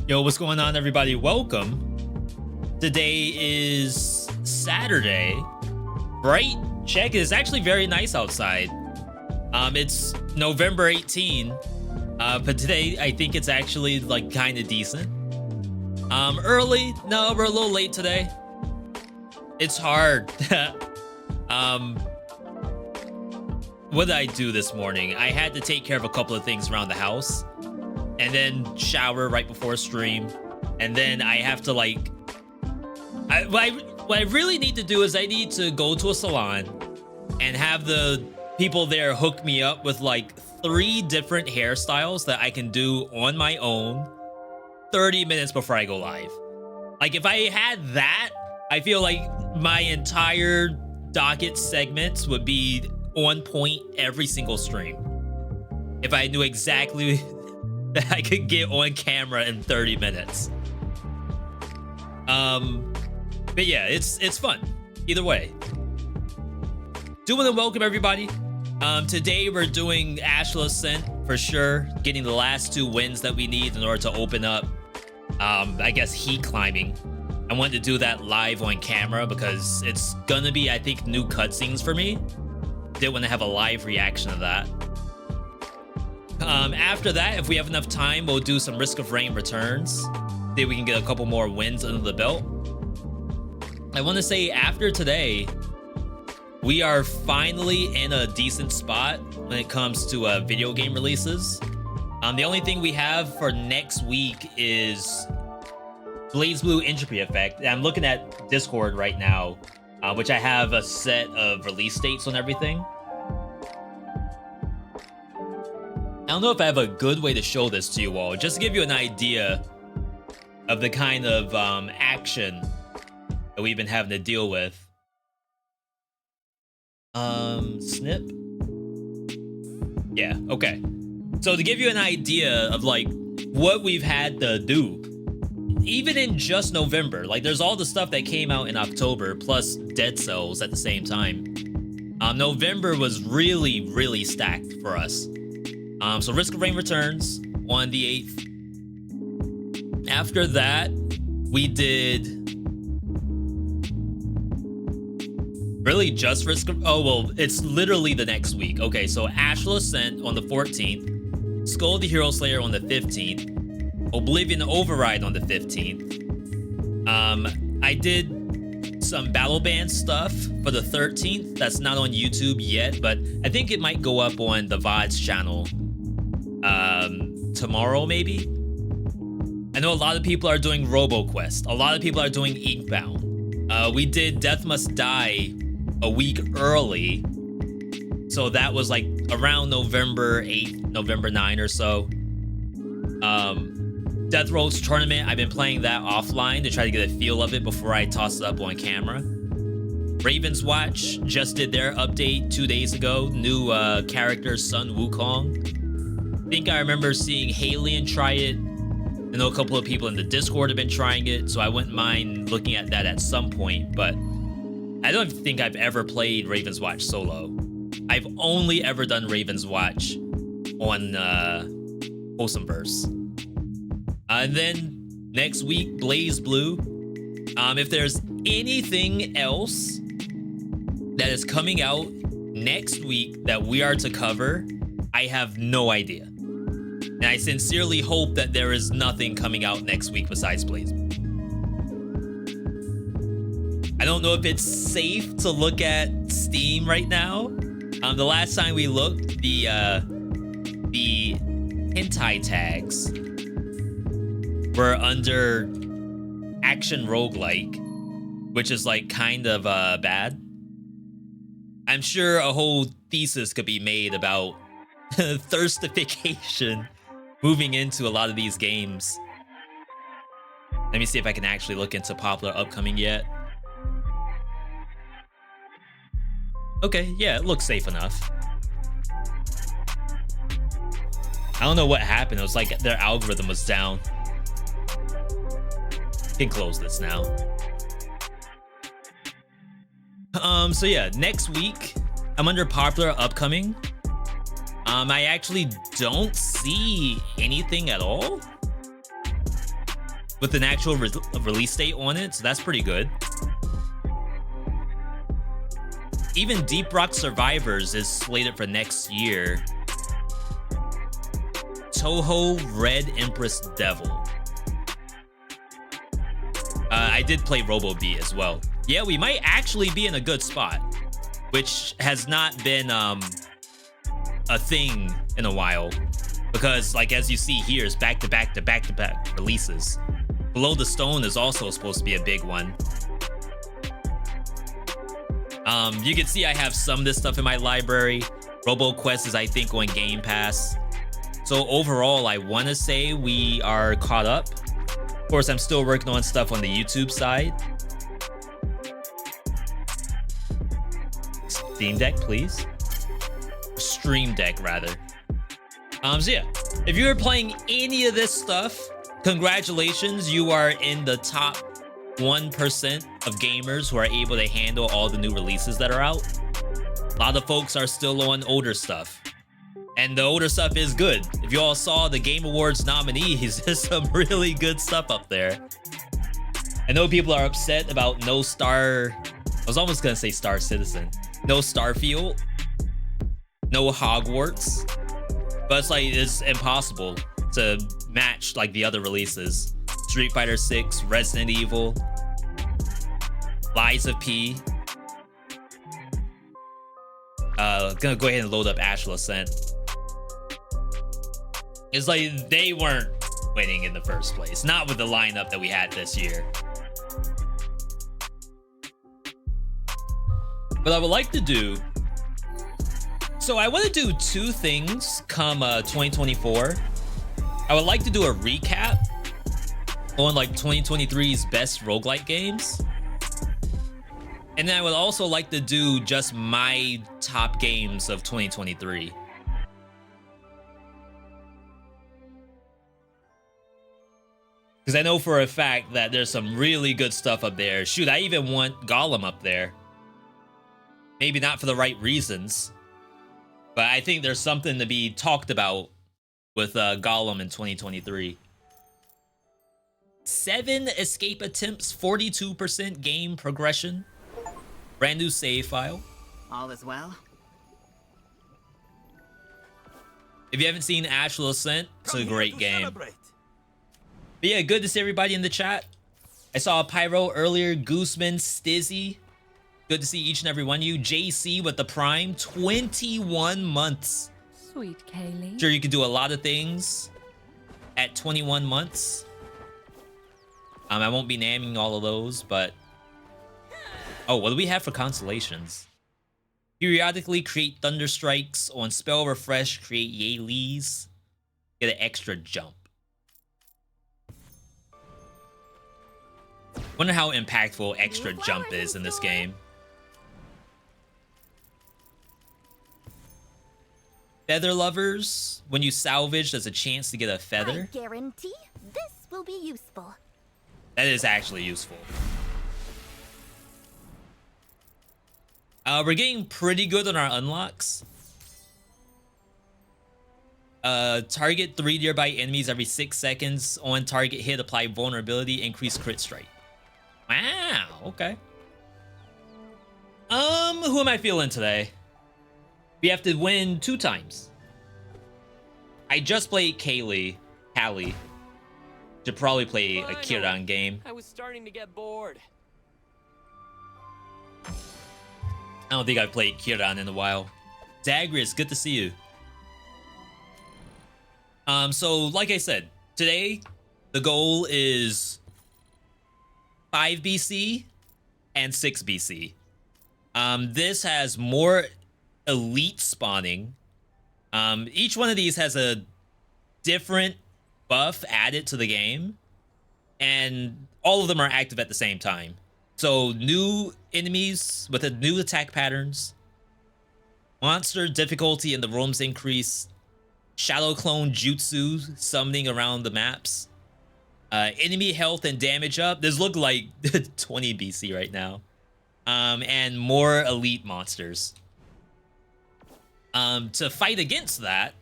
Yo, what's going on, everybody? Welcome. Today is Saturday. Bright. Check. It's actually very nice outside. It's November 18. But today I think it's actually like kind of decent. Early. No, we're a little late today. It's hard. What did I do this morning? I had to take care of a couple of things around the house, and then shower right before stream, and then I have to like. What I really need to do is I need to go to a salon and have the people there hook me up with like 3 different hairstyles that I can do on my own 30 minutes before I go live. Like if I had that, I feel like my entire docket segments would be on point every single stream. If I knew exactly that I could get on camera in 30 minutes. But yeah, it's fun. Either way. Do want to welcome everybody. Today we're doing Astral Ascent for sure. Getting the last 2 wins that we need in order to open up, I guess, heat climbing. I wanted to do that live on camera because it's gonna be, I think, new cutscenes for me. Did want to have a live reaction to that. After that, if we have enough time, we'll do some Risk of Rain returns. See if we can get a couple more wins under the belt. I want to say after today, we are finally in a decent spot when it comes to video game releases. The only thing we have for next week is BlazBlue Entropy Effect. I'm looking at Discord right now, which I have a set of release dates on everything. I don't know if I have a good way to show this to you all, just to give you an idea of the kind of action that we've been having to deal with. Snip. Yeah, okay. So to give you an idea of like what we've had to do, even in just November, like there's all the stuff that came out in October plus Dead Cells at the same time. November was really, really stacked for us. So Risk of Rain returns on the 8th. After that, we did really just Risk of... Oh, well, it's literally the next week. Okay, so Astral Ascent on the 14th. Skull the Hero Slayer on the 15th. Oblivion Override on the 15th. I did some Battle Band stuff for the 13th. That's not on YouTube yet, but I think it might go up on the VOD's channel tomorrow, maybe. I know a lot of people are doing RoboQuest. A lot of people are doing Inkbound. We did Death Must Die a week early, so that was like around November 8th, November 9 or so. Death Road's Tournament, I've been playing that offline to try to get a feel of it before I toss it up on camera. Raven's Watch just did their update 2 days ago. New character Sun Wukong. I think I remember seeing Halion try it. I know a couple of people in the Discord have been trying it, so I wouldn't mind looking at that at some point, but I don't think I've ever played Raven's Watch solo. I've only ever done Raven's Watch on Wholesomeverse. And then next week, BlazBlue. If there's anything else that is coming out next week that we are to cover, I have no idea. And I sincerely hope that there is nothing coming out next week besides BlazBlue. I don't know if it's safe to look at Steam right now. The last time we looked, the hentai tags were under action roguelike, which is like kind of bad. I'm sure a whole thesis could be made about thirstification moving into a lot of these games. Let me see if I can actually look into popular upcoming yet. Okay, yeah, it looks safe enough. I don't know what happened. It was like their algorithm was down. Can close this now. So yeah, next week I'm under popular upcoming. I actually don't see anything at all. with an actual release date on it, so that's pretty good. Even Deep Rock Survivors is slated for next year. Toho Red Empress Devil. I did play Robo B as well. Yeah, we might actually be in a good spot, which has not been a thing in a while, because like as you see here, it's back-to-back releases. Below the Stone is also supposed to be a big one. You can see I have some of this stuff in my library. Robo Quest is, I think, on Game Pass. So overall, I want to say we are caught up. Of course, I'm still working on stuff on the YouTube side. Steam Deck, please. Stream Deck, rather. So yeah, if you're playing any of this stuff, congratulations, you are in the top 1% of gamers who are able to handle all the new releases that are out. A lot of folks are still on older stuff, and the older stuff is good. If you all saw the Game Awards nominees, there's some really good stuff up there. I know people are upset about no Star... I was almost gonna say Star Citizen. No Starfield. No Hogwarts. But it's like, it's impossible to match like the other releases. Street Fighter 6, Resident Evil, Lies of P. Gonna go ahead and load up Astral Ascent. It's like they weren't winning in the first place, not with the lineup that we had this year. What I would like to do, so I want to do two things come 2024. I would like to do a recap on like 2023's best roguelike games. And then I would also like to do just my top games of 2023. Because I know for a fact that there's some really good stuff up there. Shoot, I even want Gollum up there. Maybe not for the right reasons, but I think there's something to be talked about with Gollum in 2023. 7 escape attempts, 42% game progression. Brand new save file. All is well. If you haven't seen Astral Ascent, it's a great game. But yeah, good to see everybody in the chat. I saw Pyro earlier, Gooseman, Stizzy. Good to see each and every one of you. JC with the Prime, 21 months. Sweet Kaylee. Sure, you can do a lot of things at 21 months. I won't be naming all of those, but... Oh, what do we have for consolations? Periodically create Thunder Strikes. On spell refresh, create Yaylees. Get an extra jump. Wonder how impactful extra jump is in this game. Feather Lovers. When you salvage, there's a chance to get a feather. I guarantee this will be useful. That is actually useful. We're getting pretty good on our unlocks. Target 3 nearby enemies every 6 seconds. On target hit, apply vulnerability, increase crit strike. Wow, okay. Who am I feeling today? We have to win 2 times. I just played Callie. Should probably play a Kiran game. I was starting to get bored. I don't think I've played Kiran in a while. Zagreus, good to see you. So like I said, today the goal is 5 BC and 6 BC. This has more elite spawning. Each one of these has a different buff added to the game, and all of them are active at the same time. So new enemies with new attack patterns, monster difficulty in the rooms increase, shadow clone jutsu summoning around the maps, enemy health and damage up. This look like 20 BC right now, and more elite monsters. To fight against that,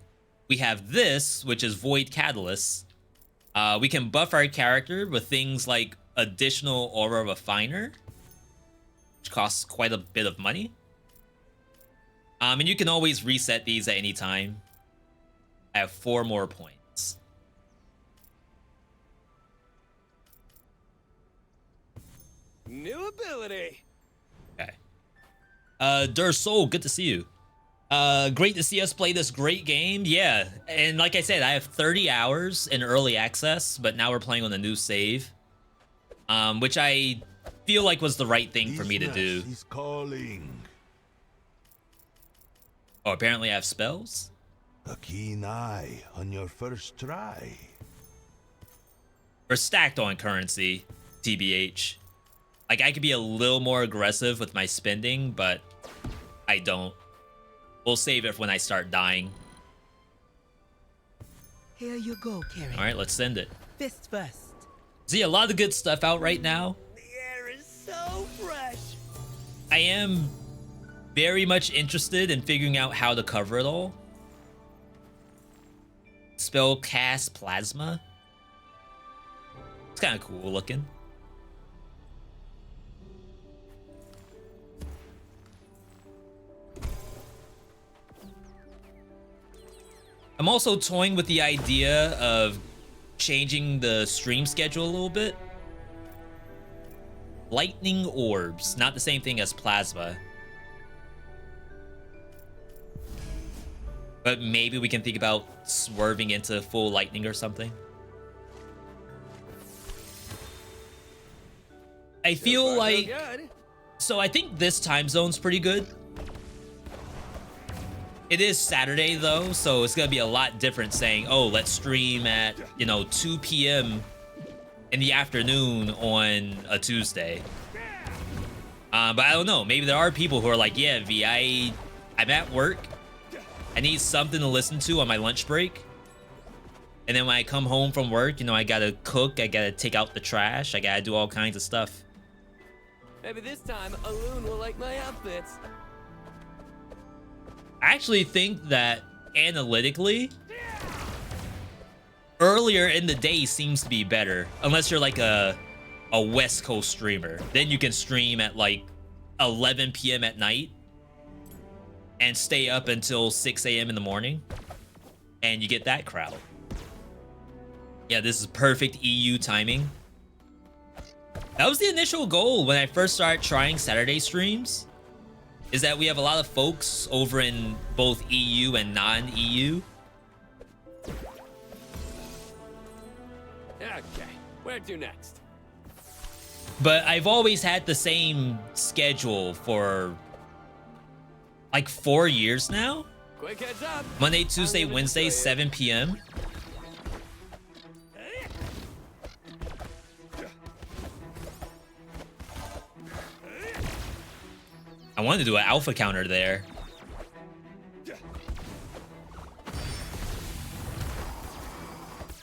we have this, which is Void Catalyst. We can buff our character with things like additional aura refiner, which costs quite a bit of money. And you can always reset these at any time. I have 4 more points. New ability. Okay. Dursoul, good to see you. Great to see us play this great game. Yeah, and like I said, I have 30 hours in early access, but now we're playing on the new save, which I feel like was the right thing for me to do. He's calling. Oh, apparently I have spells? A keen eye on your first try. We're stacked on currency, TBH. Like, I could be a little more aggressive with my spending, but I don't. We'll save it when I start dying. Here you go, Carrie. All right, let's send it. Fist first. See, a lot of good stuff out right now. The air is so fresh. I am very much interested in figuring out how to cover it all. Spell cast plasma. It's kind of cool looking. I'm also toying with the idea of changing the stream schedule a little bit. Lightning orbs, not the same thing as plasma. But maybe we can think about swerving into full lightning or something. I feel like... So I think this time zone's pretty good. It is Saturday though, so it's gonna be a lot different saying, oh, let's stream at, you know, 2 p.m. in the afternoon on a Tuesday. But I don't know, maybe there are people who are like, yeah, V, I'm at work. I need something to listen to on my lunch break. And then when I come home from work, you know, I gotta cook, I gotta take out the trash, I gotta do all kinds of stuff. Maybe this time a loon will like my outfits. I actually think that analytically, earlier in the day seems to be better, unless you're like a West Coast streamer. Then you can stream at like 11 p.m. at night and stay up until 6 a.m. in the morning, and you get that crowd. Yeah, this is perfect EU timing. That was the initial goal when I first started trying Saturday streams, is that we have a lot of folks over in both EU and non-EU. Okay, where to next? But I've always had the same schedule for like 4 years now. Quick heads up. Monday, Tuesday, Wednesday, 7 p.m. I wanted to do an alpha counter there.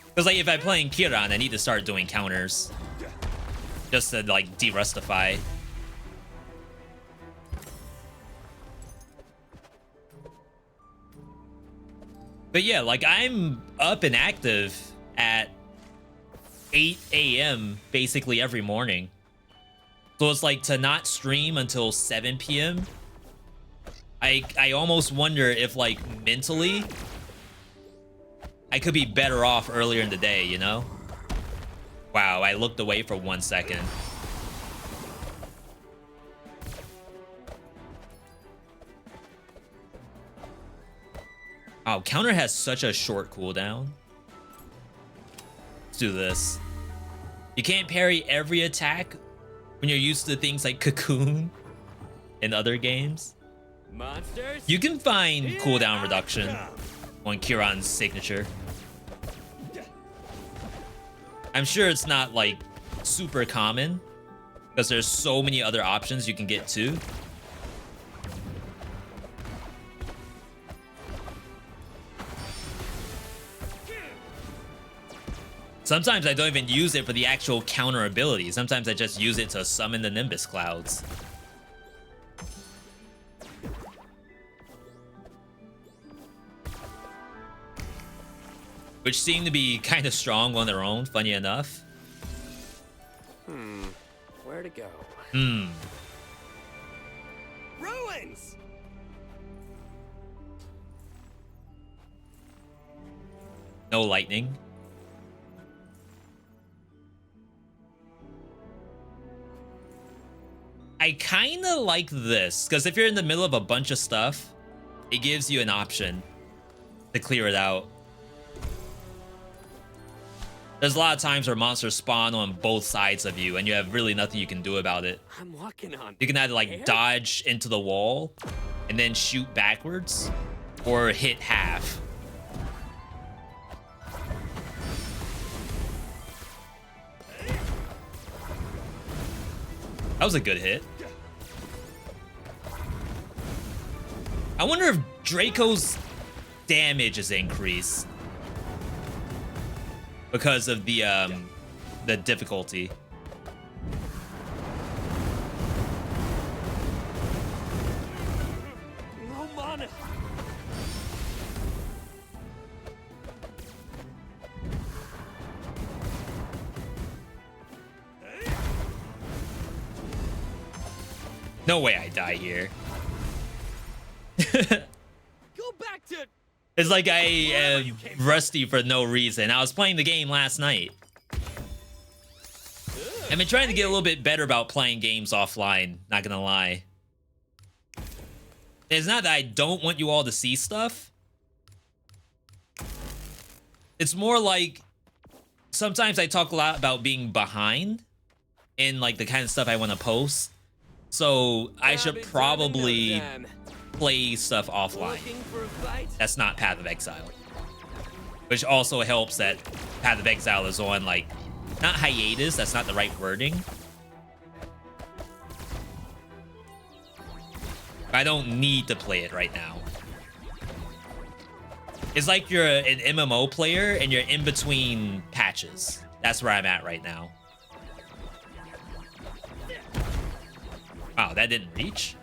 Because like if I'm playing Kiran, I need to start doing counters. Just to like de-rustify. But yeah, like I'm up and active at 8 a.m. basically every morning. So it's like to not stream until 7 p.m. I almost wonder if like mentally I could be better off earlier in the day, you know? Wow, I looked away for 1 second. Oh, counter has such a short cooldown. Let's do this. You can't parry every attack when you're used to things like Cocoon in other games. Monsters? You can find cooldown reduction on Kiran's signature. I'm sure it's not like super common because there's so many other options you can get to. Sometimes I don't even use it for the actual counter ability. Sometimes I just use it to summon the Nimbus clouds. which seem to be kind of strong on their own, funny enough. Where to go? Ruins! No lightning. I kind of like this, because if you're in the middle of a bunch of stuff, it gives you an option to clear it out. There's a lot of times where monsters spawn on both sides of you, and you have really nothing you can do about it. I'm walking on. You can either like air? dodge into the wall and then shoot backwards, or hit half. That was a good hit. I wonder if Draco's damage is increased because of the difficulty. No mana. No way I die here. Go back to. It's like I am rusty for no reason. I was playing the game last night. I've been trying to get a little bit better about playing games offline, not gonna lie. It's not that I don't want you all to see stuff. It's more like sometimes I talk a lot about being behind in like the kind of stuff I want to post. So I should probably play stuff offline. Looking for a fight? That's not Path of Exile. Which also helps that Path of Exile is on, like, not hiatus, that's not the right wording. I don't need to play it right now. It's like you're an MMO player and you're in between patches. That's where I'm at right now. Wow, that didn't reach.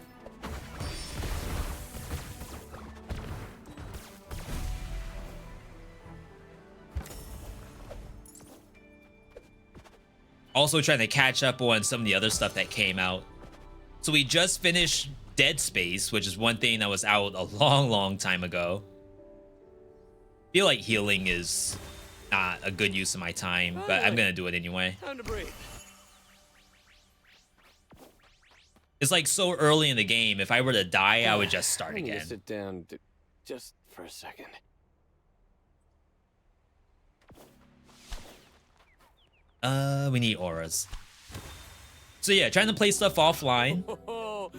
Also trying to catch up on some of the other stuff that came out. So we just finished Dead Space, which is one thing that was out a long time ago. I feel like healing is not a good use of my time, but I'm gonna do it anyway. Time to breathe. It's like so early in the game, if I were to die, I would just start I need to again. sit down just for a second. We need auras. So yeah, trying to play stuff offline. Oh,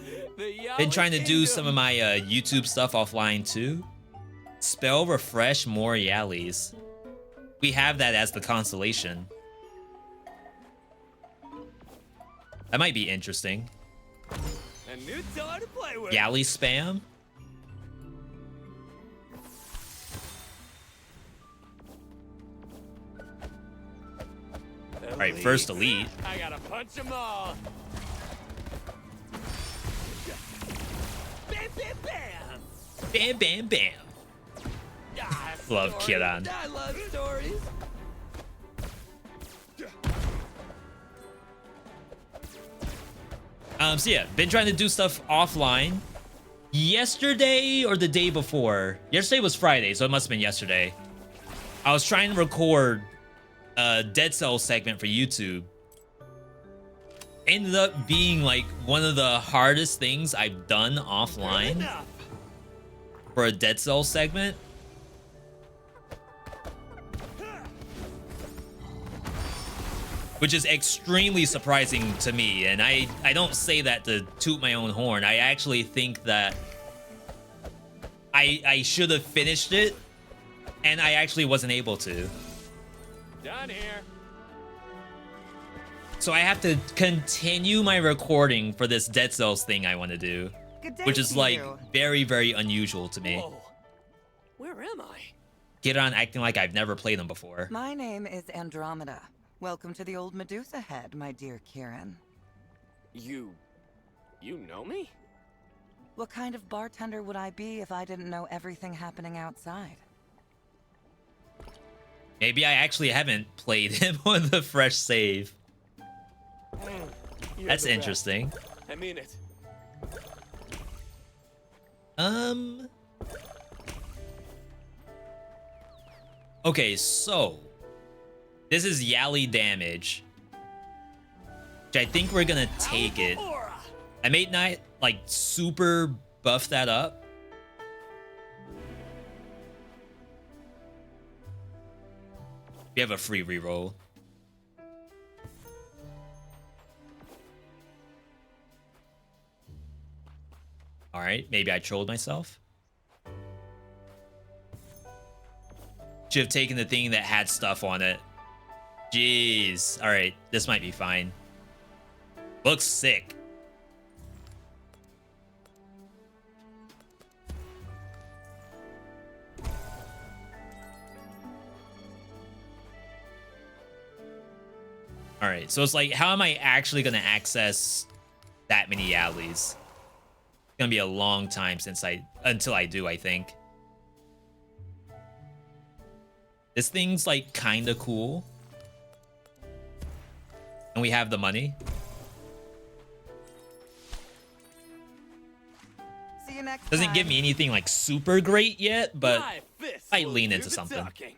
Been trying to do some of my YouTube stuff offline too. Spell refresh more Yallies. We have that as the constellation. That might be interesting. A new toy to play with. Yally spam. All right, first elite. I gotta punch them all. Bam, bam, bam. Bam, bam, bam. Ah, Love stories. Kiran. I love stories. So yeah, been trying to do stuff offline. Yesterday or the day before. Yesterday was Friday, so it must have been yesterday. I was trying to record a Dead Cells segment for YouTube. Ended up being like one of the hardest things I've done offline for a Dead Cells segment. Which is extremely surprising to me, and I don't say that to toot my own horn. I actually think that I should have finished it, and I actually wasn't able to. Done here. So I have to continue my recording for this Dead Cells thing I want to do, Good day which is to like you. very unusual to me. Whoa. Where am I? Get on acting like I've never played them before. My name is Andromeda. Welcome to the old Medusa head, my dear Kieran. You know me? What kind of bartender would I be if I didn't know everything happening outside? Maybe I actually haven't played him on the fresh save. You're That's the best. interesting. I mean it. Okay, so this is Yali damage, which I think we're gonna take it. I may not like super buff that up. We have a free reroll. All right, maybe I trolled myself. Should have taken the thing that had stuff on it. Jeez. All right, this might be fine. Looks sick. All right, so it's like, how am I actually gonna access that many alleys? It's gonna be a long time until I do, I think. This thing's like kind of cool. And we have the money. See you next Doesn't time. give me anything like super great yet, but My fists I will lean do into the something. talking.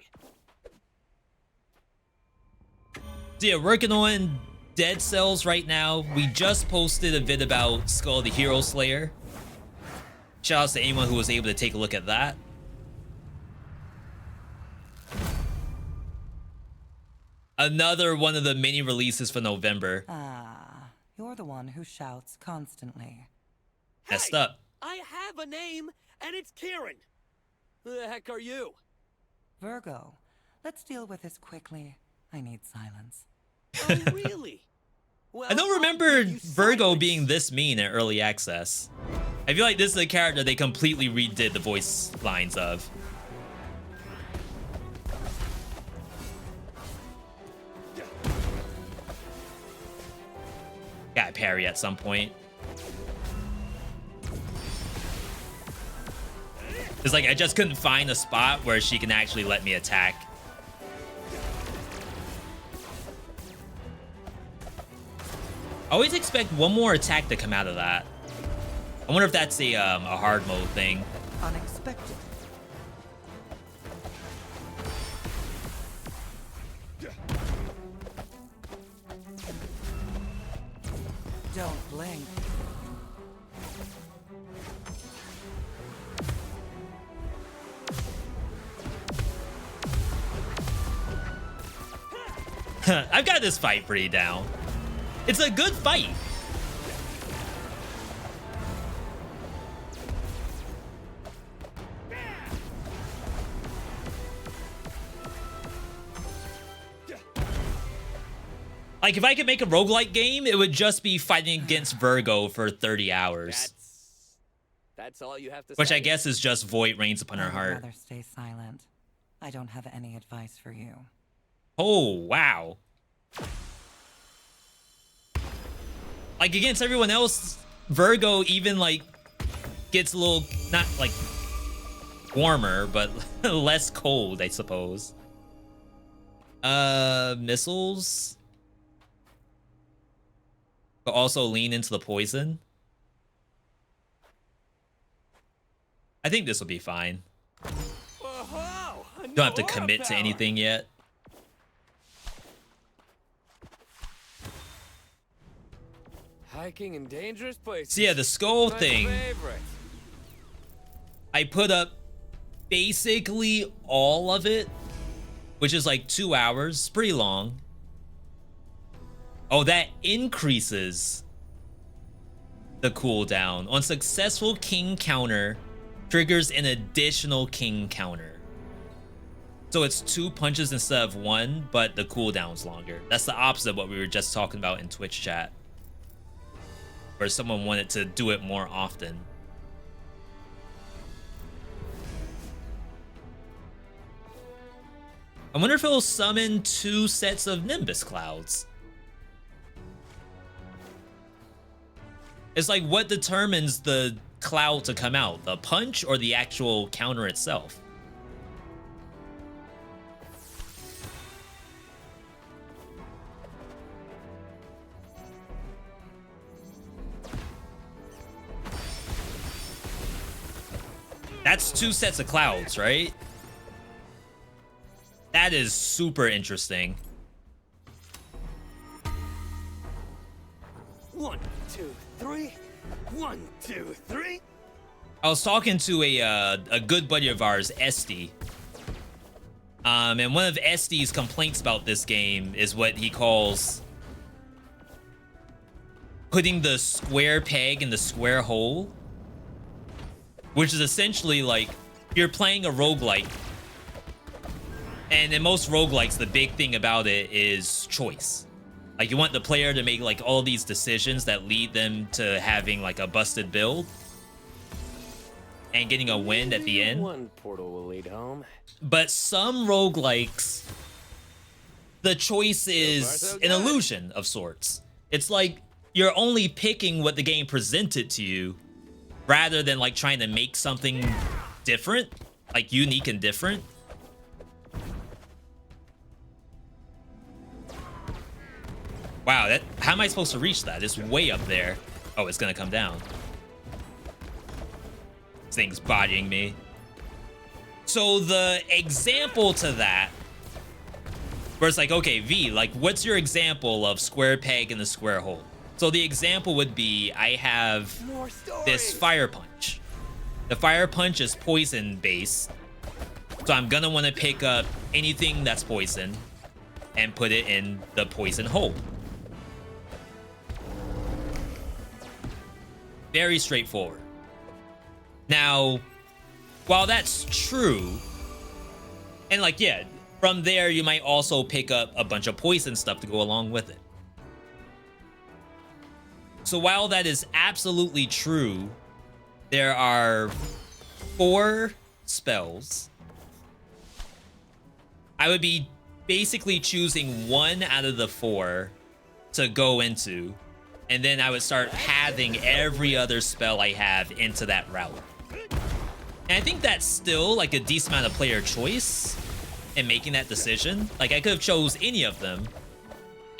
So yeah, working on Dead Cells right now. We just posted a vid about Skull the Hero Slayer. Shout outs to anyone who was able to take a look at that. Another one of the mini releases for November. Ah, you're the one who shouts constantly. Messed Hey, up. I have a name, and it's Kieran. Who the heck are you? Virgo, let's deal with this quickly. I need silence. Oh, really? Well, I don't I'll remember give you Virgo silence. being this mean in early access. I feel like this is a character they completely redid the voice lines of. Got parry at some point. It's like I just couldn't find a spot where she can actually let me attack. I always expect one more attack to come out of that. I wonder if that's a hard mode thing. Unexpected. Don't blink. I've got this fight pretty down. It's a good fight. Like, if I could make a roguelike game, it would just be fighting against Virgo for 30 hours. That's all you have to say. Which I guess is just Void Reigns upon her I'd heart. rather stay silent. I don't have any advice for you. Oh, wow. Like, against everyone else, Virgo even, like, gets a little, not, like, warmer, but less cold, I suppose. Missiles? But also lean into the poison. I think this will be fine. Whoa, Don't have to commit to anything yet. Hiking in dangerous places. So yeah, the skull My thing, favorite. I put up basically all of it, which is like 2 hours, pretty long. Oh, that increases the cooldown. On successful king counter, triggers an additional king counter. So it's 2 punches instead of 1, but the cooldown's longer. That's the opposite of what we were just talking about in Twitch chat, where someone wanted to do it more often. I wonder if it'll summon 2 sets of Nimbus clouds. It's like, what determines the cloud to come out? The punch or the actual counter itself? That's 2 sets of clouds, right? That is super interesting. 1, 2, 3. 1, 2, 3. I was talking to a good buddy of ours, Esty. And one of Esty's complaints about this game is what he calls putting the square peg in the square hole, which is essentially like you're playing a roguelike. And in most roguelikes, the big thing about it is choice. Like you want the player to make like all these decisions that lead them to having like a busted build and getting a win at the end. One portal will lead home. But some roguelikes, the choice is an illusion of sorts. It's like you're only picking what the game presented to you rather than like trying to make something different, like unique and different. Wow, that, how am I supposed to reach that? It's way up there. Oh, it's gonna come down. This thing's bodying me. So the example to that, where it's like, okay, V, like, what's your example of square peg in the square hole? So the example would be, I have this fire punch. The fire punch is poison based. So I'm gonna wanna pick up anything that's poison and put it in the poison hole. Very straightforward. Now, while that's true, and like, yeah, from there you might also pick up a bunch of poison stuff to go along with it. So while that is absolutely true, there are 4 spells. I would be basically choosing 1 out of the 4 to go into, and then I would start pathing every other spell I have into that route. And I think that's still like a decent amount of player choice in making that decision. Like I could have chose any of them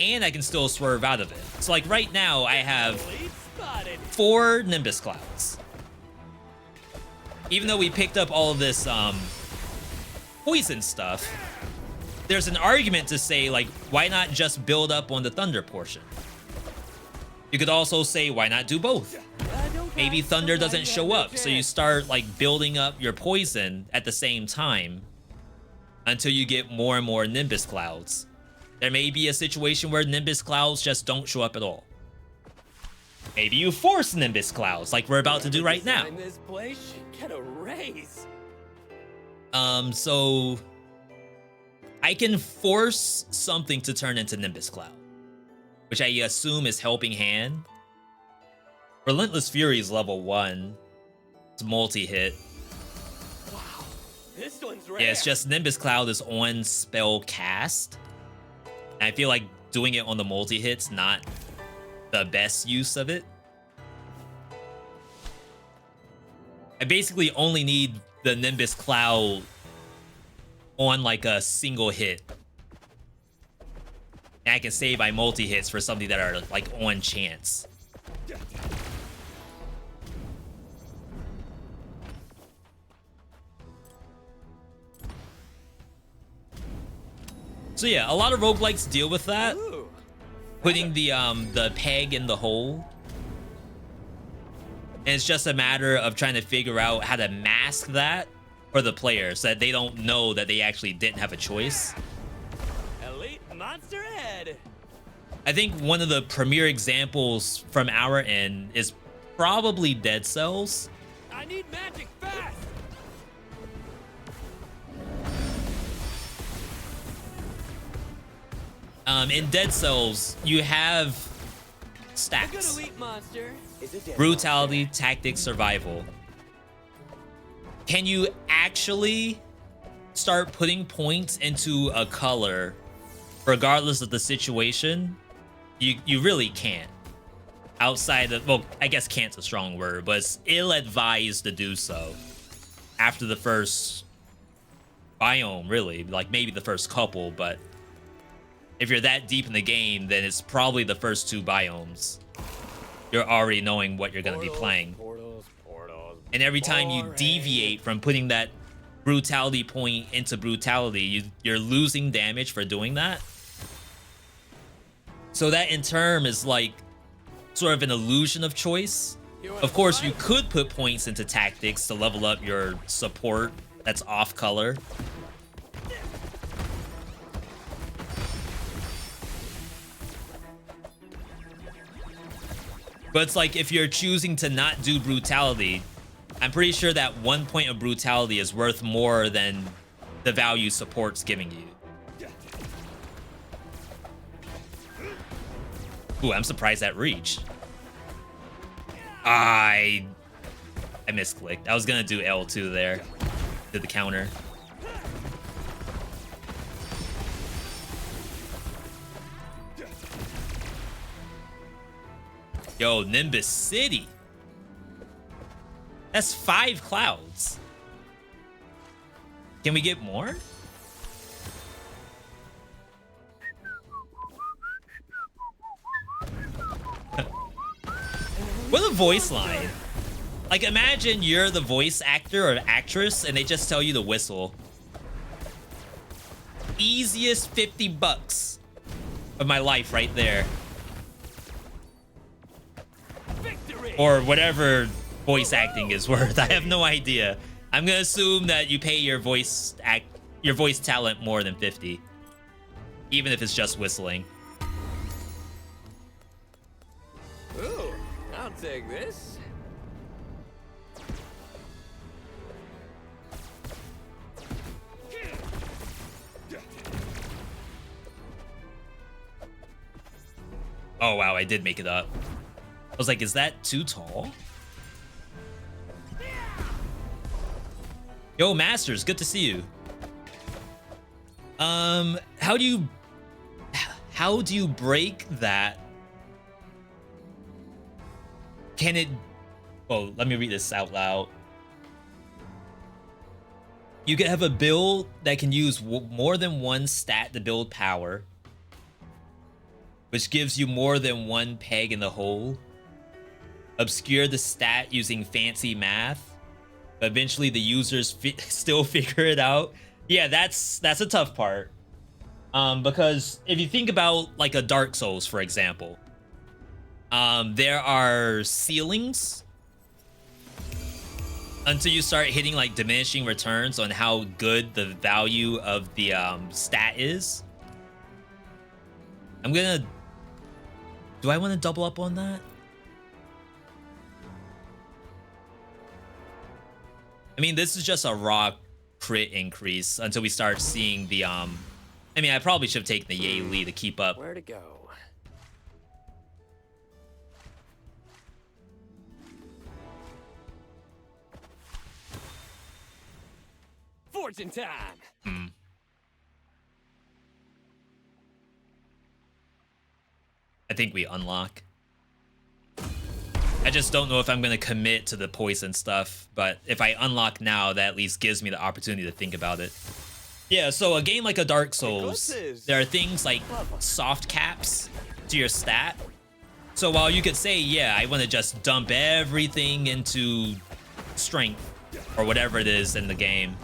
and I can still swerve out of it. So like right now I have 4 Nimbus Clouds. Even though we picked up all of this poison stuff, there's an argument to say like, why not just build up on the thunder portion? You could also say, why not do both? Maybe thunder doesn't show up, so you start like building up your poison at the same time until you get more and more Nimbus Clouds. There may be a situation where Nimbus Clouds just don't show up at all. Maybe you force Nimbus Clouds like we're about to do right now. This place should get a raise. So I can force something to turn into Nimbus Cloud, which I assume is Helping Hand. Relentless Fury is level 1. It's multi-hit. Wow, this one's rare. Yeah, it's just Nimbus Cloud is on spell cast. And I feel like doing it on the multi-hit's not the best use of it. I basically only need the Nimbus Cloud on like a single hit. And I can save my multi-hits for something that are like on chance. So yeah, a lot of roguelikes deal with that. Putting the peg in the hole. And it's just a matter of trying to figure out how to mask that for the player so that they don't know that they actually didn't have a choice. Elite monster head. I think one of the premier examples from our end is probably Dead Cells. I need magic fast. In Dead Cells, you have A good stats. elite monster is a dead Brutality, monster. tactics, survival. Can you actually start putting points into a color regardless of the situation? You really can't. Outside of, well, I guess can't's a strong word, but it's ill-advised to do so after the first biome, really. Like maybe the first couple, but if you're that deep in the game, then it's probably the first 2 biomes. You're already knowing what you're going to be playing. Portals, portals. And every time you deviate from putting that brutality point into brutality, you're losing damage for doing that. So that in turn is like sort of an illusion of choice. Of course, you could put points into tactics to level up your support that's off color. But it's like if you're choosing to not do brutality, I'm pretty sure that 1 point of brutality is worth more than the value support's giving you. Ooh, I'm surprised that reached. I misclicked. I was gonna do L2 there. Did the counter. Yo, Nimbus City. That's 5 clouds. Can we get more? What a voice line. Like, imagine you're the voice actor or actress and they just tell you to whistle. Easiest 50 bucks of my life right there. Victory! Or whatever voice acting is worth. I have no idea. I'm gonna assume that you pay your voice talent more than 50. Even if it's just whistling. Ooh, I'll take this. Oh wow, I did make it up. I was like, is that too tall? Yo, Masters, good to see you. How do you break that? Can it... Oh, let me read this out loud. You can have a build that can use more than one stat to build power, which gives you more than one peg in the hole. Obscure the stat using fancy math, but eventually the users still figure it out. Yeah, that's a tough part. Because if you think about like a Dark Souls, for example, there are ceilings until you start hitting like diminishing returns on how good the value of the stat is. Do I want to double up on that? I mean, this is just a raw crit increase until we start seeing the I mean, I probably should have taken the Yay to keep up. Where to go? Fortune time. I think we unlock. I just don't know if I'm going to commit to the poison stuff, but if I unlock now, that at least gives me the opportunity to think about it. Yeah, so a game like a Dark Souls, there are things like soft caps to your stat. So while you could say, yeah, I want to just dump everything into strength or whatever it is in the game,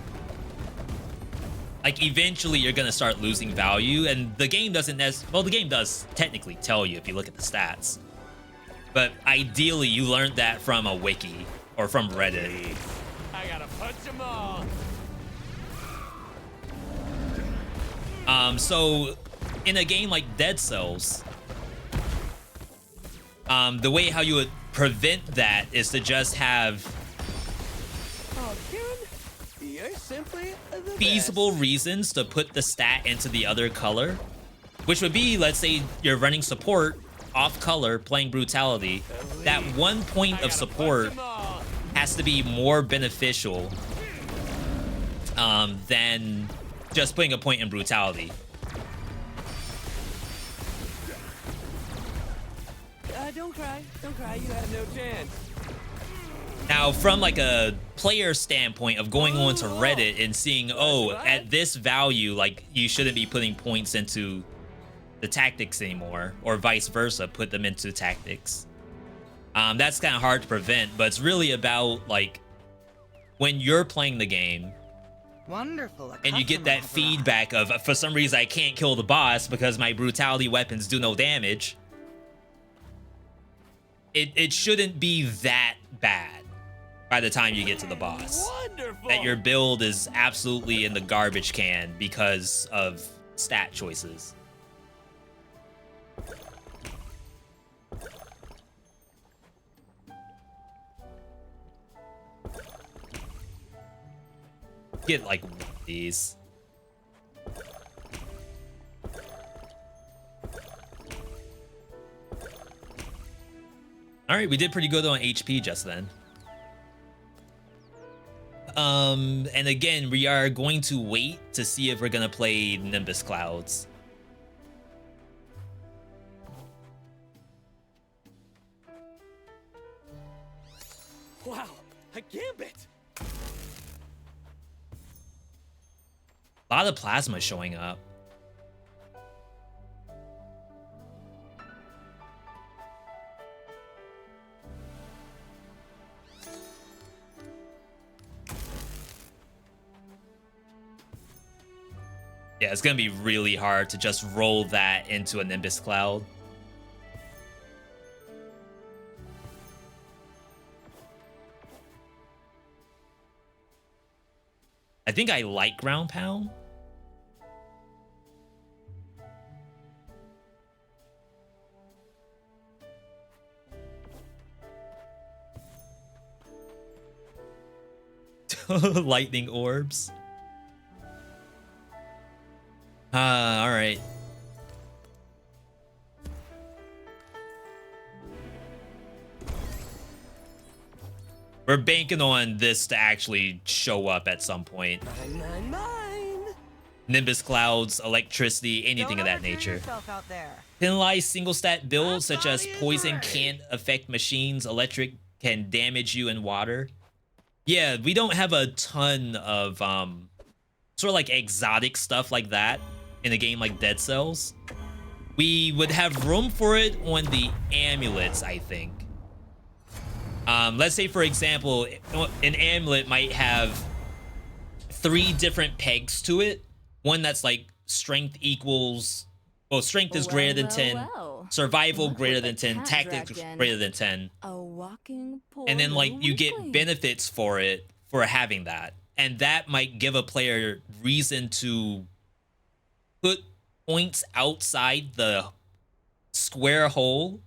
like eventually you're going to start losing value, and the game doesn't well, the game does technically tell you if you look at the stats. But ideally, you learned that from a wiki or from Reddit. I gotta punch them all. So in a game like Dead Cells, the way how you would prevent that is to just have Oh, Kieran, you're simply the feasible best. reasons to put the stat into the other color, which would be, let's say you're running support off color playing brutality. That 1 point of support has to be more beneficial than just putting a point in brutality. Don't cry, you have no chance. Now, from like a player standpoint of going on to Reddit and seeing, oh, at this value, like you shouldn't be putting points into the tactics anymore, or vice versa, put them into tactics. That's kind of hard to prevent, but it's really about like when you're playing the game Wonderful. and you get that feedback of, for some reason I can't kill the boss because my brutality weapons do no damage. It shouldn't be that bad by the time you get to the boss. Wonderful. That your build is absolutely in the garbage can because of stat choices. Get like one of these. All right, we did pretty good on HP just then. And again, we are going to wait to see if we're gonna play Nimbus Clouds. Wow, a gambit. A lot of plasma showing up. Yeah, it's gonna be really hard to just roll that into a Nimbus Cloud. I think I like Ground Pound. Lightning orbs. All right. We're banking on this to actually show up at some point. Mine. Nimbus Clouds, electricity, anything of that nature. Penalized single stat builds such as poison can't affect machines, electric can damage you, and water. Yeah, we don't have a ton of sort of like exotic stuff like that in a game like Dead Cells. We would have room for it on the amulets, I think. Let's say, for example, an amulet might have 3 different pegs to it. One that's like strength equals, well, strength is greater than 10, survival greater than 10, tactics greater than 10. And then like you get benefits for it for having that. And that might give a player reason to put points outside the square hole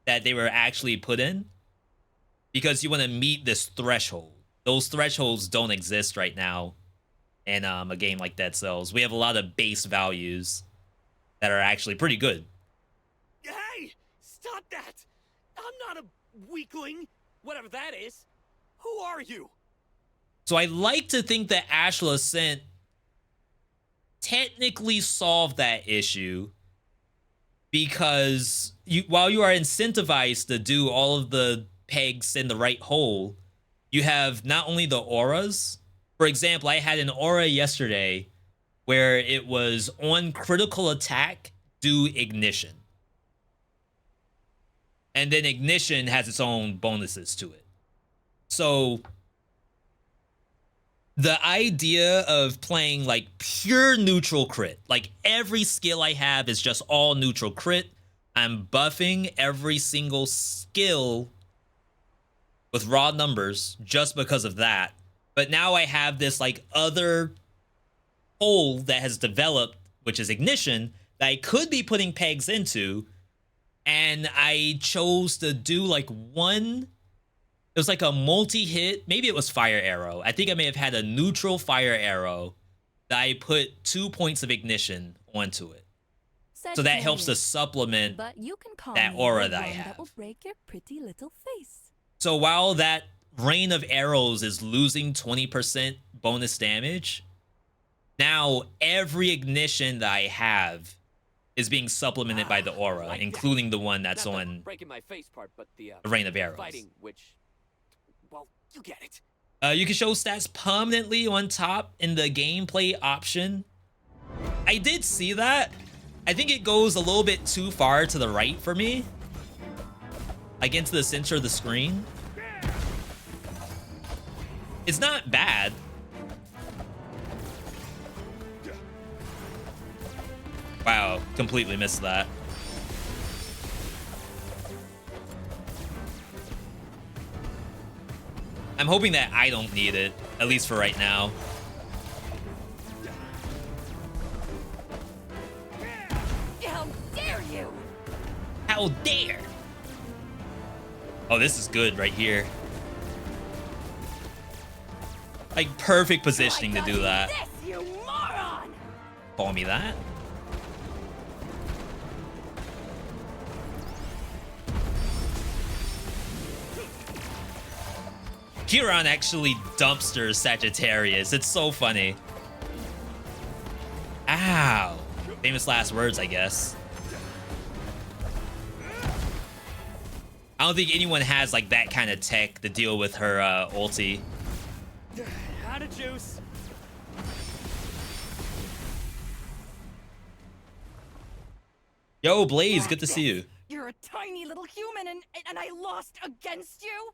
that they were actually put in, because you want to meet this threshold. Those thresholds don't exist right now in a game like Dead Cells. We have a lot of base values that are actually pretty good. Hey, stop that! I'm not a weakling, whatever that is. Who are you? So I like to think that Astral Ascent technically solved that issue, because while you are incentivized to do all of the pegs in the right hole, you have not only the auras. For example, I had an aura yesterday where it was on critical attack, do ignition. And then ignition has its own bonuses to it. So the idea of playing like pure neutral crit, like every skill I have is just all neutral crit. I'm buffing every single skill with raw numbers just because of that. But now I have this like other hole that has developed, which is ignition, that I could be putting pegs into. And I chose to do like one. It was like a multi-hit. Maybe it was fire arrow. I think I may have had a neutral fire arrow that I put 2 points of ignition onto it. So that helps to supplement that aura that I have. That will break your pretty little face. So while that rain of arrows is losing 20% bonus damage, now every ignition that I have is being supplemented by the aura, including the one that's on breaking my face part, but the rain of arrows. fighting, which, well, you get it. You can show stats permanently on top in the gameplay option. I did see that. I think it goes a little bit too far to the right for me. like into the center of the screen. It's not bad. Wow, completely missed that. I'm hoping that I don't need it, at least for right now. How dare you! How dare! Oh, this is good right here. Like, perfect positioning to do that. This, you moron! Call me that. Kieran actually dumpsters Sagittarius. It's so funny. Ow. Famous last words, I guess. I don't think anyone has like that kind of tech to deal with her ulti. Out of juice. Yo, Blaze, good to see you. You're a tiny little human and I lost against you?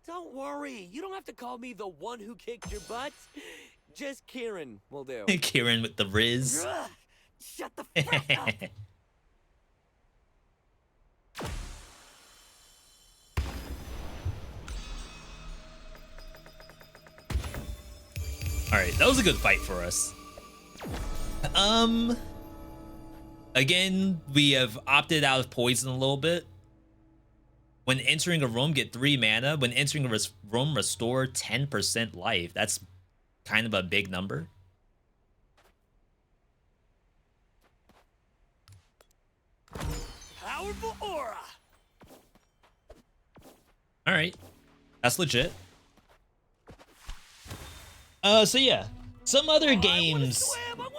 Don't worry. You don't have to call me the one who kicked your butt. Just Kieran will do. Kieran with the Riz. Ugh, shut the frick up! Alright, that was a good fight for us. Again, we have opted out of poison a little bit. When entering a room, get 3 mana. When entering a room, restore 10% life. That's kind of a big number. Powerful aura. Alright. That's legit. So yeah. Some other games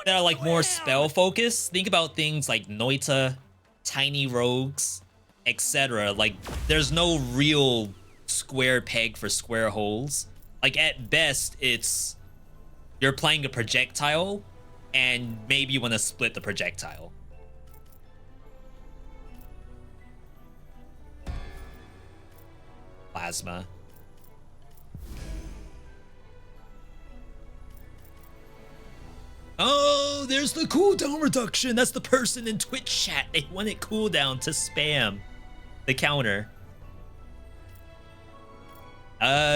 that are like more spell focused. Think about things like Noita, Tiny Rogues, etc. Like, there's no real square peg for square holes. Like, at best, it's you're playing a projectile and maybe you want to split the projectile. Plasma. Oh, there's the cooldown reduction. That's the person in Twitch chat. They wanted cooldown to spam the counter.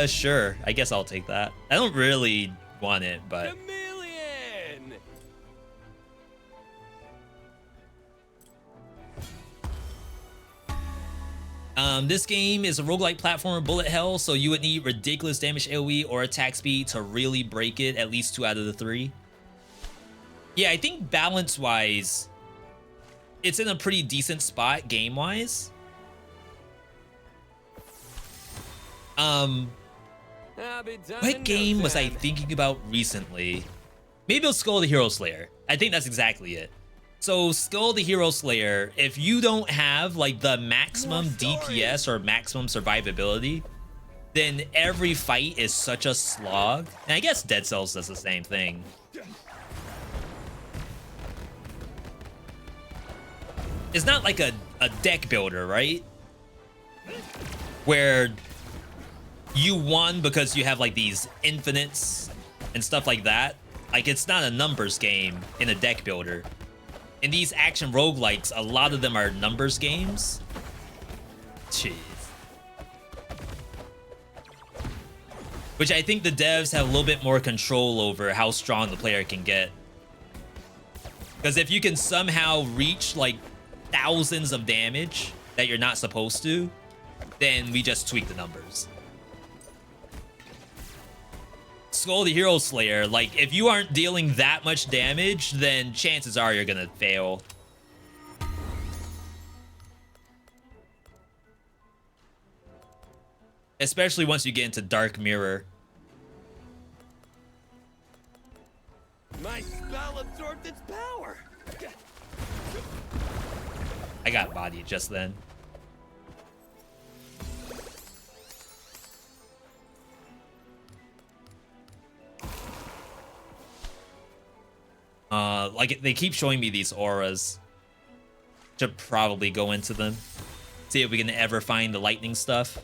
Sure. I guess I'll take that. I don't really want it, but... Chameleon! This game is a roguelike platformer bullet hell, so you would need ridiculous damage AoE or attack speed to really break it, at least 2 out of the 3. Yeah, I think balance-wise, it's in a pretty decent spot game-wise. What game was I thinking about recently? Maybe it was Skull the Hero Slayer. I think that's exactly it. So Skull the Hero Slayer, if you don't have like the maximum DPS or maximum survivability, then every fight is such a slog. And I guess Dead Cells does the same thing. It's not like a deck builder, right? Where you won because you have like these infinites and stuff like that. Like, it's not a numbers game in a deck builder. In these action roguelikes, a lot of them are numbers games. Jeez. Which I think the devs have a little bit more control over how strong the player can get. Because if you can somehow reach like thousands of damage that you're not supposed to, then we just tweak the numbers. Skull the Hero Slayer, like, if you aren't dealing that much damage, then chances are you're gonna fail. Especially once you get into Dark Mirror. My spell absorbed its power. I got bodied just then. Like, they keep showing me these auras. Should probably go into them. See if we can ever find the lightning stuff.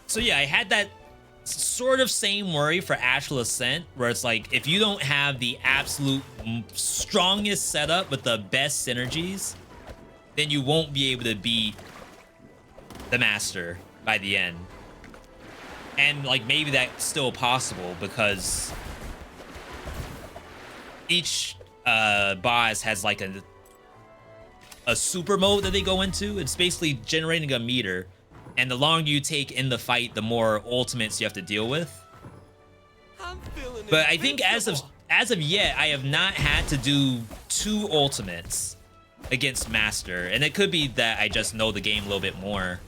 So yeah, I had that sort of same worry for Astral Ascent, where it's like, if you don't have the absolute strongest setup with the best synergies, then you won't be able to beat the Master by the end. And like, maybe that's still possible because each boss has like a super mode that they go into. It's basically generating a meter, and the longer you take in the fight, the more ultimates you have to deal with. But I think as of yet, I have not had to do 2 ultimates against Master, and it could be that I just know the game a little bit more.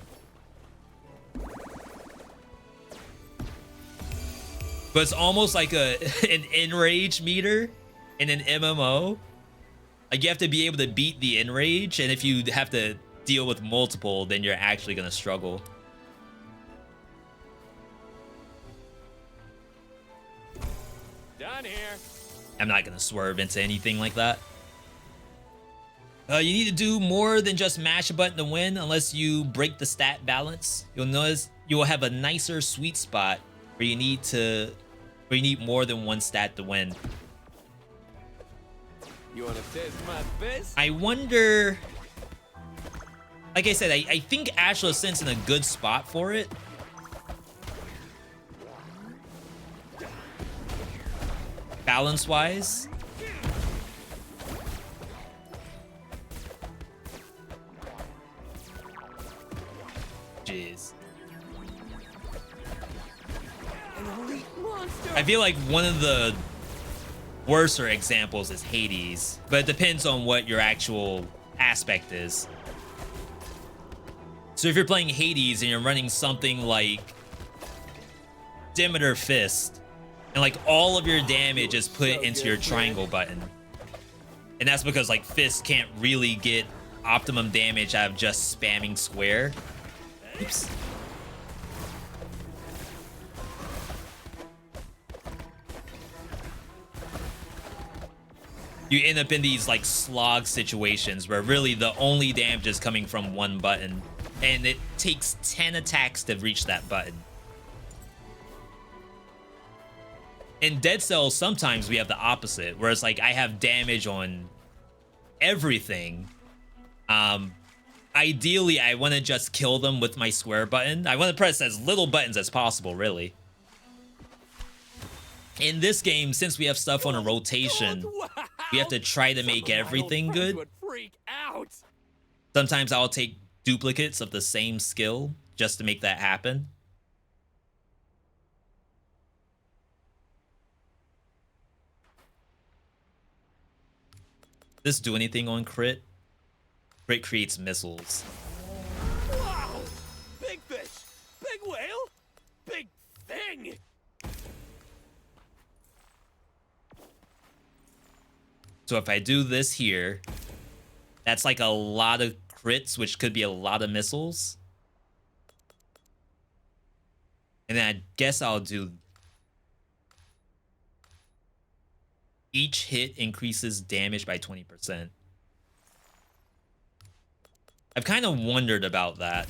But it's almost like an enrage meter in an MMO. Like, you have to be able to beat the enrage, and if you have to deal with multiple, then you're actually gonna struggle. Done here. I'm not gonna swerve into anything like that. You need to do more than just mash a button to win. Unless you break the stat balance, you'll notice you will have a nicer sweet spot where you need more than one stat to win. You wanna test my fist? I wonder. Like I said, I think Astral Ascent's in a good spot for it. Balance-wise. Jeez. An elite monster. I feel like one of the worser examples is Hades, but it depends on what your actual aspect is. So if you're playing Hades and you're running something like Demeter Fist, and like all of your damage is put into your triangle button, and that's because like Fist can't really get optimum damage out of just spamming square. Oops. You end up in these like slog situations where really the only damage is coming from one button, and it takes 10 attacks to reach that button. In Dead Cells, sometimes we have the opposite, where it's like I have damage on everything. Ideally, I want to just kill them with my square button. I want to press as little buttons as possible, really. In this game, since we have stuff on a rotation, we have to try to make everything good. Would freak out. Sometimes I'll take duplicates of the same skill just to make that happen. Does this do anything on crit? Crit creates missiles. Wow! Big fish, big whale, big thing. So if I do this here, that's like a lot of crits, which could be a lot of missiles. And then I guess I'll do... Each hit increases damage by 20%. I've kind of wondered about that.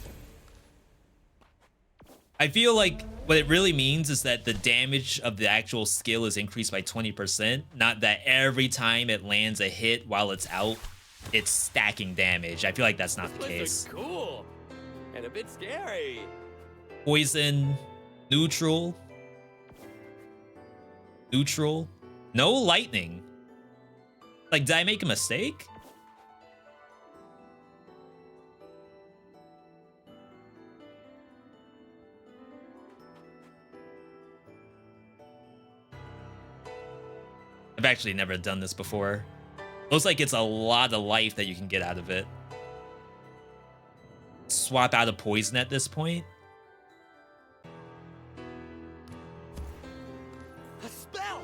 I feel like what it really means is that the damage of the actual skill is increased by 20%, not that every time it lands a hit while it's out, it's stacking damage. I feel like that's not the case. Cool and a bit scary. Poison, neutral, no lightning. Like, did I make a mistake? I've actually never done this before. Looks like it's a lot of life that you can get out of it. Swap out a poison at this point. A spell.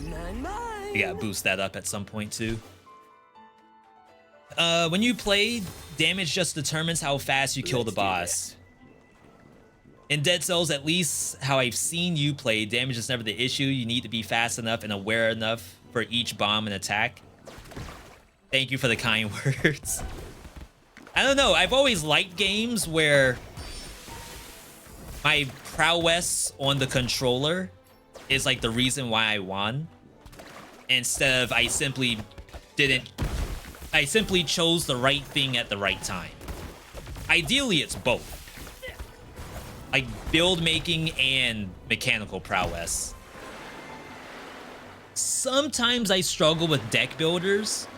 Mine. We gotta boost that up at some point too. When you play, damage just determines how fast you kill the boss. In Dead Cells, at least how I've seen you play, damage is never the issue. You need to be fast enough and aware enough for each bomb and attack. Thank you for the kind words. I don't know. I've always liked games where my prowess on the controller is like the reason why I won. Instead of I simply chose the right thing at the right time. Ideally, it's both. Like build making and mechanical prowess. Sometimes I struggle with deck builders.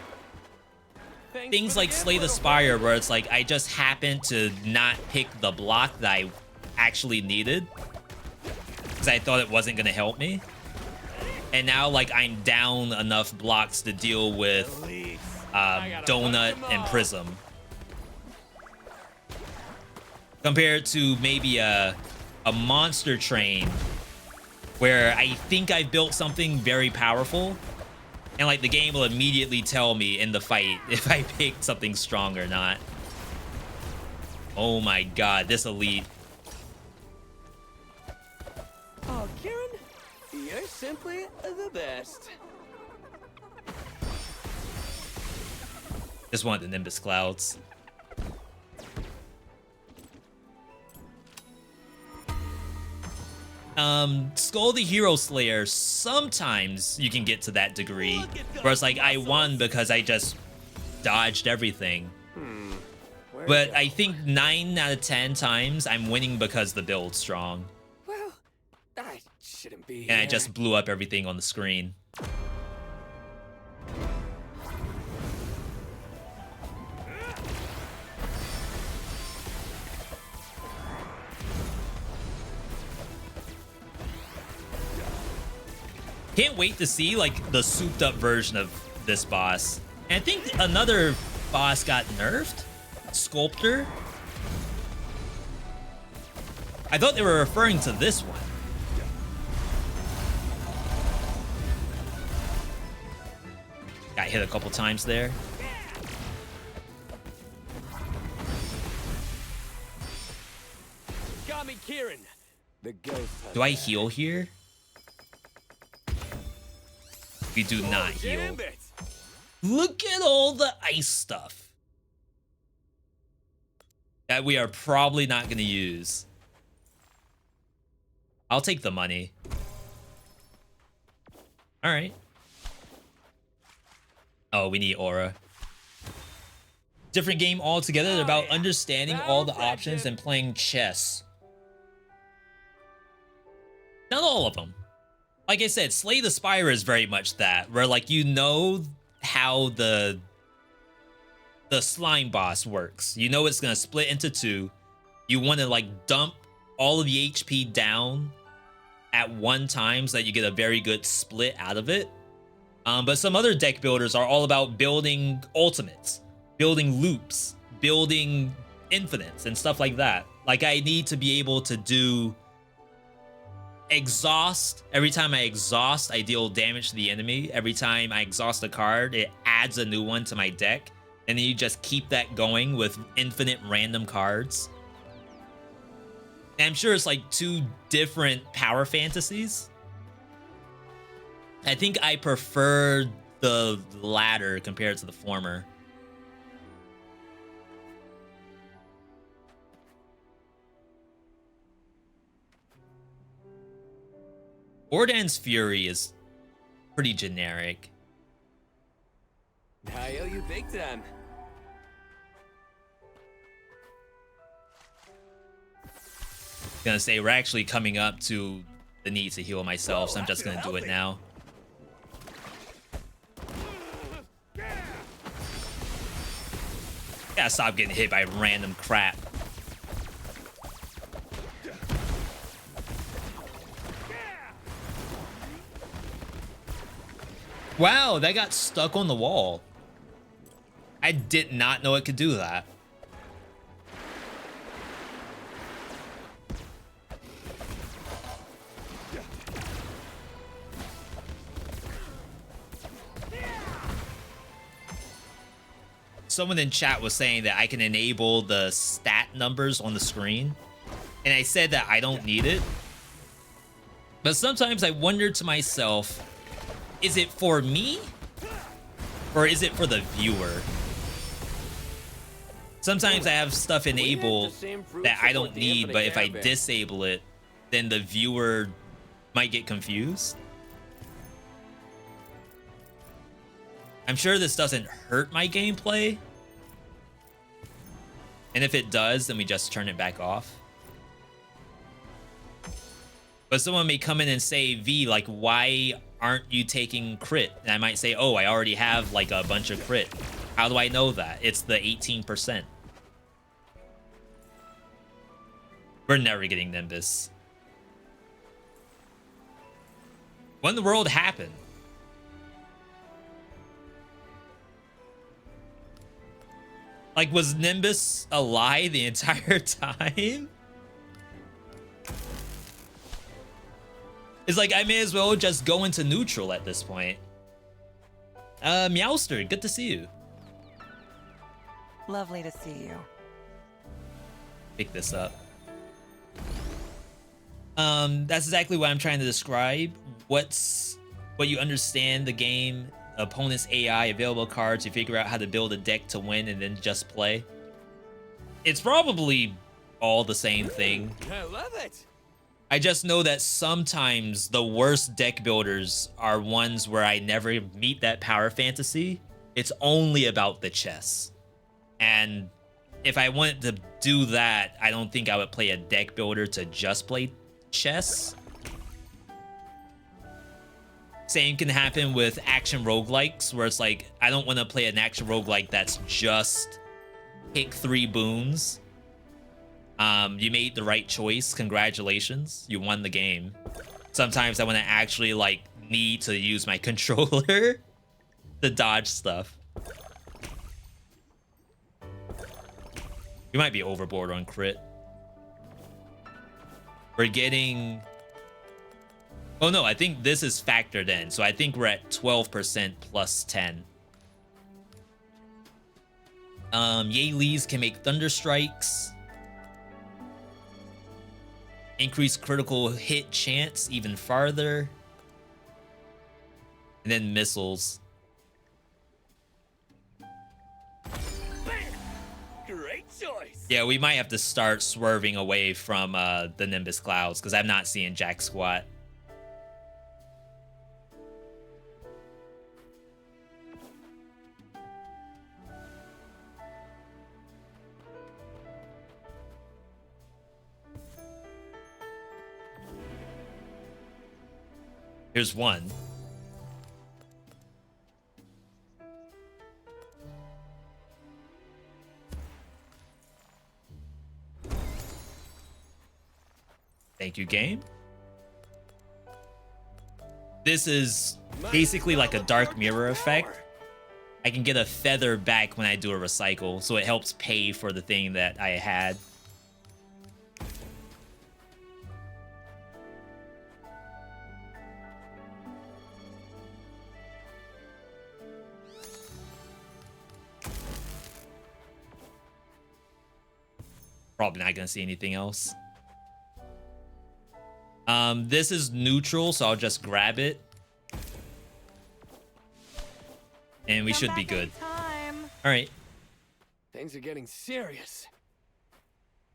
Things like Slay the Spire, where it's like I just happen to not pick the block that I actually needed because I thought it wasn't gonna help me. And now like I'm down enough blocks to deal with Donut and Prism. Compared to maybe a Monster Train where I think I've built something very powerful and like the game will immediately tell me in the fight if I picked something strong or not. Oh my god, this elite. Oh, Kieran, you're simply the best. Just want the Nimbus Clouds. Skull the Hero Slayer, sometimes you can get to that degree where it's like I won because I just dodged everything. But I think 9 out of 10 times I'm winning because the build's strong. Well, I shouldn't be And I here. just blew up everything on the screen. Can't wait to see like the souped up version of this boss. And I think another boss got nerfed. Sculptor. I thought they were referring to this one. Got hit a couple times there. Got me, Kieran. The ghost. Do I heal here? We do not heal. Gambit. Look at all the ice stuff that we are probably not going to use. I'll take the money. All right. Oh, we need aura. Different game altogether. They're about understanding all the options and playing chess. Not all of them. Like I said, Slay the Spire is very much that, where like you know how the slime boss works. You know it's gonna split into two. You want to like dump all of the HP down at one time so that you get a very good split out of it. But some other deck builders are all about building ultimates, building loops, building infinites, and stuff like that. Like I need to be able to do exhaust. Every time I exhaust, I deal damage to the enemy. Every time I exhaust a card, it adds a new one to my deck. And then you just keep that going with infinite random cards. And I'm sure it's like two different power fantasies. I think I prefer the latter compared to the former. Ordan's Fury is pretty generic. I owe you big time. Gonna say we're actually coming up to the need to heal myself, so I'm just gonna do it now. Gotta stop getting hit by random crap. Wow, that got stuck on the wall. I did not know it could do that. someone in chat was saying that I can enable the stat numbers on the screen. And I said that I don't need it. But sometimes I wonder to myself, is it for me? Or is it for the viewer? Sometimes I have stuff enabled that I don't need, but if I disable it, then the viewer might get confused. I'm sure this doesn't hurt my gameplay. And if it does, then we just turn it back off. But someone may come in and say, V, like, why aren't you taking crit? And I might say, oh, I already have like a bunch of crit. How do I know that? It's the 18%. We're never getting Nimbus. When the world happened? Like, was Nimbus a lie the entire time? It's like, I may as well just go into neutral at this point. Meowster, good to see you. Lovely to see you. Pick this up. That's exactly what I'm trying to describe. What you understand the game, opponent's AI, available cards, you figure out how to build a deck to win and then just play. It's probably all the same thing. I love it. I just know that sometimes the worst deck builders are ones where I never meet that power fantasy. It's only about the chess. And if I wanted to do that, I don't think I would play a deck builder to just play chess. Same can happen with action roguelikes, where it's like, I don't want to play an action roguelike that's just pick 3 boons. You made the right choice. Congratulations. You won the game. Sometimes I want to actually like need to use my controller to dodge stuff. You might be overboard on crit. We're getting... Oh no, I think this is factored in. So I think we're at 12% plus 10. Yaylees can make thunder strikes. Increase critical hit chance even farther. And then missiles. Great choice. Yeah, we might have to start swerving away from the Nimbus Clouds because I'm not seeing jack squat. Here's one. Thank you, game. This is basically like a dark mirror effect. I can get a feather back when I do a recycle, so it helps pay for the thing that I had. Probably not gonna see anything else. This is neutral, so I'll just grab it. And we should be good. Alright. Things are getting serious.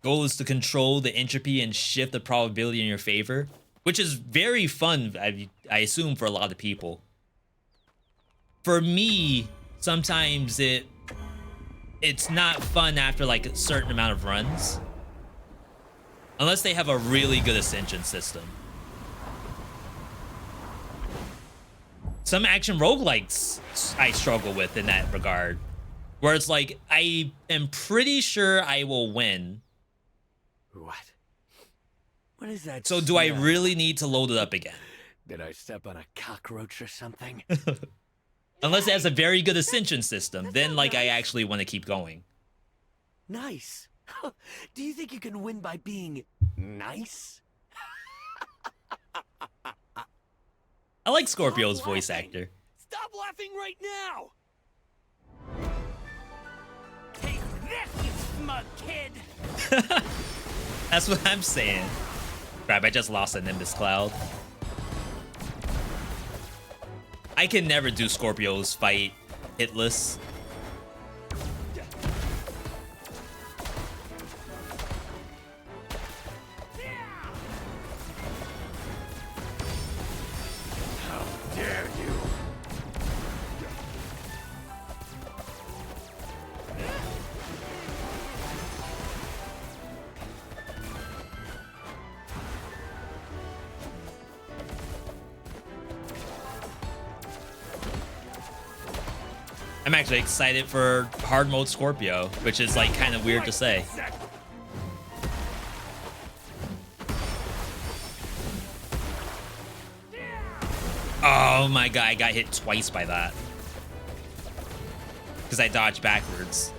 Goal is to control the entropy and shift the probability in your favor, which is very fun, I assume, for a lot of people. For me, sometimes it's not fun after like a certain amount of runs. Unless they have a really good ascension system. Some action roguelikes I struggle with in that regard. Where it's like, I am pretty sure I will win. What? What is that? So do I really need to load it up again? Did I step on a cockroach or something? Unless it has a very good ascension system, then like I actually want to keep going. Nice. Do you think you can win by being nice? I like Scorpio's voice actor. Stop laughing right now! karma, kid. That's what I'm saying. Crap, I just lost a Nimbus Cloud. I can never do Scorpio's fight hitless. How dare you? I'm actually excited for hard mode Scorpio, which is like kind of weird to say. Oh my god, I got hit twice by that. Because I dodged backwards.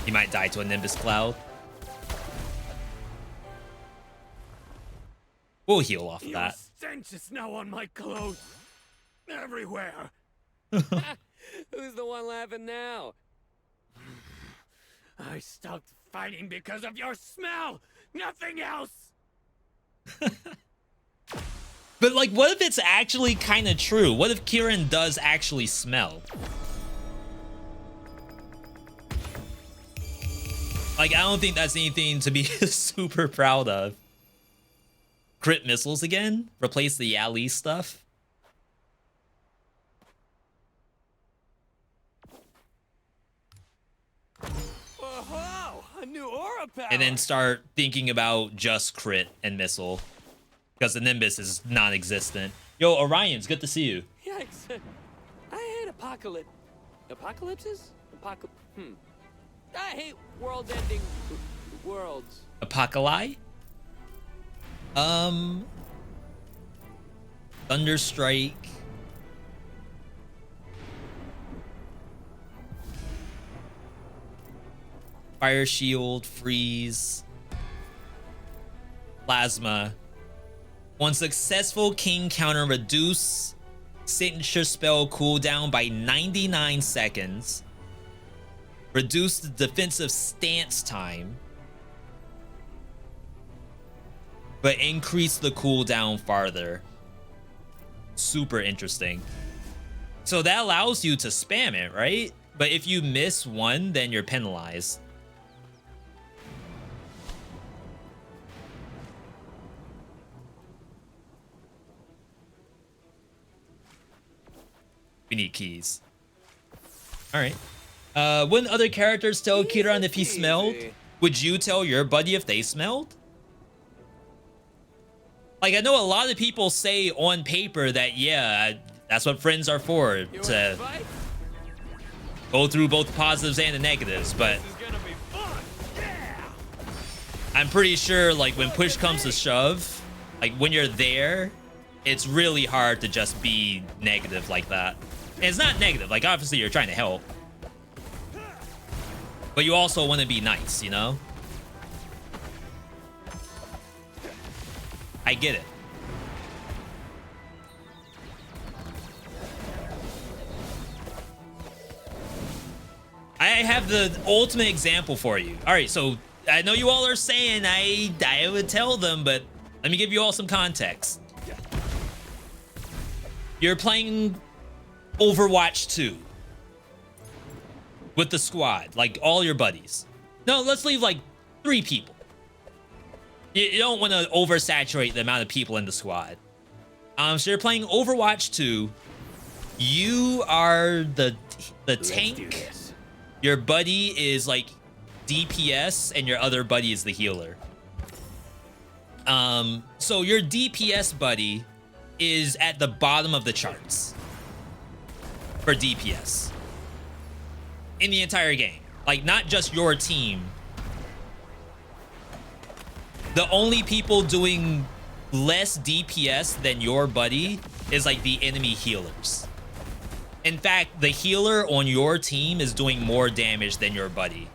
He might die to a Nimbus Cloud. We'll heal off of Your that. stench is now on my clothes. Everywhere. Who's the one laughing now? I stopped fighting because of your smell. Nothing else. But like, what if it's actually kind of true? What if Kieran does actually smell? Like, I don't think that's anything to be super proud of. Crit missiles again? Replace the Yali stuff? Whoa, a new aura power. And then start thinking about just crit and missile. Because the Nimbus is non-existent. Yo, Orion's good to see you. Yikes. I hate apocalypses? I hate world-ending worlds. Apocalypse? Thunderstrike. Fire Shield, Freeze. Plasma. On successful king counter, reduce signature spell cooldown by 99 seconds. Reduce the defensive stance time, but increase the cooldown farther. Super interesting. So that allows you to spam it, right? But if you miss one, then you're penalized. We need keys. All right. Wouldn't other characters tell Kiran if he smelled? Would you tell your buddy if they smelled? Like, I know a lot of people say on paper that, yeah, that's what friends are for, to go through both positives and the negatives, but I'm pretty sure, like, when push comes to shove, like, when you're there, it's really hard to just be negative like that. And it's not negative, like, obviously you're trying to help, but you also want to be nice, you know? I get it. I have the ultimate example for you. All right, so I know you all are saying I would tell them, but let me give you all some context. You're playing Overwatch 2 with the squad, like all your buddies. No, let's leave like 3 people. You don't want to oversaturate the amount of people in the squad. So you're playing Overwatch 2. You are the tank. Your buddy is like DPS, and your other buddy is the healer. So your DPS buddy is at the bottom of the charts for DPS in the entire game. Like, not just your team. The only people doing less DPS than your buddy is like the enemy healers. In fact, the healer on your team is doing more damage than your buddy.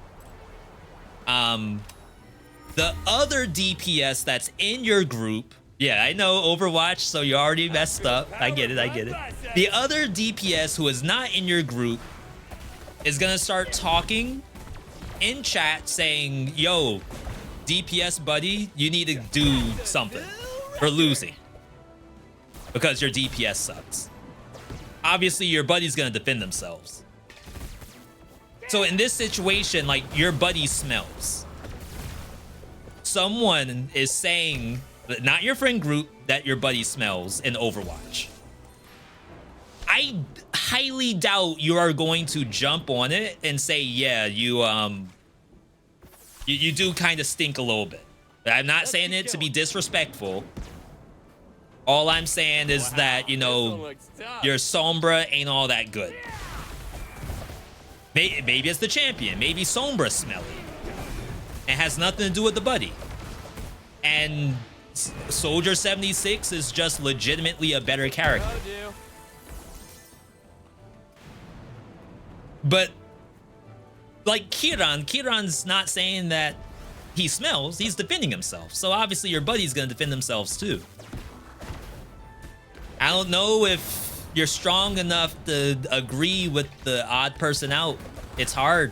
The other DPS that's in your group, Yeah, I know Overwatch, so you already messed up. I get it, I get it. The other DPS who is not in your group is gonna start talking in chat saying, yo, DPS buddy, you need to do something for losing because your DPS sucks. Obviously, your buddy's gonna defend themselves. So in this situation, like, your buddy smells. Someone is saying, not your friend group, that your buddy smells in Overwatch. I highly doubt you are going to jump on it and say, yeah, you do kind of stink a little bit. I'm not saying it to be disrespectful. All I'm saying is that, you know, your Sombra ain't all that good. Maybe it's the champion. Maybe Sombra's smelly. It has nothing to do with the buddy. And Soldier 76 is just legitimately a better character. But like Kieran's not saying that he smells, he's defending himself. So obviously your buddy's gonna defend themselves too. I don't know if you're strong enough to agree with the odd person out. It's hard.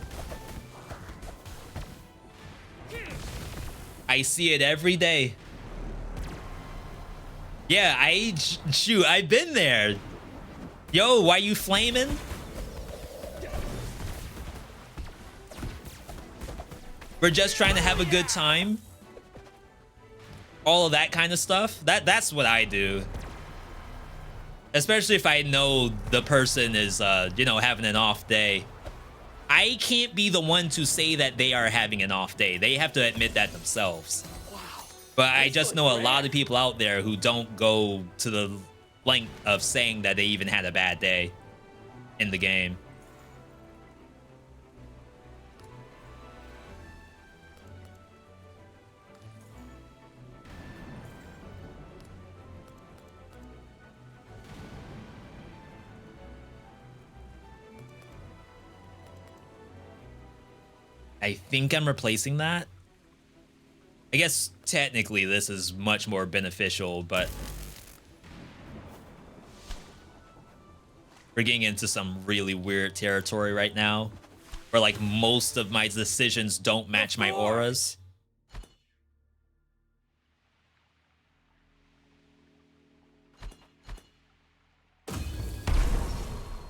I see it every day. Yeah, I've been there. Yo, why you flaming? We're just trying to have a good time. All of that kind of stuff. That's what I do. Especially if I know the person is, you know, having an off day. I can't be the one to say that they are having an off day. They have to admit that themselves. But I just know a lot of people out there who don't go to the length of saying that they even had a bad day in the game. I think I'm replacing that. I guess technically this is much more beneficial, but we're getting into some really weird territory right now where like most of my decisions don't match my auras.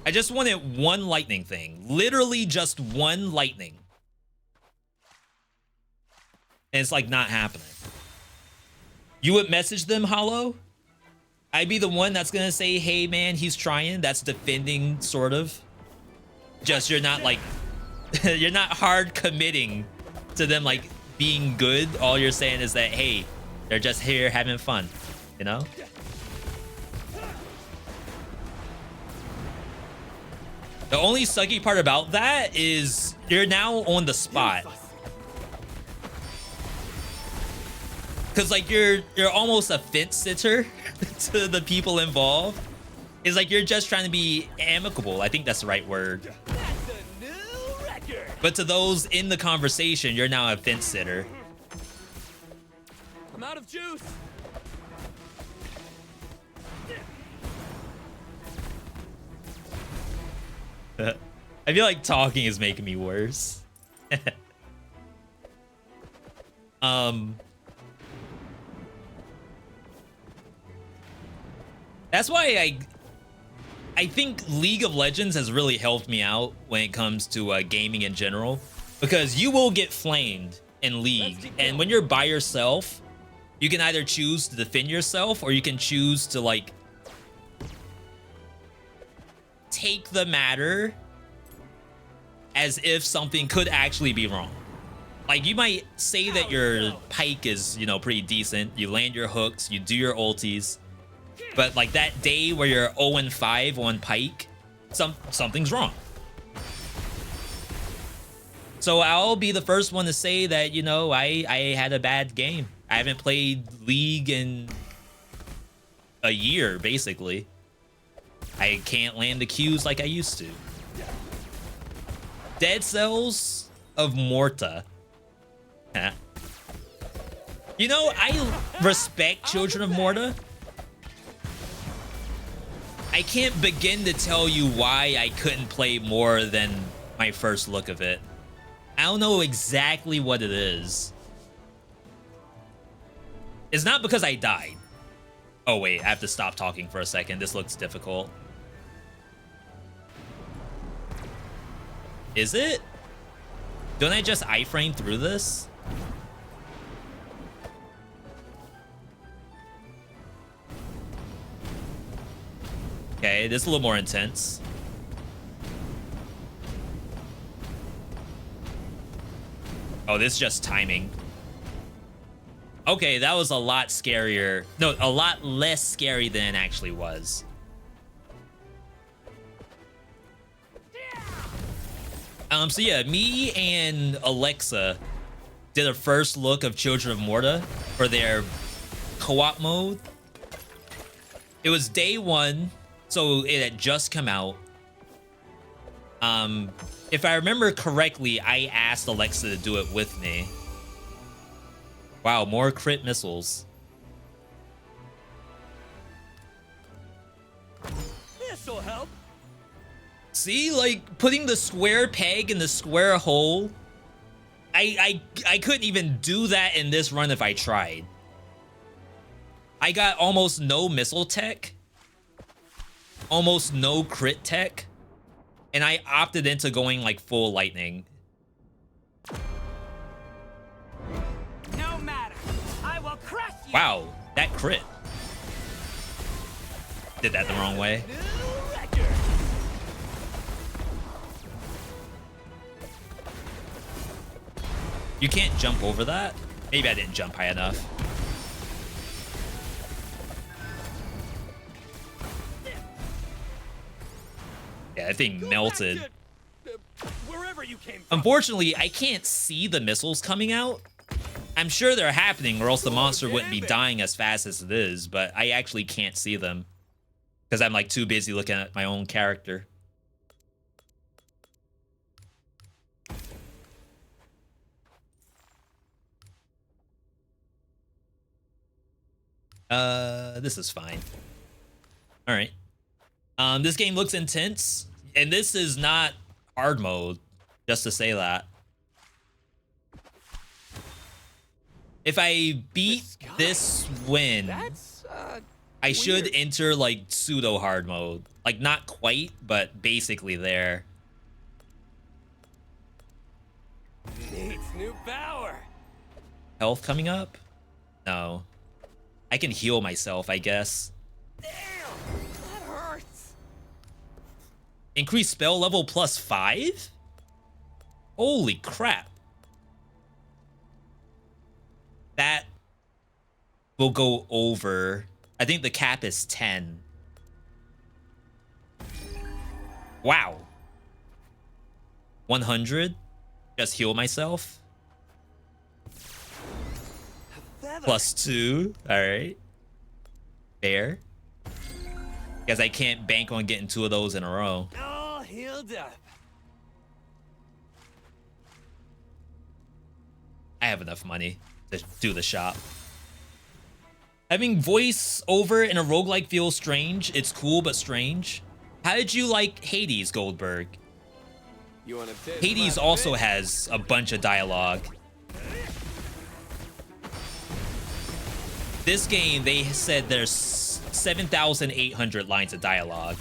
I just wanted one lightning thing, literally just one lightning. And it's like not happening. You would message them, Hollow? I'd be the one that's gonna say, hey man, he's trying. That's defending, sort of. Just you're not like, you're not hard committing to them like being good. All you're saying is that, hey, they're just here having fun, you know? The only sucky part about that is you're now on the spot. Cause like you're almost a fence sitter to the people involved. It's like you're just trying to be amicable. I think that's the right word. That's a new record. But to those in the conversation, you're now a fence sitter. I'm out of juice. I feel like talking is making me worse. That's why I think League of Legends has really helped me out when it comes to gaming in general, because you will get flamed in League, and when you're by yourself, you can either choose to defend yourself or you can choose to like take the matter as if something could actually be wrong. Like you might say that your pike is, you know, pretty decent. You land your hooks, you do your ultis. But like that day where you're 0-5 on pike, something's wrong. So I'll be the first one to say that, you know, I had a bad game. I haven't played League in a year, basically. I can't land the Qs like I used to. Dead Cells of Morta. You know, I respect Children of Morta. I can't begin to tell you why I couldn't play more than my first look of it. I don't know exactly what it is. It's not because I died. Oh wait, I have to stop talking for a second. This looks difficult. Is it? Don't I just iframe through this? Okay, this is a little more intense. Oh, this is just timing. Okay, that was a lot scarier. No, a lot less scary than it actually was. So yeah, me and Alexa did a first look of Children of Morta for their co-op mode. It was day 1, so it had just come out. If I remember correctly, I asked Alexa to do it with me. Wow, more crit missiles. This'll help. See, like putting the square peg in the square hole. I couldn't even do that in this run if I tried. I got almost no missile tech, almost no crit tech, and I opted into going like full lightning. No matter. I will crush you. Wow, that crit. Did that the wrong way. New record. You can't jump over that? Maybe I didn't jump high enough. Yeah, that thing melted. Go back to, wherever you came from. Unfortunately, I can't see the missiles coming out. I'm sure they're happening or else the monster wouldn't be dying as fast as it is, but I actually can't see them because I'm like too busy looking at my own character. This is fine. All right. This game looks intense, and this is not hard mode, just to say that. If I beat this win, That's I should weird. enter like pseudo hard mode. Like not quite, but basically there. Needs new power. Health coming up? No. I can heal myself, I guess. Damn, that hurts. Increase spell level +5? Holy crap. That will go over. I think the cap is 10. Wow. 100? Just heal myself? Feather. +2. Alright. Fair. Guess I can't bank on getting 2 of those in a row. All healed up. I have enough money to do the shop. Having voice over in a roguelike feels strange. It's cool, but strange. How did you like Hades, Goldberg? You want to taste Hades my also spit? has a bunch of dialogue. This game, they said there's 7,800 lines of dialogue.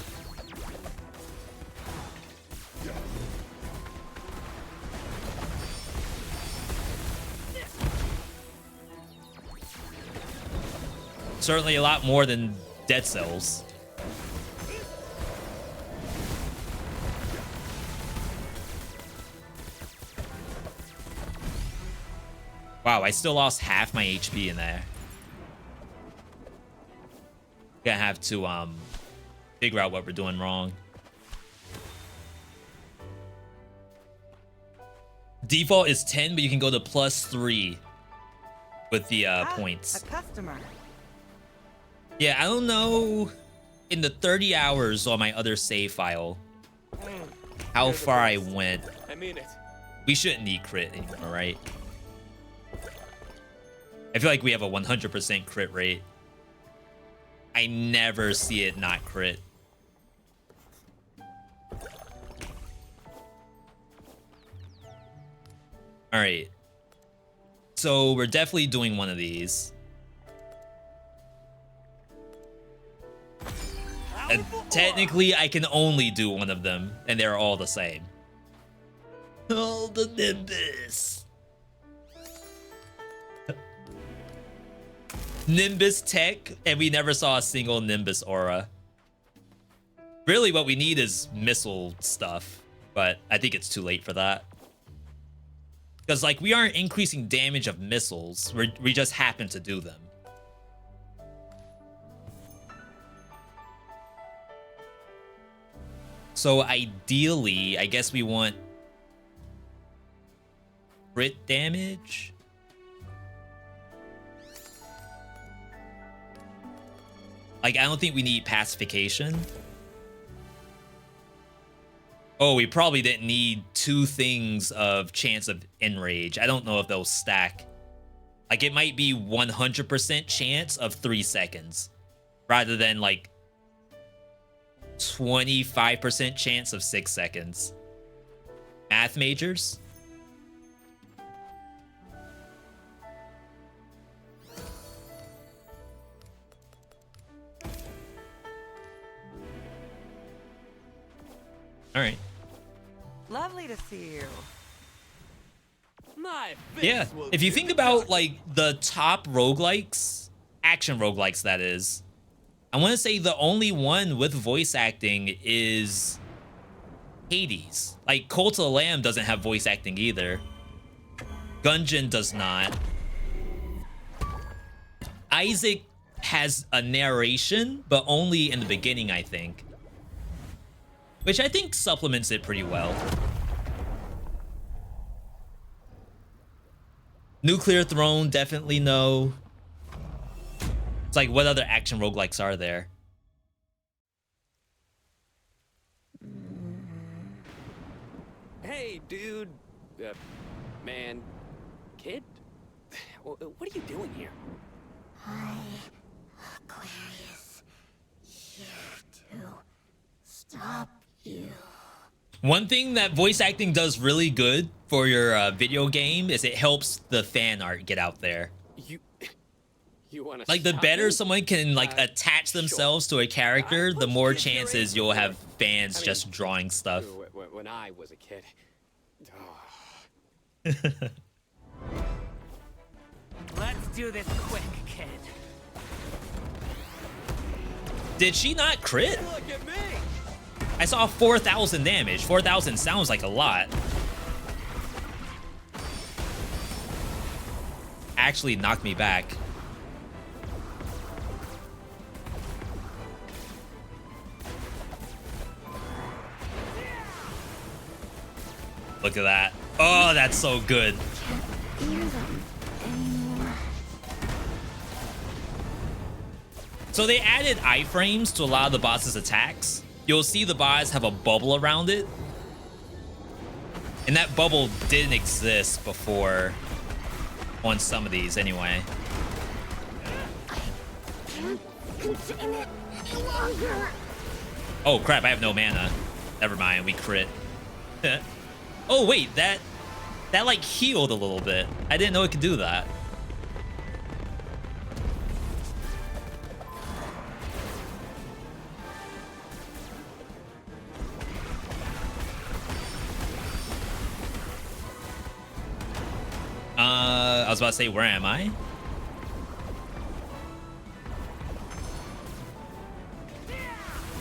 Certainly a lot more than Dead Cells. Wow, I still lost half my HP in there. Gonna have to figure out what we're doing wrong. Default is 10, but you can go to +3 with the points. A customer. Yeah, I don't know in the 30 hours on my other save file how far I went. I mean it. We shouldn't need crit anymore, right? I feel like we have a 100% crit rate. I never see it not crit. All right. So we're definitely doing one of these. And technically, I can only do one of them, and they're all the same. Oh, the Nimbus. Nimbus tech, and we never saw a single Nimbus aura. Really, what we need is missile stuff, but I think it's too late for that. Because, like, we aren't increasing damage of missiles. We just happen to do them. So, ideally, I guess we want crit damage. Like, I don't think we need pacification. Oh, we probably didn't need 2 things of chance of enrage. I don't know if they'll stack. Like, it might be 100% chance of 3 seconds rather than like 25% chance of 6 seconds. Math majors? All right. Lovely to see you. My Yeah, face will if you do think the about talking. like the top roguelikes, action roguelikes that is, I want to say the only one with voice acting is Hades. Like Cult of the Lamb doesn't have voice acting either. Gungeon does not. Isaac has a narration, but only in the beginning, I think. Which I think supplements it pretty well. Nuclear Throne, definitely no. It's like, what other action roguelikes are there? Hey, dude. Man. Kid? What are you doing here? I, Aquarius, here to stop you. One thing that voice acting does really good for your video game is it helps the fan art get out there. You want to Like, the better someone can, like, attach sure. themselves to a character, the Most more kids your chances age you'll were have good. fans I mean, just drawing stuff. When I was a kid. Let's do this quick, kid. Did she not crit? Look at me! I saw 4,000 damage. 4,000 sounds like a lot. Actually knocked me back. Look at that. Oh, that's so good. Hear them anymore. So they added iframes to a lot of the boss's attacks. You'll see the boss have a bubble around it. And that bubble didn't exist before on some of these anyway. Can't contain it any longer. Oh crap, I have no mana. Never mind, we crit. Oh wait, that like healed a little bit. I didn't know it could do that. I was about to say, where am I?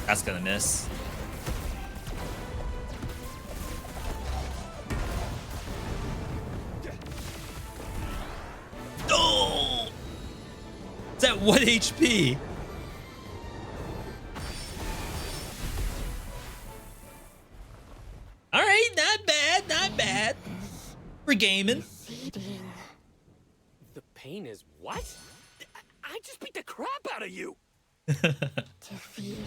That's gonna miss. Oh! It's at 1 HP. All right, not bad, not bad. For gaming. Receding. The pain is what? I just beat the crap out of you! Defeat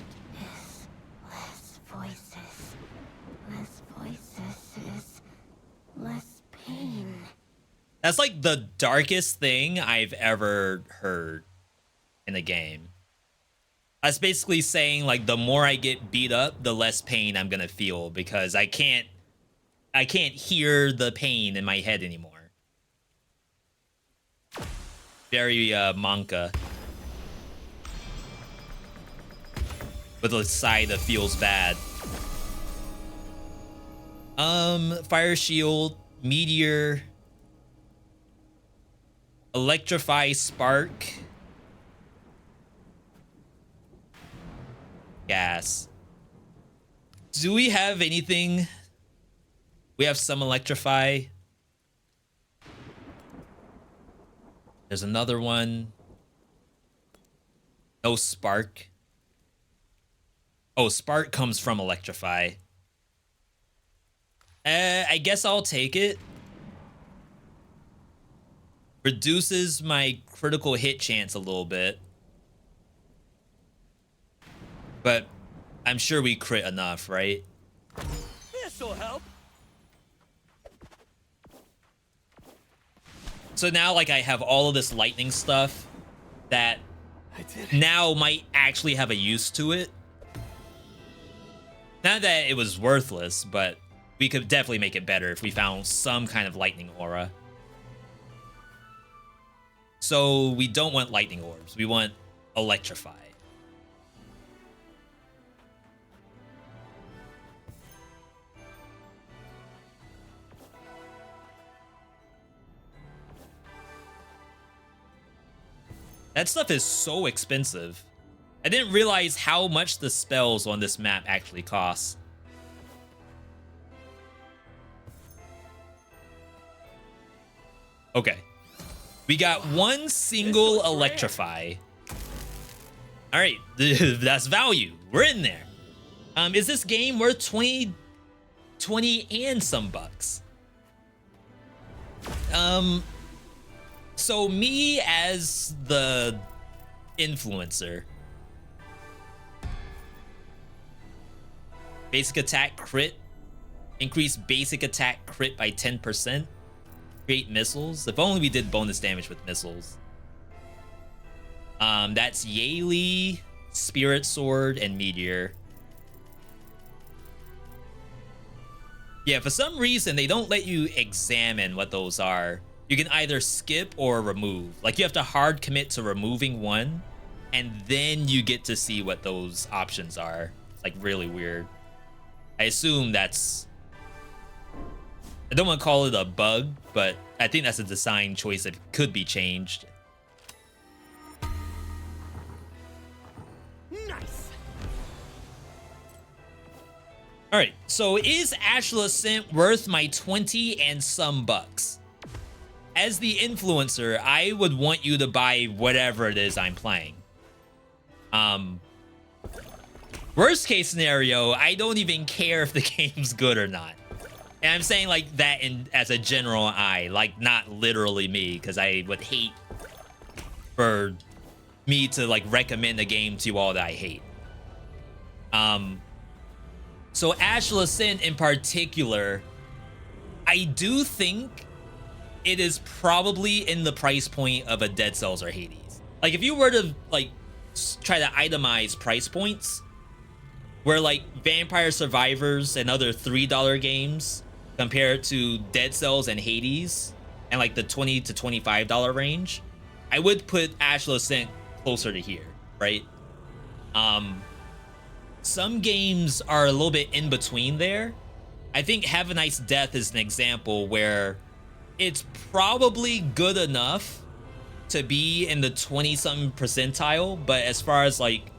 is less voices. Less voices is less pain. That's like the darkest thing I've ever heard in a game. That's basically saying like the more I get beat up, the less pain I'm gonna feel because I can't hear the pain in my head anymore. Very Monka. With a side that feels bad. Fire shield, meteor, electrify spark, gas. Do we have anything? We have some electrify. There's another one. No spark. Oh, spark comes from electrify. I guess I'll take it. Reduces my critical hit chance a little bit. But I'm sure we crit enough, right? This'll help. So now, like, I have all of this lightning stuff that now might actually have a use to it. Not that it was worthless, but we could definitely make it better if we found some kind of lightning aura. So we don't want lightning orbs. We want electrify. That stuff is so expensive. I didn't realize how much the spells on this map actually cost. Okay. We got one single electrify. All right, that's value. We're in there. Is this game worth 20 and some bucks? So me as the influencer, basic attack crit, increase basic attack crit by 10%, create missiles. If only we did bonus damage with missiles. That's Yaeli, Spirit Sword, and Meteor. Yeah, for some reason they don't let you examine what those are. You can either skip or remove. Like, you have to hard commit to removing one, and then you get to see what those options are. It's like really weird. I assume that's... I don't want to call it a bug, but I think that's a design choice that could be changed. Nice. All right, so is Astral Ascent worth my 20 and some bucks? As the influencer, I would want you to buy whatever it is I'm playing. Worst case scenario, I don't even care if the game's good or not. And I'm saying like that in as a general eye, like not literally me, because I would hate for me to like recommend a game to you all that I hate. So Astral Ascent in particular, I do think it is probably in the price point of a Dead Cells or Hades. Like, if you were to, like, try to itemize price points, where, like, Vampire Survivors and other $3 games compared to Dead Cells and Hades, and, like, the $20 to $25 range, I would put Astral Ascent closer to here, right? Some games are a little bit in between there. I think Have a Nice Death is an example where it's probably good enough to be in the 20-something percentile, but as far as like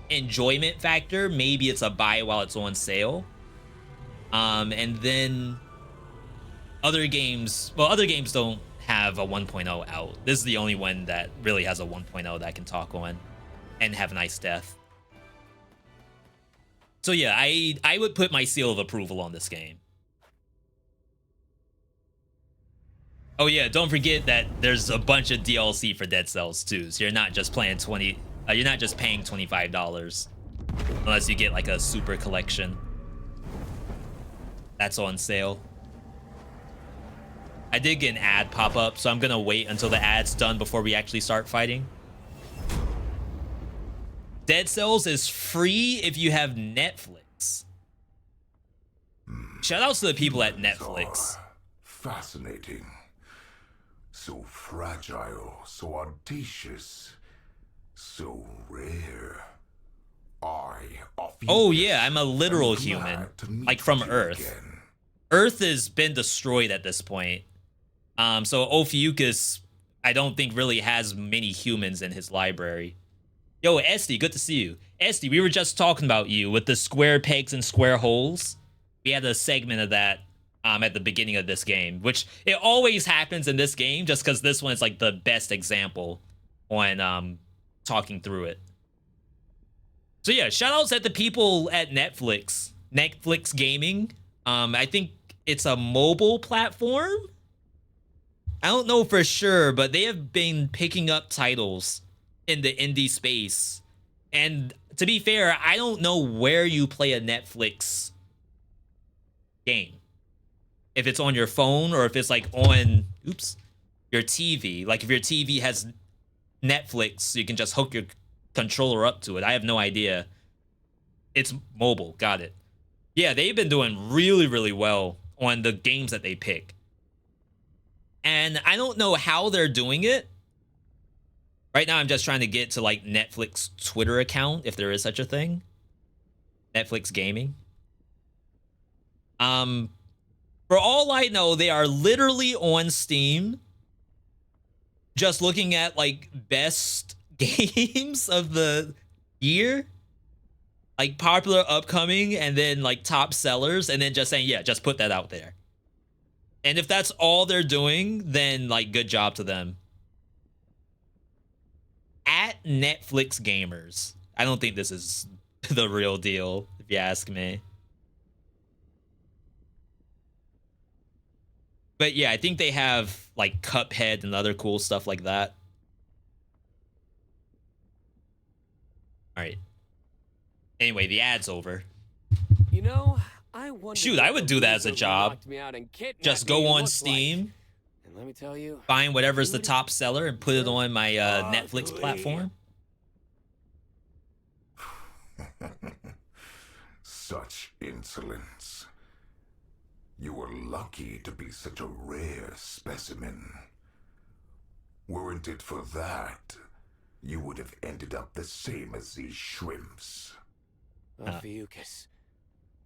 enjoyment factor, maybe it's a buy while it's on sale. And then other games, well, other games don't have a 1.0 out. This is the only one that really has a 1.0 that I can talk on, and Have a Nice Death. So yeah, I would put my seal of approval on this game. Oh yeah, don't forget that there's a bunch of DLC for Dead Cells too. So you're not just playing you're not just paying $25 unless you get like a super collection. That's on sale. I did get an ad pop up, so I'm gonna wait until the ad's done before we actually start fighting. Dead Cells is free if you have Netflix. Shout outs to the people at Netflix. Fascinating. So fragile, so audacious, so rare. Oh yeah, I'm a literal human, like from Earth. Earth has been destroyed at this point. So Ophiuchus, I don't think really has many humans in his library. Yo, Esty, good to see you. Esty, we were just talking about you with the square pegs and square holes. We had a segment of that at the beginning of this game, which it always happens in this game just because this one is like the best example on talking through it. So yeah, shout outs at the people at Netflix. Netflix Gaming. I think it's a mobile platform. I don't know for sure, but they have been picking up titles in the indie space. And to be fair, I don't know where you play a Netflix game. If it's on your phone or if it's like on, your TV. Like if your TV has Netflix, you can just hook your controller up to it. I have no idea. It's mobile. Got it. Yeah, they've been doing really, really well on the games that they pick. And I don't know how they're doing it. Right now, I'm just trying to get to like Netflix Twitter account, if there is such a thing. Netflix Gaming. For all I know, they are literally on Steam. Just looking at like best games of the year. Like popular, upcoming, and then like top sellers, and then just saying, yeah, just put that out there. And if that's all they're doing, then like good job to them. At Netflix Gamers. I don't think this is the real deal, if you ask me. But yeah, I think they have like Cuphead and other cool stuff like that. All right. Anyway, the ad's over. You know, Shoot, I would do that as a job. Just go on Steam, and let me tell you, find whatever's the top seller and put it on my Netflix platform. Such insolence. You were lucky to be such a rare specimen. Weren't it for that, you would have ended up the same as these shrimps. Ophiuchus,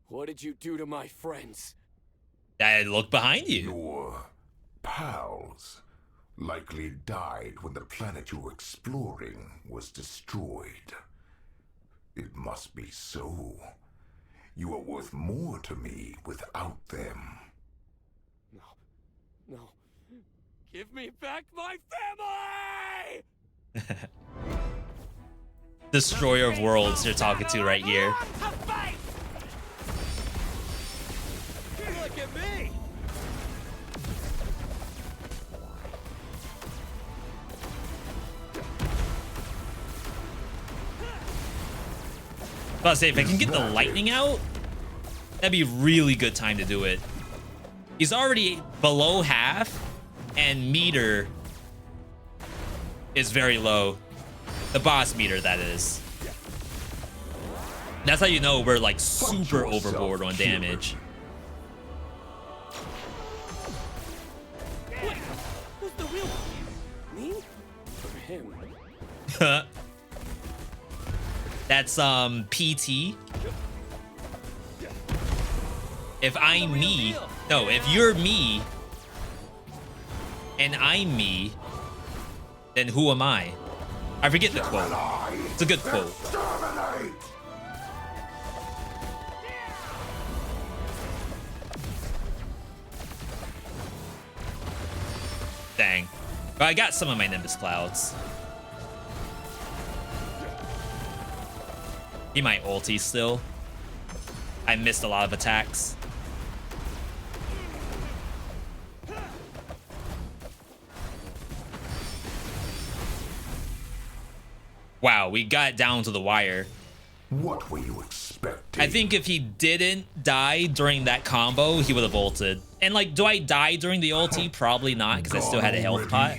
what did you do to my friends? I look behind you. Your pals likely died when the planet you were exploring was destroyed. It must be so. You are worth more to me without them. No. Give me back my family! Destroyer of Worlds you're talking to right here. Look at me! I was about to say, if I can get the lightning out, that'd be a really good time to do it. He's already below half, and meter is very low. The boss meter, that is. That's how you know we're like super overboard on damage. Wait, who's the real one? Me? Or him? That's PT. If I'm me, no, if you're me and I'm me, then who am I? I forget the quote. It's a good quote. Dang. But I got some of my Nimbus Clouds. He might ulti still. I missed a lot of attacks. Wow, we got down to the wire. What were you expecting? I think if he didn't die during that combo, he would have ulted. And like, do I die during the ulti? Probably not, because I still had a health pot.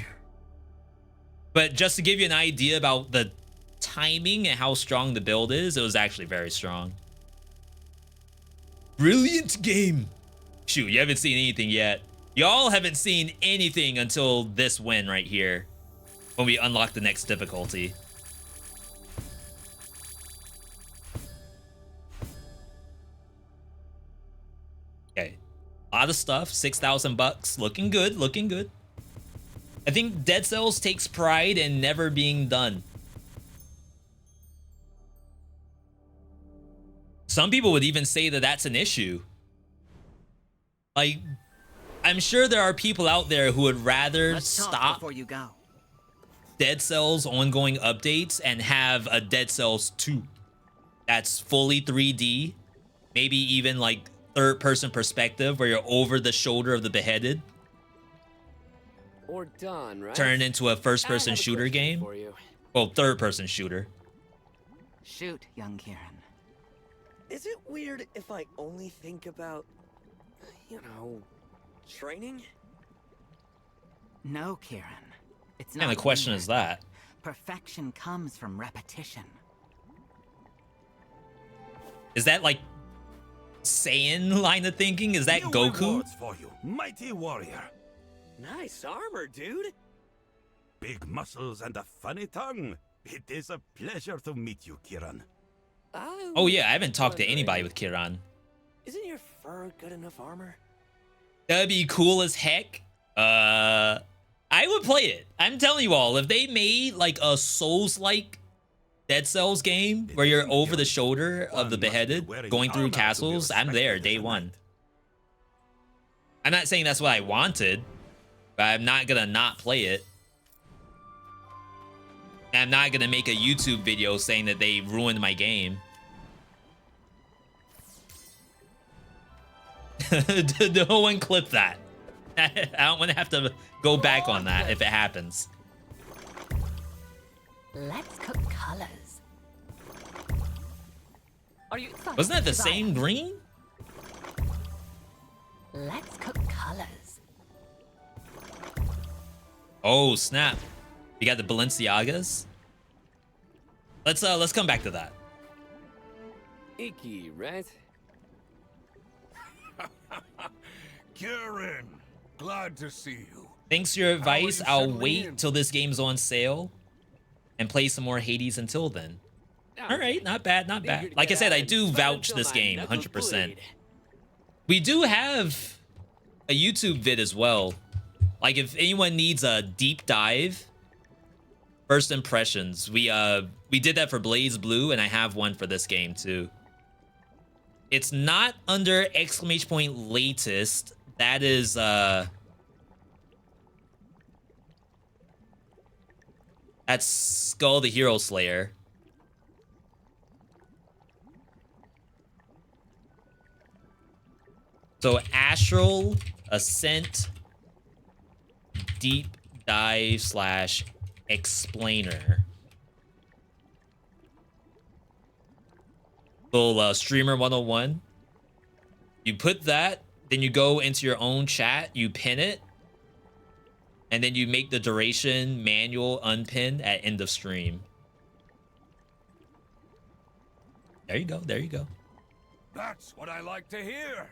But just to give you an idea about the timing and how strong the build is, it was actually very strong. Brilliant game. Shoot, you haven't seen anything yet. Y'all haven't seen anything until this win right here, when we unlock the next difficulty. Okay, a lot of stuff. 6,000 bucks. Looking good. Looking good. I think Dead Cells takes pride in never being done. Some people would even say that that's an issue. Like, I'm sure there are people out there who would rather stop before you go. Dead Cells ongoing updates and have a Dead Cells 2 that's fully 3D, maybe even like third-person perspective where you're over the shoulder of the beheaded. Or done, right? Turn into a first-person I have a shooter question game. for you. Well, third-person shooter. Shoot, young Kieran. Is it weird if I only think about, you know, training? No, Kieran. It's What not. kind of question weird. is that? Perfection comes from repetition. Is that like Saiyan line of thinking? Is that New Goku? rewards for you, mighty warrior. Nice armor, dude. Big muscles and a funny tongue. It is a pleasure to meet you, Kieran. Oh yeah, I haven't talked to anybody with Kiran. Isn't your fur good enough armor? That'd be cool as heck. I would play it. I'm telling you all, if they made like a Souls-like Dead Cells game where you're over the shoulder of the beheaded, going through castles, I'm there day one. I'm not saying that's what I wanted, but I'm not gonna not play it. I'm not gonna make a YouTube video saying that they ruined my game. No one clip that. I don't want to have to go back on that if it happens. Let's cook colors. Are you excited? Wasn't that the Because I same am. green? Let's cook colors. Oh snap! You got the Balenciagas. Let's come back to that. Icky, right? Kieran, glad to see you. Thanks for your advice. you I'll settling wait in? till this game's on sale and play some more Hades until then. All right, not bad, not bad. Like I said, I do vouch this game 100%. We do have a YouTube vid as well. Like if anyone needs a deep dive, first impressions, we did that for Blaze Blue, and I have one for this game too. It's not under exclamation point latest. That is that's Skull the Hero Slayer. So Astral, Ascent, Deep Dive / Explainer. Little Streamer 101. You put that, then you go into your own chat, you pin it, and then you make the duration manual unpin at end of stream. There you go, there you go. That's what I like to hear.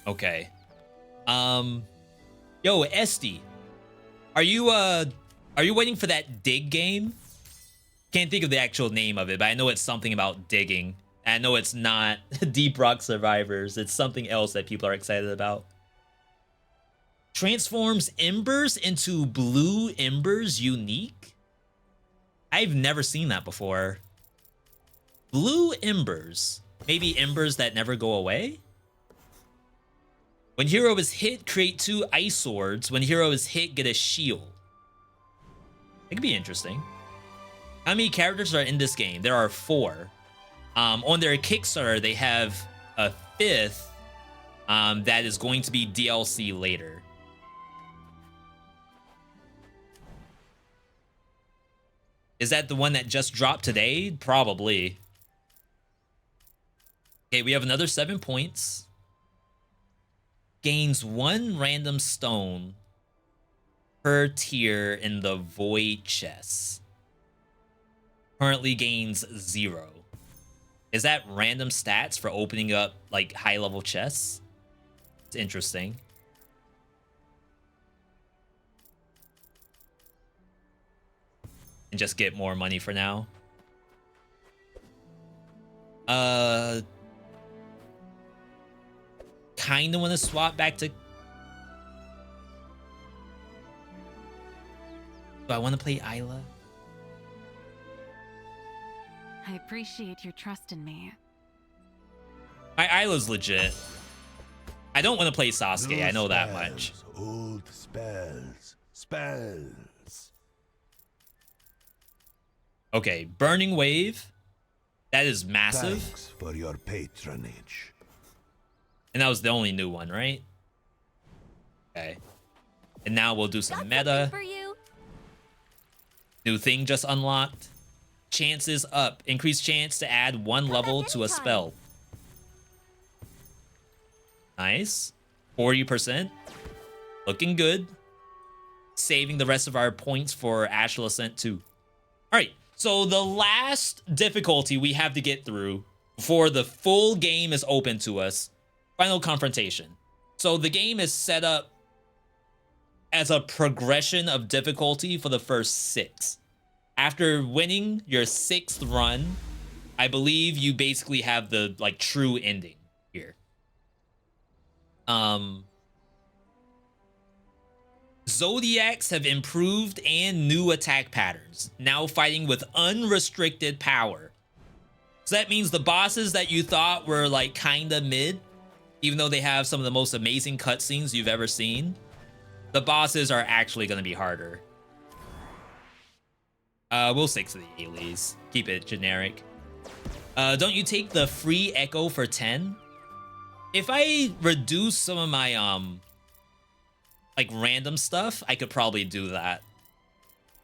Okay. Yo, Esty. Are you waiting for that dig game? Can't think of the actual name of it, but I know it's something about digging. I know it's not Deep Rock Survivors. It's something else that people are excited about. Transforms embers into blue embers unique? I've never seen that before. Blue embers. Maybe embers that never go away? When hero is hit, create 2 ice swords. When hero is hit, get a shield. It could be interesting. How many characters are in this game? There are 4. On their Kickstarter, they have a 5th that is going to be DLC later. Is that the one that just dropped today? Probably. Okay, we have another 7 points. Gains 1 random stone per tier in the void chest. Currently gains 0. Is that random stats for opening up like high level chests? It's interesting. And just get more money for now. Kinda want to swap back to... Do I want to play Isla? I appreciate your trust in me. My Isla's legit. I don't want to play Sasuke, I know that much. Old spells. Spells. Okay, Burning Wave. That is massive. Thanks for your patronage. And that was the only new one, right? Okay. And now we'll do some meta. For you. New thing just unlocked. Chances up. Increased chance to add 1 level to a spell. Nice. 40%. Looking good. Saving the rest of our points for Astral Ascent 2. Alright, so the last difficulty we have to get through before the full game is open to us. Final Confrontation. So the game is set up as a progression of difficulty for the first 6. After winning your 6th run, I believe you basically have the like true ending here. Zodiacs have improved and new attack patterns, now fighting with unrestricted power. So that means the bosses that you thought were like kinda mid, even though they have some of the most amazing cutscenes you've ever seen, the bosses are actually gonna be harder. We'll stick to the Ailey's. Keep it generic. Don't you take the free Echo for 10? If I reduce some of my, like random stuff, I could probably do that.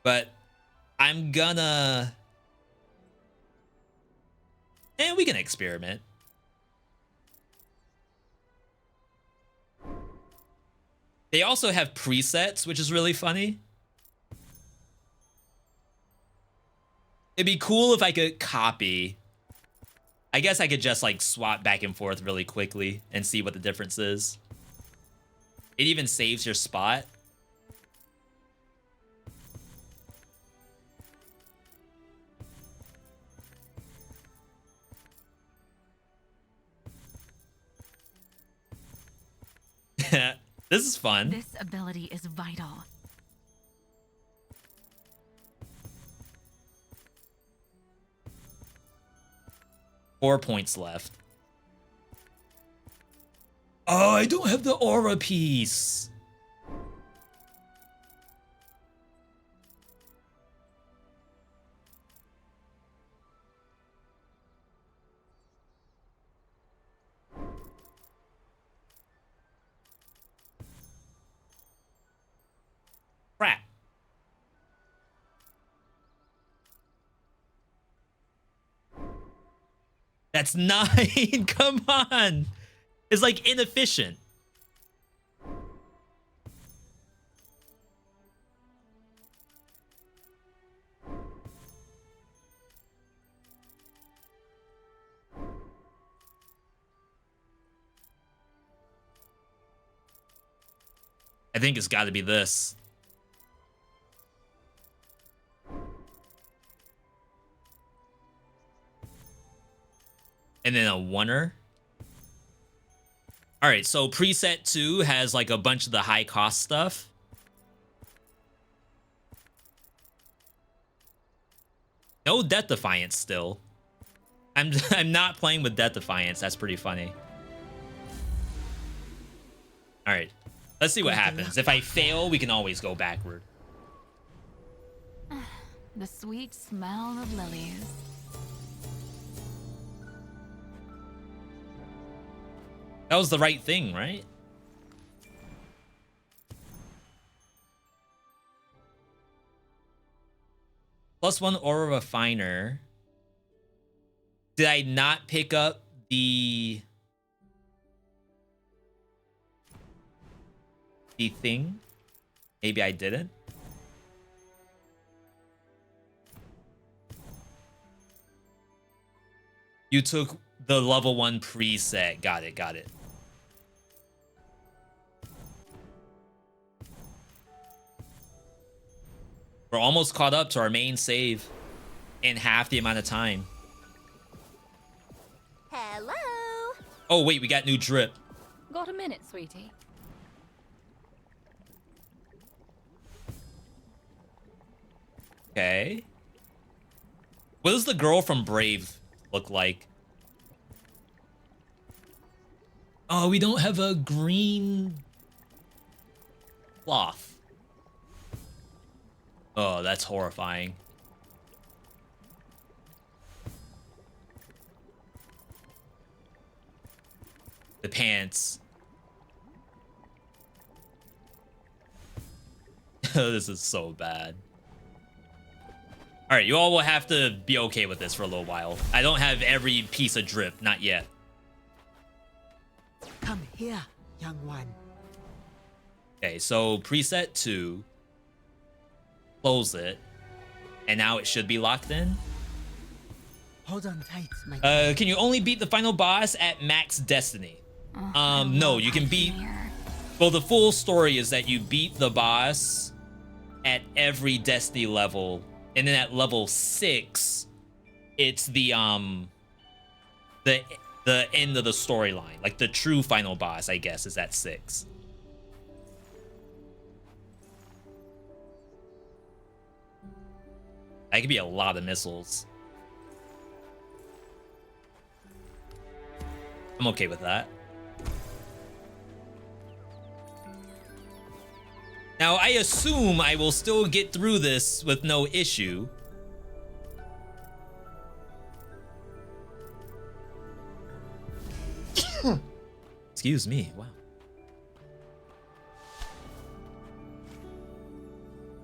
But I'm gonna... we can experiment. They also have presets, which is really funny. It'd be cool if I could copy. I guess I could just like swap back and forth really quickly and see what the difference is. It even saves your spot. This is fun. This ability is vital. Four points left. Oh, I don't have the aura piece. Crap. That's 9. Come on. It's like inefficient. I think it's got to be this. And then a oneer. All right, so preset 2 has like a bunch of the high cost stuff. No Death Defiance still. I'm not playing with Death Defiance. That's pretty funny. All right, let's see what happens. If I fail, we can always go backward. The sweet smell of lilies. That was the right thing, right? +1 aura refiner. Did I not pick up the thing? Maybe I didn't. You took the level 1 preset. Got it, got it. We're almost caught up to our main save in half the amount of time. Hello. Oh, wait, we got new drip. Got a minute, sweetie? Okay. What does the girl from Brave look like? Oh, we don't have a green cloth. Oh, that's horrifying. The pants. This is so bad. All right, you all will have to be okay with this for a little while. I don't have every piece of drip, not yet. Come here, young one. Okay, so preset 2. Close it. And now it should be locked in. Hold on tight, my Can you only beat the final boss at max destiny? No, you can beat... Well, the full story is that you beat the boss at every destiny level. And then at level 6, it's the end of the storyline. Like the true final boss, I guess, is at 6. That could be a lot of missiles. I'm okay with that. Now, I assume I will still get through this with no issue. Excuse me, wow.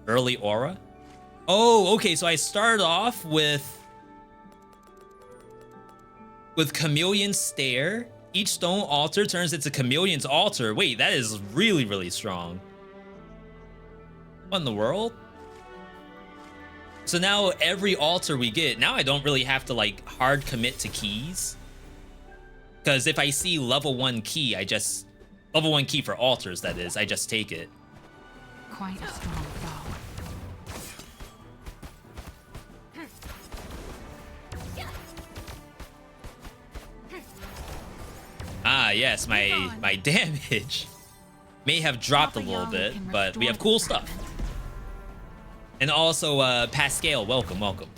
Early aura? Oh, okay, so I started off with Chameleon Stare. Each stone altar turns into Chameleon's altar. Wait, that is really, really strong. What in the world? So now every altar we get, now I don't really have to like hard commit to keys. Because if I see level 1 key, level 1 key for altars, that is, I just take it. Quite a strong foe. Ah, yes, my damage may have dropped a little bit, but we have cool stuff. And also, Pascal, welcome, welcome.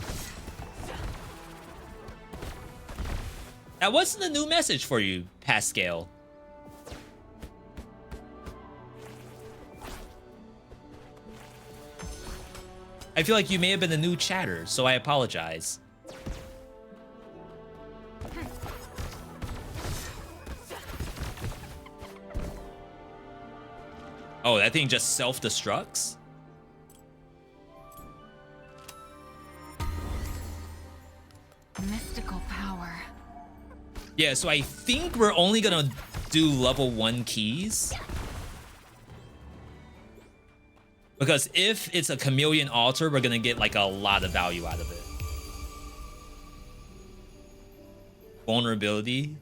That wasn't a new message for you, Pascal. I feel like you may have been a new chatter, so I apologize. Oh, that thing just self-destructs? Mystical power. Yeah, so I think we're only gonna do level 1 keys. Because if it's a chameleon altar, we're gonna get like a lot of value out of it. Vulnerability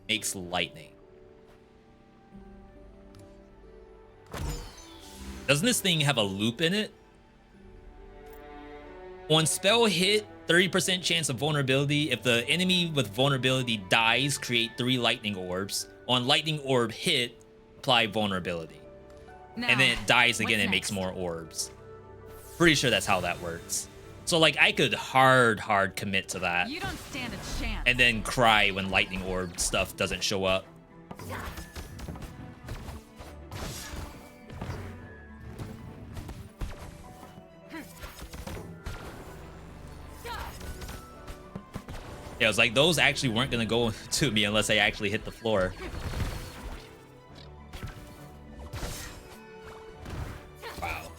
makes lightning. Doesn't this thing have a loop in it? On spell hit, 30% chance of vulnerability. If the enemy with vulnerability dies, create 3 lightning orbs. On lightning orb hit, apply vulnerability. Now, and then it dies again what's and makes next? more orbs. Pretty sure that's how that works. So like I could hard commit to that. You don't stand a chance. And then cry when lightning orb stuff doesn't show up. Yeah, I was like, those actually weren't gonna go to me unless I actually hit the floor. Wow.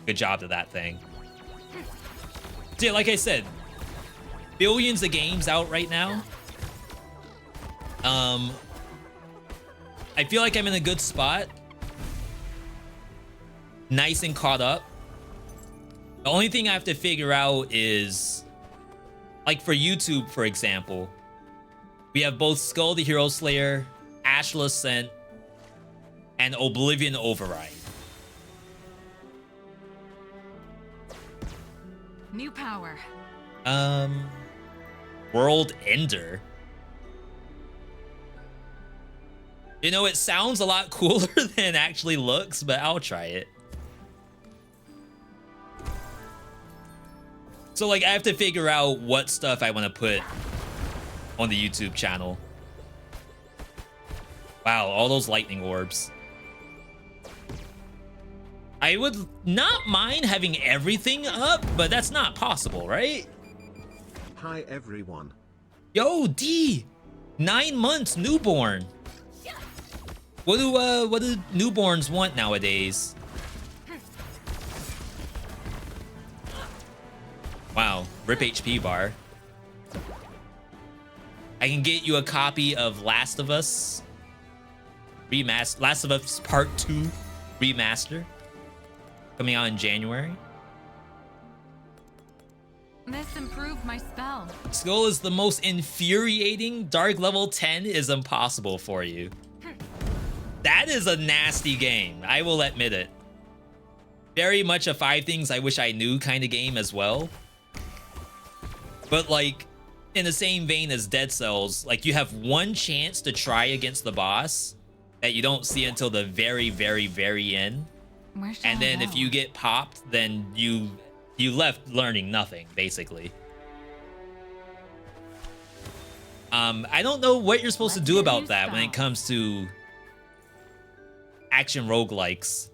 Good job to that thing. Yeah, like I said, billions of games out right now. I feel like I'm in a good spot. Nice and caught up. The only thing I have to figure out is, like for YouTube, for example, we have both Skull the Hero Slayer, Astral Ascent, and Oblivion Override. New power. World Ender. You know, it sounds a lot cooler than it actually looks, but I'll try it. So, like, I have to figure out what stuff I want to put on the YouTube channel. Wow, all those lightning orbs. I would not mind having everything up, but that's not possible, right? Hi, everyone. Yo, D! 9 months newborn. What do newborns want nowadays? Wow, rip HP bar. I can get you a copy of Last of Us Remaster, Last of Us Part 2 Remaster, coming out in January. This improved my spell. Skull is the most infuriating. Dark level 10 is impossible for you. That is a nasty game, I will admit it. Very much a 5 things I wish I knew kind of game as well. But like, in the same vein as Dead Cells, like you have one chance to try against the boss that you don't see until the very, very, very end. And then if you get popped, then you left learning nothing, basically. I don't know what you're supposed to do about that when it comes to action roguelikes.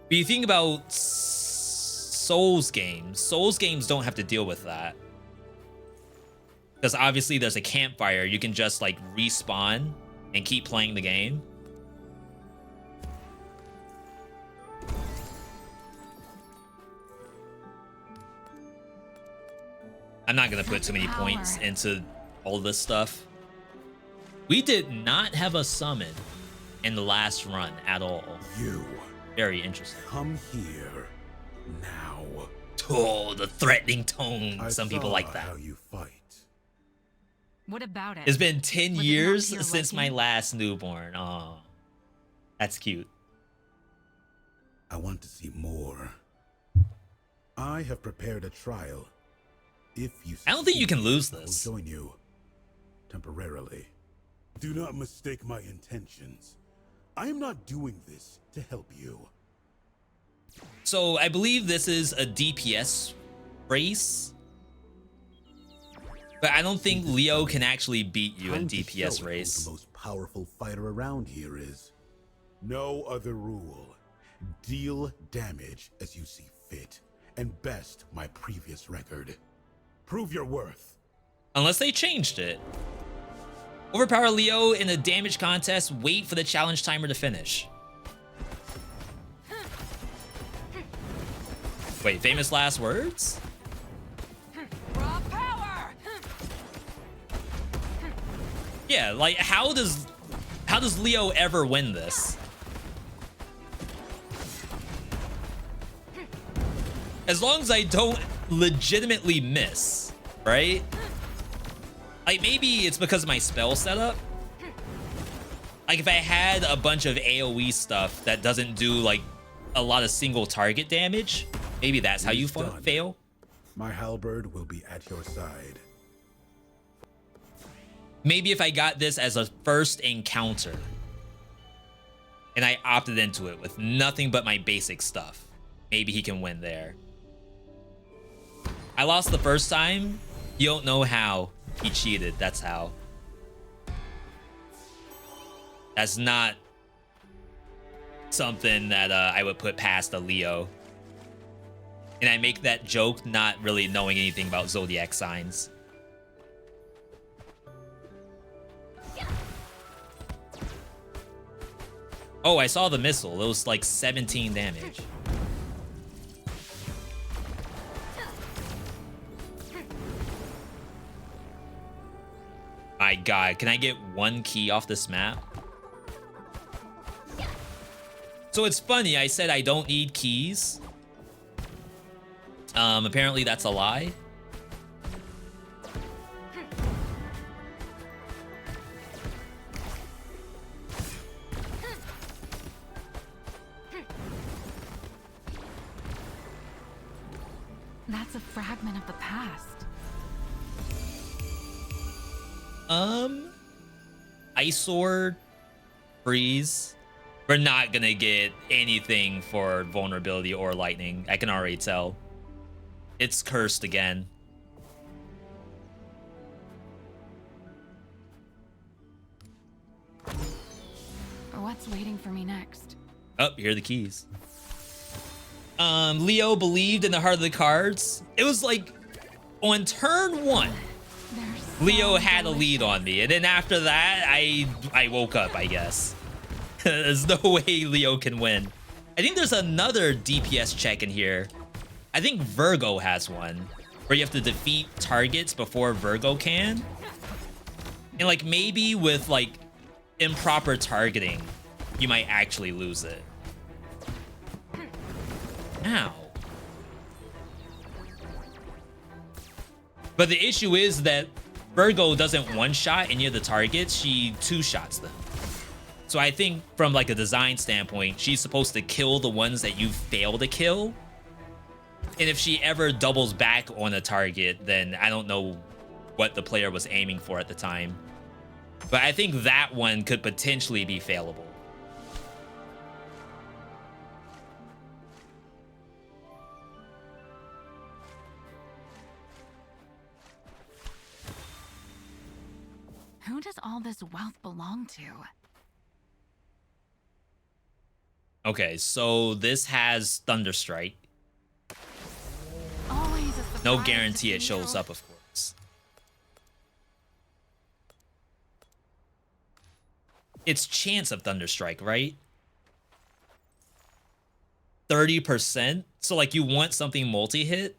But you think about Souls games don't have to deal with that. Because obviously there's a campfire, you can just like respawn and keep playing the game. I'm not gonna put too many points into all this stuff. We did not have a summon in the last run at all. You. Very interesting. Come here now. Oh, the threatening tone. Some people like that. How you fight. What about it? It's been 10 Was it years not to your since my liking? last newborn. Oh, that's cute. I want to see more. I have prepared a trial. If you I don't think you can lose I will this. join you temporarily. Do not mistake my intentions. I am not doing this to help you. So I believe this is a DPS race. But I don't think Leo can actually beat you in Time to DPS show who race. the most powerful fighter around here is. No other rule. Deal damage as you see fit, and best my previous record. Prove your worth. Unless they changed it. Overpower Leo in a damage contest. Wait for the challenge timer to finish. Wait, famous last words? Raw power! Yeah, like how does Leo ever win this? As long as I don't legitimately miss, right? Like maybe it's because of my spell setup. Like if I had a bunch of AoE stuff that doesn't do like a lot of single target damage, maybe that's how you fail. My halberd will be at your side. Maybe if I got this as a first encounter and I opted into it with nothing but my basic stuff, maybe he can win there. I lost the first time. You don't know how. He cheated. That's how. That's not something that I would put past a Leo. And I make that joke not really knowing anything about zodiac signs. Oh, I saw the missile. It was like 17 damage. My God, can I get one key off this map? So it's funny, I said I don't need keys. Apparently that's a lie. That's a fragment of the past. Ice Sword, Freeze. We're not gonna get anything for vulnerability or lightning. I can already tell. It's cursed again. What's waiting for me next? Oh, here are the keys. Leo believed in the heart of the cards. It was like on turn 1. Leo had a lead on me, and then after that, I woke up, I guess. There's no way Leo can win. I think there's another DPS check in here. I think Virgo has one, where you have to defeat targets before Virgo can. And like maybe with like improper targeting, you might actually lose it. Ow. But the issue is that Virgo doesn't one-shot any of the targets, she two-shots them. So I think from like a design standpoint, she's supposed to kill the ones that you fail to kill. And if she ever doubles back on a target, then I don't know what the player was aiming for at the time. But I think that one could potentially be failable. Who does all this wealth belong to? Okay, so this has Thunderstrike. Always a surprise. No guarantee it shows up, of course. It's chance of Thunderstrike, right? 30%? So like you want something multi-hit?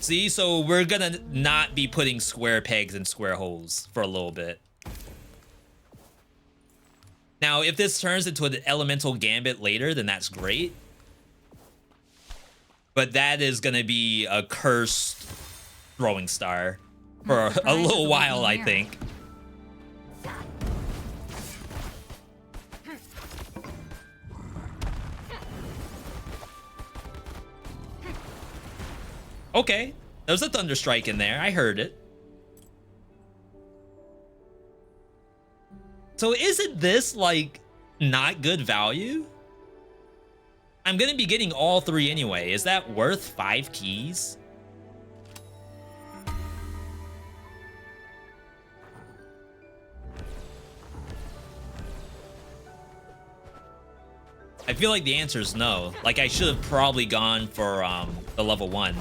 See, so we're gonna not be putting square pegs in square holes for a little bit. Now, if this turns into an elemental gambit later, then that's great. But that is gonna be a cursed throwing star for a little while, I think. Okay, there's a Thunderstrike in there. I heard it. So isn't this like not good value? I'm gonna be getting all 3 anyway. Is that worth 5 keys? I feel like the answer is no. Like I should have probably gone for the level 1.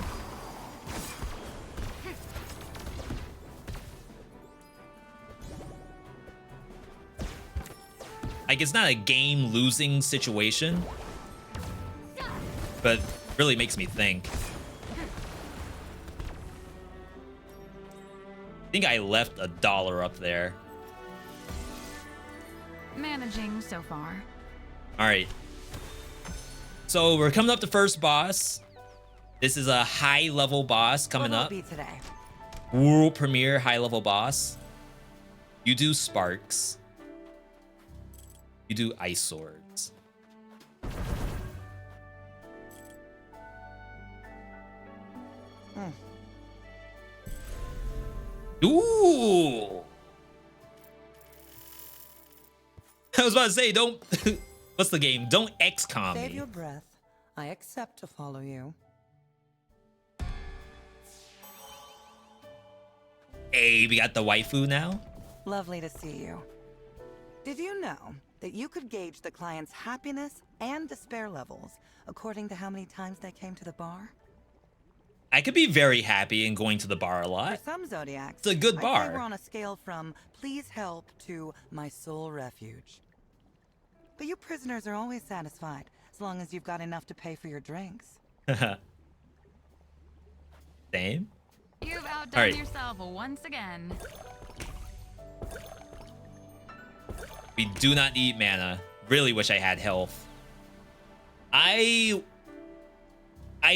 Like, it's not a game-losing situation, but really makes me think. I think I left $1 up there. Managing so far. All right. So we're coming up to first boss. This is a high-level boss coming up. What will it be today? World premiere high-level boss. You do sparks. You do ice swords. Ooh! I was about to say, don't... What's the game? Don't XCOM me. Save your breath. I accept to follow you. Hey, we got the waifu now? Lovely to see you. Did you know that you could gauge the client's happiness and despair levels according to how many times they came to the bar? I could be very happy in going to the bar a lot. For some zodiacs, It's a good I'd bar. say we're on a scale from please help to my sole refuge. But you prisoners are always satisfied as long as you've got enough to pay for your drinks. Same. You've outdone All right. yourself once again. We do not need mana. Really wish I had health. I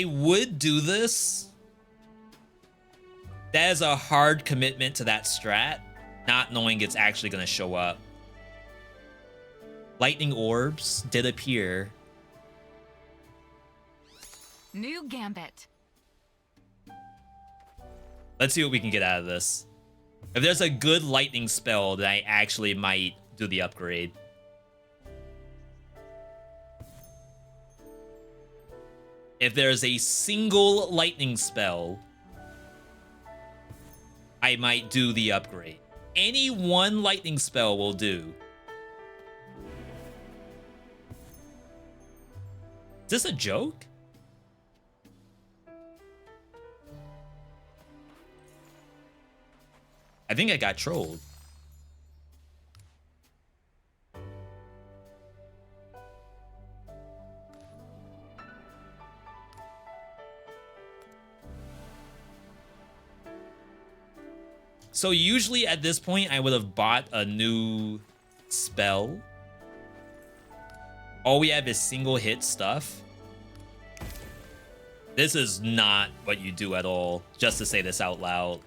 would do this. That is a hard commitment to that strat, not knowing it's actually going to show up. Lightning orbs did appear. New gambit. Let's see what we can get out of this. If there's a good lightning spell, then I actually might do the upgrade. If there's a single lightning spell, I might do the upgrade. Any one lightning spell will do. Is this a joke? I think I got trolled. So usually at this point, I would have bought a new spell. All we have is single hit stuff. This is not what you do at all, just to say this out loud.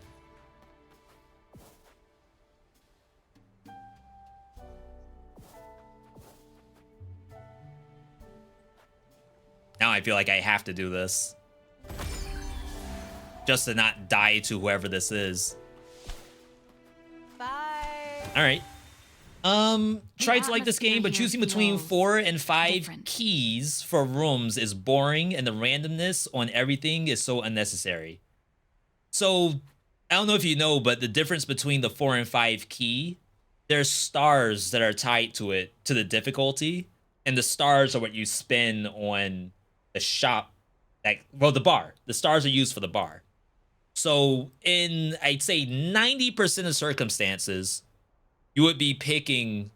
Now I feel like I have to do this. Just to not die to whoever this is. Bye. All right. Tried to like this game, but choosing between 4 and 5 keys for rooms is boring, and the randomness on everything is so unnecessary. So, I don't know if you know, but the difference between the 4 and 5 key, there's stars that are tied to it, to the difficulty, and the stars are what you spin on the shop, like, well, the bar. The stars are used for the bar. So, in, I'd say 90% of circumstances, you would be picking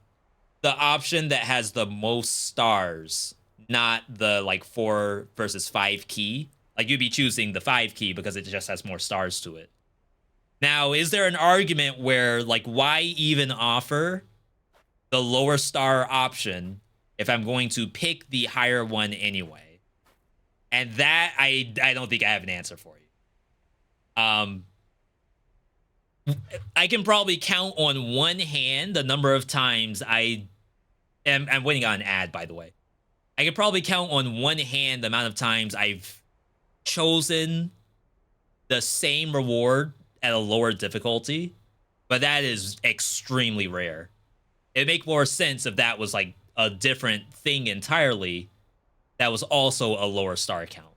the option that has the most stars, not the, like, 4 versus 5 key. Like, you'd be choosing the 5 key because it just has more stars to it. Now, is there an argument where, like, why even offer the lower star option if I'm going to pick the higher one anyway? And that, I don't think I have an answer for you. I can probably count on one hand the number of times I'm waiting on an ad, by the way. I can probably count on one hand the amount of times I've chosen the same reward at a lower difficulty, but that is extremely rare. It'd make more sense if that was like a different thing entirely that was also a lower star count.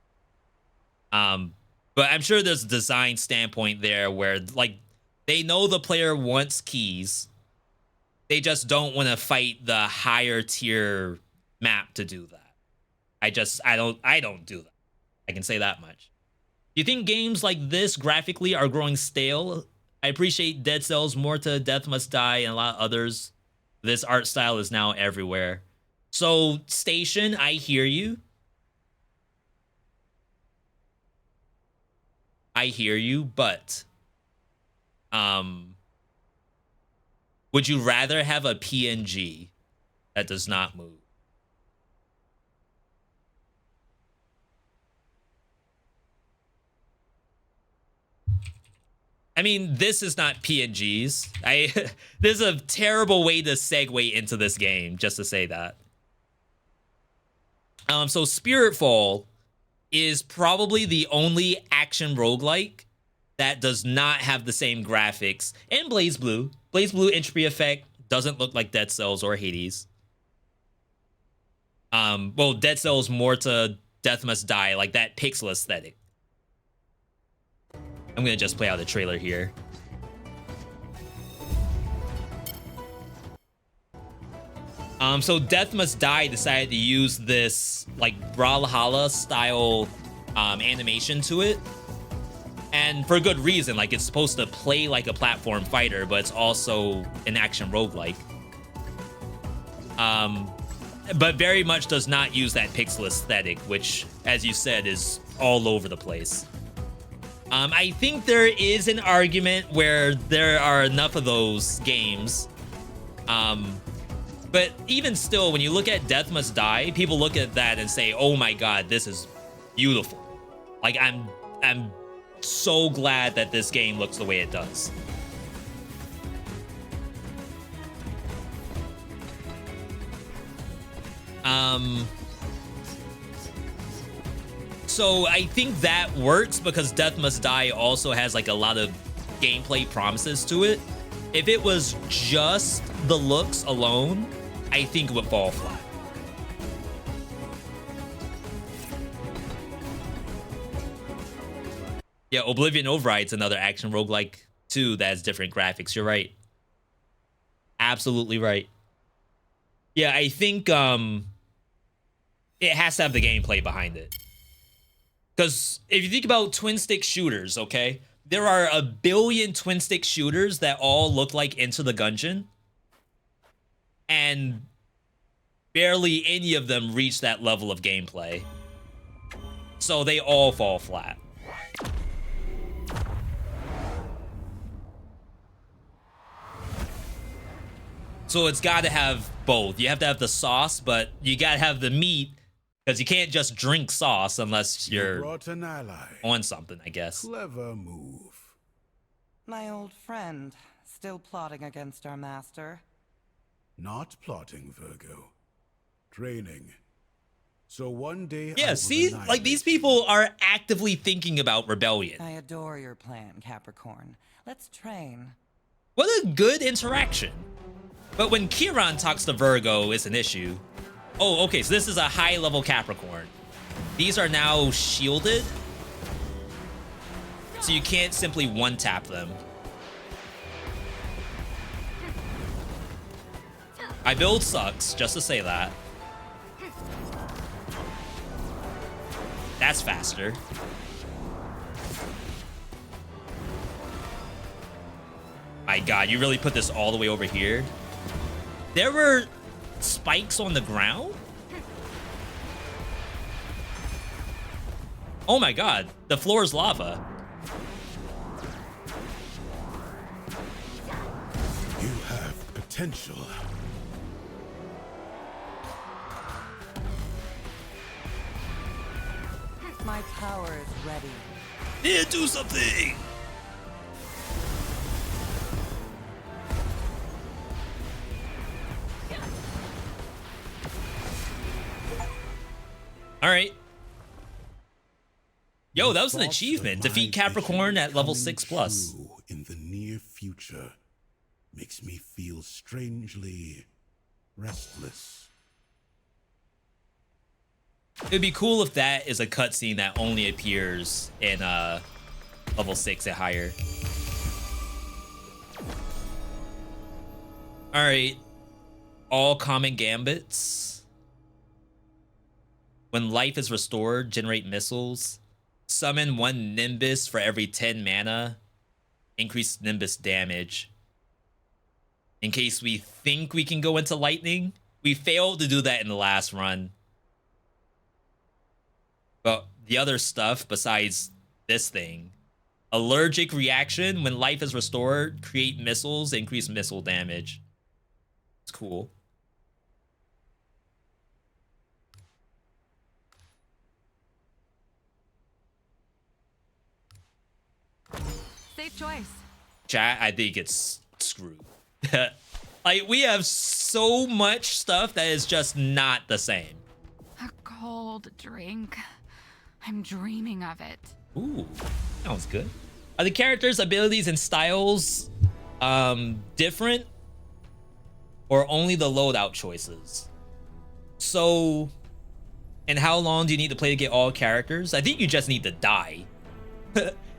But I'm sure there's a design standpoint there where, like, they know the player wants keys. They just don't want to fight the higher tier map to do that. I don't do that. I can say that much. Do you think games like this graphically are growing stale? I appreciate Dead Cells, Morta, Death Must Die, and a lot of others. This art style is now everywhere. So, Station, I hear you. I hear you, but would you rather have a PNG that does not move? I mean, this is not PNGs. This is a terrible way to segue into this game, just to say that. So Spiritfall is probably the only action roguelike that does not have the same graphics. And Blaze Blue. Blaze Blue Entropy Effect doesn't look like Dead Cells or Hades. Well, Dead Cells, Morta, Death Must Die, like that pixel aesthetic. I'm gonna just play out the trailer here. So Death Must Die decided to use this like Brawlhalla style animation to it. And for good reason, like it's supposed to play like a platform fighter, but it's also an action roguelike. But very much does not use that pixel aesthetic, which, as you said, is all over the place. I think there is an argument where there are enough of those games. But even still, when you look at Death Must Die, people look at that and say, oh my god, this is beautiful. Like, I'm so glad that this game looks the way it does. So I think that works because Death Must Die also has like a lot of gameplay promises to it. If it was just the looks alone, I think it would fall flat. Yeah, Oblivion Override's another action roguelike too that has different graphics. You're right. Absolutely right. Yeah, I think it has to have the gameplay behind it. Because if you think about twin stick shooters, okay, there are a billion twin stick shooters that all look like Into the Gungeon, and barely any of them reach that level of gameplay. So they all fall flat. So it's got to have both. You have to have the sauce, but you got to have the meat. Because you can't just drink sauce unless you're on something, I guess. Clever move. My old friend, still plotting against our master. Not plotting, Virgo. Training. So one day. Yeah, see, like these people are actively thinking about rebellion. I adore your plan, Capricorn. Let's train. What a good interaction. But when Chiron talks to Virgo, it's an issue. Oh, okay, so this is a high-level Capricorn. These are now shielded. So you can't simply one-tap them. My build sucks, just to say that. That's faster. My god, you really put this all the way over here? There were spikes on the ground? Oh my god, the floor is lava. You have potential. My power is ready. Yeah, do something! All right. Yo, that was an achievement. Defeat Capricorn at level 6+. In the near future makes me feel strangely restless. It'd be cool if that is a cutscene that only appears in level 6 and higher. All right. All common gambits. When life is restored, generate missiles. Summon 1 Nimbus for every 10 mana. Increase Nimbus damage. In case we think we can go into lightning. We failed to do that in the last run. But the other stuff besides this thing. Allergic reaction. When life is restored, create missiles, increase missile damage. It's cool. Safe choice. Chat, I think it's screwed. Like, we have so much stuff that is just not the same. A cold drink. I'm dreaming of it. Ooh, sounds good. Are the characters' abilities and styles different? Or only the loadout choices? So, and how long do you need to play to get all characters? I think you just need to die.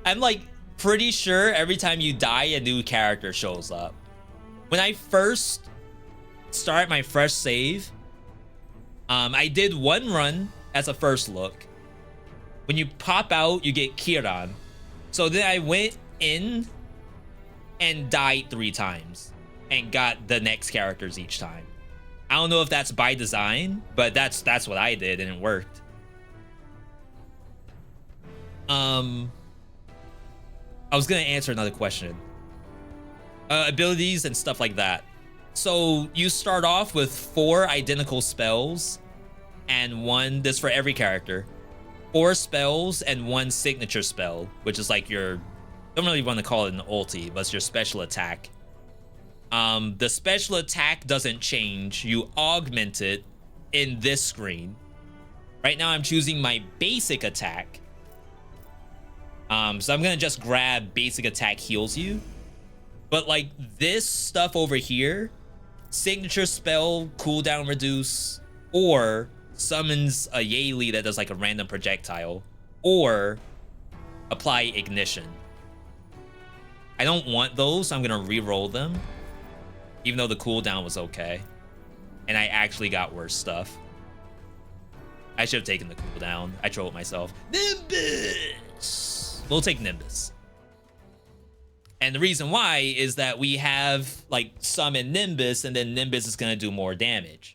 I'm like pretty sure every time you die, a new character shows up. When I first start my fresh save, I did 1 run as a first look. When you pop out, you get Chiron. So then I went in and died 3 times and got the next characters each time. I don't know if that's by design, but that's what I did and it worked. I was gonna answer another question. Abilities and stuff like that. So you start off with 4 identical spells and 1, this for every character, 4 spells and 1 signature spell, which is like your, don't really want to call it an ulti, but it's your special attack. The special attack doesn't change. You augment it in this screen. Right now I'm choosing my basic attack. So I'm gonna just grab basic attack heals you. But like this stuff over here, signature spell, cooldown reduce, or summons a Yayli that does like a random projectile, or apply ignition. I don't want those, so I'm gonna re-roll them, even though the cooldown was okay. And I actually got worse stuff. I should have taken the cooldown. I trolled myself. Nimbus! We'll take Nimbus. And the reason why is that we have like summon Nimbus, and then Nimbus is gonna do more damage.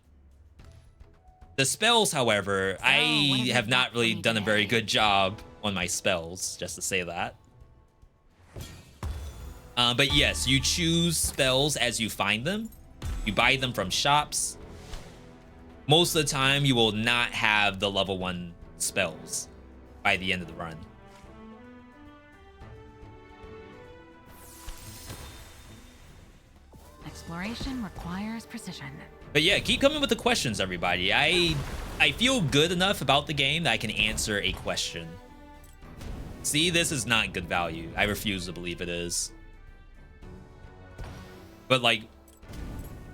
The spells, however, I have not really done a very good job on my spells, just to say that. But yes, you choose spells as you find them. You buy them from shops. Most of the time, you will not have the level 1 spells by the end of the run. Exploration requires precision. But yeah, keep coming with the questions, everybody. I feel good enough about the game that I can answer a question. See, this is not good value. I refuse to believe it is. But like,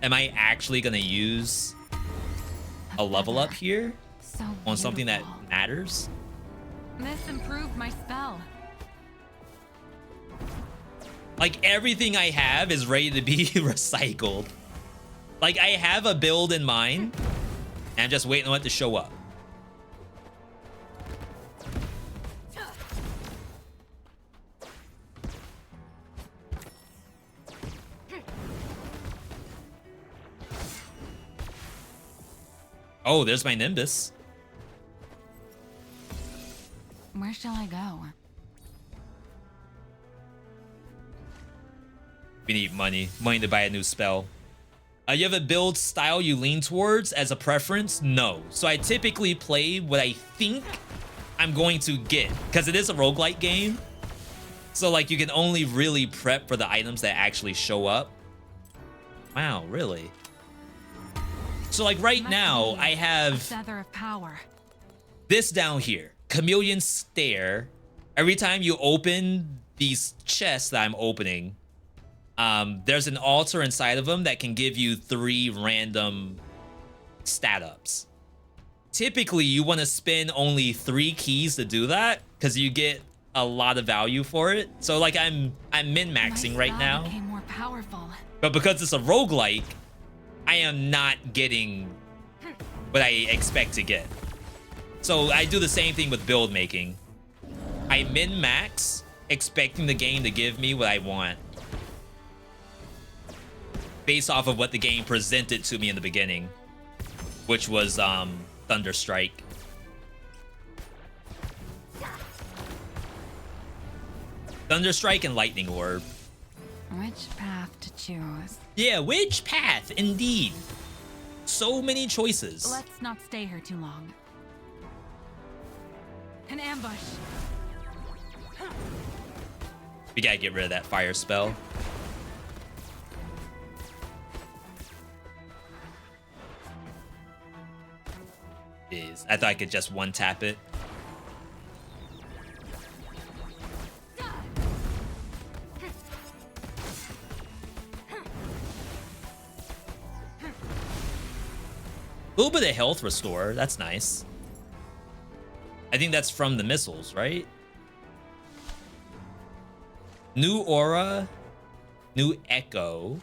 am I actually gonna use a level up here on something that matters? This improved my spell. Like everything I have is ready to be recycled. Like I have a build in mind and I'm just waiting on it to show up. Oh, there's my Nimbus. Where shall I go? We need money. Money to buy a new spell. You have a build style you lean towards as a preference? No. So I typically play what I think I'm going to get, because it is a roguelike game. So like you can only really prep for the items that actually show up. Wow, really? So like right now I have Feather of Power. This down here, Chameleon Stare. Every time you open these chests that I'm opening, there's an altar inside of them that can give you 3 random stat ups. Typically, you want to spend only 3 keys to do that because you get a lot of value for it. So like I'm min-maxing right now. Became more powerful. But because it's a roguelike, I am not getting what I expect to get. So I do the same thing with build making. I min-max, expecting the game to give me what I want, based off of what the game presented to me in the beginning, which was Thunderstrike. Thunderstrike and Lightning Orb. Which path to choose? Yeah, which path, indeed. So many choices. Let's not stay here too long. An ambush. We gotta get rid of that fire spell. Jeez, I thought I could just one-tap it. A little bit of health restore, that's nice. I think that's from the missiles, right? New aura, new echo.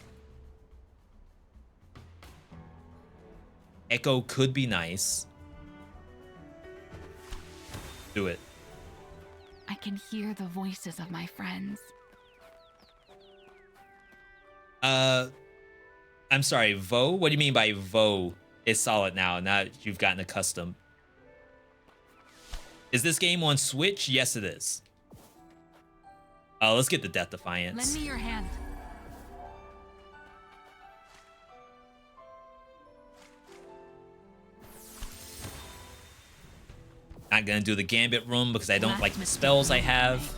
Echo could be nice. Do it. I can hear the voices of my friends. I'm sorry, Vo? What do you mean by Vo is solid now that you've gotten accustomed? Is this game on Switch? Yes, it is. Let's get the Death Defiance. Lend me your hand. Not gonna do the Gambit room because I don't like the spells I have.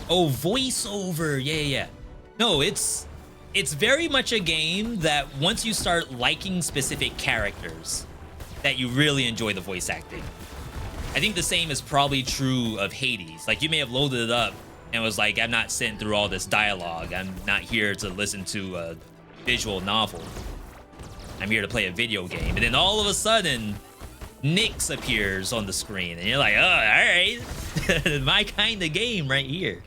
Oh, voiceover. Yeah. No, it's very much a game that once you start liking specific characters, that you really enjoy the voice acting. I think the same is probably true of Hades. Like, you may have loaded it up and was like, I'm not sitting through all this dialogue. I'm not here to listen to a visual novel. I'm here to play a video game. And then all of a sudden, Nyx appears on the screen. And you're like, oh, all right. My kind of game right here.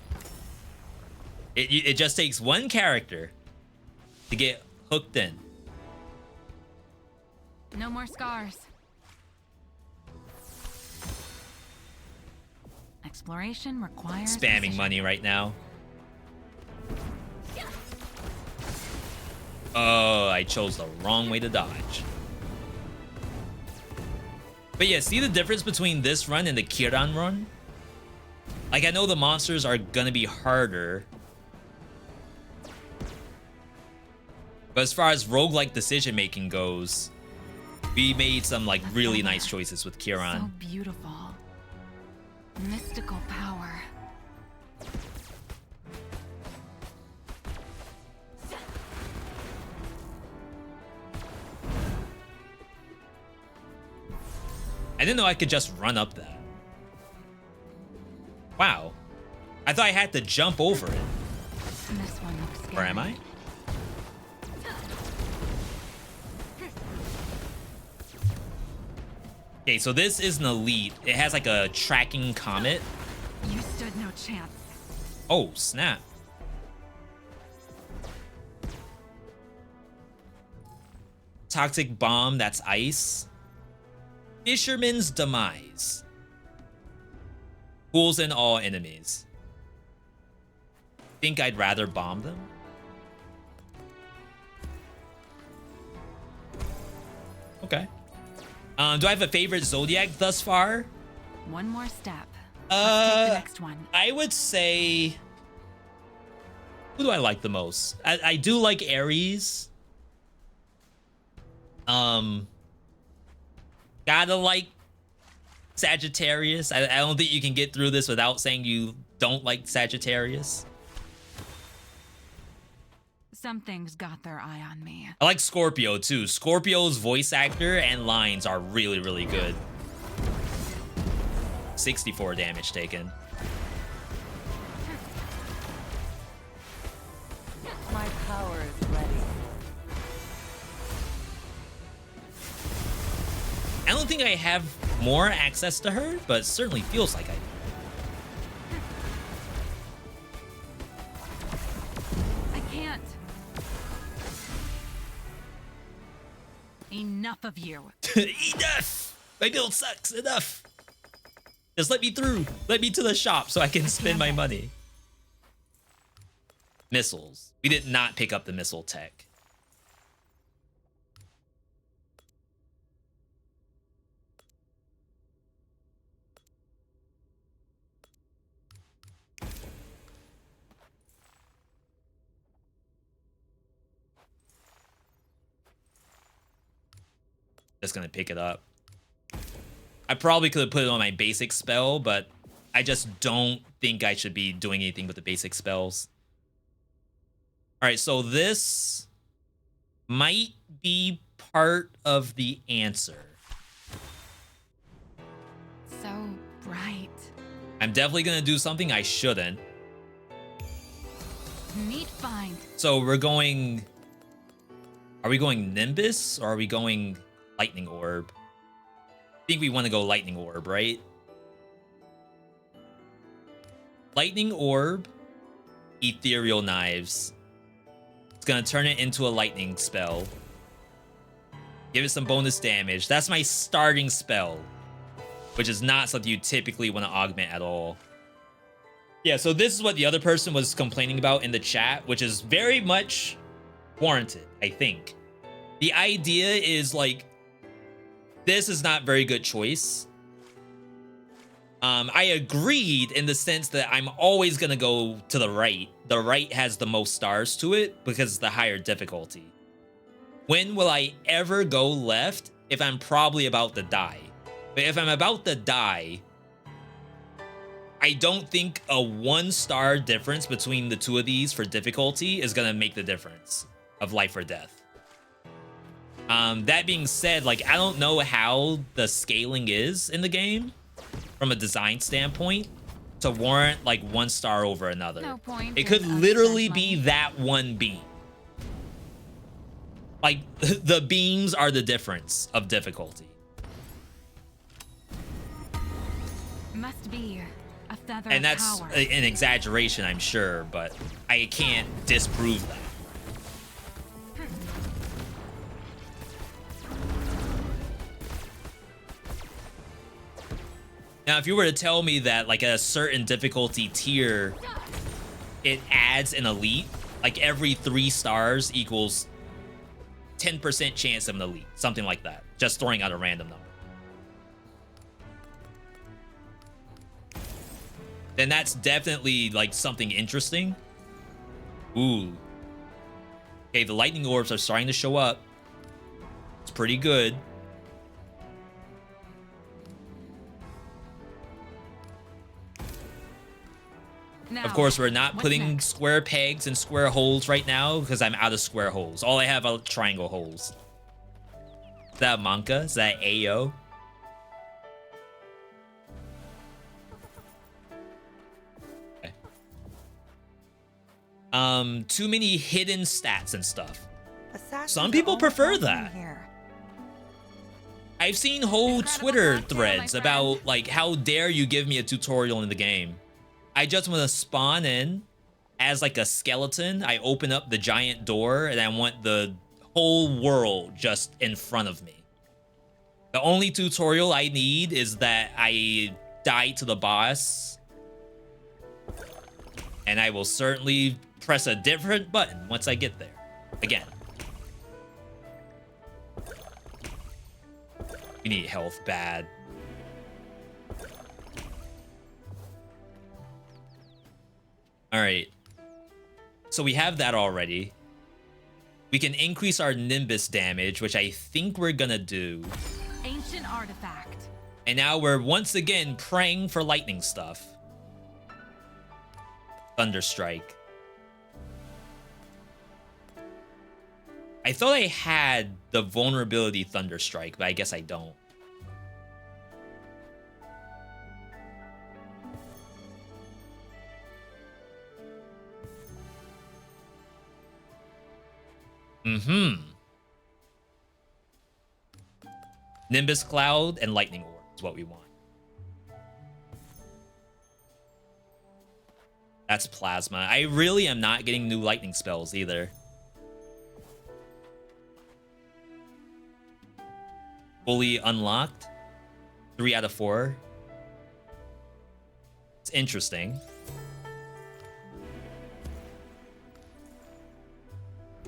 It just takes one character to get hooked in. No more scars. Exploration requires Spamming precision. money right now. Oh, I chose the wrong way to dodge. But yeah, see the difference between this run and the Kiran run? Like, I know the monsters are gonna be harder. But as far as roguelike decision making goes, we made some like really nice choices with Kiran. So beautiful. Mystical power. I didn't know I could just run up that. Wow. I thought I had to jump over it. This one looks scary. Where am I? Okay, so this is an elite. It has like a tracking comet. You stood no chance. Oh, snap. Toxic bomb, that's ice. Fisherman's demise. Pulls in all enemies. Think I'd rather bomb them? Okay. Do I have a favorite Zodiac thus far? One more step. Let's take the next one. I would say... Who do I like the most? I do like Aries. Gotta like Sagittarius. I don't think you can get through this without saying you don't like Sagittarius. Something's got their eye on me. I like Scorpio too. Scorpio's voice actor and lines are really, really good. 64 damage taken. My power is ready. I don't think I have more access to her, but it certainly feels like I do. I can't. Enough of you. Enough! My build sucks. Enough. Just let me through. Let me to the shop so I can spend my money. Missiles. We did not pick up the missile tech. Just gonna pick it up. I probably could have put it on my basic spell, but I just don't think I should be doing anything with the basic spells. All right, so this might be part of the answer. So bright. I'm definitely gonna do something I shouldn't. Neat find. So we're going... Are we going Nimbus or are we going Lightning Orb? I think we want to go Lightning Orb, right? Lightning Orb, Ethereal Knives. It's gonna turn it into a lightning spell. Give it some bonus damage. That's my starting spell, which is not something you typically want to augment at all. Yeah, so this is what the other person was complaining about in the chat, which is very much warranted, I think. The idea is like, this is not very good choice. I agreed in the sense that I'm always going to go to the right. The right has the most stars to it because it's the higher difficulty. When will I ever go left? If I'm probably about to die. But if I'm about to die, I don't think a 1-star difference between the two of these for difficulty is going to make the difference of life or death. That being said, like, I don't know how the scaling is in the game from a design standpoint to warrant like 1 star over another. No point. It could literally be that one beam. Like, the beams are the difference of difficulty. Must be a feather And of that's power. an exaggeration, I'm sure, but I can't disprove that. Now, if you were to tell me that, like, at a certain difficulty tier, it adds an elite, like every 3 stars equals 10% chance of an elite, something like that. Just throwing out a random number. Then that's definitely, like, something interesting. Ooh. Okay, the lightning orbs are starting to show up. It's pretty good. Now, Of course, we're not what's putting next? square pegs in square holes right now because I'm out of square holes. All I have are triangle holes. Is that Manka? Is that Ayo? Okay. Too many hidden stats and stuff. Assassins Some are people always prefer welcome that. here. I've seen whole Incredible Twitter cocktail, threads my about, friend. like, how dare you give me a tutorial in the game. I just want to spawn in as, like, a skeleton. I open up the giant door, and I want the whole world just in front of me. The only tutorial I need is that I die to the boss, and I will certainly press a different button once I get there. Again. You need health bad. All right. So we have that already. We can increase our Nimbus damage, which I think we're gonna do. Ancient artifact. And now we're once again praying for lightning stuff. Thunderstrike. I thought I had the vulnerability Thunderstrike, but I guess I don't. Nimbus Cloud and Lightning Orb is what we want. That's Plasma. I really am not getting new lightning spells either. Fully unlocked. 3 out of 4. It's interesting.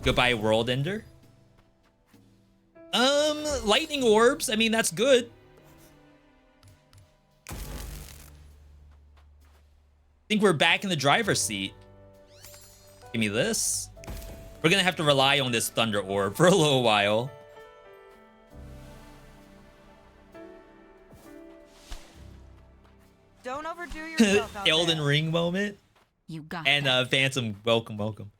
Goodbye, World Ender. Lightning orbs. I mean, that's good. I think we're back in the driver's seat. Give me this. We're gonna have to rely on this Thunder Orb for a little while. Don't overdo yourself out Elden there. Ring moment. You got And that. Phantom, welcome.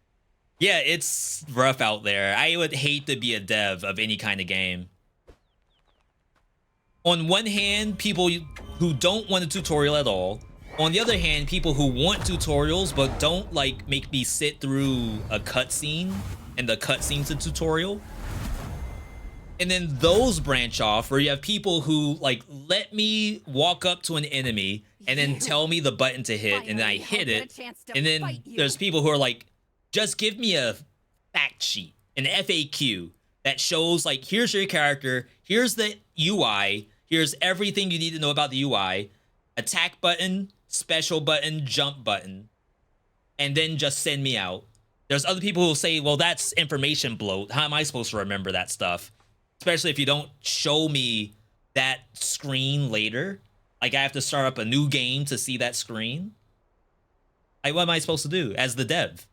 Yeah, it's rough out there. I would hate to be a dev of any kind of game. On one hand, people who don't want a tutorial at all. On the other hand, people who want tutorials but don't, like, make me sit through a cutscene, and the cutscene's a tutorial. And then those branch off where you have people who, like, let me walk up to an enemy and then tell me the button to hit, and then I hit it. And then there's people who are like, just give me a fact sheet, an FAQ that shows, like, here's your character, here's the UI, here's everything you need to know about the UI, attack button, special button, jump button, and then just send me out. There's other people who will say, well, that's information bloat. How am I supposed to remember that stuff? Especially if you don't show me that screen later. Like I have to start up a new game to see that screen? Like what am I supposed to do as the dev?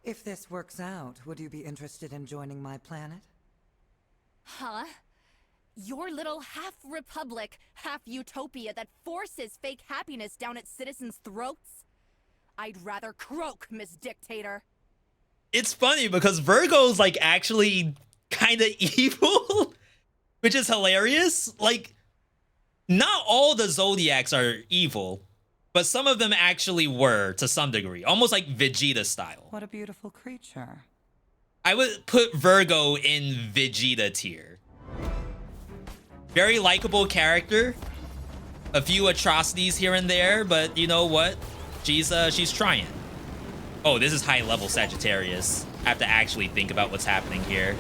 If this works out, would you be interested in joining my planet? Huh? Your little half-republic, half-utopia that forces fake happiness down its citizens' throats? I'd rather croak, Miss Dictator. It's funny because Virgo's like actually kind of evil, which is hilarious. Like, not all the Zodiacs are evil, but some of them actually were to some degree, almost like Vegeta style. What a beautiful creature. I would put Virgo in Vegeta tier. Very likable character. A few atrocities here and there, but you know what? She's trying. Oh, this is high level Sagittarius. I have to actually think about what's happening here.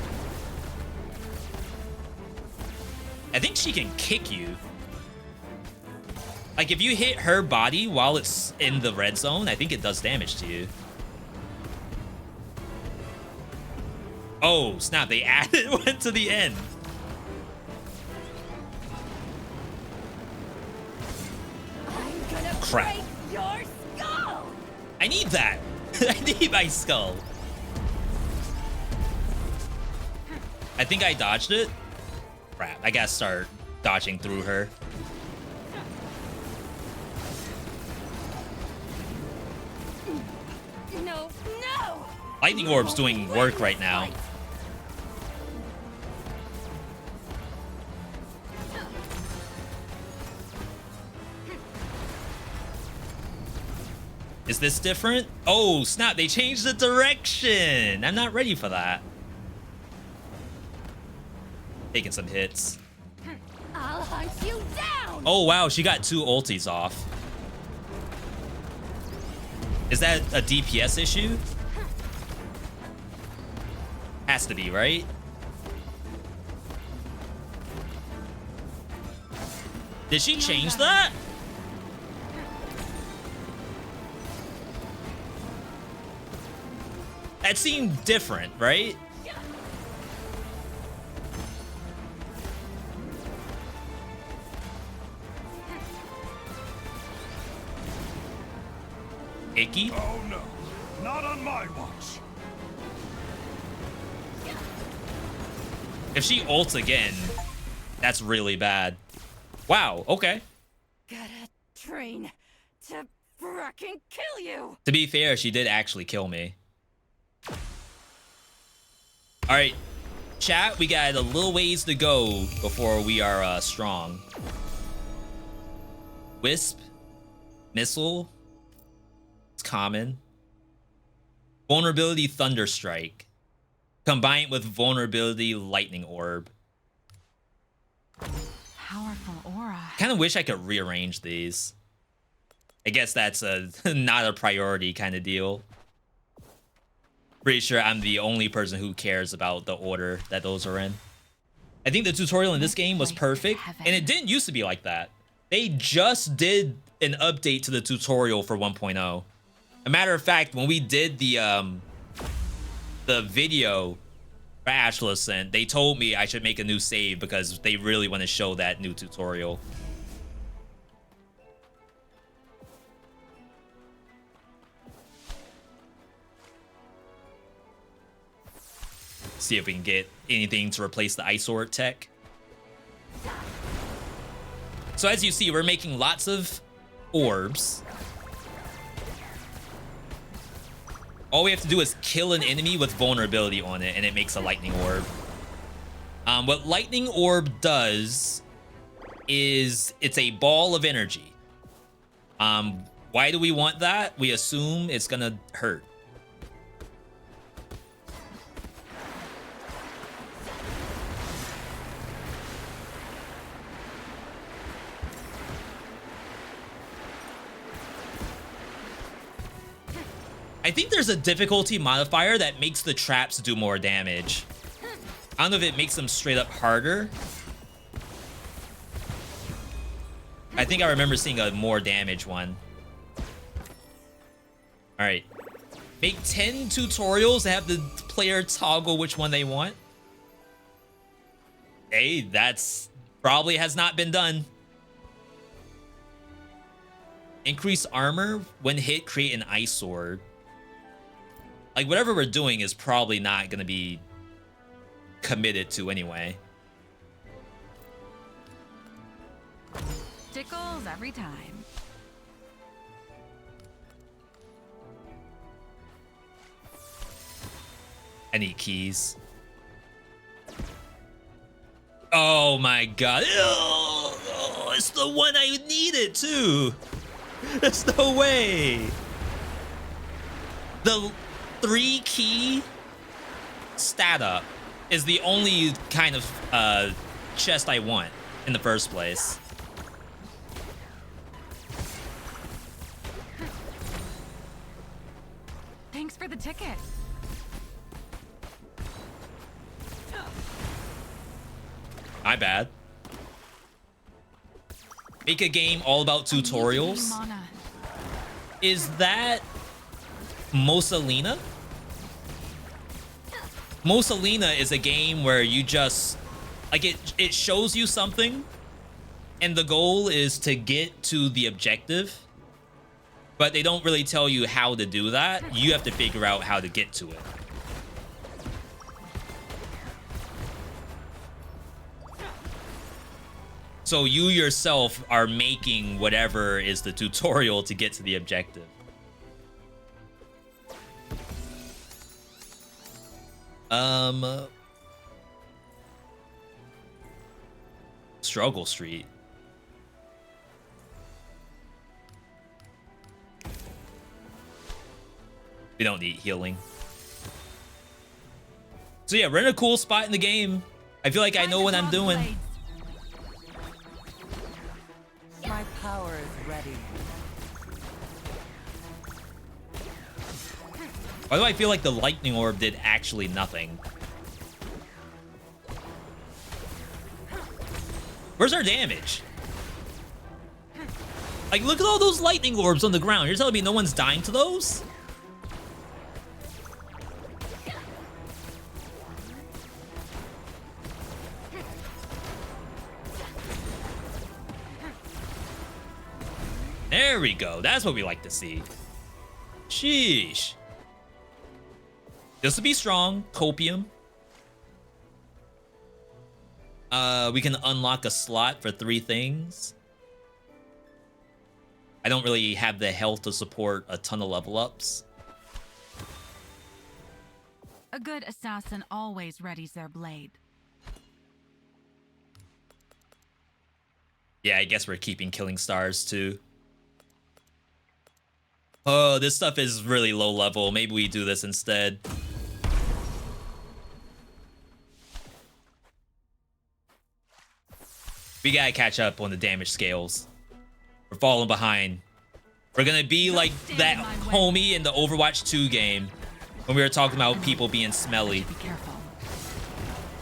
I think she can kick you. Like if you hit her body while it's in the red zone, I think it does damage to you. Oh, snap, they added one to the end. I'm gonna Crap. break your skull! I need that. I need my skull. I think I dodged it. Crap, I gotta start dodging through her. No, no! Lightning Orb's doing work right now. Is this different? Oh, snap, they changed the direction. I'm not ready for that. Taking some hits. I'll hunt you down! Oh, wow, she got 2 ultis off. Is that a DPS issue? Has to be, right? Did she change that? That seemed different, right? Icky? Oh no, not on my watch. If she ults again, that's really bad. Wow, okay. Gotta train to frickin' kill you! To be fair, she did actually kill me. All right, chat, we got a little ways to go before we are strong. Wisp, Missile, it's common. Vulnerability Thunderstrike, combined with Vulnerability Lightning Orb. Powerful aura. Kind of wish I could rearrange these. I guess that's not a priority kind of deal. Pretty sure I'm the only person who cares about the order that those are in. I think the tutorial in this game was perfect, and it didn't used to be like that. They just did an update to the tutorial for 1.0. A matter of fact, when we did the video for Astral Ascent, they told me I should make a new save because they really want to show that new tutorial. See if we can get anything to replace the Ice Sword tech. So as you see, we're making lots of orbs. All we have to do is kill an enemy with vulnerability on it, and it makes a lightning orb. What lightning orb does is it's a ball of energy. Why do we want that? We assume it's gonna hurt. I think there's a difficulty modifier that makes the traps do more damage. I don't know if it makes them straight up harder. I think I remember seeing a more damage one. All right. Make 10 tutorials to have the player toggle which one they want. Hey, that's probably has not been done. Increase armor when hit, create an ice sword. Like, whatever we're doing is probably not going to be committed to anyway. Tickles every time. I need keys. Oh my god. Oh, it's the one I needed too. There's no way. The 3 key stat up is the only kind of chest I want in the first place. Thanks for the ticket. My bad. Make a game all about tutorials. Is that Mosalina? Mosalina is a game where you just like it shows you something and the goal is to get to the objective, but they don't really tell you how to do that. You have to figure out how to get to it. So you yourself are making whatever is the tutorial to get to the objective. Struggle Street. We don't need healing. So yeah, we're in a cool spot in the game. I feel like I know what I'm doing. My power is ready. Why do I feel like the lightning orb did actually nothing? Where's our damage? Like, look at all those lightning orbs on the ground. You're telling me no one's dying to those? There we go. That's what we like to see. Sheesh. This will be strong. Copium. We can unlock a slot for 3 things. I don't really have the health to support a ton of level ups. A good assassin always readies their blade. Yeah, I guess we're keeping killing stars too. Oh, this stuff is really low level. Maybe we do this instead. We gotta catch up on the damage scales. We're falling behind. We're gonna be like that homie in the Overwatch 2 game when we were talking about people being smelly. Be careful.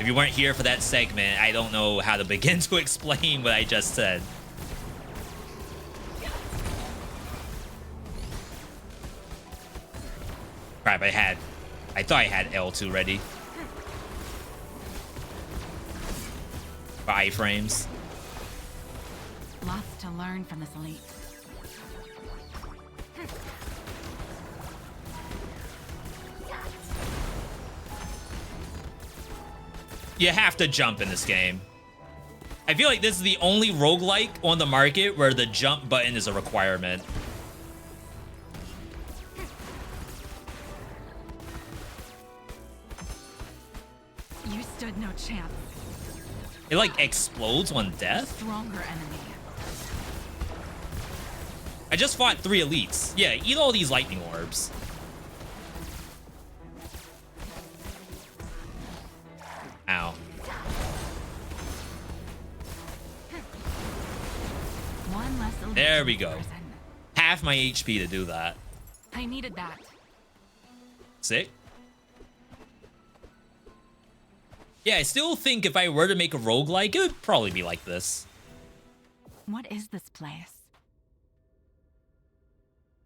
If you weren't here for that segment, I don't know how to begin to explain what I just said. Crap, I thought I had L2 ready. For iframes. Lots to learn from this elite. You have to jump in this game. I feel like this is the only roguelike on the market where the jump button is a requirement. You stood no chance. It like explodes on death? Stronger enemy. I just fought 3 elites. Yeah, eat all these lightning orbs. Ow. One less elite. There we go. Half my HP to do that. I needed that. Sick. Yeah, I still think if I were to make a roguelike, it would probably be like this. What is this place?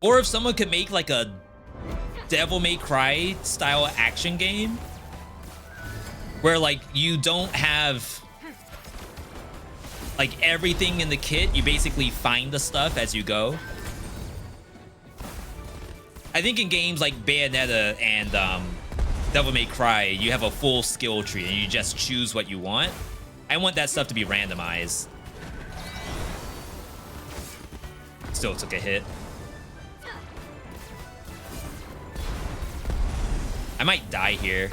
Or if someone could make like a Devil May Cry style action game where like you don't have like everything in the kit, you basically find the stuff as you go. I think in games like Bayonetta and Devil May Cry, you have a full skill tree and you just choose what you want. I want that stuff to be randomized. Still took a hit. I might die here.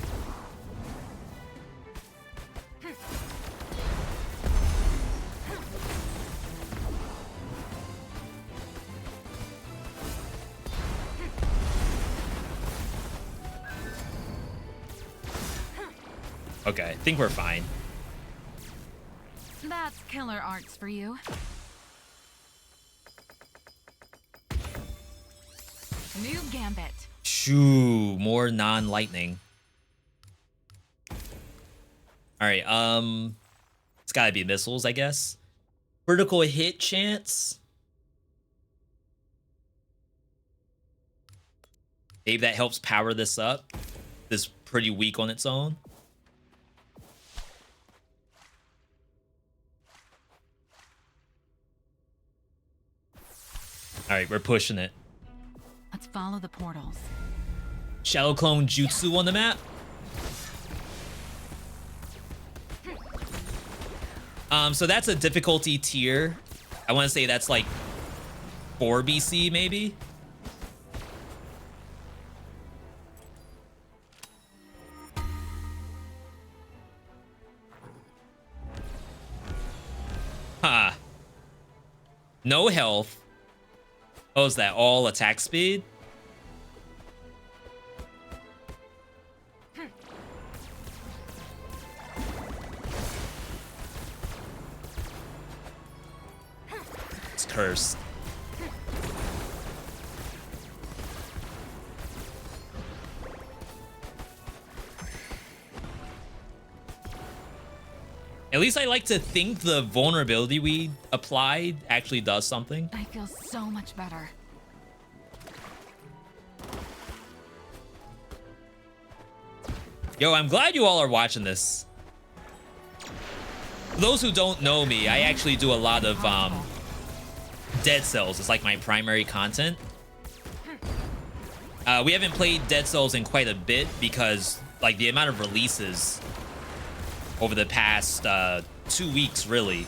Okay, I think we're fine. That's killer arts for you. New gambit. Shoo, more non-lightning. All right, it's gotta be missiles, I guess. Vertical hit chance. Maybe that helps power this up. This is pretty weak on its own. All right, we're pushing it. Let's follow the portals. Shadow Clone Jutsu on the map. So that's a difficulty tier. I want to say that's like 4 BC maybe. Huh. No health. Oh, is that all attack speed? It's cursed. At least I like to think the vulnerability we applied actually does something. I feel so much better. Yo, I'm glad you all are watching this. For those who don't know me, I actually do a lot of Dead Cells. It's like my primary content. We haven't played Dead Cells in quite a bit because like the amount of releases over the past 2 weeks, really.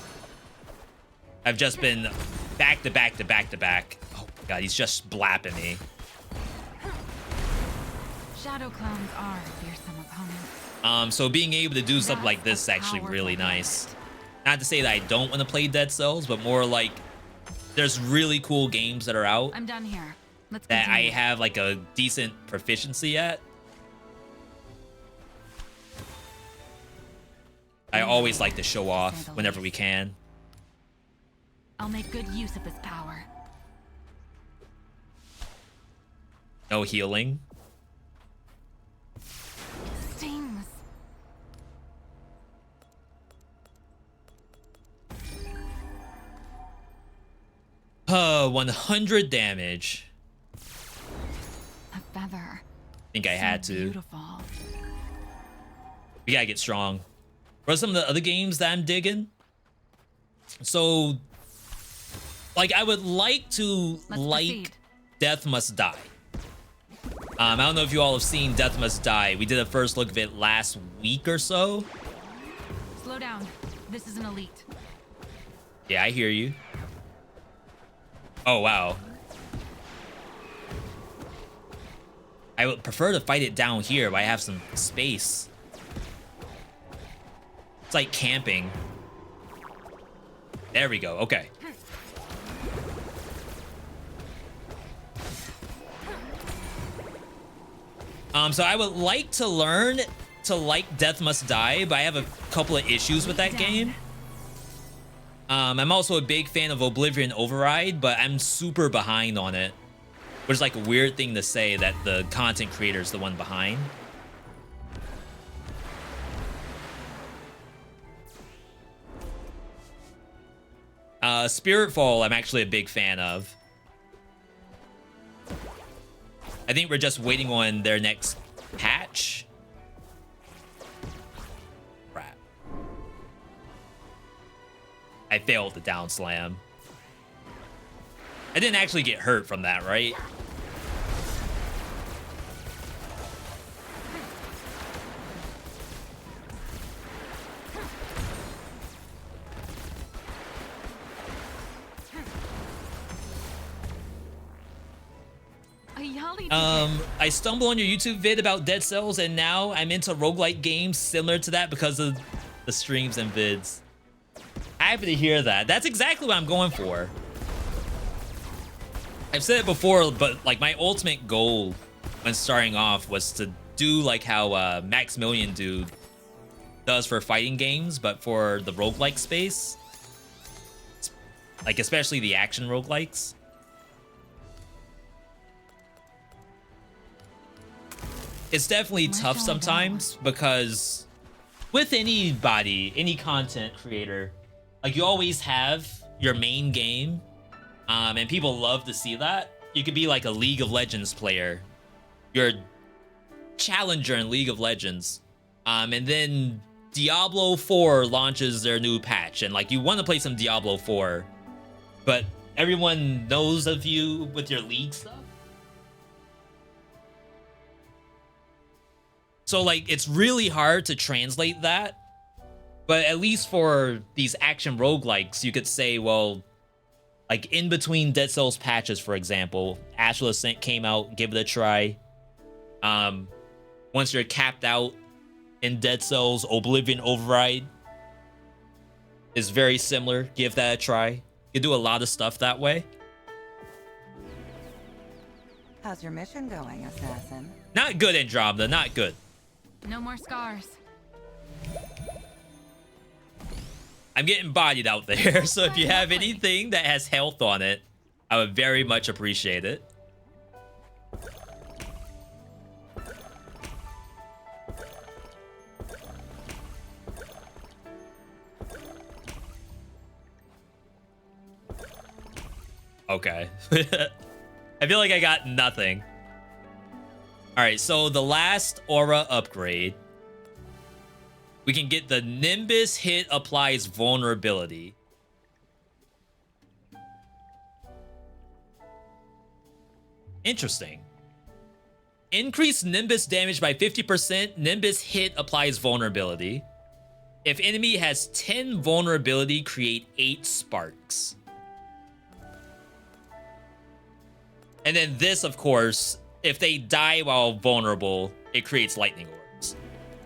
I've just been back to back to back to back. Oh my god, he's just blapping me. Shadow clones are fearsome opponents. So being able to do something like this is actually really nice. Not to say that I don't want to play Dead Cells, but more like there's really cool games that are out I'm done here. Let's that I continue. have like a decent proficiency at. I always like to show off whenever we can. I'll make good use of this power. No healing. Stings. 100 damage. A feather. I think I had to. Beautiful. We gotta get strong. What are some of the other games that I'm digging? So, like, I would like to like Death Must Die. I don't know if you all have seen Death Must Die. We did a first look of it last week or so. Slow down. This is an elite. Yeah, I hear you. Oh, wow. I would prefer to fight it down here, but I have some space. It's like camping. There we go. Okay. So I would like to learn to like Death Must Die, but I have a couple of issues with that game. I'm also a big fan of Oblivion Override, but I'm super behind on it. Which is like a weird thing to say that the content creator is the one behind. Spiritfall, I'm actually a big fan of. I think we're just waiting on their next patch. Crap. I failed the down slam. I didn't actually get hurt from that, right? I stumbled on your YouTube vid about Dead Cells, and now I'm into roguelike games similar to that because of the streams and vids. Happy to hear that. That's exactly what I'm going for. I've said it before, but like my ultimate goal when starting off was to do like how Maximilian Dude does for fighting games, but for the roguelike space. Like especially the action roguelikes. It's definitely tough sometimes because with anybody, any content creator, like you always have your main game, and people love to see that. You could be like a League of Legends player, you're a challenger in League of Legends, and then Diablo 4 launches their new patch, and like you want to play some Diablo 4, but everyone knows of you with your League stuff. So like it's really hard to translate that, but at least for these action roguelikes, you could say, well, like in between Dead Cells patches, for example, Astral Ascent came out, give it a try. Once you're capped out in Dead Cells, Oblivion Override is very similar. Give that a try. You do a lot of stuff that way. How's your mission going, Assassin? Not good, Andromeda, not good. No more scars. I'm getting bodied out there, so if you have anything that has health on it, I would very much appreciate it. Okay. I feel like I got nothing. All right, so the last aura upgrade, we can get the Nimbus hit applies vulnerability. Interesting. Increase Nimbus damage by 50%. Nimbus hit applies vulnerability. If enemy has 10 vulnerability, create 8 sparks. And then this, of course, if they die while vulnerable, it creates lightning orbs.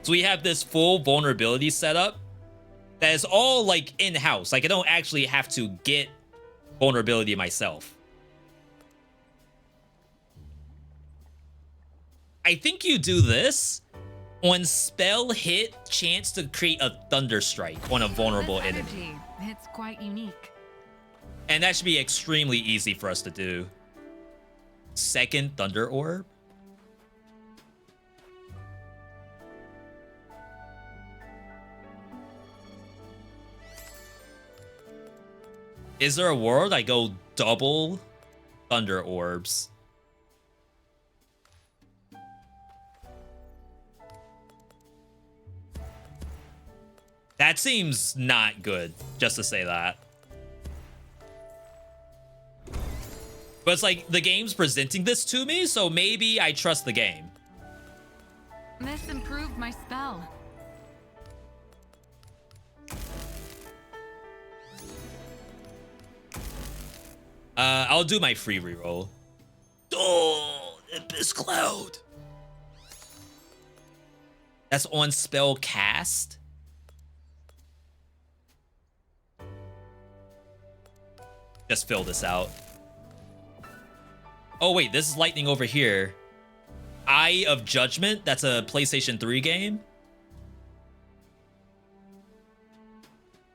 So we have this full vulnerability setup that is all like in-house. Like I don't actually have to get vulnerability myself. I think you do this on spell hit, chance to create a thunder strike on a vulnerable enemy. It's quite unique. And that should be extremely easy for us to do. Second thunder orb. Is there a world I go double thunder orbs? That seems not good, just to say that. But it's like the game's presenting this to me, so maybe I trust the game. This improved my spell. I'll do my free reroll. Oh, Abyss Cloud. That's on spell cast. Just fill this out. Oh wait, this is lightning over here. Eye of Judgment, that's a PlayStation 3 game.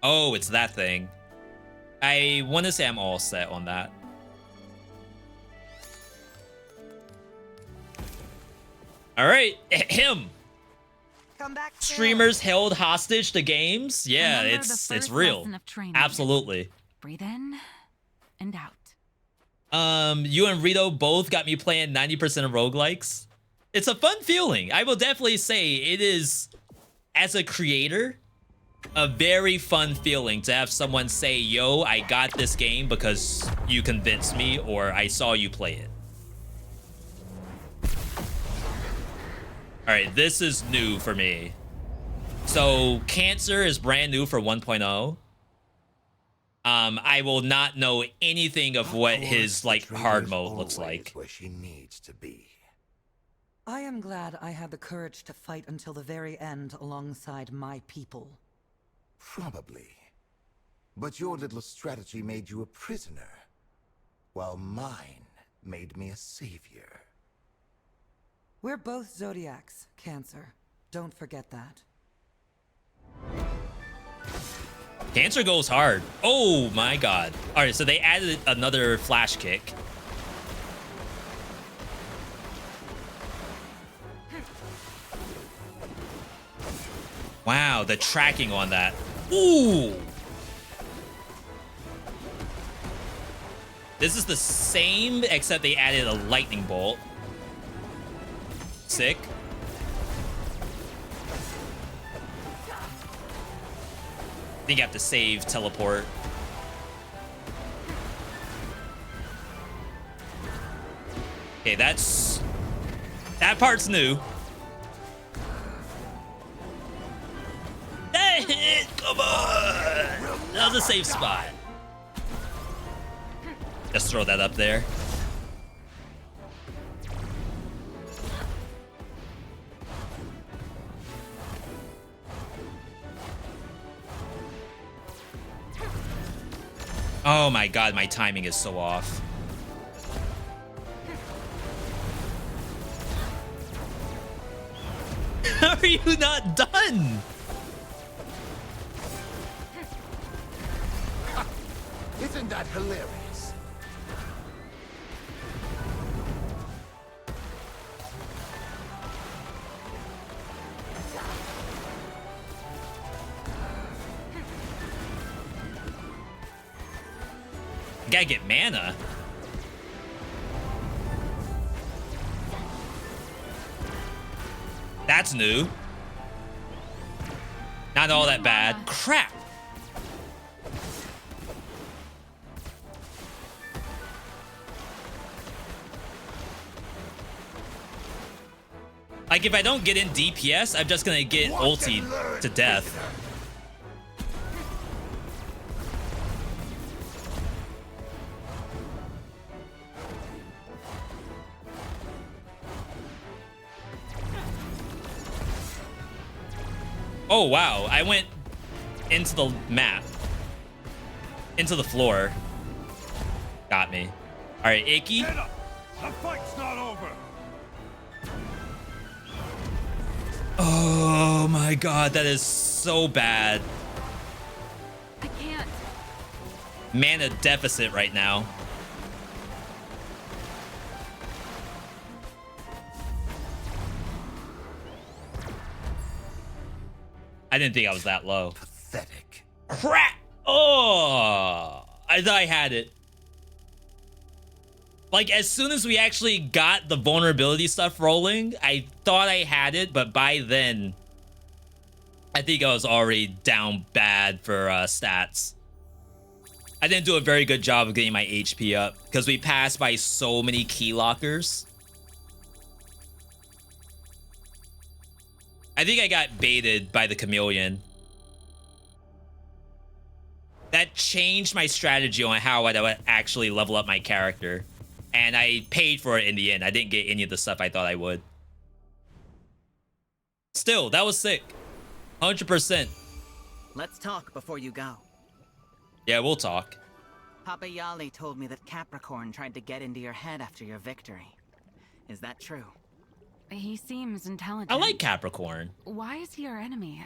Oh, it's that thing. I want to say I'm all set on that. All right, him. Come back soon. Streamers held hostage to games. Yeah, it's real. Absolutely. Breathe in and out. You and Rito both got me playing 90% of roguelikes. It's a fun feeling. I will definitely say it is, as a creator, a very fun feeling to have someone say, yo, I got this game because you convinced me or I saw you play it. All right, this is new for me. So Cancer is brand new for 1.0. I will not know anything of what his like hard mode looks like. Where she needs to be. I am glad I had the courage to fight until the very end alongside my people. Probably. But your little strategy made you a prisoner, while mine made me a savior. We're both Zodiacs, Cancer. Don't forget that. Cancer goes hard. Oh my god. All right, so they added another flash kick. Wow, the tracking on that. Ooh. This is the same, except they added a lightning bolt. Sick. I think you have to save teleport. Okay, that part's new. Hey, come on! That was a safe spot. Just throw that up there. Oh my god, my timing is so off. How are you not done? Isn't that hilarious? Gotta get mana. That's new. Not all that bad. Crap. Like, if I don't get in DPS, I'm just gonna get ultied to death. Oh, wow. I went into the map. Into the floor. Got me. All right, Icky. Get up. The fight's not over. Oh my god, that is so bad. I can't. Mana deficit right now. I didn't think I was that low. Pathetic. Crap! Oh, I thought I had it. Like, as soon as we actually got the vulnerability stuff rolling, I thought I had it, but by then, I think I was already down bad for stats. I didn't do a very good job of getting my HP up, because we passed by so many key lockers. I think I got baited by the chameleon. That changed my strategy on how I would actually level up my character. And I paid for it in the end. I didn't get any of the stuff I thought I would. Still, that was sick. 100%. Let's talk before you go. Yeah, we'll talk. Papa Yali told me that Capricorn tried to get into your head after your victory. Is that true? He seems intelligent. I like Capricorn. Why is he our enemy?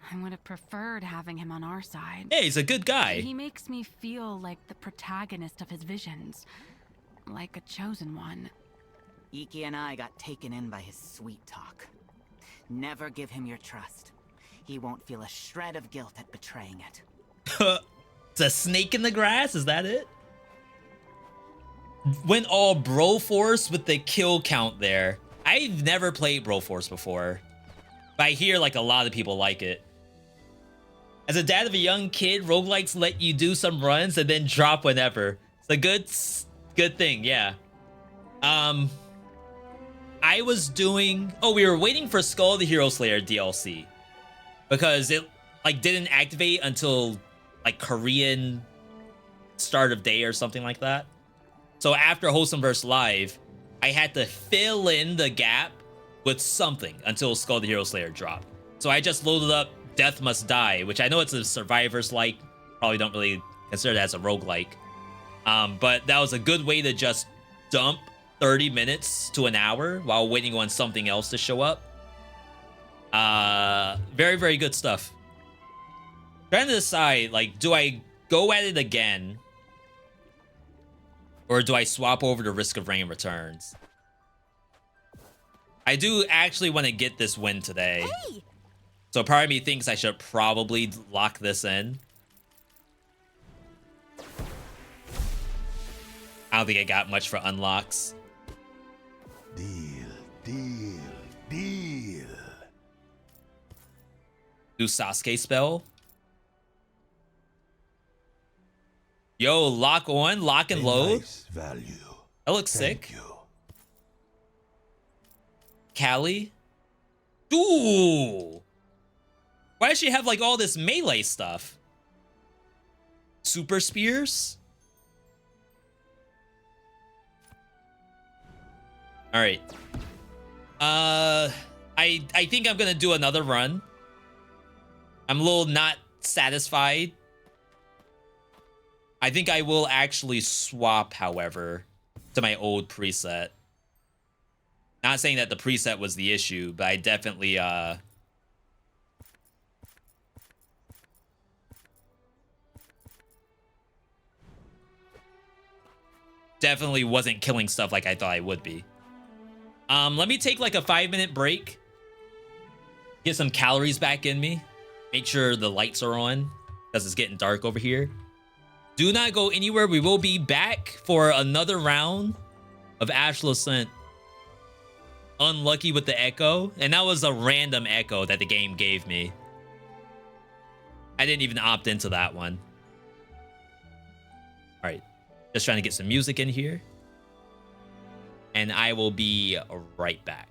I would have preferred having him on our side. Yeah, he's a good guy. He makes me feel like the protagonist of his visions. Like a chosen one. Iki and I got taken in by his sweet talk. Never give him your trust. He won't feel a shred of guilt at betraying it. It's a snake in the grass? Is that it? Went all Broforce with the kill count there. I've never played Broforce before, but I hear like a lot of people like it. As a dad of a young kid, roguelikes let you do some runs and then drop whenever. It's a good thing, yeah. I was doing... Oh, we were waiting for Skull of the Hero Slayer DLC. Because it like didn't activate until like Korean start of day or something like that. So after Wholesome vs. Live, I had to fill in the gap with something until Skull the Hero Slayer dropped. So I just loaded up Death Must Die, which I know it's a Survivors-like. Probably don't really consider that as a roguelike. But that was a good way to just dump 30 minutes to an hour while waiting on something else to show up. Very, very good stuff. Trying to decide, like, do I go at it again? Or do I swap over to Risk of Rain Returns? I do actually want to get this win today. Hey! So part of me thinks I should probably lock this in. I don't think I got much for unlocks. Deal. Do Sasuke spell. Yo, lock on, lock and load. Nice value. That looks sick. Callie. Ooh. Why does she have like all this melee stuff? Super spears? All right. I think I'm gonna do another run. I'm a little not satisfied. I think I will actually swap, however, to my old preset. Not saying that the preset was the issue, but I definitely definitely wasn't killing stuff like I thought I would be. Let me take like a 5-minute break. Get some calories back in me. Make sure the lights are on because it's getting dark over here. Do not go anywhere. We will be back for another round of Astral Ascent. Unlucky with the echo. And that was a random echo that the game gave me. I didn't even opt into that one. All right. Just trying to get some music in here. And I will be right back.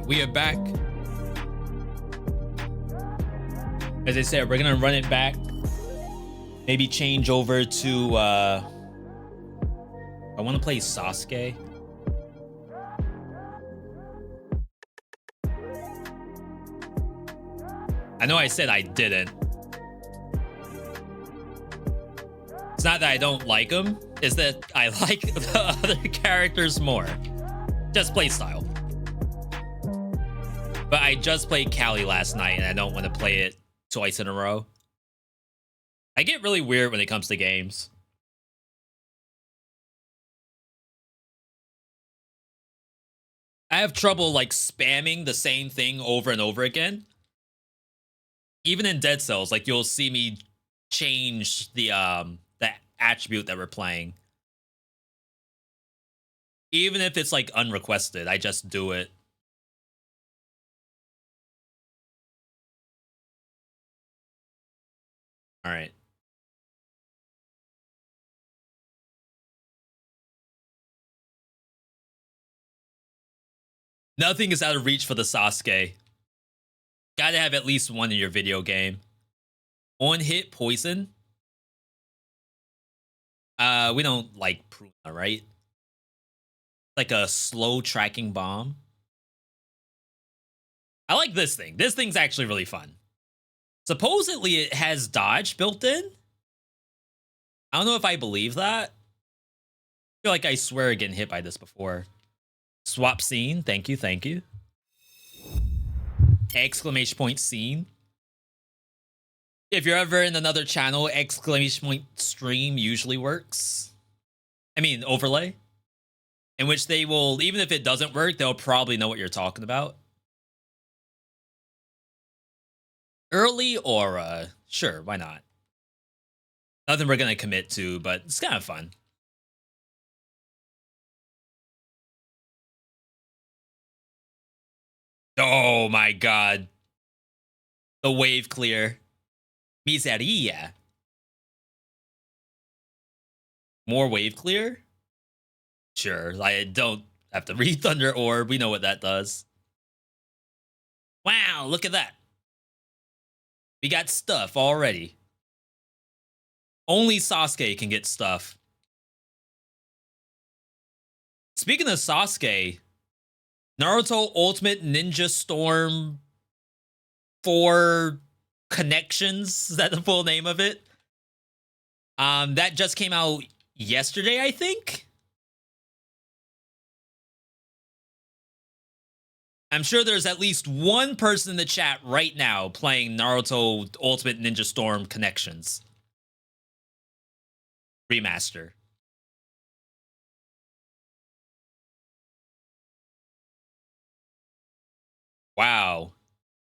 We are back. As I said, we're gonna run it back. Maybe change over to I want to play Sasuke. I know I said I didn't. It's not that I don't like him, it's that I like the other characters more. Just play style. But I just played Callie last night and I don't want to play it twice in a row. I get really weird when it comes to games. I have trouble like spamming the same thing over and over again. Even in Dead Cells, like you'll see me change the attribute that we're playing. Even if it's like unrequested, I just do it. All right. Nothing is out of reach for the Sasuke. Gotta have at least one in your video game. On hit poison. We don't like Pruna, right? Like a slow tracking bomb. I like this thing. This thing's actually really fun. Supposedly it has dodge built in. I don't know if I believe that. I feel like I swear getting hit by this before. Swap scene. Thank you. Thank you. Exclamation point scene. If you're ever in another channel, exclamation point stream usually works. I mean, overlay. In which they will, even if it doesn't work, they'll probably know what you're talking about. Early aura. Sure, why not? Nothing we're going to commit to, but it's kind of fun. Oh my god. The wave clear. Miseria. More wave clear? Sure, I don't have to read Thunder Orb. We know what that does. Wow, look at that. We got stuff already. Only Sasuke can get stuff. Speaking of Sasuke, Naruto Ultimate Ninja Storm 4 Connections, is that the full name of it? That just came out yesterday, I think. I'm sure there's at least one person in the chat right now playing Naruto Ultimate Ninja Storm Connections Remaster. Wow.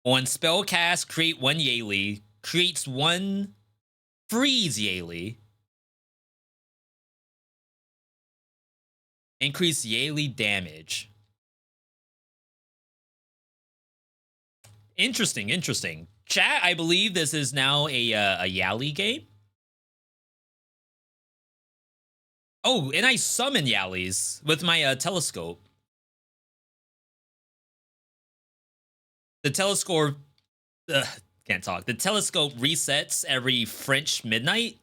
On spellcast, create one Yaeli. Creates one freeze Yaeli. Increase Yaeli damage. Interesting, interesting. Chat, I believe this is now a Yaeli game. Oh, and I summon Yaelis with my telescope. The telescope... can't talk. The telescope resets every French midnight.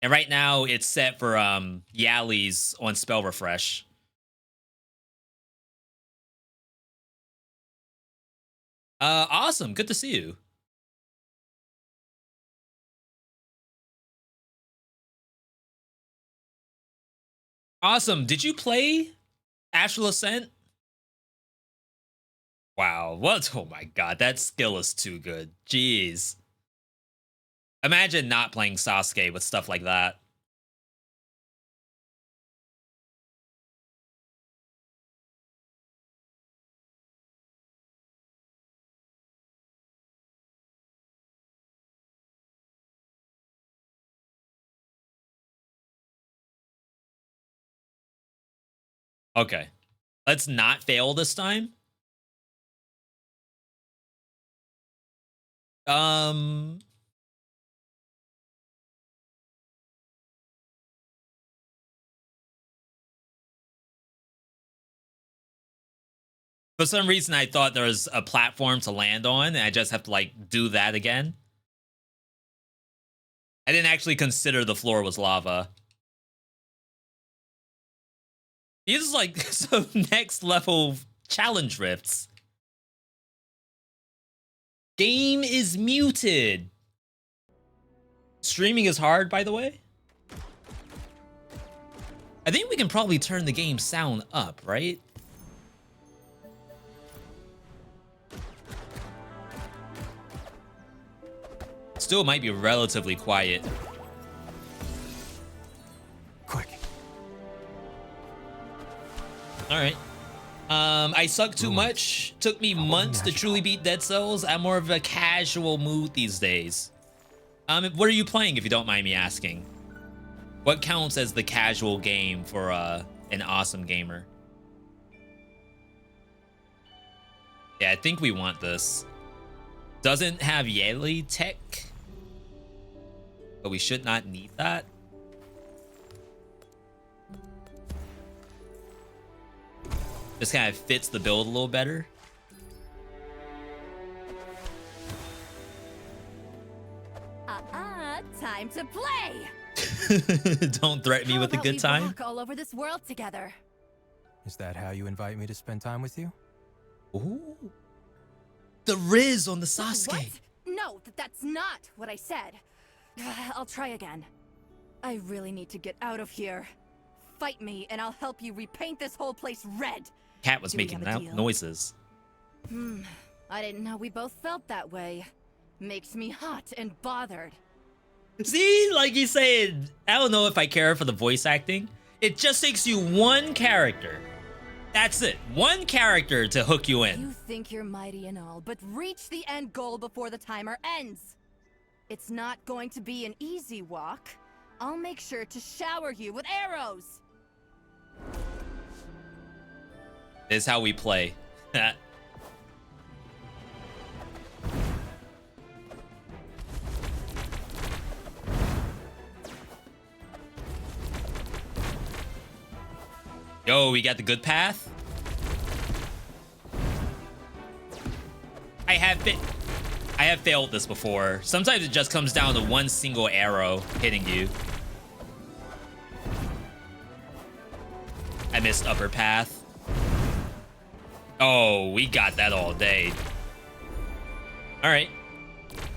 And right now, it's set for Yaelis on spell refresh. Awesome. Good to see you. Awesome. Did you play Astral Ascent? Wow. What? Oh my god. That skill is too good. Jeez. Imagine not playing Sasuke with stuff like that. Okay. Let's not fail this time. For some reason, I thought there was a platform to land on, and I just have to, like, do that again. I didn't actually consider the floor was lava. These is like some next level challenge rifts. Game is muted. Streaming is hard, by the way. I think we can probably turn the game sound up, right? Still might be relatively quiet. Quick. All right. I suck too much. Took me months to truly beat Dead Cells. I'm more of a casual mood these days. What are you playing, if you don't mind me asking? What counts as the casual game for an awesome gamer? Yeah, I think we want this. Doesn't have Yeli tech, but we should not need that. This kind of fits the build a little better. Time to play. Don't threaten me with a good time. Walk all over this world together. Is that how you invite me to spend time with you? Ooh. The Riz on the Sasuke. What? No, that's not what I said. I'll try again. I really need to get out of here. Fight me and I'll help you repaint this whole place red. Cat was making noises. I didn't know we both felt that way. Makes me hot and bothered. See, like you said, I don't know if I care for the voice acting. It just takes you one character. That's it. One character to hook you in. You think you're mighty and all, but reach the end goal before the timer ends. It's not going to be an easy walk. I'll make sure to shower you with arrows. This is how we play. Yo, we got the good path. I have failed this before. Sometimes it just comes down to one single arrow hitting you. I missed upper path. Oh, we got that all day. All right.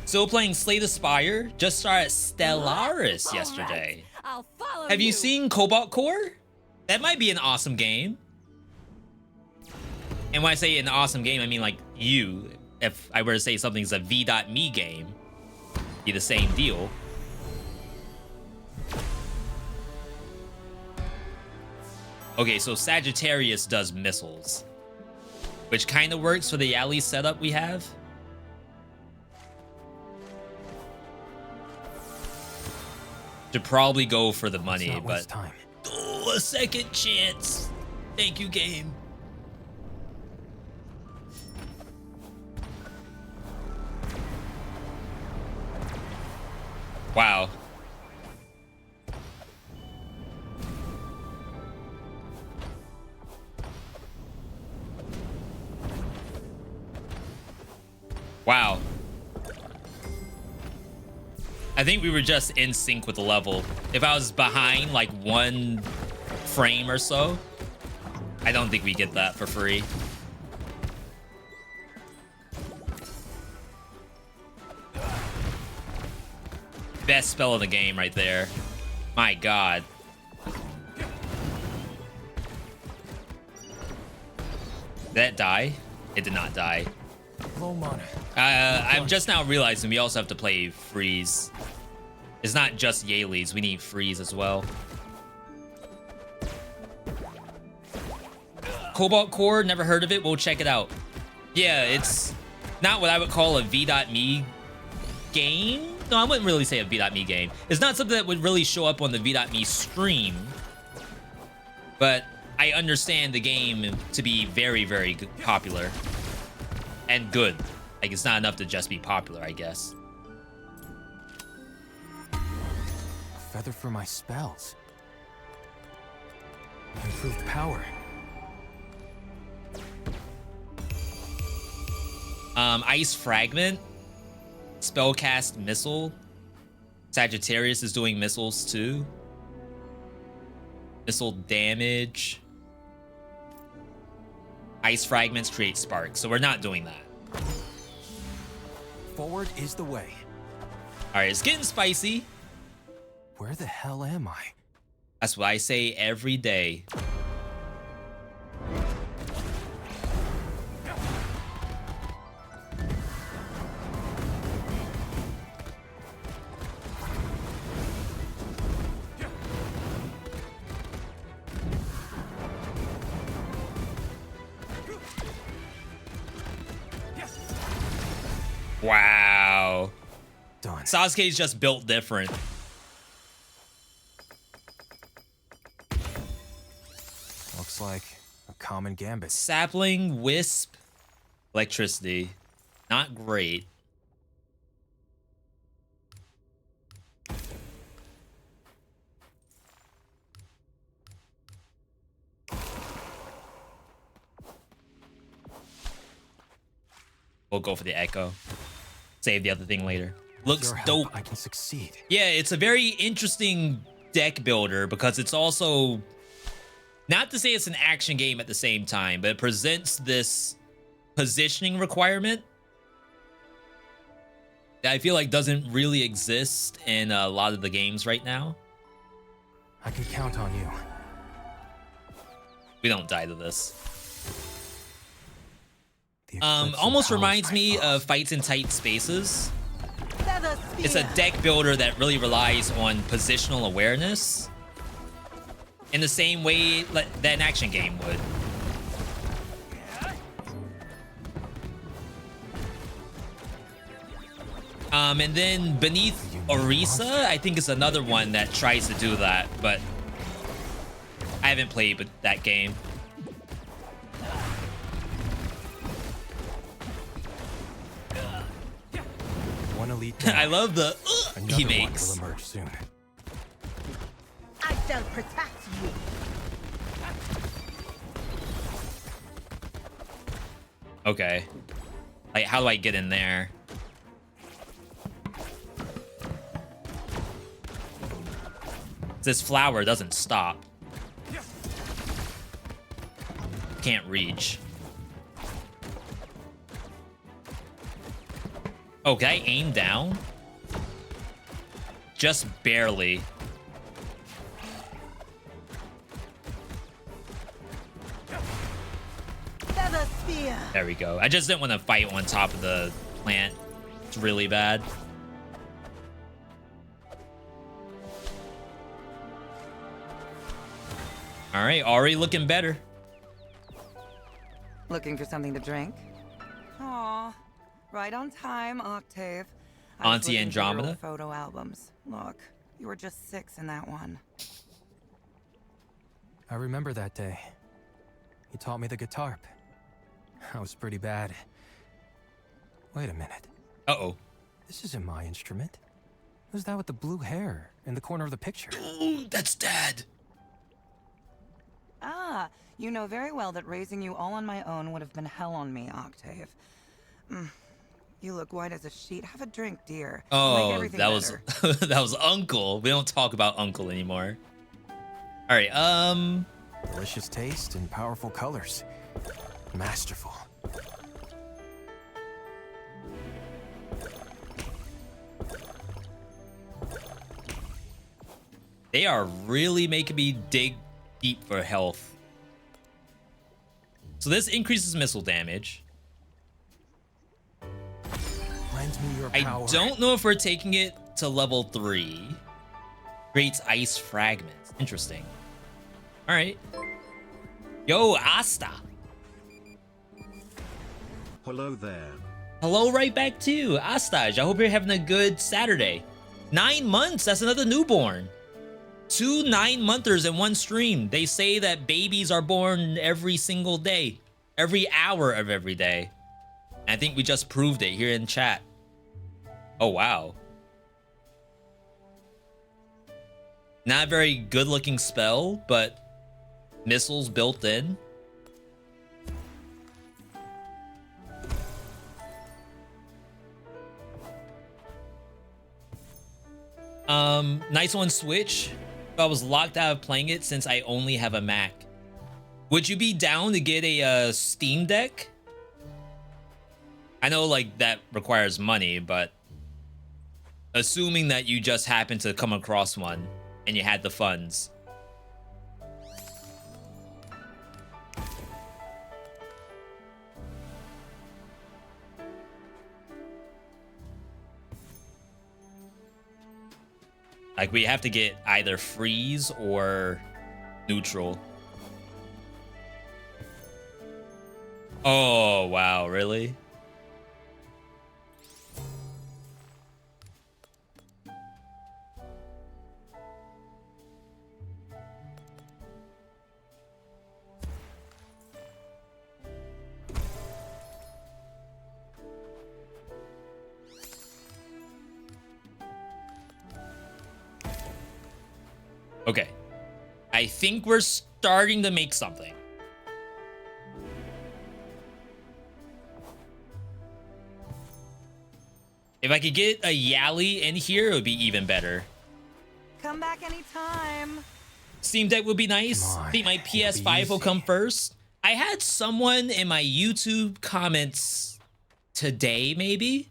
Still playing Slay the Spire. Just started Stellaris yesterday. I'll follow Have you seen Cobalt Core? That might be an awesome game. And when I say an awesome game, I mean like you. If I were to say something's a V.Me game, be the same deal. Okay, so Sagittarius does missiles, which kind of works for the Yali setup we have. Should probably go for the money, but time. Oh, a second chance. Thank you, game. Wow. Wow. I think we were just in sync with the level. If I was behind like one frame or so, I don't think we get that for free. Best spell of the game right there. My God. Did that die? It did not die. I'm just now realizing we also have to play Freeze. It's not just Yaleys, we need Freeze as well. Cobalt Core, never heard of it, we'll check it out. Yeah, it's not what I would call a V.Me game. No, I wouldn't really say a V.Me game. It's not something that would really show up on the V.Me stream. But I understand the game to be very, very popular. And good. Like, it's not enough to just be popular, I guess. Feather for my spells. Improved power. Ice Fragment. Spellcast Missile. Sagittarius is doing missiles too. Missile damage. Ice Fragments create sparks, so we're not doing that. Forward is the way. All right, it's getting spicy. Where the hell am I? That's what I say every day. Wow. Done. Sasuke's just built different. Looks like a common gambit. Sapling, Wisp, Electricity. Not great. We'll go for the Echo. Save the other thing later. Looks dope. I can succeed. Yeah, it's a very interesting deck builder because it's also, not to say it's an action game at the same time, but it presents this positioning requirement that I feel like doesn't really exist in a lot of the games right now. I can count on you. We don't die to this. Almost reminds me of Fights in Tight Spaces. It's a deck builder that really relies on positional awareness in the same way that an action game would. And then Beneath Orisa, I think is another one that tries to do that, but I haven't played that game. One elite. I love the he makes. One will emerge soon. I shall protect you. Okay. Like, how do I get in there? This flower doesn't stop. Can't reach. Okay, aim down. Just barely. There we go. I just didn't want to fight on top of the plant. It's really bad. All right, already looking better. Looking for something to drink? Aw, right on time, Octave. Auntie Andromeda? Photo albums. Look, you were just 6 in that one. I remember that day. You taught me the guitar. I was pretty bad. Wait a minute. Uh-oh. This isn't my instrument. Who's that with the blue hair in the corner of the picture? Ooh, that's Dad. Ah, you know very well that raising you all on my own would have been hell on me, Octave. You look white as a sheet. Have a drink, dear. Oh, Make that was that was Uncle. We don't talk about Uncle anymore. All right, delicious taste and powerful colors. Masterful. They are really making me dig deep for health. So this increases missile damage. Lend me your power. I don't know if we're taking it to level 3. Creates ice fragments. Interesting. All right. Yo, Asta. Hello there. Hello right back to you, Astaj. I hope you're having a good Saturday. 9 months, that's another newborn. 2 9-monthers in one stream. They say that babies are born every single day. Every hour of every day. And I think we just proved it here in chat. Oh, wow. Not a very good looking spell, but missiles built in. Nice on Switch. I was locked out of playing it since I only have a Mac. Would you be down to get a Steam Deck? I know like that requires money, but assuming that you just happened to come across one and you had the funds. Like we have to get either freeze or neutral. Oh, wow, really? Okay. I think we're starting to make something. If I could get a Yali in here, it would be even better. Come back anytime. Steam Deck would be nice. I think my PS5 will come first. I had someone in my YouTube comments today, maybe,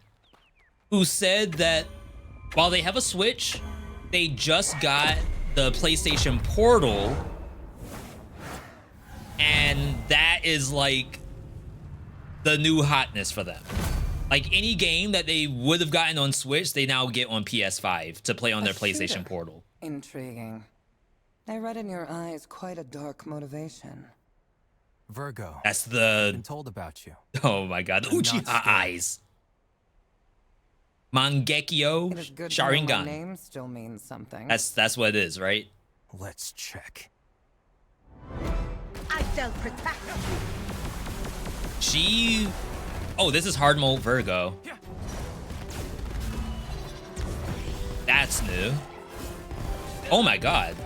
who said that while they have a Switch, they just got the PlayStation Portal, and that is like the new hotness for them. Like any game that they would have gotten on Switch, they now get on PS5 to play on their PlayStation Portal. Intriguing. I read in your eyes quite a dark motivation. Virgo. That's the... I've been told about you. Oh my god, the Uchiha eyes. Mangekyo Sharingan. My name still means something. That's what it is, right? Let's check. I shall protect you. She... Oh, this is hard mode Virgo. That's new. Oh my god.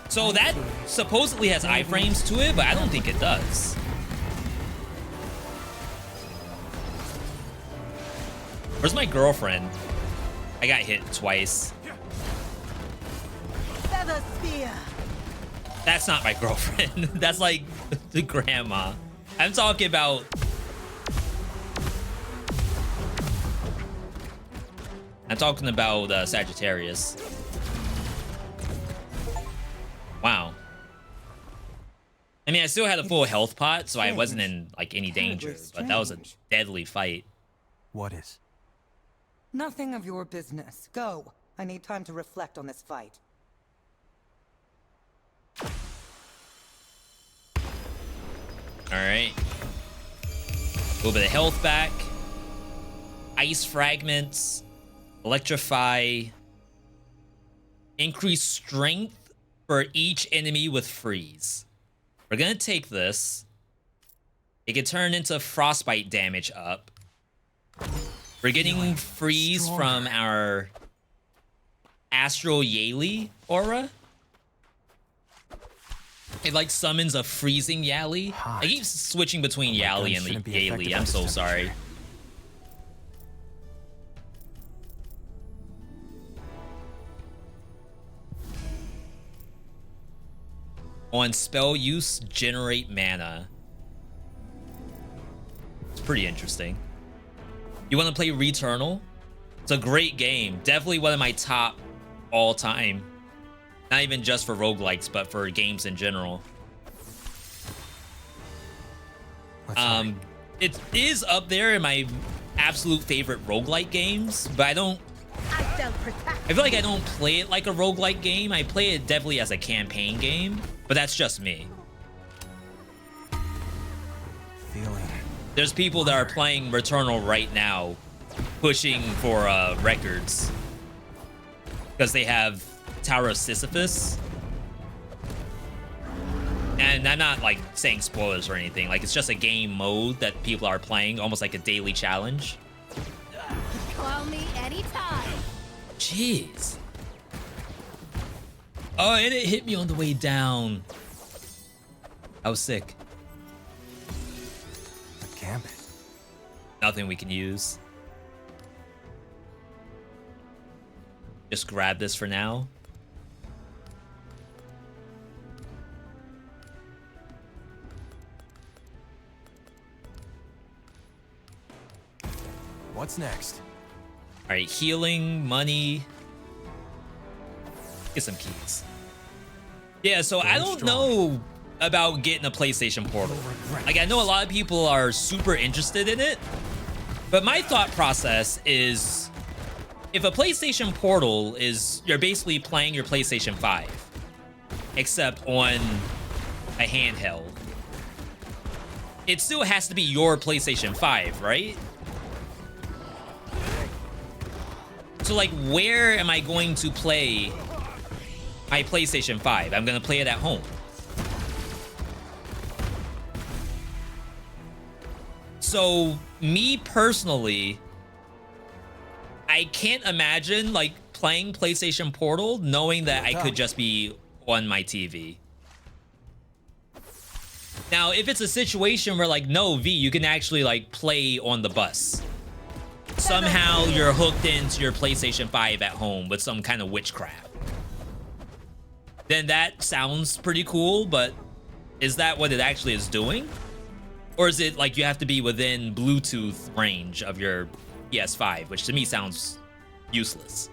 So that supposedly has iframes to it, but I don't think it does. Where's my girlfriend? I got hit twice. Feather spear. That's not my girlfriend. That's like the grandma. I'm talking about... Sagittarius. Wow. I mean, I still had a full health pot, so I wasn't in like any danger, but that was a deadly fight. What is? Nothing of your business. Go. I need time to reflect on this fight. Alright. A little bit of health back. Ice fragments. Electrify. Increase strength for each enemy with freeze. We're gonna take this. It can turn into frostbite damage up. We're getting freeze from our Astral Yali aura. It like summons a freezing Yali. I keep switching between Yali and Yali. I'm so sorry. On spell use, generate mana. It's pretty interesting. You want to play Returnal? It's a great game. Definitely one of my top all time. Not even just for roguelikes, but for games in general. It is up there in my absolute favorite roguelike games, but I feel like I don't play it like a roguelike game. I play it definitely as a campaign game, but that's just me. There's people that are playing Returnal right now, pushing for records, because they have Tower of Sisyphus. And I'm not like saying spoilers or anything. Like, it's just a game mode that people are playing, almost like a daily challenge. Call me anytime. Jeez. Oh, and it hit me on the way down. I was sick. gambit. Nothing we can use. Just grab this for now. What's next? All right, healing, money. Get some keys. Yeah, so I don't know about getting a PlayStation Portal. Like, I know a lot of people are super interested in it, but my thought process is, if a PlayStation Portal is, you're basically playing your PlayStation 5, except on a handheld. It still has to be your PlayStation 5, right? So, like, where am I going to play my PlayStation 5? I'm gonna play it at home. So, me personally, I can't imagine, like, playing PlayStation Portal knowing that I could just be on my TV. Now, if it's a situation where, like, no, V, you can actually, like, play on the bus. Somehow you're hooked into your PlayStation 5 at home with some kind of witchcraft. Then that sounds pretty cool, but is that what it actually is doing? Or is it like you have to be within Bluetooth range of your PS5, which to me sounds useless.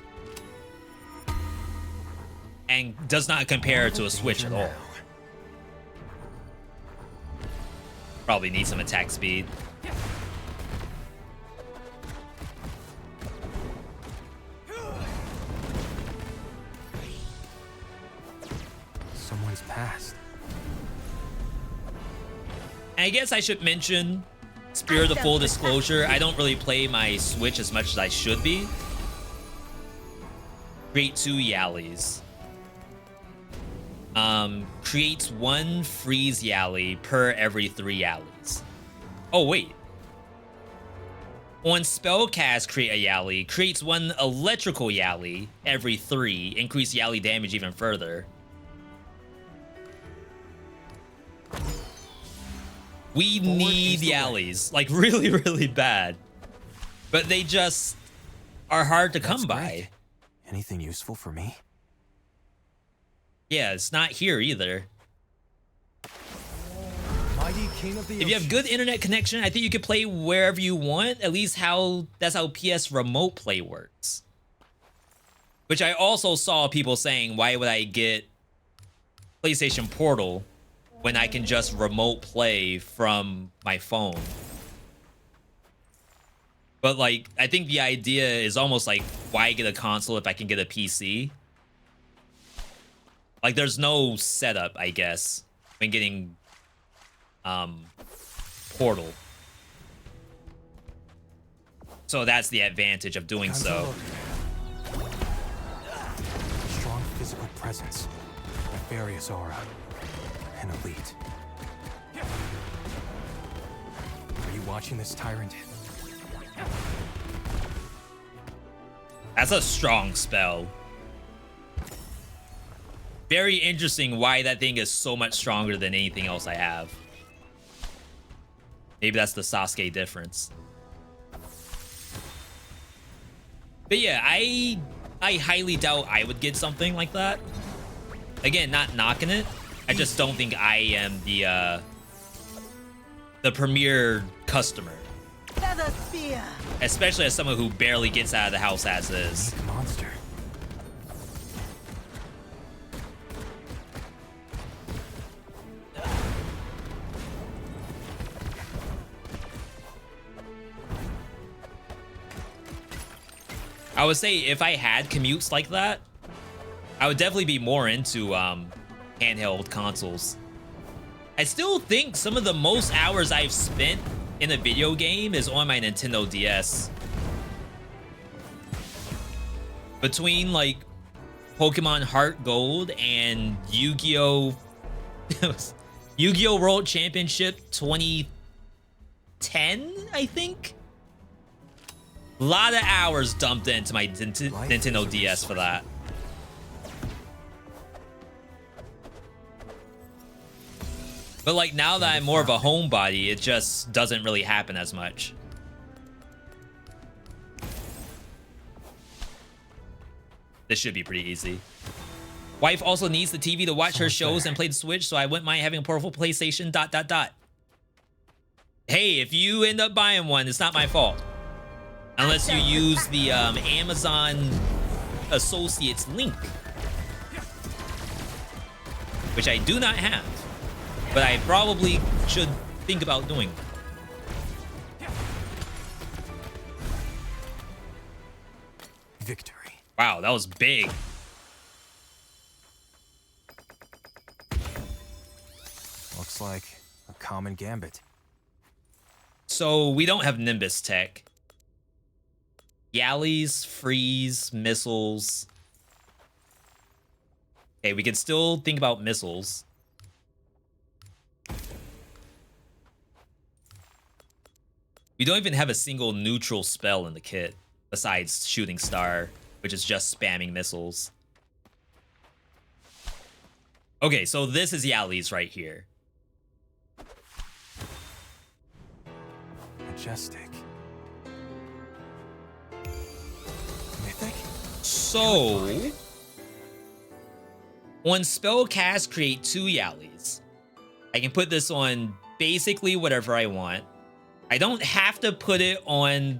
And does not compare to a Switch at all. Probably need some attack speed. Someone's passed. I guess I should mention, spirit of full disclosure, I don't really play my Switch as much as I should be. Create 2 Yallies. Creates 1 freeze Yalli per every 3 Yallies. Oh, wait. On spellcast, create a Yalli. Creates 1 electrical Yalli every 3. Increase Yalli damage even further. We need Yallies, like really, really bad. But they just are hard to come by. Anything useful for me? Yeah, it's not here either. Mighty King of the If you have good internet connection, I think you could play wherever you want. At least that's how PS Remote Play works. Which I also saw people saying, why would I get PlayStation Portal when I can just remote play from my phone? But like, I think the idea is almost like, why get a console if I can get a PC? Like, there's no setup, I guess, when getting Portal. So that's the advantage of doing so. Strong physical presence, nefarious aura, and elite. Are you watching this tyrant? That's a strong spell. Very interesting why that thing is so much stronger than anything else I have. Maybe that's the Sasuke difference. But yeah, I highly doubt I would get something like that. Again, not knocking it. I just don't think I am the premier customer. Feather spear. Especially as someone who barely gets out of the house as is. Monster. I would say if I had commutes like that, I would definitely be more into handheld consoles. I still think some of the most hours I've spent in a video game is on my Nintendo DS. Between like Pokemon Heart Gold and Yu-Gi-Oh! Yu-Gi-Oh! World Championship 2010, I think? A lot of hours dumped into my Nintendo DS for that. But like now that I'm more of a homebody, it just doesn't really happen as much. This should be pretty easy. Wife also needs the TV to watch her shows and play the Switch, so I wouldn't mind having a powerful PlayStation ... Hey, if you end up buying one, it's not my fault. Unless you use the Amazon Associates link. Which I do not have. But I probably should think about doing. Victory. Wow, that was big. Looks like a common gambit. So we don't have Nimbus tech. Yallies, freeze, missiles. Okay, we can still think about missiles. We don't even have a single neutral spell in the kit besides Shooting Star, which is just spamming missiles. Okay, so this is Yallies right here. Majestic. Mythic? So, on spell cast, create 2 Yallies. I can put this on basically whatever I want. I don't have to put it on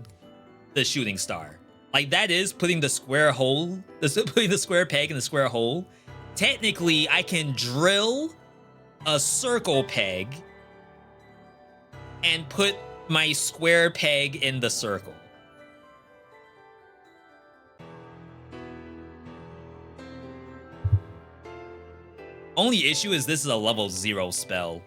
the Shooting Star. Like, that is putting the square hole, putting the square peg in the square hole. Technically, I can drill a circle peg and put my square peg in the circle. Only issue is this is a level 0 spell.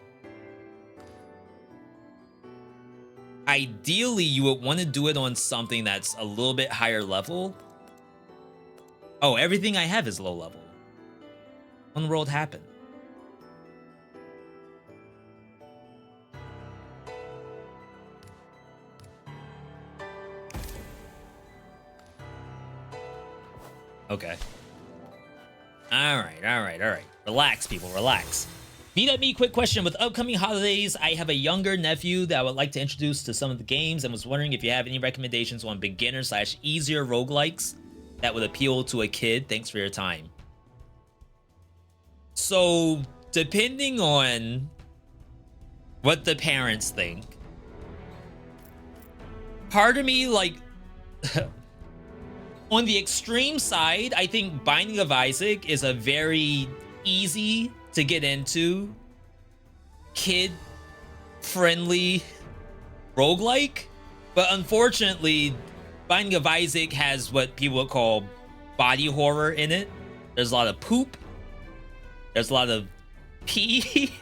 Ideally, you would want to do it on something that's a little bit higher level. Oh, everything I have is low level. When the world happened. Okay. All right. Relax, people, relax. VeeDotMe, quick question. With upcoming holidays, I have a younger nephew that I would like to introduce to some of the games and was wondering if you have any recommendations on beginner/easier roguelikes that would appeal to a kid. Thanks for your time. So, depending on what the parents think, part of me, like, on the extreme side, I think Binding of Isaac is a very easy to get into, kid-friendly roguelike. But unfortunately, Binding of Isaac has what people would call body horror in it. There's a lot of poop. There's a lot of pee.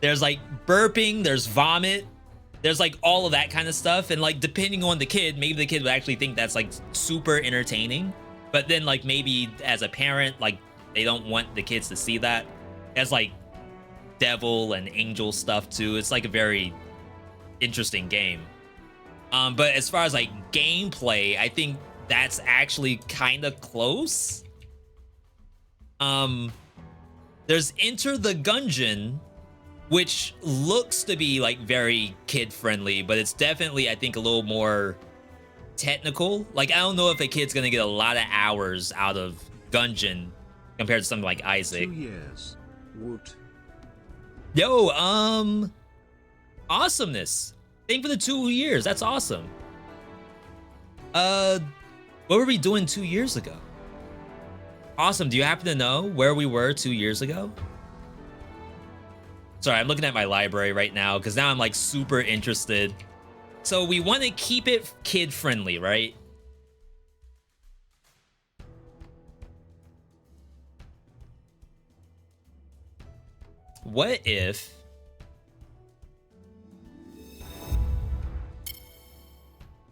There's like burping. There's vomit. There's like all of that kind of stuff. And like, depending on the kid, maybe the kid would actually think that's like super entertaining. But then like maybe as a parent, like they don't want the kids to see that. As like devil and angel stuff too. It's like a very interesting game. But as far as like gameplay, I think that's actually kind of close. There's Enter the Gungeon, which looks to be like very kid friendly, but it's definitely, I think, a little more technical. Like, I don't know if a kid's gonna get a lot of hours out of Gungeon compared to something like Isaac. 2 years. Woot. Yo, awesomeness. Thank you for the 2 years. That's awesome. What were we doing 2 years ago? Awesome. Do you happen to know where we were 2 years ago? Sorry, I'm looking at my library right now because now I'm like super interested. So we want to keep it kid friendly, right? What if...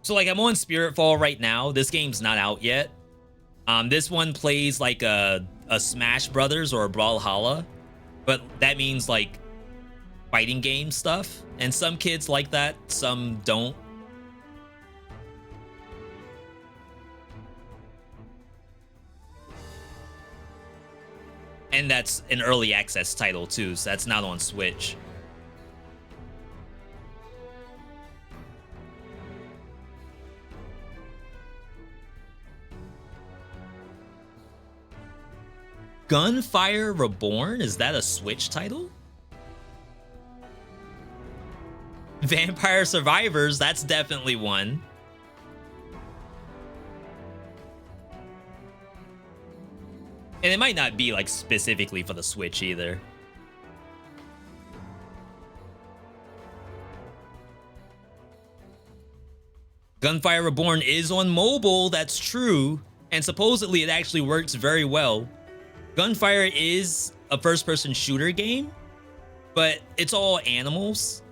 So like I'm on Spiritfall right now. This game's not out yet. This one plays like a Smash Brothers or a Brawlhalla, but that means like fighting game stuff. And some kids like that, some don't. And that's an early access title too, so that's not on Switch. Gunfire Reborn? Is that a Switch title? Vampire Survivors, that's definitely one. And it might not be like specifically for the Switch either. Gunfire Reborn is on mobile, that's true. And supposedly it actually works very well. Gunfire is a first-person shooter game, but it's all animals.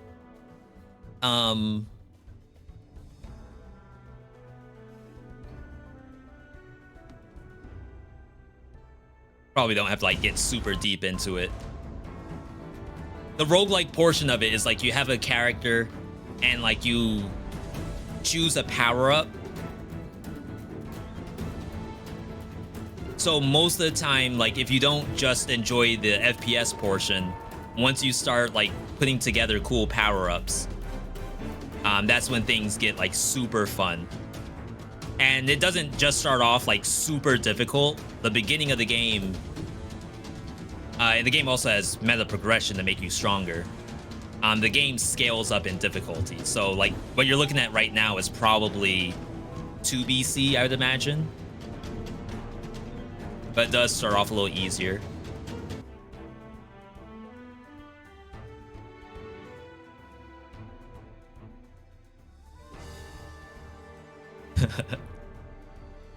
Probably don't have to like get super deep into it. The roguelike portion of it is like you have a character and like you choose a power-up. So most of the time, like if you don't just enjoy the FPS portion, once you start like putting together cool power-ups, that's when things get like super fun. And it doesn't just start off like super difficult. The beginning of the game also has meta progression to make you stronger. The game scales up in difficulty. So like what you're looking at right now is probably 2 BC, I would imagine. But it does start off a little easier.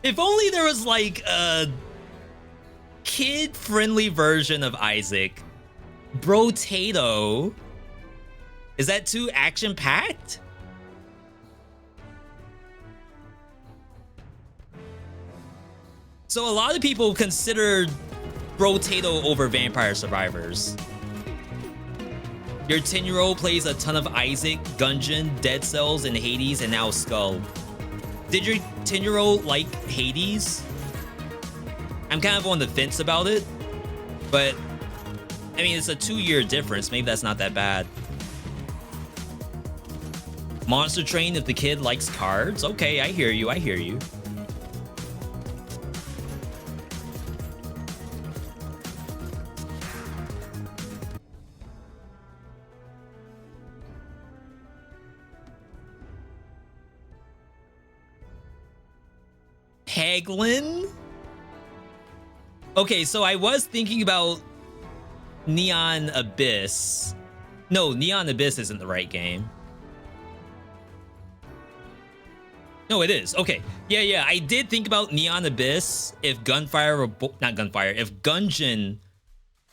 If only there was like a kid-friendly version of Isaac. Brotato. Is that too action-packed? So a lot of people consider Brotato over Vampire Survivors. Your 10-year-old plays a ton of Isaac, Gungeon, Dead Cells, and Hades, and now Skull. Did your 10-year-old like Hades? I'm kind of on the fence about it, but I mean, it's a 2-year difference. Maybe that's not that bad. Monster Train if the kid likes cards. Okay, I hear you, I hear you. Peglin? Okay, so I was thinking about Neon Abyss. No, Neon Abyss isn't the right game. No, it is. Okay. Yeah. I did think about Neon Abyss if if Gungeon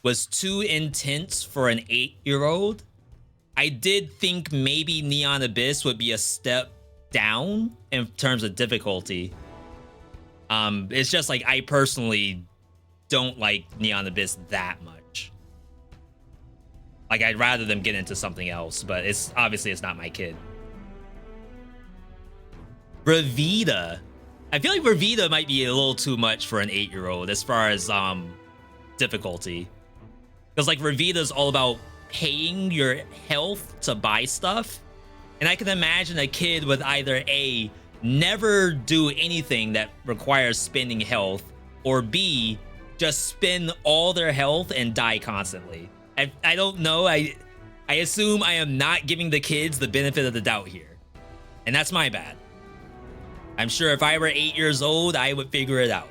was too intense for an 8-year-old. I did think maybe Neon Abyss would be a step down in terms of difficulty. It's just like I personally don't like Neon Abyss that much. Like I'd rather them get into something else, but it's obviously it's not my kid. Revita. I feel like Revita might be a little too much for an 8-year-old as far as difficulty. Because like Revita's all about paying your health to buy stuff. And I can imagine a kid with either A, never do anything that requires spending health, or B, just spend all their health and die constantly. I don't know. I assume I am not giving the kids the benefit of the doubt here. And that's my bad. I'm sure if I were 8 years old, I would figure it out.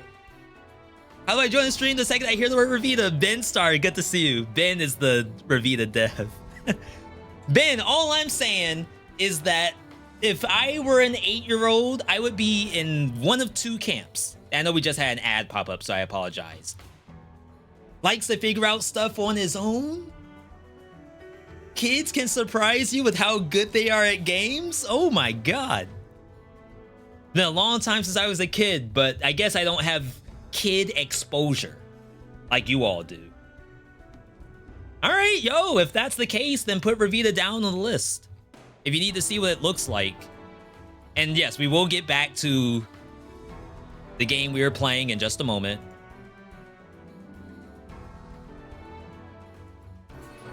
How do I join the stream the second I hear the word Revita? Ben Star, good to see you. Ben is the Revita dev. Ben, all I'm saying is that if I were an 8-year-old, I would be in one of 2 camps. I know we just had an ad pop up, so I apologize. Likes to figure out stuff on his own? Kids can surprise you with how good they are at games? Oh my god. Been a long time since I was a kid, but I guess I don't have kid exposure like you all do. All right, yo, if that's the case, then put Revita down on the list. If you need to see what it looks like. And yes, we will get back to the game we were playing in just a moment.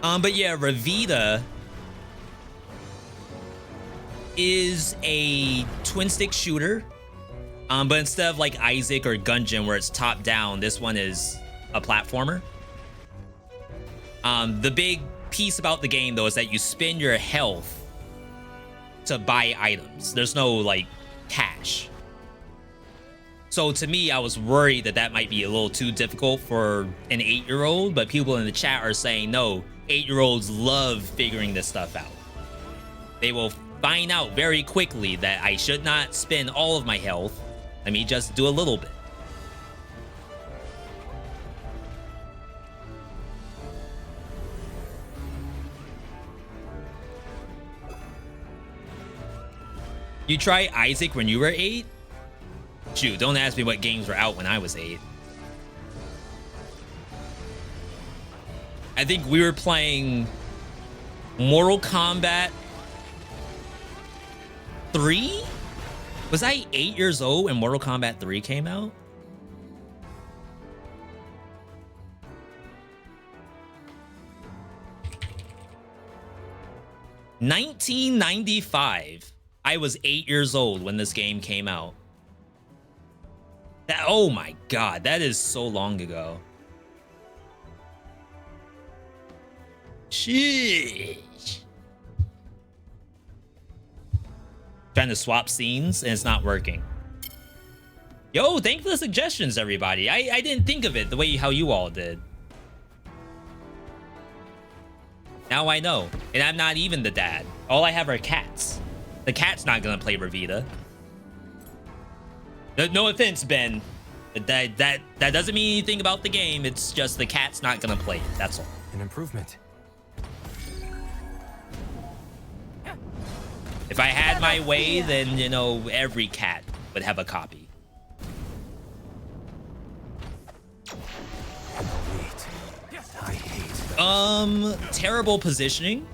But yeah, Revita is a twin stick shooter. But instead of like Isaac or Gungeon where it's top down, this one is a platformer. The big piece about the game though is that you spend your health to buy items. There's no like cash. So to me, I was worried that that might be a little too difficult for an 8-year-old, but people in the chat are saying no, 8-year-olds love figuring this stuff out. They will find out very quickly that I should not spend all of my health. Let me just do a little bit. You try Isaac when you were 8? Shoot, don't ask me what games were out when I was 8. I think we were playing Mortal Kombat 3? Was I 8 years old when Mortal Kombat 3 came out? $1995. I was 8 years old when this game came out. That, oh my god, that is so long ago. Sheesh. Trying to swap scenes and it's not working. Yo, thank you for the suggestions, everybody. I didn't think of it the way how you all did. Now I know. And I'm not even the dad. All I have are cats. The cat's not gonna play Revita. No offense, Ben. That doesn't mean anything about the game. It's just the cat's not gonna play it. That's all. An improvement. If I had my way, then, you know, every cat would have a copy. I hate. Terrible positioning.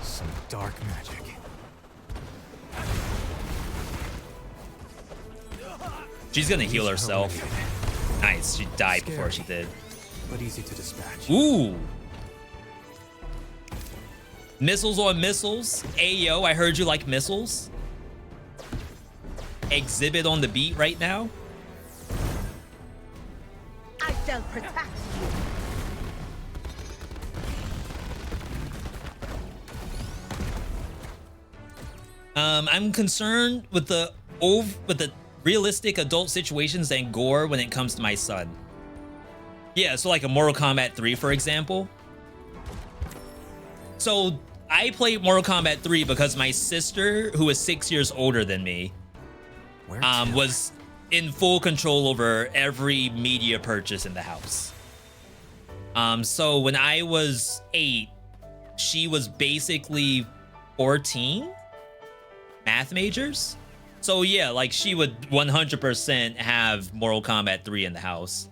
Some dark magic. She's gonna heal herself. Nice, she died before she did. But easy to dispatch. Ooh. Missiles on missiles. Ayo, I heard you like missiles. Exhibit on the beat right now. I shall protect you. I'm concerned with the realistic adult situations and gore when it comes to my son. Yeah, so like a Mortal Kombat 3, for example. So I played Mortal Kombat 3 because my sister, who is 6 years older than me, was in full control over every media purchase in the house. So when I was 8, she was basically 14 math majors. So yeah, like she would 100% have Mortal Kombat 3 in the house.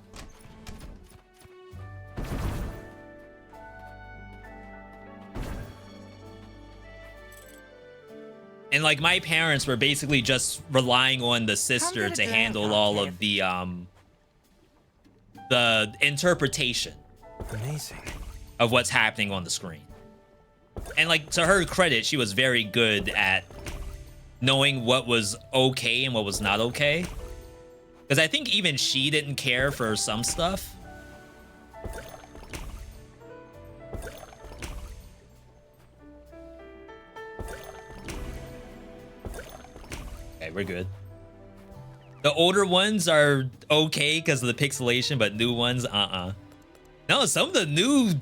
And like my parents were basically just relying on the sister to handle all of the interpretation of what's happening on the screen. And like to her credit, she was very good at knowing what was okay and what was not okay. Because I think even she didn't care for some stuff. Okay, we're good. The older ones are okay because of the pixelation, but new ones, No, some of the new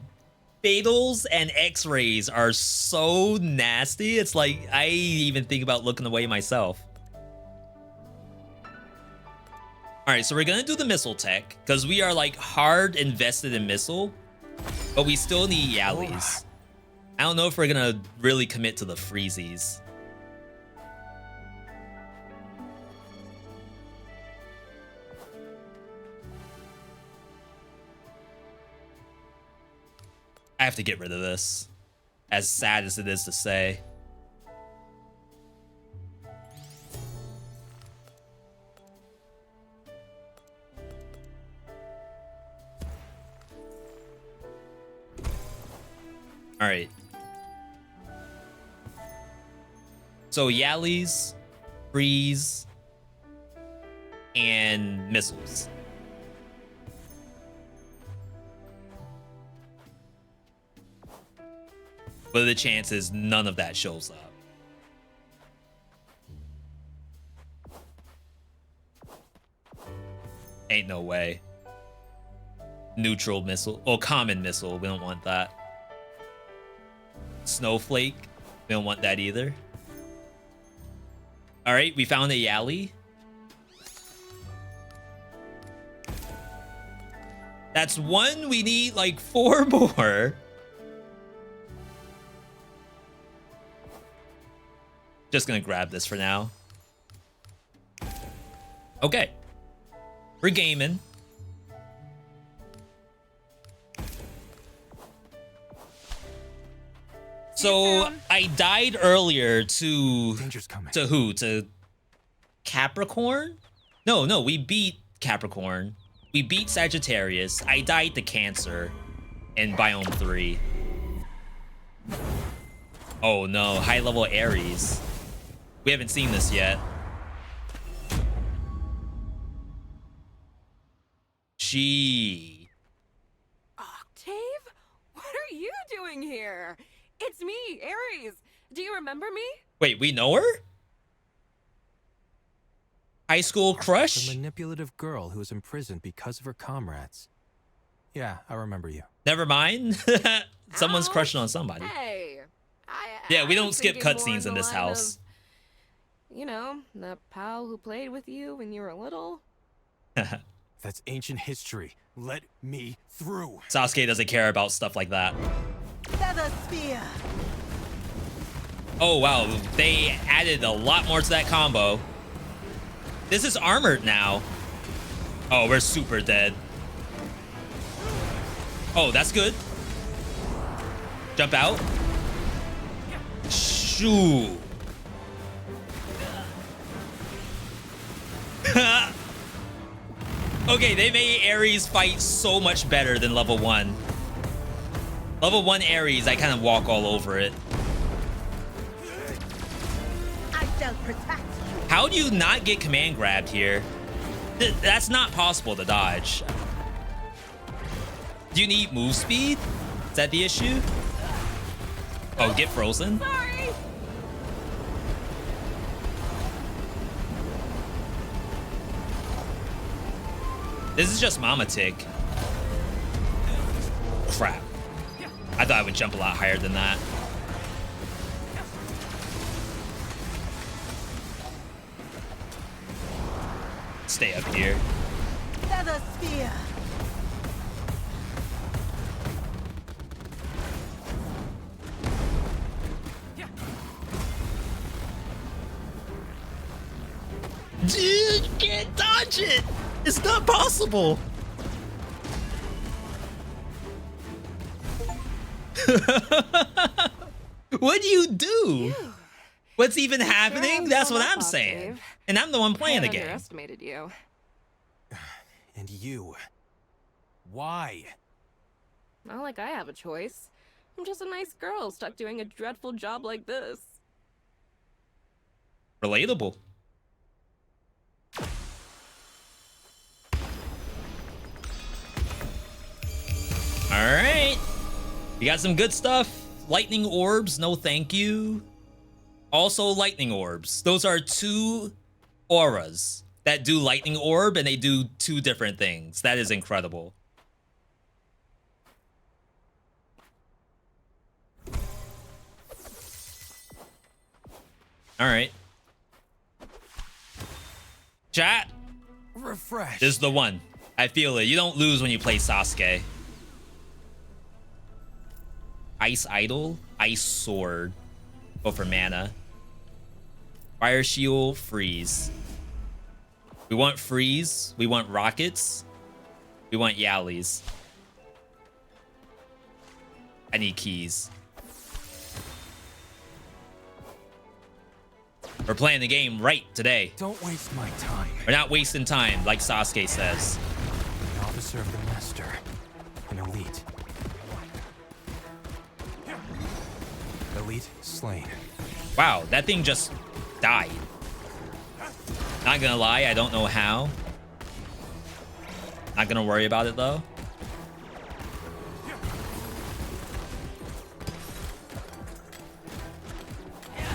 Fatals and X-rays are so nasty. It's like, I even think about looking away myself. All right, so we're gonna do the missile tech because we are like hard invested in missile, but we still need Yallies. I don't know if we're gonna really commit to the Freezies. I have to get rid of this, as sad as it is to say. All right. So Yallies, freeze, and missiles. What are the chances none of that shows up? Ain't no way. Neutral missile. Oh, common missile. We don't want that. Snowflake. We don't want that either. All right, we found a Yalli. That's one. We need like 4 more. Just gonna grab this for now. Okay. We're gaming. So I died earlier to who? To Capricorn? No, we beat Capricorn. We beat Sagittarius. I died to Cancer in Biome 3. Oh no, high level Aries. We haven't seen this yet. Gee. Octave? What are you doing here? It's me, Aries. Do you remember me? Wait, we know her? High school crush? The manipulative girl who was imprisoned because of her comrades. Yeah, I remember you. Never mind. Someone's crushing on somebody. Hey. Yeah, we don't was skip thinking more cutscenes in the this line house. of, you know, the pal who played with you when you were little. That's ancient history. Let me through. Sasuke doesn't care about stuff like that. Feather spear. Oh, wow. They added a lot more to that combo. This is armored now. Oh, we're super dead. Oh, that's good. Jump out. Shoo. Okay, they made Aries fight so much better than level 1. Level 1 Aries, I kind of walk all over it. I shall protect you. How do you not get command grabbed here? That's not possible to dodge. Do you need move speed? Is that the issue? Oh, get frozen? Sorry. This is just Mama Tick. Crap. I thought I would jump a lot higher than that. Stay up here. Feather spear. Dude, you can't dodge it. It's not possible. What do you do? What's even happening? That's what I'm saying. And I'm the one playing the game. I underestimated you. And you. Why? Not like I have a choice. I'm just a nice girl stuck doing a dreadful job like this. Relatable. All right. You got some good stuff. Lightning orbs, no thank you. Also lightning orbs. Those are 2 auras that do lightning orb, and they do 2 different things. That is incredible. All right. Chat. Refresh. This is the one. I feel it. You don't lose when you play Sasuke. Ice Idol, Ice Sword. Go for mana. Fire Shield, Freeze. We want Freeze. We want Rockets. We want Yallies. I need keys. We're playing the game right today. Don't waste my time. We're not wasting time, like Sasuke says. An officer of the master. An elite. slain. Wow, that thing just died. Not gonna lie, I don't know how. Not gonna worry about it though.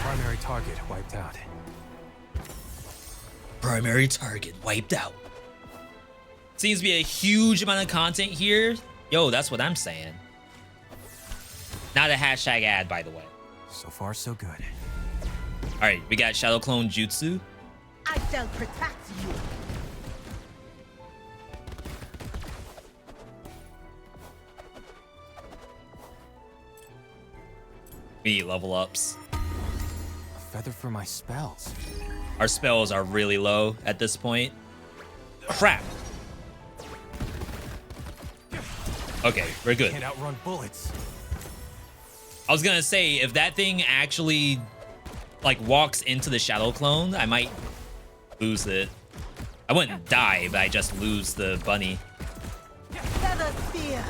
Primary target wiped out. Primary target wiped out. Seems to be a huge amount of content here. Yo, that's what I'm saying. Not a hashtag ad, by the way. So far, so good. All right, we got Shadow Clone Jutsu. I shall protect you. We need level ups. A feather for my spells. Our spells are really low at this point. Crap. Okay, we're good. Can't outrun bullets. I was gonna say, if that thing actually like walks into the Shadow Clone, I might lose it. I wouldn't die, but I just lose the bunny. Feather spear.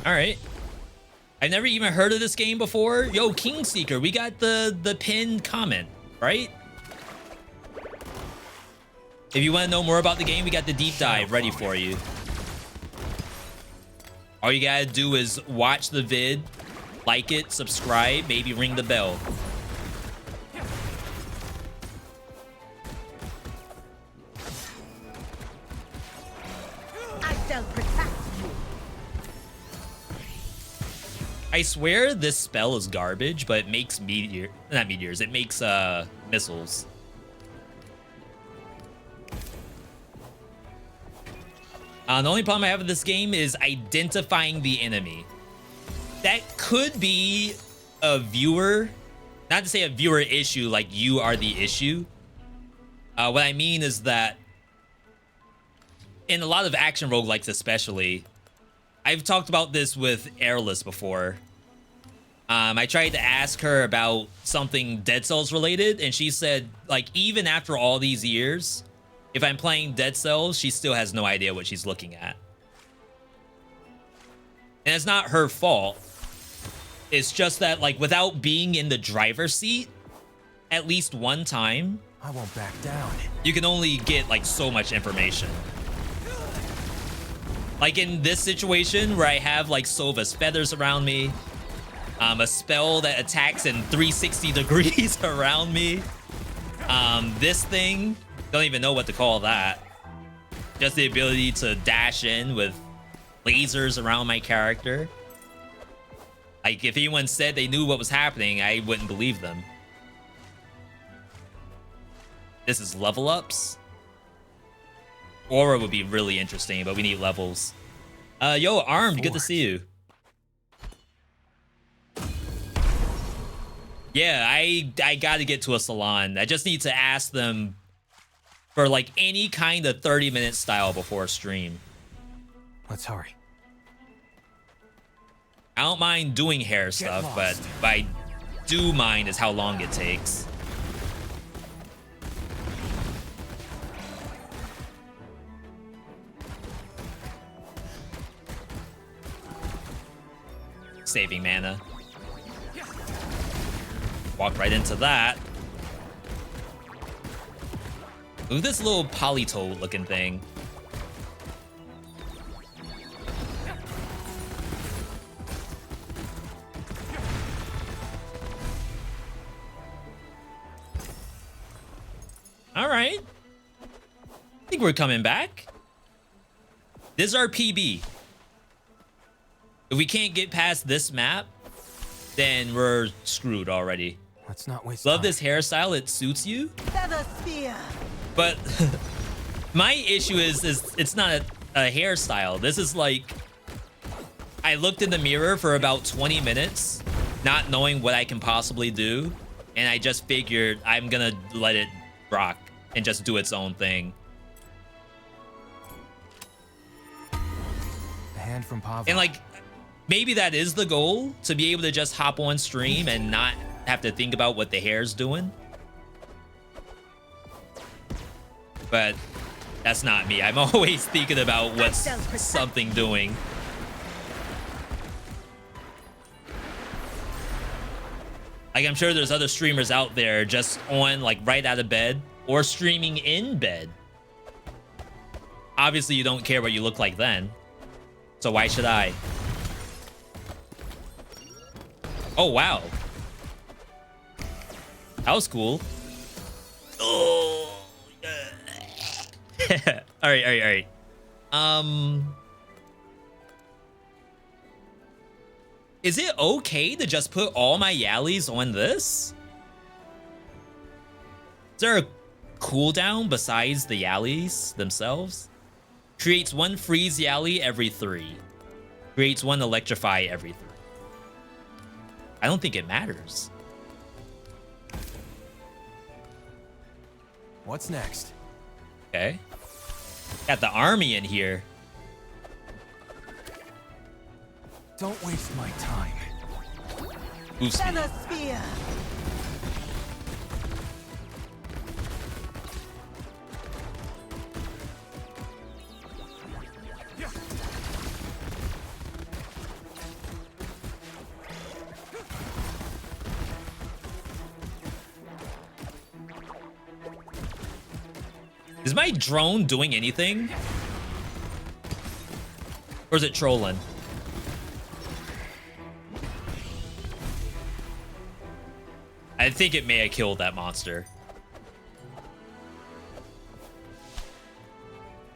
All right. I've never even heard of this game before. Yo, Kingseeker, we got the pinned comment, right? If you want to know more about the game, we got the deep dive ready for you. All you gotta do is watch the vid, like it, subscribe, maybe ring the bell. I shall protect you. I swear this spell is garbage, but it makes not meteors, it makes missiles. The only problem I have with this game is identifying the enemy. That could be a viewer, not to say a viewer issue, like you are the issue. What I mean is that in a lot of action roguelikes especially, I've talked about this with Airless before. I tried to ask her about something Dead Cells related, and she said, like, even after all these years, if I'm playing Dead Cells, she still has no idea what she's looking at. And it's not her fault. It's just that, like, without being in the driver's seat, at least one time, I won't back down. You can only get, like, so much information. Like in this situation where I have, like, Sova's feathers around me, a spell that attacks in 360 degrees around me, this thing, don't even know what to call that. Just the ability to dash in with lasers around my character. Like, if anyone said they knew what was happening, I wouldn't believe them. This is level ups. Aura would be really interesting, but we need levels. Yo, Armed, good to see you. Yeah, I gotta get to a salon. I just need to ask them for like any kind of 30-minute style before stream. Let's hurry. I don't mind doing hair stuff, but what I do mind is how long it takes. Saving mana. Walk right into that. Ooh, this little polytoad looking thing. All right. I think we're coming back. This is our PB. If we can't get past this map, then we're screwed already. Let's not waste Love time. this hairstyle. It suits you. Feather spear. But my issue is it's not a hairstyle. This is like, I looked in the mirror for about 20 minutes, not knowing what I can possibly do. And I just figured I'm gonna let it rock and just do its own thing. The hand from Pádhraic. And like, maybe that is the goal, to be able to just hop on stream and not have to think about what the hair's doing. But That's not me. I'm always thinking about what's something doing. Like, I'm sure there's other streamers out there just on, like, right out of bed or streaming in bed. Obviously, you don't care what you look like then. So why should I? Oh, wow. That was cool. Oh, yeah. All right. Is it okay to just put all my Yallies on this? Is there a cooldown besides the Yallies themselves? Creates 1 freeze Yalli every 3. Creates 1 electrify every 3. I don't think it matters. What's next? Okay. Got the army in here. Don't waste my time. Boost me. Sphere. Is my drone doing anything? Or is it trolling? I think it may have killed that monster.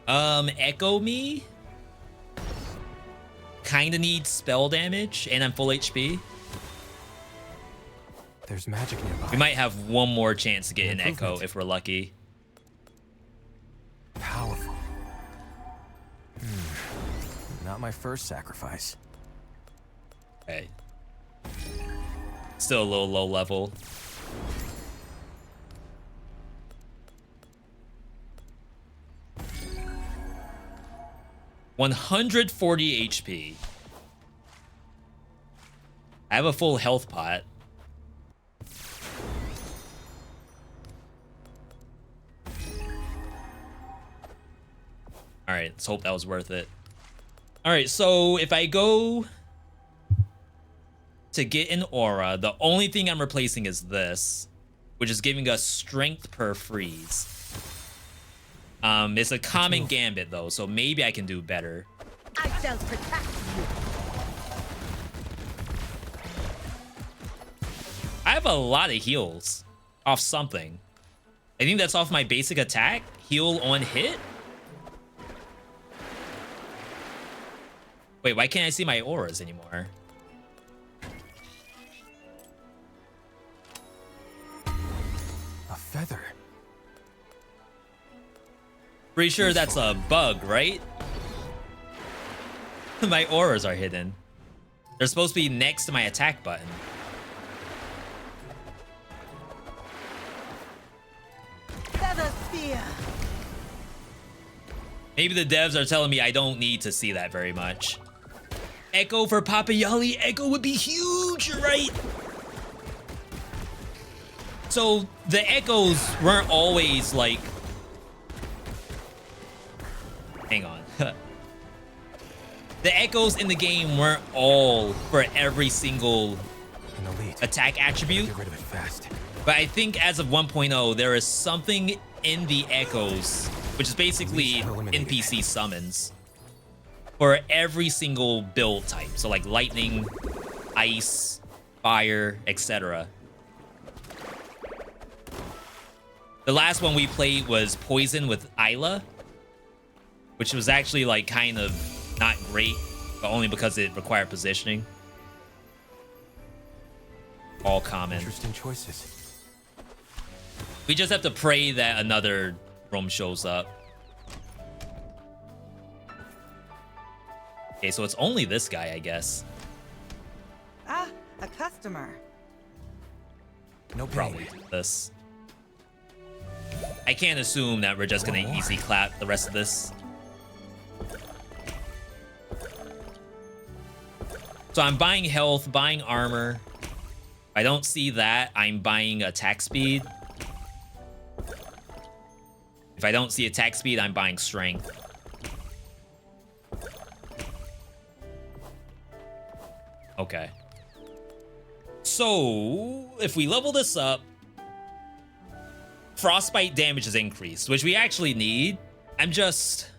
Echo me? Kinda needs spell damage, and I'm full HP. There's magic nearby. We might have one more chance to get an Echo if we're lucky. Powerful. Not my first sacrifice. Okay. Still a little low level. $140 HP. I have a full health pot. All right, let's hope that was worth it. All right, so if I go to get an aura, the only thing I'm replacing is this, which is giving us strength per freeze. It's a common gambit though, so maybe I can do better. I shall protect you. I have a lot of heals off something. I think that's off my basic attack. Heal on hit. Wait, why can't I see my auras anymore? A feather. Pretty sure that's a bug, right? My auras are hidden. They're supposed to be next to my attack button. Feather sphere. Maybe the devs are telling me I don't need to see that very much. Echo for Papa Yali. Echo would be huge, you're right. So the echoes weren't always like... Hang on. The echoes in the game weren't all for every single attack attribute. Get rid of it fast. But I think as of 1.0, there is something in the echoes, which is basically NPC summons, for every single build type. So like lightning, ice, fire, etc. The last one we played was poison with Isla, which was actually like kind of not great, but only because it required positioning. All common. Interesting choices. We just have to pray that another room shows up. Okay, so it's only this guy, I guess. Ah, a customer. No pain. Probably this. I can't assume that we're just gonna easy clap the rest of this. So I'm buying health, buying armor. If I don't see that, I'm buying attack speed. If If I don't see attack speed, I'm buying strength. Okay. So, if we level this up, frostbite damage is increased, which we actually need. I just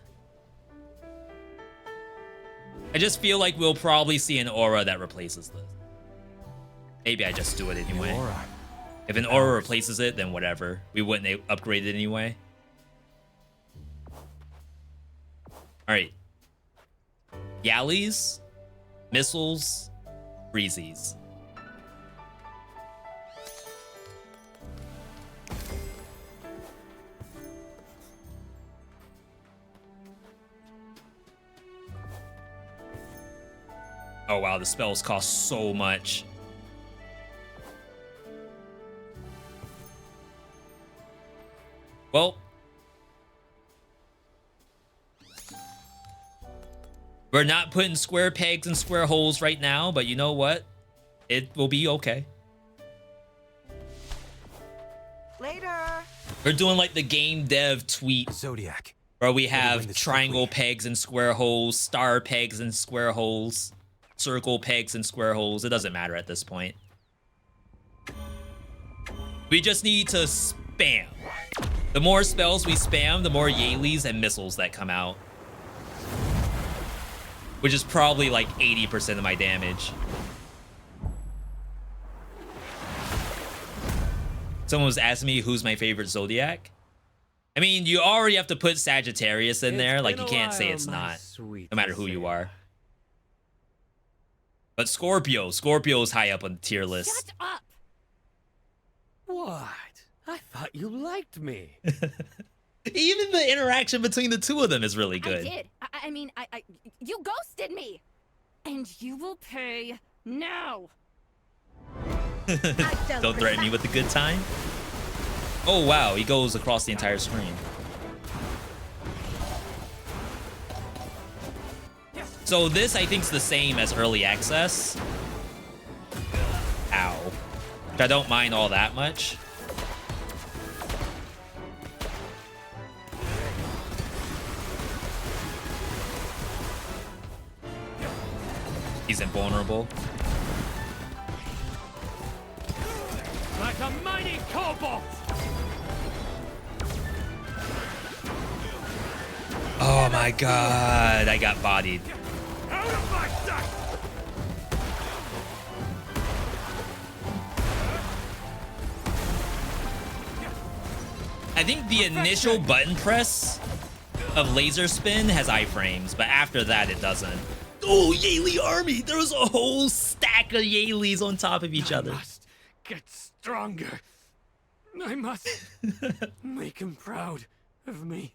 feel like we'll probably see an aura that replaces this. Maybe I just do it anyway. If an aura replaces it, then whatever. We wouldn't upgrade it anyway. Alright. Yallies, missiles, breezies. Oh wow, the spells cost so much. Well, we're not putting square pegs in square holes right now, but you know what? It will be okay. Later. We're doing like the game dev tweet. Zodiac. Where we have triangle pegs in square holes, star pegs in square holes, circle pegs in square holes. It doesn't matter at this point. We just need to spam. The more spells we spam, the more Yaleys and missiles that come out. Which is probably like 80% of my damage. Someone was asking me who's my favorite Zodiac. I mean, you already have to put Sagittarius in there. Like, you can't say it's not, no matter who you are. But Scorpio. Scorpio's high up on the tier list. Shut up! What? I thought you liked me. Even the interaction between the two of them is really good. I did. I mean, you ghosted me. And you will pay now. Don't threaten me with a good time. Oh, wow. He goes across the entire screen. So this, I think, is the same as early access. Ow. Which I don't mind all that much. He's invulnerable. Like a mighty cobalt! Oh my god, I got bodied. Out of my sight! I think the initial button press of laser spin has iframes, but after that it doesn't. Oh, Yaley army! There was a whole stack of Yaleys on top of each other. I must get stronger. I must make him proud of me.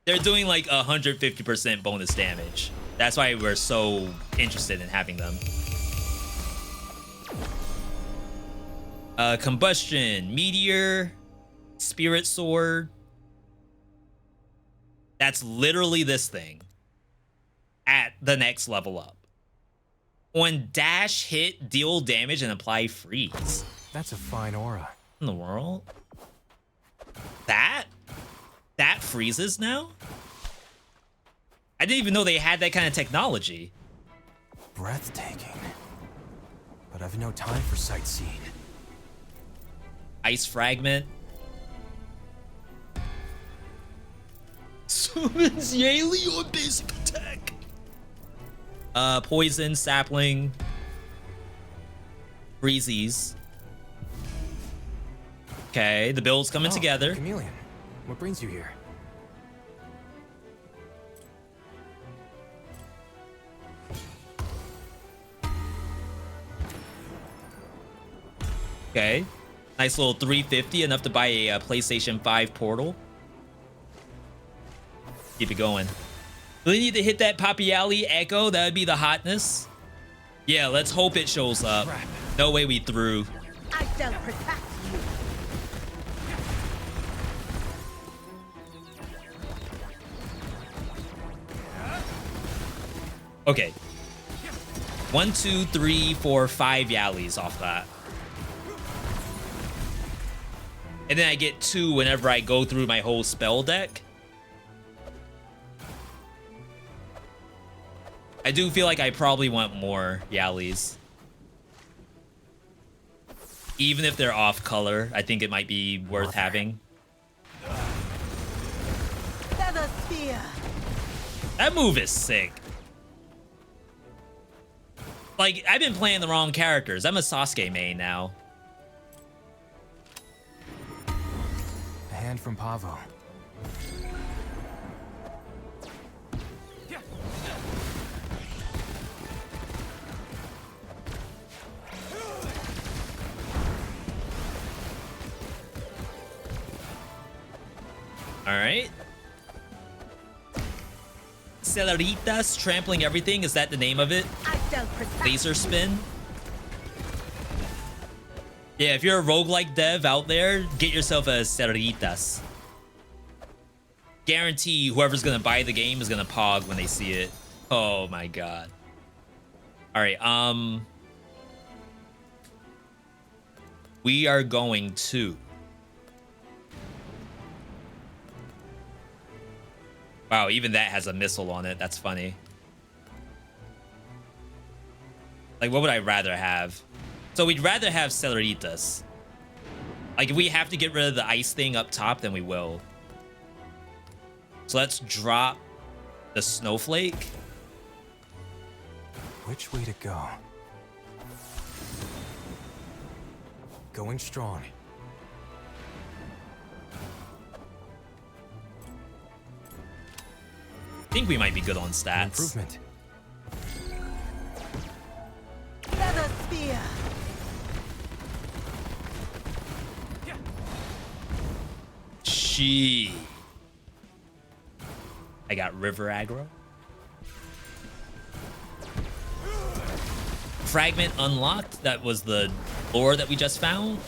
They're doing like 150% bonus damage. That's why we're so interested in having them. Combustion, meteor, spirit sword. That's literally this thing at the next level up. On dash, hit, deal damage, and apply freeze. That's a fine aura. In the world? That freezes now? I didn't even know they had that kind of technology. Breathtaking. But I've no time for sightseeing. Ice fragment. Summons Yaley on basic attack. Poison, sapling, breezies. Okay, the build's coming together. Chameleon, what brings you here? Okay, nice little 350, enough to buy a PlayStation 5 portal. Keep it going. Do we need to hit that Poppy Alley Echo? That would be the hotness. Yeah, let's hope it shows up. No way we threw. I shall protect you. Okay. 1, 2, 3, 4, 5 Yallies off that. And then I get 2 whenever I go through my whole spell deck. I do feel like I probably want more Yallies. Even if they're off color, I think it might be worth having. Feather Spear. That move is sick. Like, I've been playing the wrong characters. I'm a Sasuke main now. A hand from Pavo. All right. Celeritas trampling everything. Is that the name of it? Laser spin. Yeah, if you're a roguelike dev out there, get yourself a Celeritas. Guarantee whoever's gonna buy the game is gonna pog when they see it. Oh my god. All right. We are going to. Wow, even that has a missile on it. That's funny. Like, what would I rather have? So we'd rather have Celeritas. Like, if we have to get rid of the ice thing up top, then we will. So let's drop the snowflake. Which way to go? Going strong. I think we might be good on stats. Improvement. Feather Spear. She. I got river aggro. Fragment unlocked. That was the lore that we just found.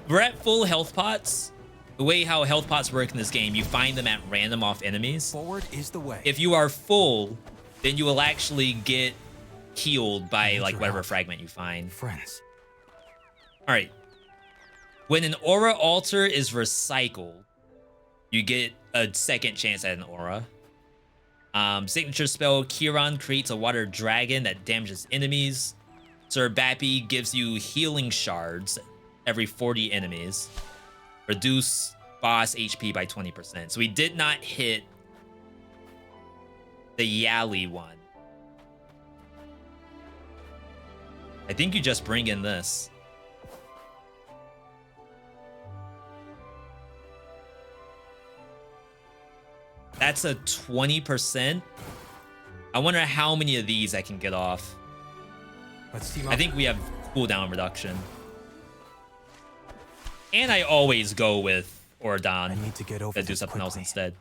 We're at full health pots. The way how health pots work in this game, you find them at random off enemies. Forward is the way. If you are full, then you will actually get healed by like whatever fragment you find. Friends. All right. When an aura altar is recycled, you get a second chance at an aura. Signature spell, Kiran creates a water dragon that damages enemies. Sir Bappy gives you healing shards every 40 enemies. Reduce boss HP by 20%. So we did not hit the Yali one. I think you just bring in this. That's a 20%. I wonder how many of these I can get off. Let's team up. I think we have cooldown reduction. And I always go with Ordon. I need to get over to do something else instead.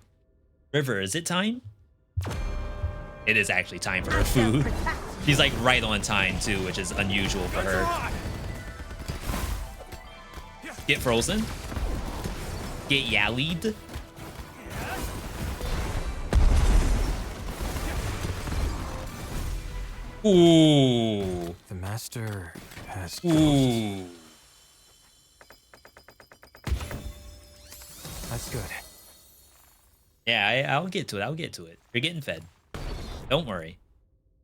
River, is it time? It is actually time for her food. She's like right on time too, which is unusual for her. Get frozen. Get Yallied. Ooh. The master has. Ooh. That's good. Yeah, I'll get to it. I'll get to it. You're getting fed. Don't worry.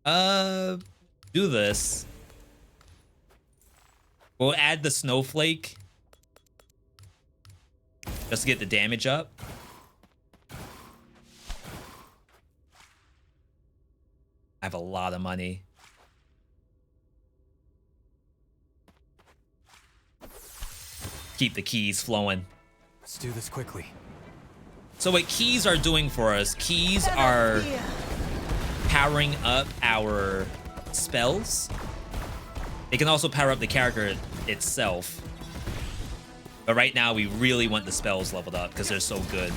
Do this. We'll add the snowflake. Just to get the damage up. I have a lot of money. Keep the keys flowing. Let's do this quickly. So what keys are doing for us, keys are powering up our spells. They can also power up the character itself. But right now we really want the spells leveled up because they're so good.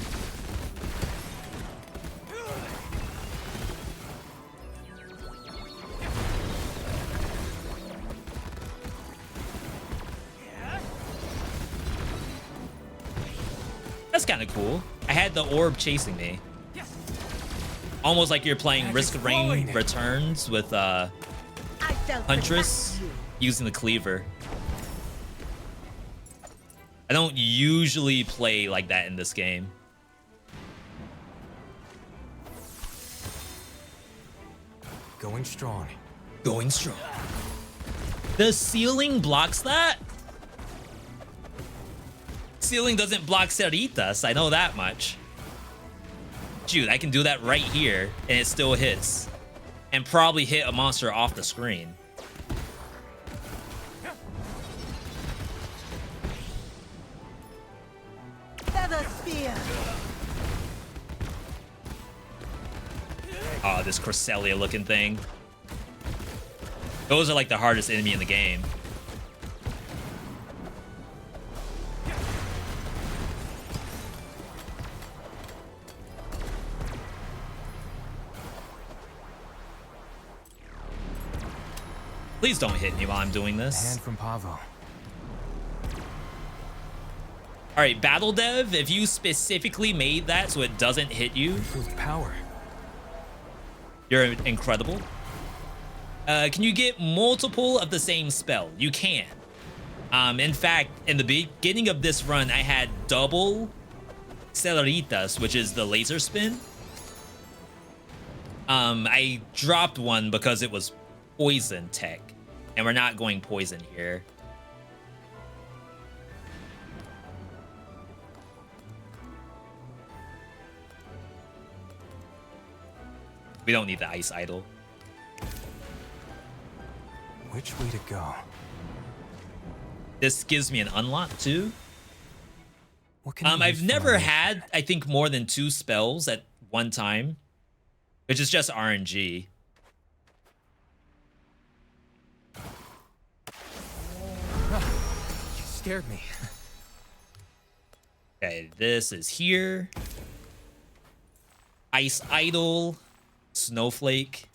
That's kind of cool. I had the orb chasing me. Almost like you're playing Risk of Rain Returns with Huntress using the cleaver. I don't usually play like that in this game. Going strong. Going strong. The ceiling blocks that? Ceiling doesn't block Cerritas, I know that much. Dude, I can do that right here, and it still hits. And probably hit a monster off the screen. Feather spear. Oh, this Cresselia looking thing. Those are like the hardest enemy in the game. Please don't hit me while I'm doing this. Hand from Pavo. All right, Battle Dev, if you specifically made that so it doesn't hit you, improved power. You're incredible. Can you get multiple of the same spell? You can. In fact, in the beginning of this run, I had double Celeritas, which is the laser spin. I dropped one because it was poison tech, and we're not going poison here. We don't need the ice idol. Which way to go? This gives me an unlock too. What can I've never had, I think, more than 2 spells at one time, which is just RNG. You scared me. Okay, this is here. Ice idol, snowflake.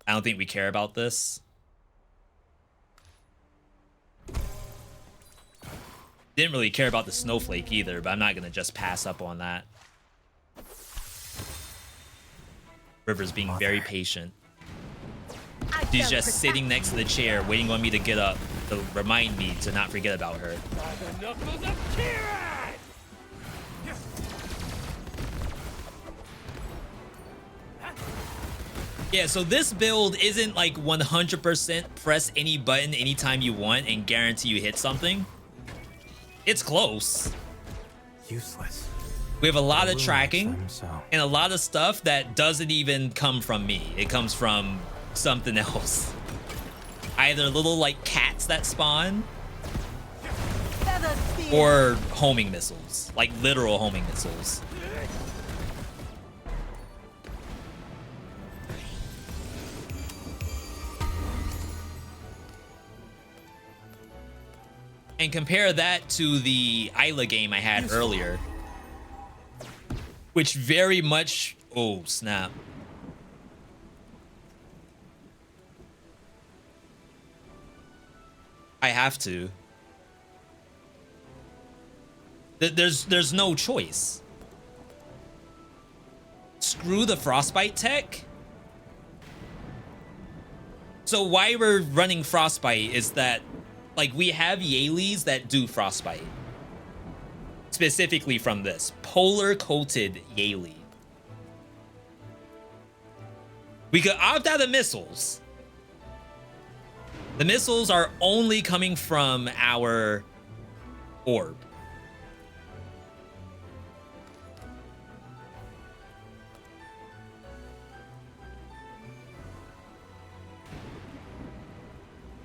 I don't think we care about this. Didn't really care about the snowflake either, but I'm not gonna just pass up on that. River's being very patient. She's just sitting next to the chair, waiting on me to get up to remind me to not forget about her. Yeah, so this build isn't like 100% press any button anytime you want and guarantee you hit something. It's close. Useless. We have a lot of tracking and a lot of stuff that doesn't even come from me. It comes from something else. Either little like cats that spawn or homing missiles, like literal homing missiles. And compare that to the Isla game I had earlier, which very much, oh snap. I have to. There's no choice. Screw the frostbite tech. So why we're running frostbite is that, like, we have Yaelies that do frostbite. Specifically from this polar coated Yaeli. We could opt out of missiles. The missiles are only coming from our orb.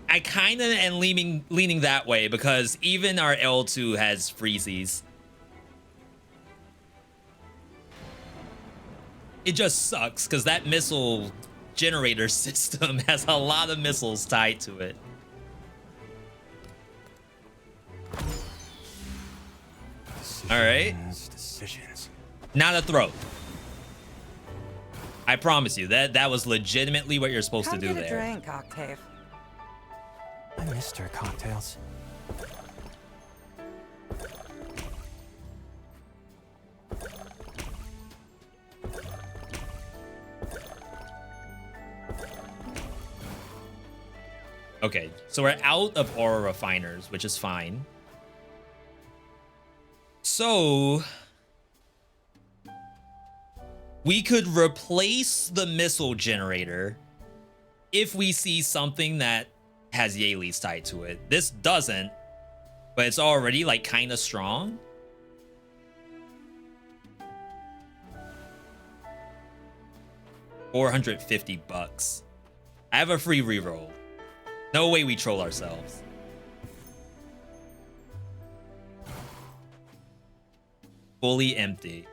I kind of am leaning that way because even our L2 has freezies. It just sucks because that missile generator system has a lot of missiles tied to it. All right. Decisions. Not a throw. I promise you that was legitimately what you're supposed to do there. Drink, Octave. I missed her cocktails. Okay, so we're out of aura refiners, which is fine. So we could replace the missile generator if we see something that has Yaylee's tied to it. This doesn't, but it's already like kind of strong. $450. I have a free reroll. No way we troll ourselves. Fully empty.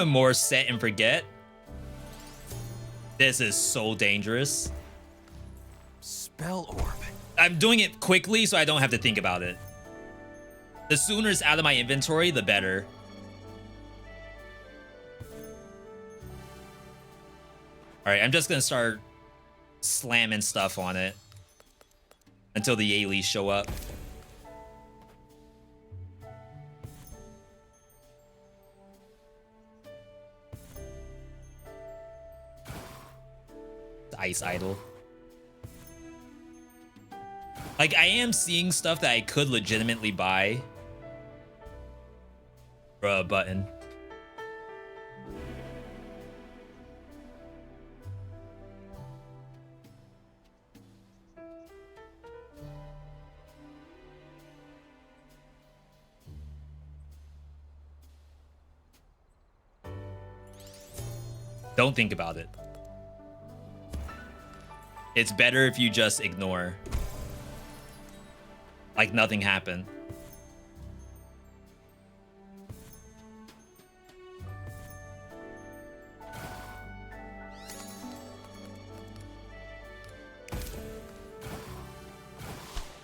More set and forget. This is so dangerous. Spell orb. I'm doing it quickly so I don't have to think about it. The sooner it's out of my inventory, the better. All right, I'm just gonna start slamming stuff on it until the Yaylees show up. Ice Idol. Like, I am seeing stuff that I could legitimately buy for a button. Don't think about it. It's better if you just ignore. Like nothing happened.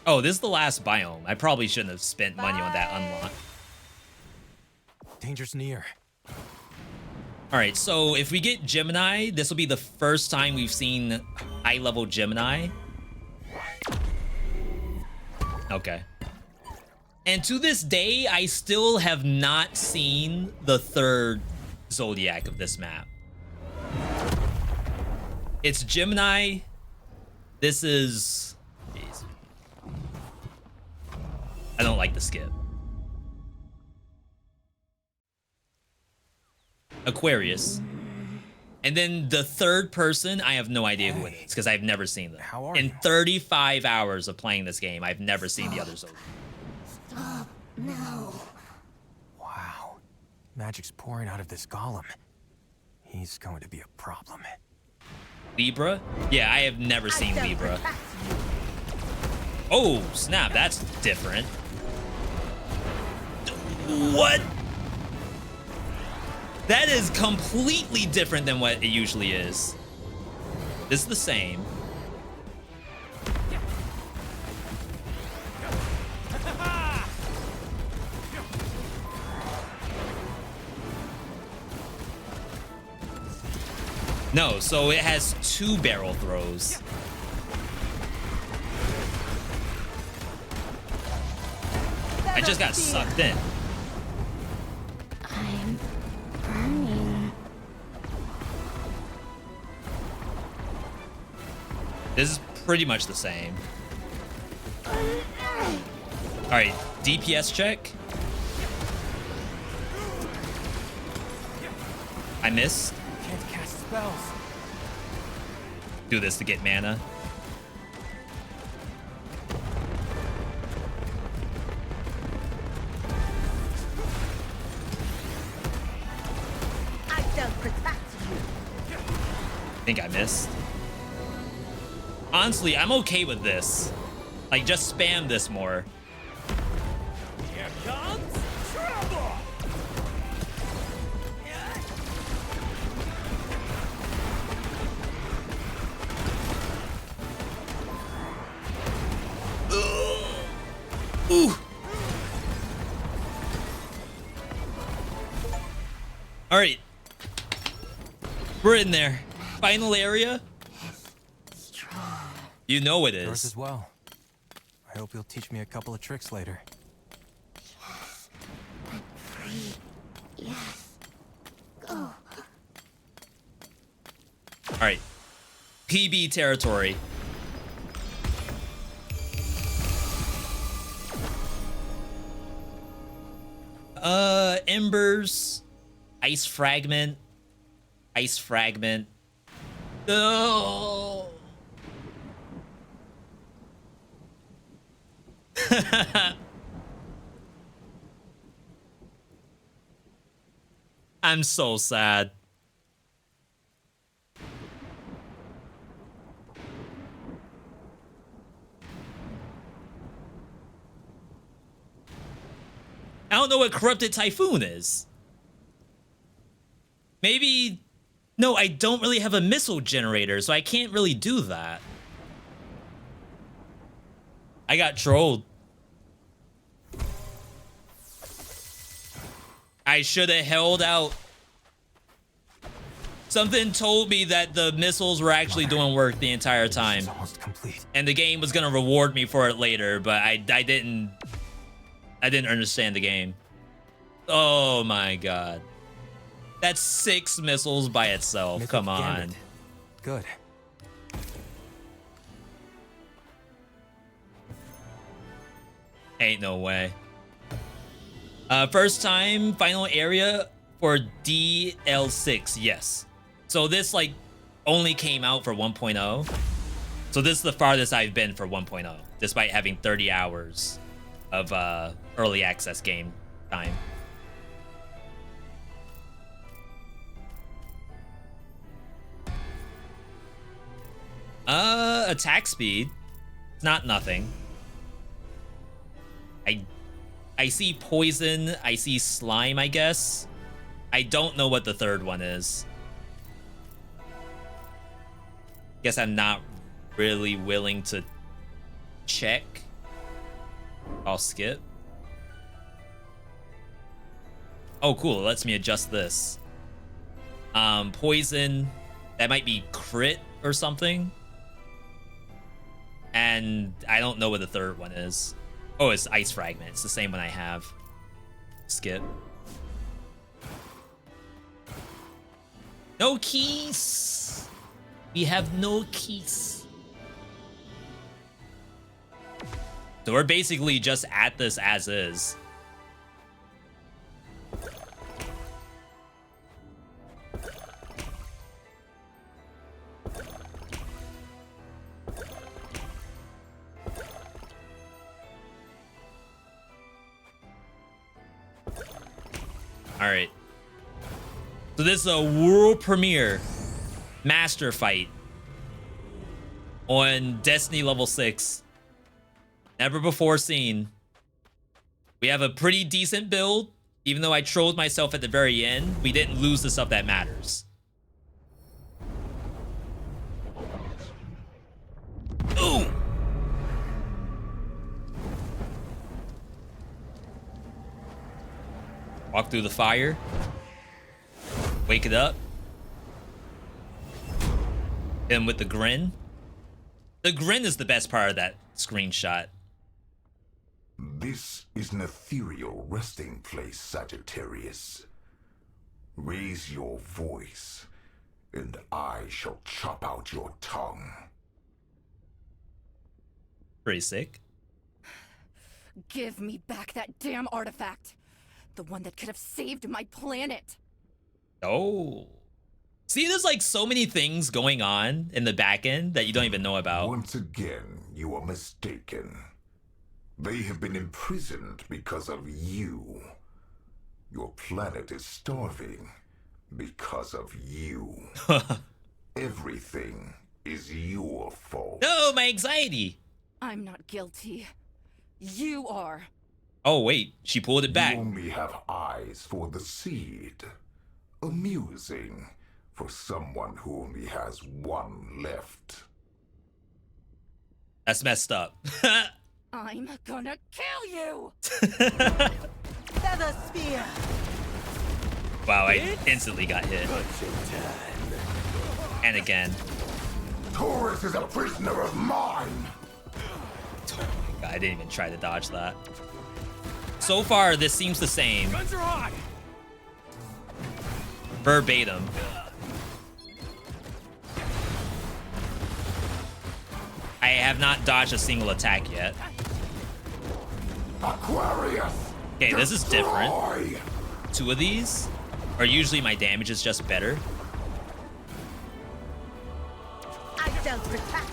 Oh, this is the last biome. I probably shouldn't have spent money on that unlock. Danger's near. All right, so if we get Gemini, this will be the first time we've seen high-level Gemini. Okay. And to this day, I still have not seen the third Zodiac of this map. It's Gemini. This is... Jeez. I don't like the skip. Aquarius. And then the third person, I have no idea who it is because I've never seen them. In 35 hours of playing this game, I've never seen the other Zodiac. Stop now. Wow. Magic's pouring out of this golem. He's going to be a problem. Libra? Yeah, I have never seen Libra. Oh, snap. That's different. What? That is completely different than what it usually is. This is the same. No, so it has 2 barrel throws. I just got sucked in. I'm burning. This is pretty much the same. Alright, DPS check. I missed. Can't cast spells. Do this to get mana. I shall protect you. I think I missed. Honestly, I'm okay with this. Like, just spam this more. Here comes trouble. Ooh. All right. We're in there. Final area. You know it Yours is. as well. I hope you'll teach me a couple of tricks later. Yes. I'm free. Yes. Go. Alright. PB territory. Embers. Ice fragment. Ice fragment. Oh. I'm so sad. I don't know what Corrupted Typhoon is. Maybe... No, I don't really have a missile generator, so I can't really do that. I got trolled. I should have held out. Something told me that the missiles were actually doing work the entire time. Almost complete. And the game was gonna reward me for it later, but I didn't understand the game. Oh my god. That's 6 missiles by itself. Mythic Come on. Gambit. Good. Ain't no way. First time final area for DL6. Yes. So this like only came out for 1.0. So this is the farthest I've been for 1.0, despite having 30 hours of early access game time. Attack speed. It's not nothing. I see poison, I see slime, I guess. I don't know what the third one is. Guess I'm not really willing to check. I'll skip. Oh, cool. It lets me adjust this. Poison. That might be crit or something. And I don't know what the third one is. Oh, it's Ice Fragment. It's the same one I have. Skip. No keys. We have no keys. So we're basically just at this as is. All right. So this is a world premiere master fight on Destiny level 6. Never before seen. We have a pretty decent build. Even though I trolled myself at the very end, we didn't lose the stuff that matters. Ooh! Walk through the fire. Wake it up. Hit him with the grin. The grin is the best part of that screenshot. This is an ethereal resting place, Sagittarius. Raise your voice, and I shall chop out your tongue. Pretty sick. Give me back that damn artifact. The one that could have saved my planet. Oh. See, there's like so many things going on in the back end that you don't even know about. Once again, you are mistaken. They have been imprisoned because of you. Your planet is starving because of you. Everything is your fault. No, my anxiety. I'm not guilty. You are. Oh, wait. She pulled it back. You only have eyes for the seed. Amusing for someone who only has one left. That's messed up. I'm gonna kill you! Feather spear! Wow, I instantly got hit. And again. Taurus is a prisoner of mine! Oh my god. I didn't even try to dodge that. So far, this seems the same. Guns are hot. Verbatim. I have not dodged a single attack yet. Aquarius. Okay, this is different. Destroy. 2 of these, or usually my damage is just better. I shall protect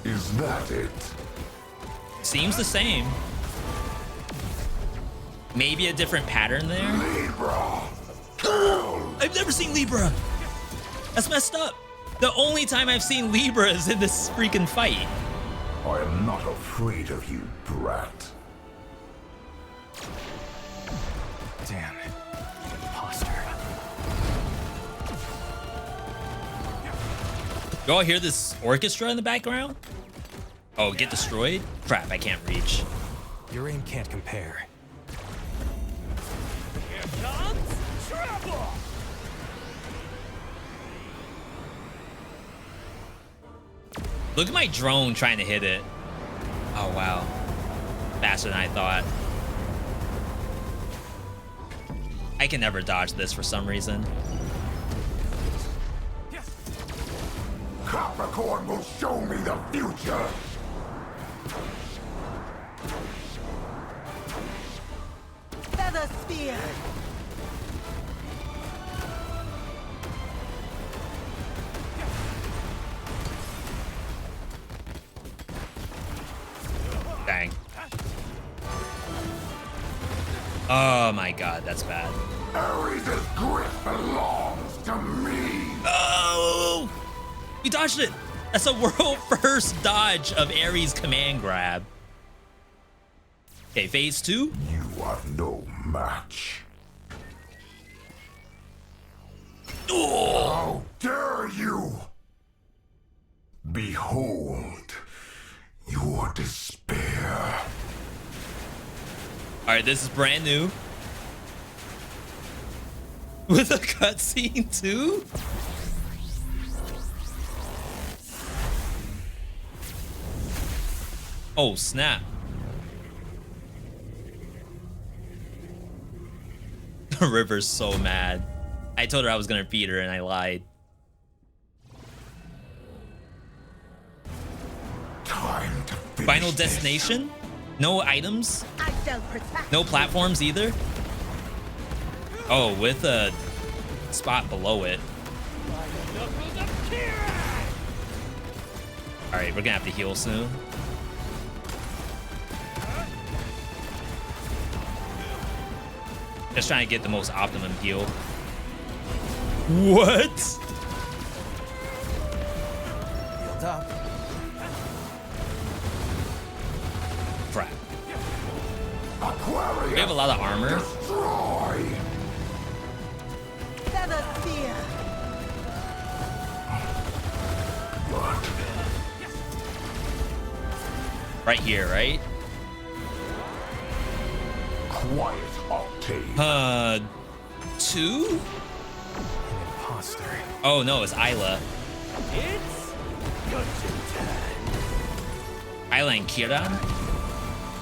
you. Is that it? Seems the same. Maybe a different pattern there. Libra. I've never seen Libra. That's messed up. The only time I've seen Libra is in this freaking fight. I am not afraid of you, brat. Damn. Imposter. You all hear this orchestra in the background? Oh, get destroyed? Crap, I can't reach. Your aim can't compare. Here comes trouble. Look at my drone trying to hit it. Oh, wow. Faster than I thought. I can never dodge this for some reason. Capricorn will show me the future. Feather spear. Dang. Oh my god, that's bad. Ares' grip belongs to me. Oh! You dodged it! That's a world first dodge of Ares' command grab. Okay, phase 2. You are no match. Oh! How dare you! Behold your despair. Alright, this is brand new. With a cutscene too? Oh, snap. River's so mad. I told her I was gonna feed her and I lied. Time to finish Final this. destination? No items? I shall protect No platforms either? Oh, with a spot below it. Alright, we're gonna have to heal soon. Just trying to get the most optimum heal. What? Healed up. Crap. Aquarius. We have a lot of armor. Destroy. Feather spear. What? Right here, right? Quiet, Octave. 2? An imposter. Oh no, it's Isla. It's dungeon time. Isla and Kiran?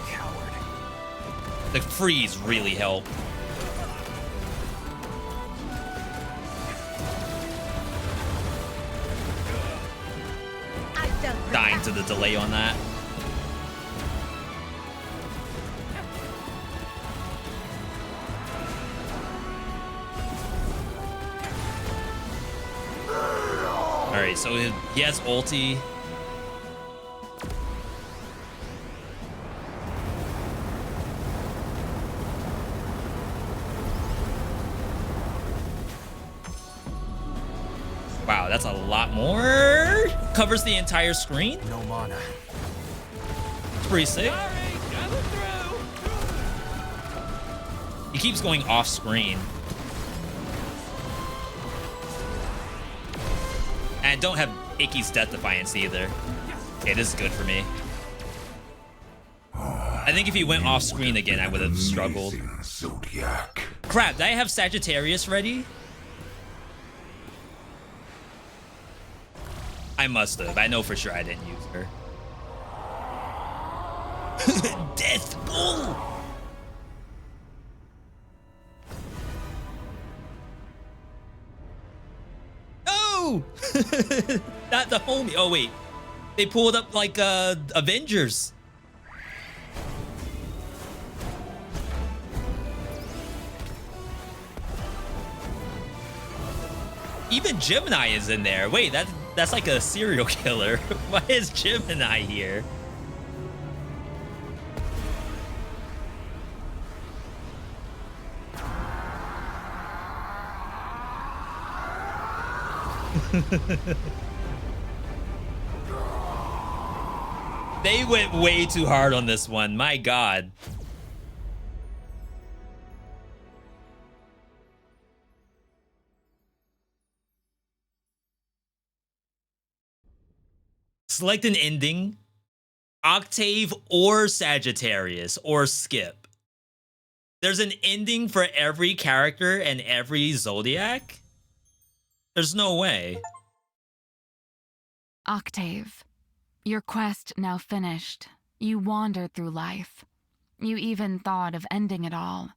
Coward. The freeze really helped. I shall Dying to the delay on that. Alright, so he has ulti. Wow, that's a lot more. Covers the entire screen. No mana. It's pretty sick. Sorry, coming through. He keeps going off screen. And I don't have Icky's Death Defiance either. Okay, this is good for me. I think if he went off screen again, I would have struggled. Amazing Zodiac. crap, did I have Sagittarius ready? I must have. I know for sure I didn't use her. Death Bull! No! Not the homie. Oh, wait. They pulled up like Avengers. Even Gemini is in there. Wait, that's like a serial killer. Why is Gemini here? They went way too hard on this one. My God. Select an ending. Octave or Sagittarius or skip. There's an ending for every character and every zodiac? There's no way. Octave, your quest now finished. You wandered through life. You even thought of ending it all.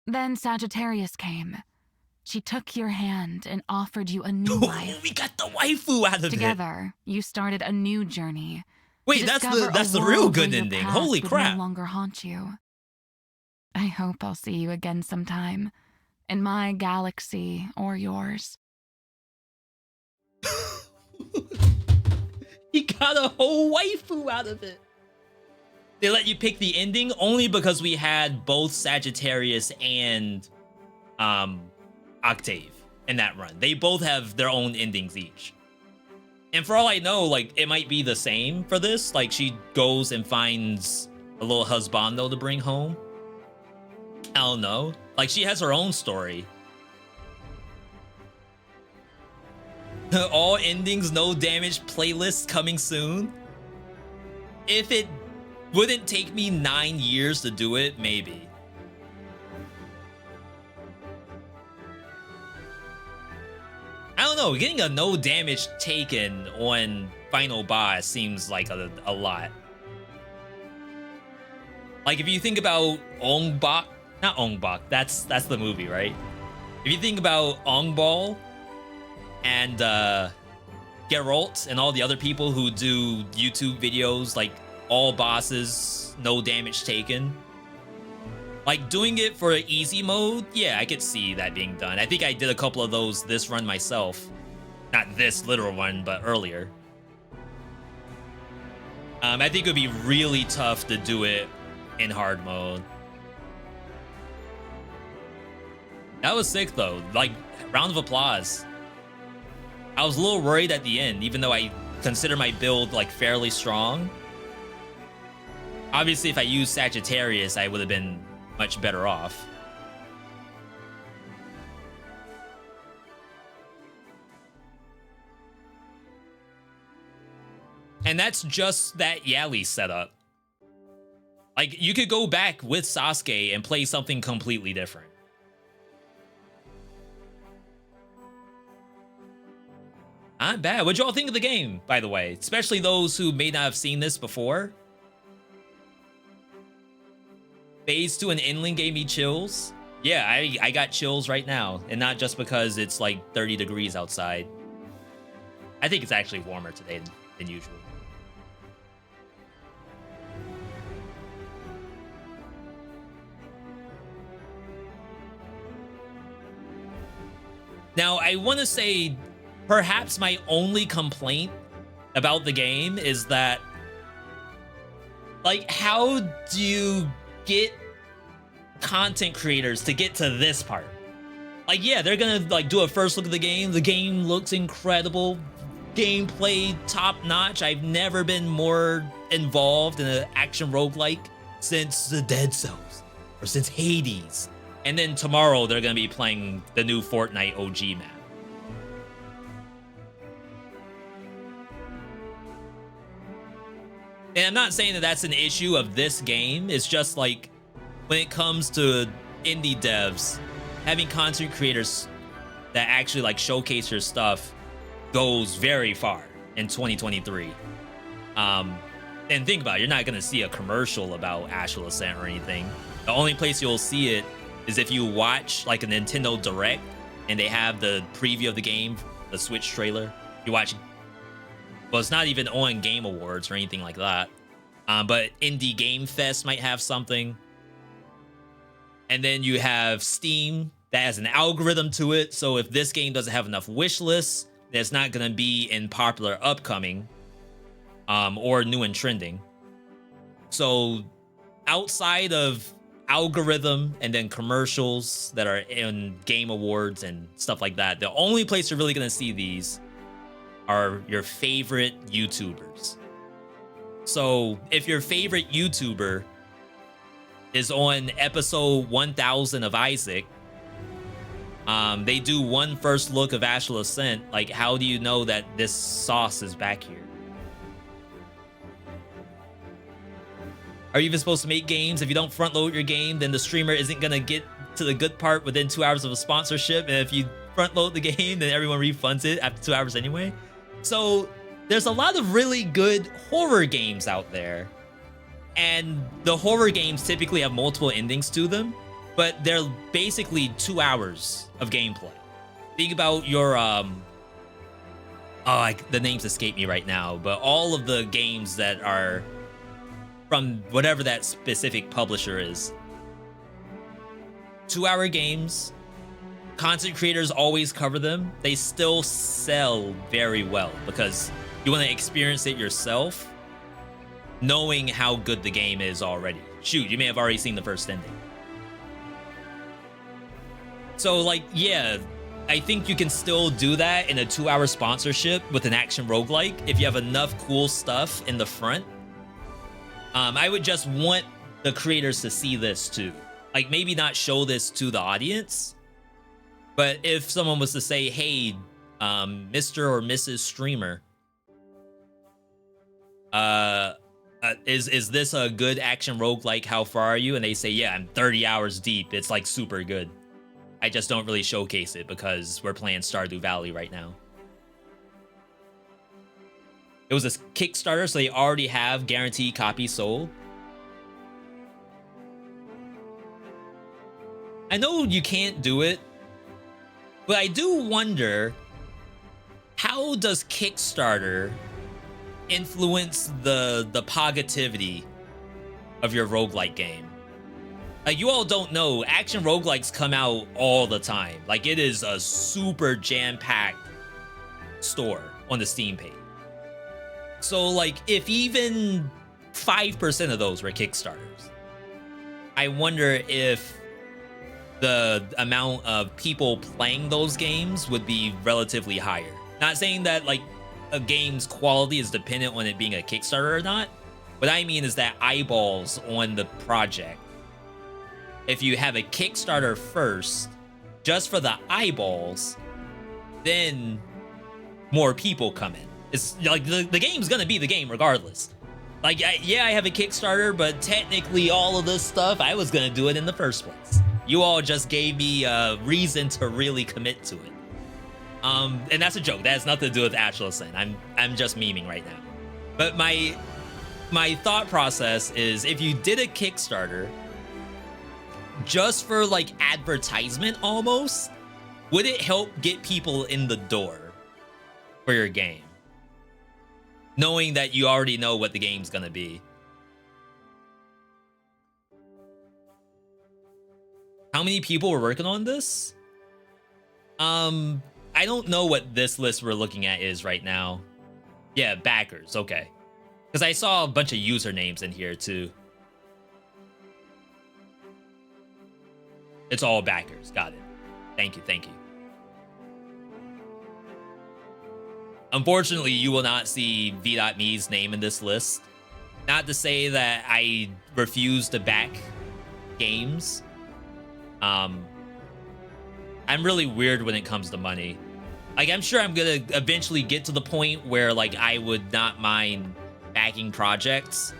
Then Sagittarius came. She took your hand and offered you a new life. We got the waifu out of Together, you started a new journey. Wait, that's the real good ending. Holy crap. No longer haunt you. I hope I'll see you again sometime. In my galaxy or yours. He got a whole waifu out of it. They let you pick the ending only because we had both Sagittarius and Octave in that run. They both have their own endings each. And for all I know, like, it might be the same for this. Like, she goes and finds a little husbando to bring home. I don't know. Like, she has her own story. All endings, no damage playlist coming soon. If it wouldn't take me 9 years to do it, maybe. I don't know, getting a no damage taken on final boss seems like a lot. Like, if you think about Ongbak, not Ongbak, that's the movie, right? If you think about Ongbal and Geralt and all the other people who do YouTube videos, like all bosses, no damage taken. Like, doing it for easy mode, yeah, I could see that being done. I think I did a couple of those this run myself. Not this literal one, but earlier. I think it would be really tough to do it in hard mode. That was sick, though. Like, round of applause. I was a little worried at the end, even though I consider my build, like, fairly strong. Obviously, if I used Sagittarius, I would have been much better off. And that's just that Yali setup. Like, you could go back with Sasuke and play something completely different. Not bad. What'd y'all think of the game, by the way? Especially those who may not have seen this before. Phase 2 and Inling gave me chills. Yeah, I got chills right now. And not just because it's like 30 degrees outside. I think it's actually warmer today than usual. Now, I want to say perhaps my only complaint about the game is that, like, how do you get content creators to get to this part? Like, yeah, they're gonna like do a first look at the game. The game looks incredible, gameplay top notch. I've never been more involved in an action roguelike since the Dead Cells or since Hades. And then tomorrow they're gonna be playing the new Fortnite OG map. And I'm not saying that that's an issue of this game. It's just like, when it comes to indie devs, having content creators that actually like showcase your stuff goes very far in 2023. And think about it, you're not gonna see a commercial about Astral Ascent or anything. The only place you'll see it is if you watch like a Nintendo Direct and they have the preview of the game, the Switch trailer. You watch, well, it's not even on Game Awards or anything like that. But Indie Game Fest might have something. And then you have Steam that has an algorithm to it. So if this game doesn't have enough wish lists, then it's not gonna be in popular upcoming or new and trending. So outside of algorithm and then commercials that are in Game Awards and stuff like that, the only place you're really gonna see these are your favorite YouTubers. So if your favorite YouTuber is on episode 1000 of Isaac, they do one first look of Astral Ascent, like how do you know that this sauce is back here? Are you even supposed to make games? If you don't front load your game, then the streamer isn't gonna get to the good part within 2 hours of a sponsorship. And if you front load the game, then everyone refunds it after 2 hours anyway. So there's a lot of really good horror games out there. And the horror games typically have multiple endings to them, but they're basically 2 hours of gameplay. Think about your, the names escape me right now, but all of the games that are from whatever that specific publisher is. 2 hour games, content creators always cover them. They still sell very well because you want to experience it yourself, knowing how good the game is already. Shoot, you may have already seen the first ending. So like, yeah, I think you can still do that in a 2 hour sponsorship with an action roguelike if you have enough cool stuff in the front. I would just want the creators to see this too. Like maybe not show this to the audience, but if someone was to say, hey, Mr. or Mrs. Streamer, is this a good action roguelike? How far are you? And they say, yeah, I'm 30 hours deep. It's like super good. I just don't really showcase it because we're playing Stardew Valley right now. It was a Kickstarter, so they already have guaranteed copies sold. I know you can't do it, but I do wonder, how does Kickstarter influence the positivity of your roguelike game? Like, you all don't know, action roguelikes come out all the time. Like, it is a super jam-packed store on the Steam page. So, like, if even 5% of those were Kickstarters, I wonder if the amount of people playing those games would be relatively higher. Not saying that, like, a game's quality is dependent on it being a Kickstarter or not. What I mean is that eyeballs on the project. If you have a Kickstarter first, just for the eyeballs, then more people come in. It's like the game's gonna be the game regardless. Like, yeah, I have a Kickstarter, but technically all of this stuff, I was gonna do it in the first place. You all just gave me a reason to really commit to it. And that's a joke. That has nothing to do with Astral Ascent. I'm just memeing right now. But my thought process is, if you did a Kickstarter just for like advertisement almost, would it help get people in the door for your game, knowing that you already know what the game's gonna be? How many people were working on this? I don't know what this list we're looking at is right now. Yeah, backers, okay. Because I saw a bunch of usernames in here too. It's all backers, got it. Thank you, thank you. Unfortunately, you will not see VeeDotVod's name in this list. Not to say that I refuse to back games. I'm really weird when it comes to money. Like, I'm sure I'm gonna eventually get to the point where, like, I would not mind backing projects.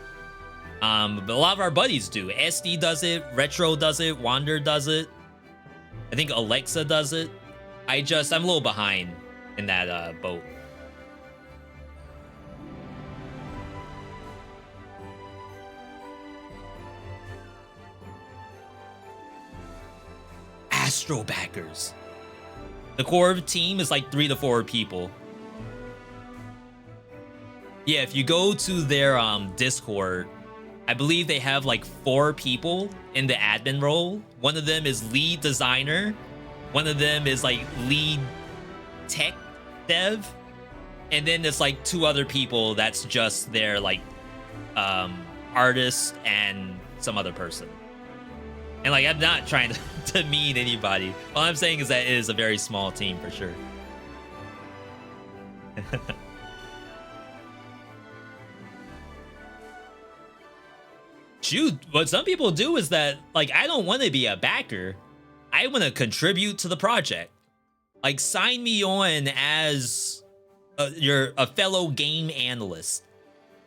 But a lot of our buddies do. SD does it, Retro does it, Wander does it. I think Alexa does it. I'm a little behind in that boat. Astral backers. The core team is like 3 to 4 people. Yeah, if you go to their Discord, I believe they have like 4 people in the admin role. One of them is lead designer. One of them is like lead tech dev. And then there's like 2 other people that's just their like artist and some other person. And like, I'm not trying to mean anybody. All I'm saying is that it is a very small team for sure. Shoot, what some people do is that, like, I don't want to be a backer. I want to contribute to the project. Like, sign me on as a fellow game analyst.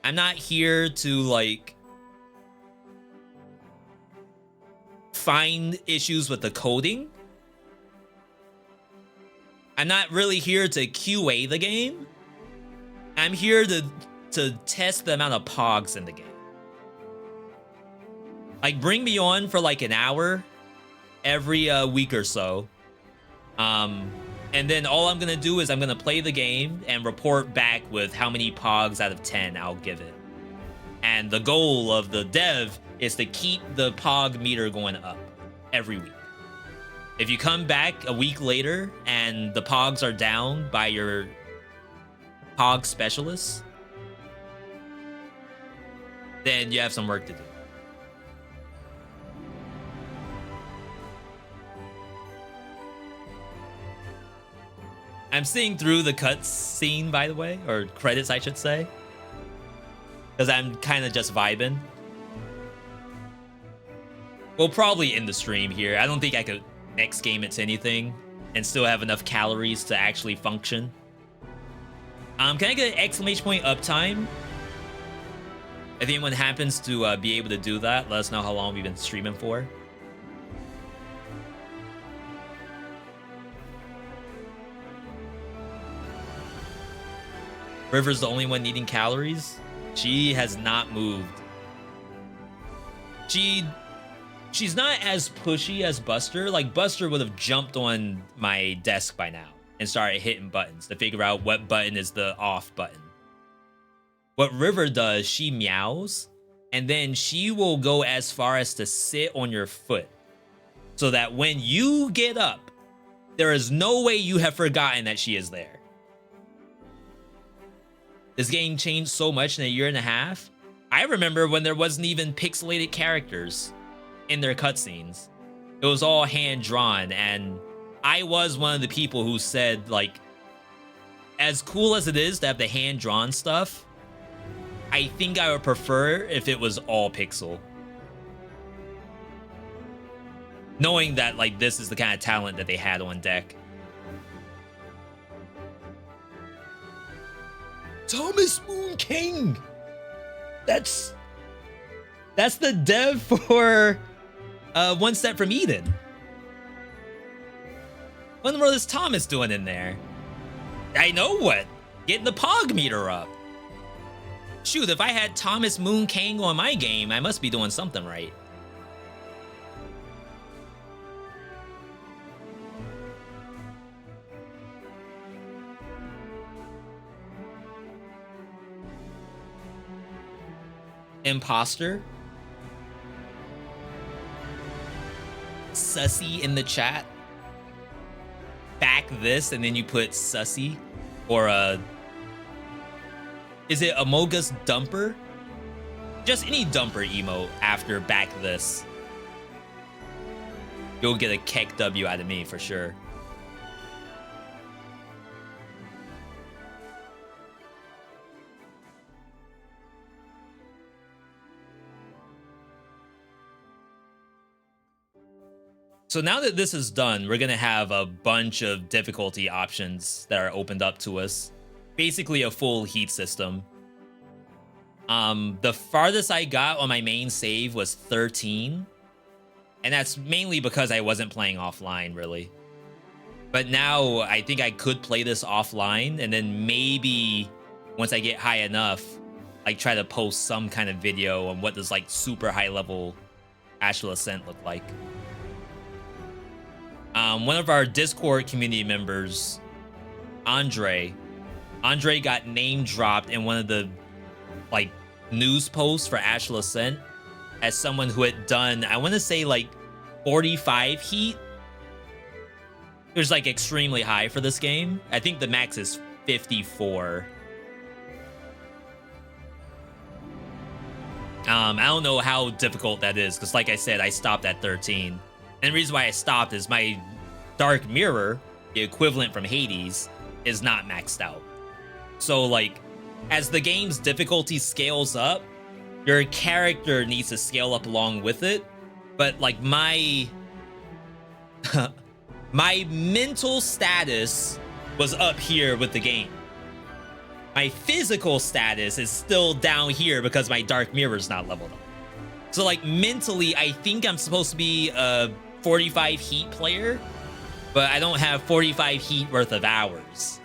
I'm not here to, like, find issues with the coding. I'm not really here to QA the game. I'm here to test the amount of pogs in the game. Like, bring me on for like an hour every week or so. And then all I'm gonna do is I'm gonna play the game and report back with how many pogs out of 10 I'll give it. And the goal of the dev is to keep the pog meter going up every week. If you come back a week later and the pogs are down by your pog specialist, then you have some work to do. I'm seeing through the cuts scene, by the way, or credits, I should say, because I'm kind of just vibing. We'll probably end the stream here. I don't think I could next game it to anything and still have enough calories to actually function. Can I get an exclamation point uptime? If anyone happens to be able to do that, let us know how long we've been streaming for. River's the only one needing calories. She has not moved. She's not as pushy as Buster. Like, Buster would have jumped on my desk by now and started hitting buttons to figure out what button is the off button. What River does, she meows, and then she will go as far as to sit on your foot so that when you get up, there is no way you have forgotten that she is there. This game changed so much in a year and a half. I remember when there wasn't even pixelated characters in their cutscenes. It was all hand-drawn, and I was one of the people who said, like, as cool as it is to have the hand-drawn stuff, I think I would prefer if it was all pixel. Knowing that, like, this is the kind of talent that they had on deck. Thomas Moon King! That's the dev for One Step from Eden. What in the world is Thomas doing in there? I know what. Getting the pog meter up. Shoot, if I had Thomas Moon King on my game, I must be doing something right. Imposter. Sussy in the chat. Back this and then you put Sussy or is it Amogus Dumper? Just any dumper emote after back this. You'll get a Keck W out of me for sure. So now that this is done, we're gonna have a bunch of difficulty options that are opened up to us. Basically a full heat system. The farthest I got on my main save was 13. And that's mainly because I wasn't playing offline, really. But now I think I could play this offline, and then maybe once I get high enough, like try to post some kind of video on what does like super high level Astral Ascent look like. One of our Discord community members, Andre got name dropped in one of the like news posts for Astral Ascent as someone who had done, I want to say like 45 heat. It was like extremely high for this game. I think the max is 54. I don't know how difficult that is, because like I said, I stopped at 13. And the reason why I stopped is my Dark Mirror, the equivalent from Hades, is not maxed out. So like, as the game's difficulty scales up, your character needs to scale up along with it. But like my my mental status was up here with the game. My physical status is still down here because my Dark Mirror's not leveled up. So like mentally, I think I'm supposed to be a 45 heat player, but I don't have 45 heat worth of hours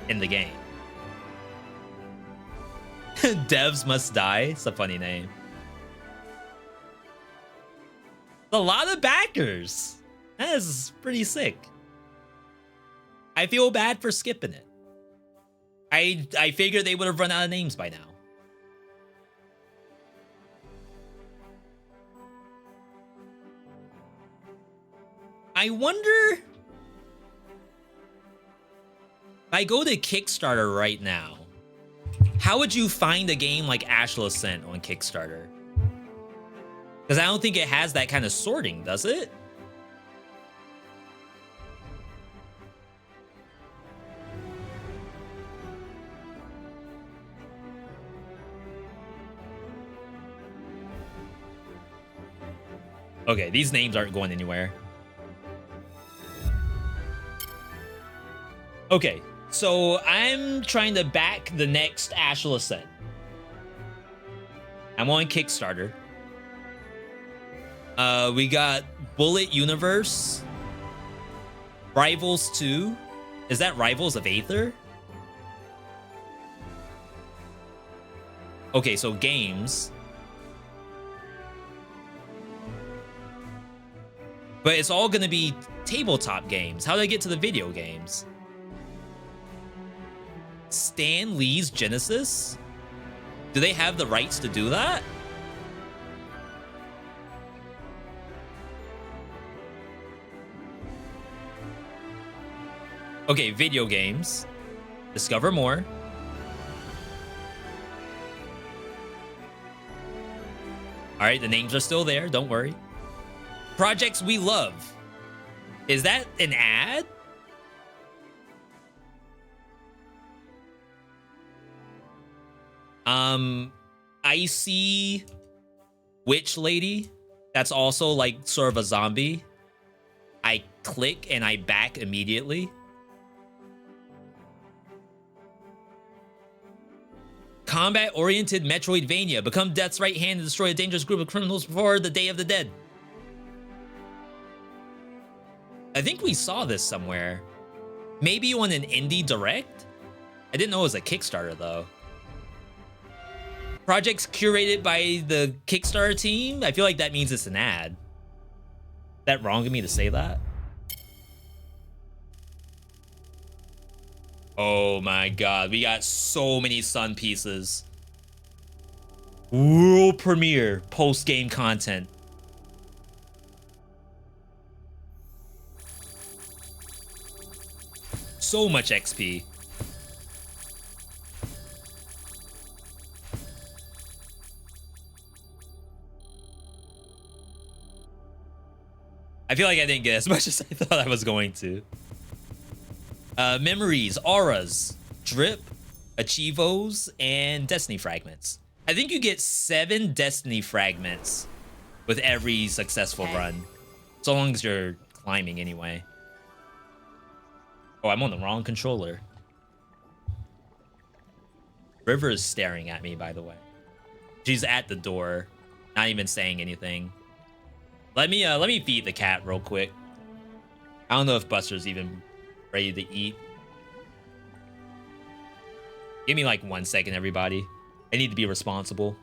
in the game. Devs Must Die. It's a funny name. A lot of backers. That is pretty sick. I feel bad for skipping it. I figured they would have run out of names by now. I wonder if I go to Kickstarter right now, how would you find a game like Astral Ascent on Kickstarter? Because I don't think it has that kind of sorting, does it? Okay, these names aren't going anywhere. Okay, so I'm trying to back the next Astral Ascent. I'm on Kickstarter. We got Bullet Universe, Rivals 2. Is that Rivals of Aether? Okay, so games. But it's all gonna be tabletop games. How do I get to the video games? Stan Lee's Genesis? Do they have the rights to do that? Okay, video games. Discover more. All right, the names are still there. Don't worry. Projects we love. Is that an ad? I see Witch Lady. That's also like sort of a zombie. I click and I back immediately. Combat-oriented Metroidvania. Become Death's right hand and destroy a dangerous group of criminals before the Day of the Dead. I think we saw this somewhere. Maybe on an indie direct? I didn't know it was a Kickstarter, though. Projects curated by the Kickstarter team? I feel like that means it's an ad. Is that wrong of me to say that? Oh my god, we got so many Sun pieces. World premiere post-game content. So much XP. I feel like I didn't get as much as I thought I was going to. Memories, auras, drip, achievos, and destiny fragments. I think you get 7 destiny fragments with every successful run. So long as you're climbing anyway. Oh, I'm on the wrong controller. River is staring at me, by the way. She's at the door, not even saying anything. Let me feed the cat real quick. I don't know if Buster's even ready to eat. Give me like 1 second, everybody. I need to be responsible.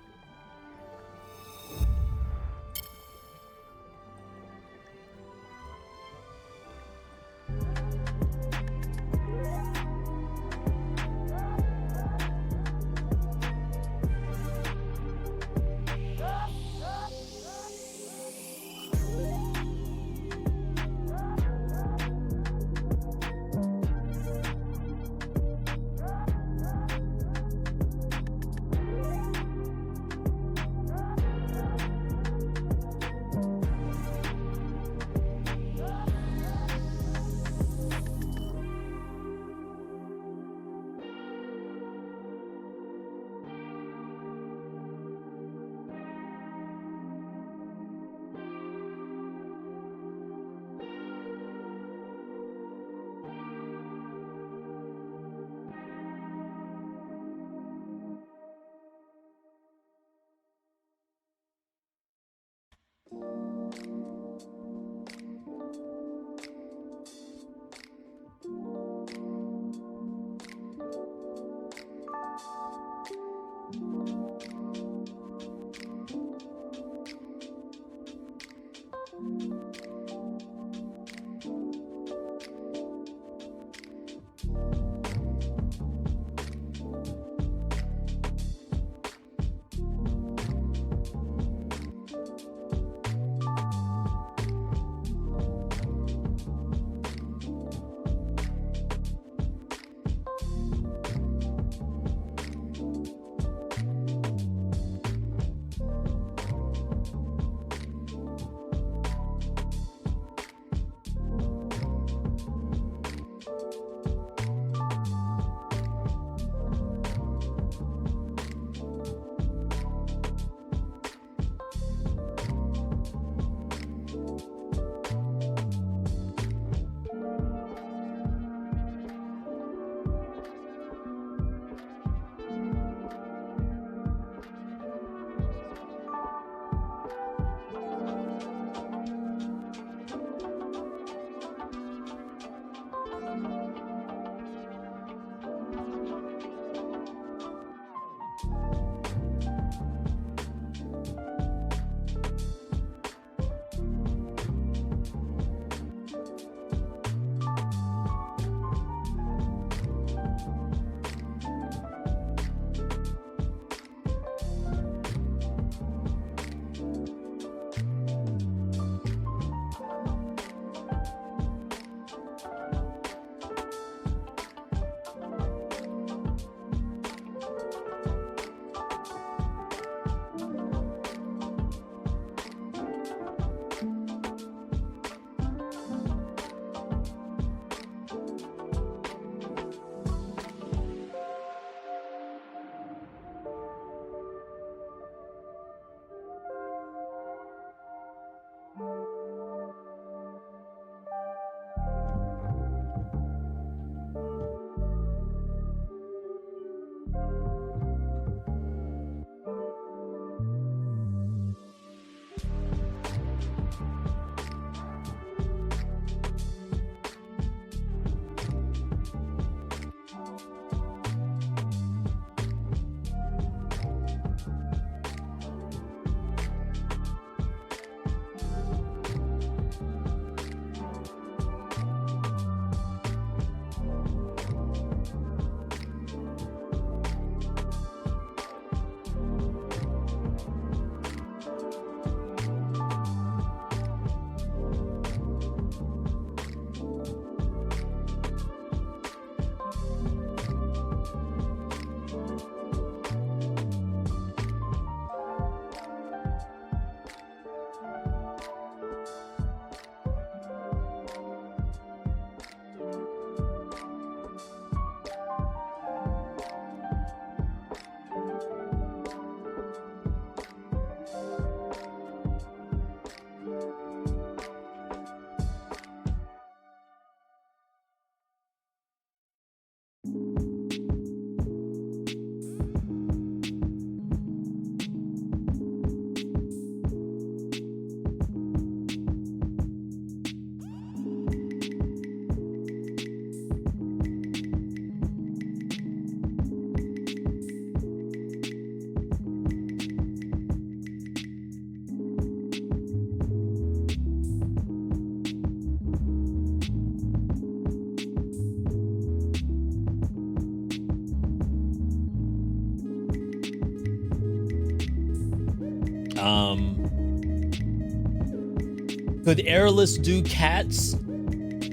Could Airless do cats?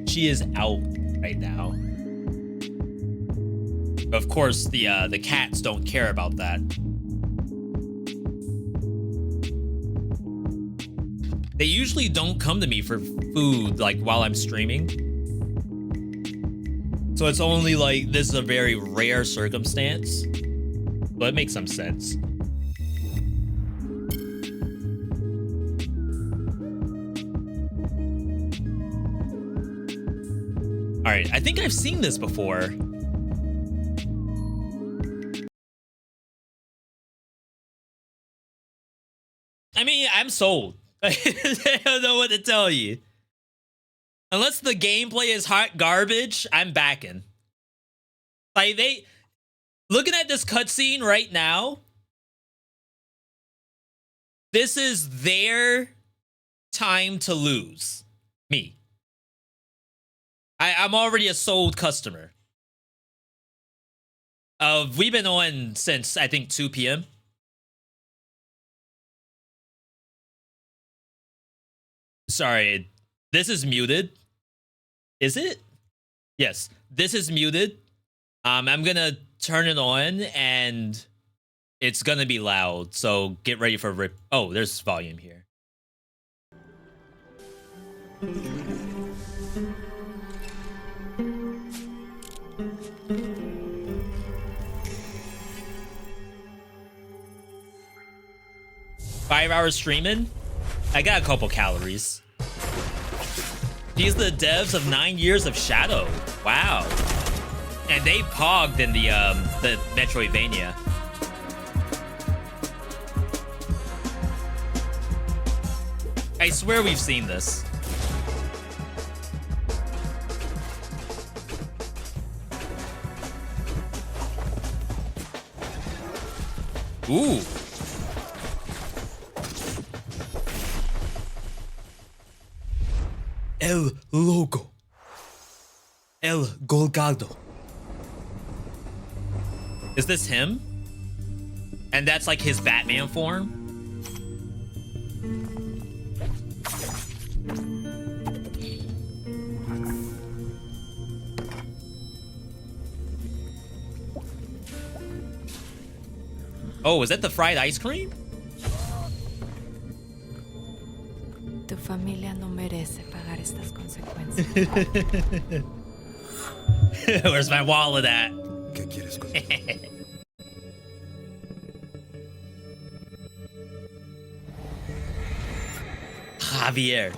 She is out right now. Of course, the cats don't care about that. They usually don't come to me for food like while I'm streaming. So it's only like this is a very rare circumstance. But it makes some sense. All right, I think I've seen this before. I mean, I'm sold. I don't know what to tell you. Unless the gameplay is hot garbage, I'm backing. Like, looking at this cutscene right now, this is their time to lose. Me. I'm already a sold customer. We've been on since, I think, 2 p.m. Sorry, this is muted. Is it? Yes, this is muted. I'm gonna turn it on and it's gonna be loud. So get ready for rip. Oh, there's volume here. Five hours streaming? I got a couple calories. These are the devs of 9 Years of Shadow. Wow. And they pogged in the Metroidvania. I swear we've seen this. Ooh. El Loco. El Golgado. Is this him? And that's like his Batman form? Oh, is that the fried ice cream? Tu familia no merece pagar estas consecuencias. Where's my wallet at? ¿Qué quieres con Javier.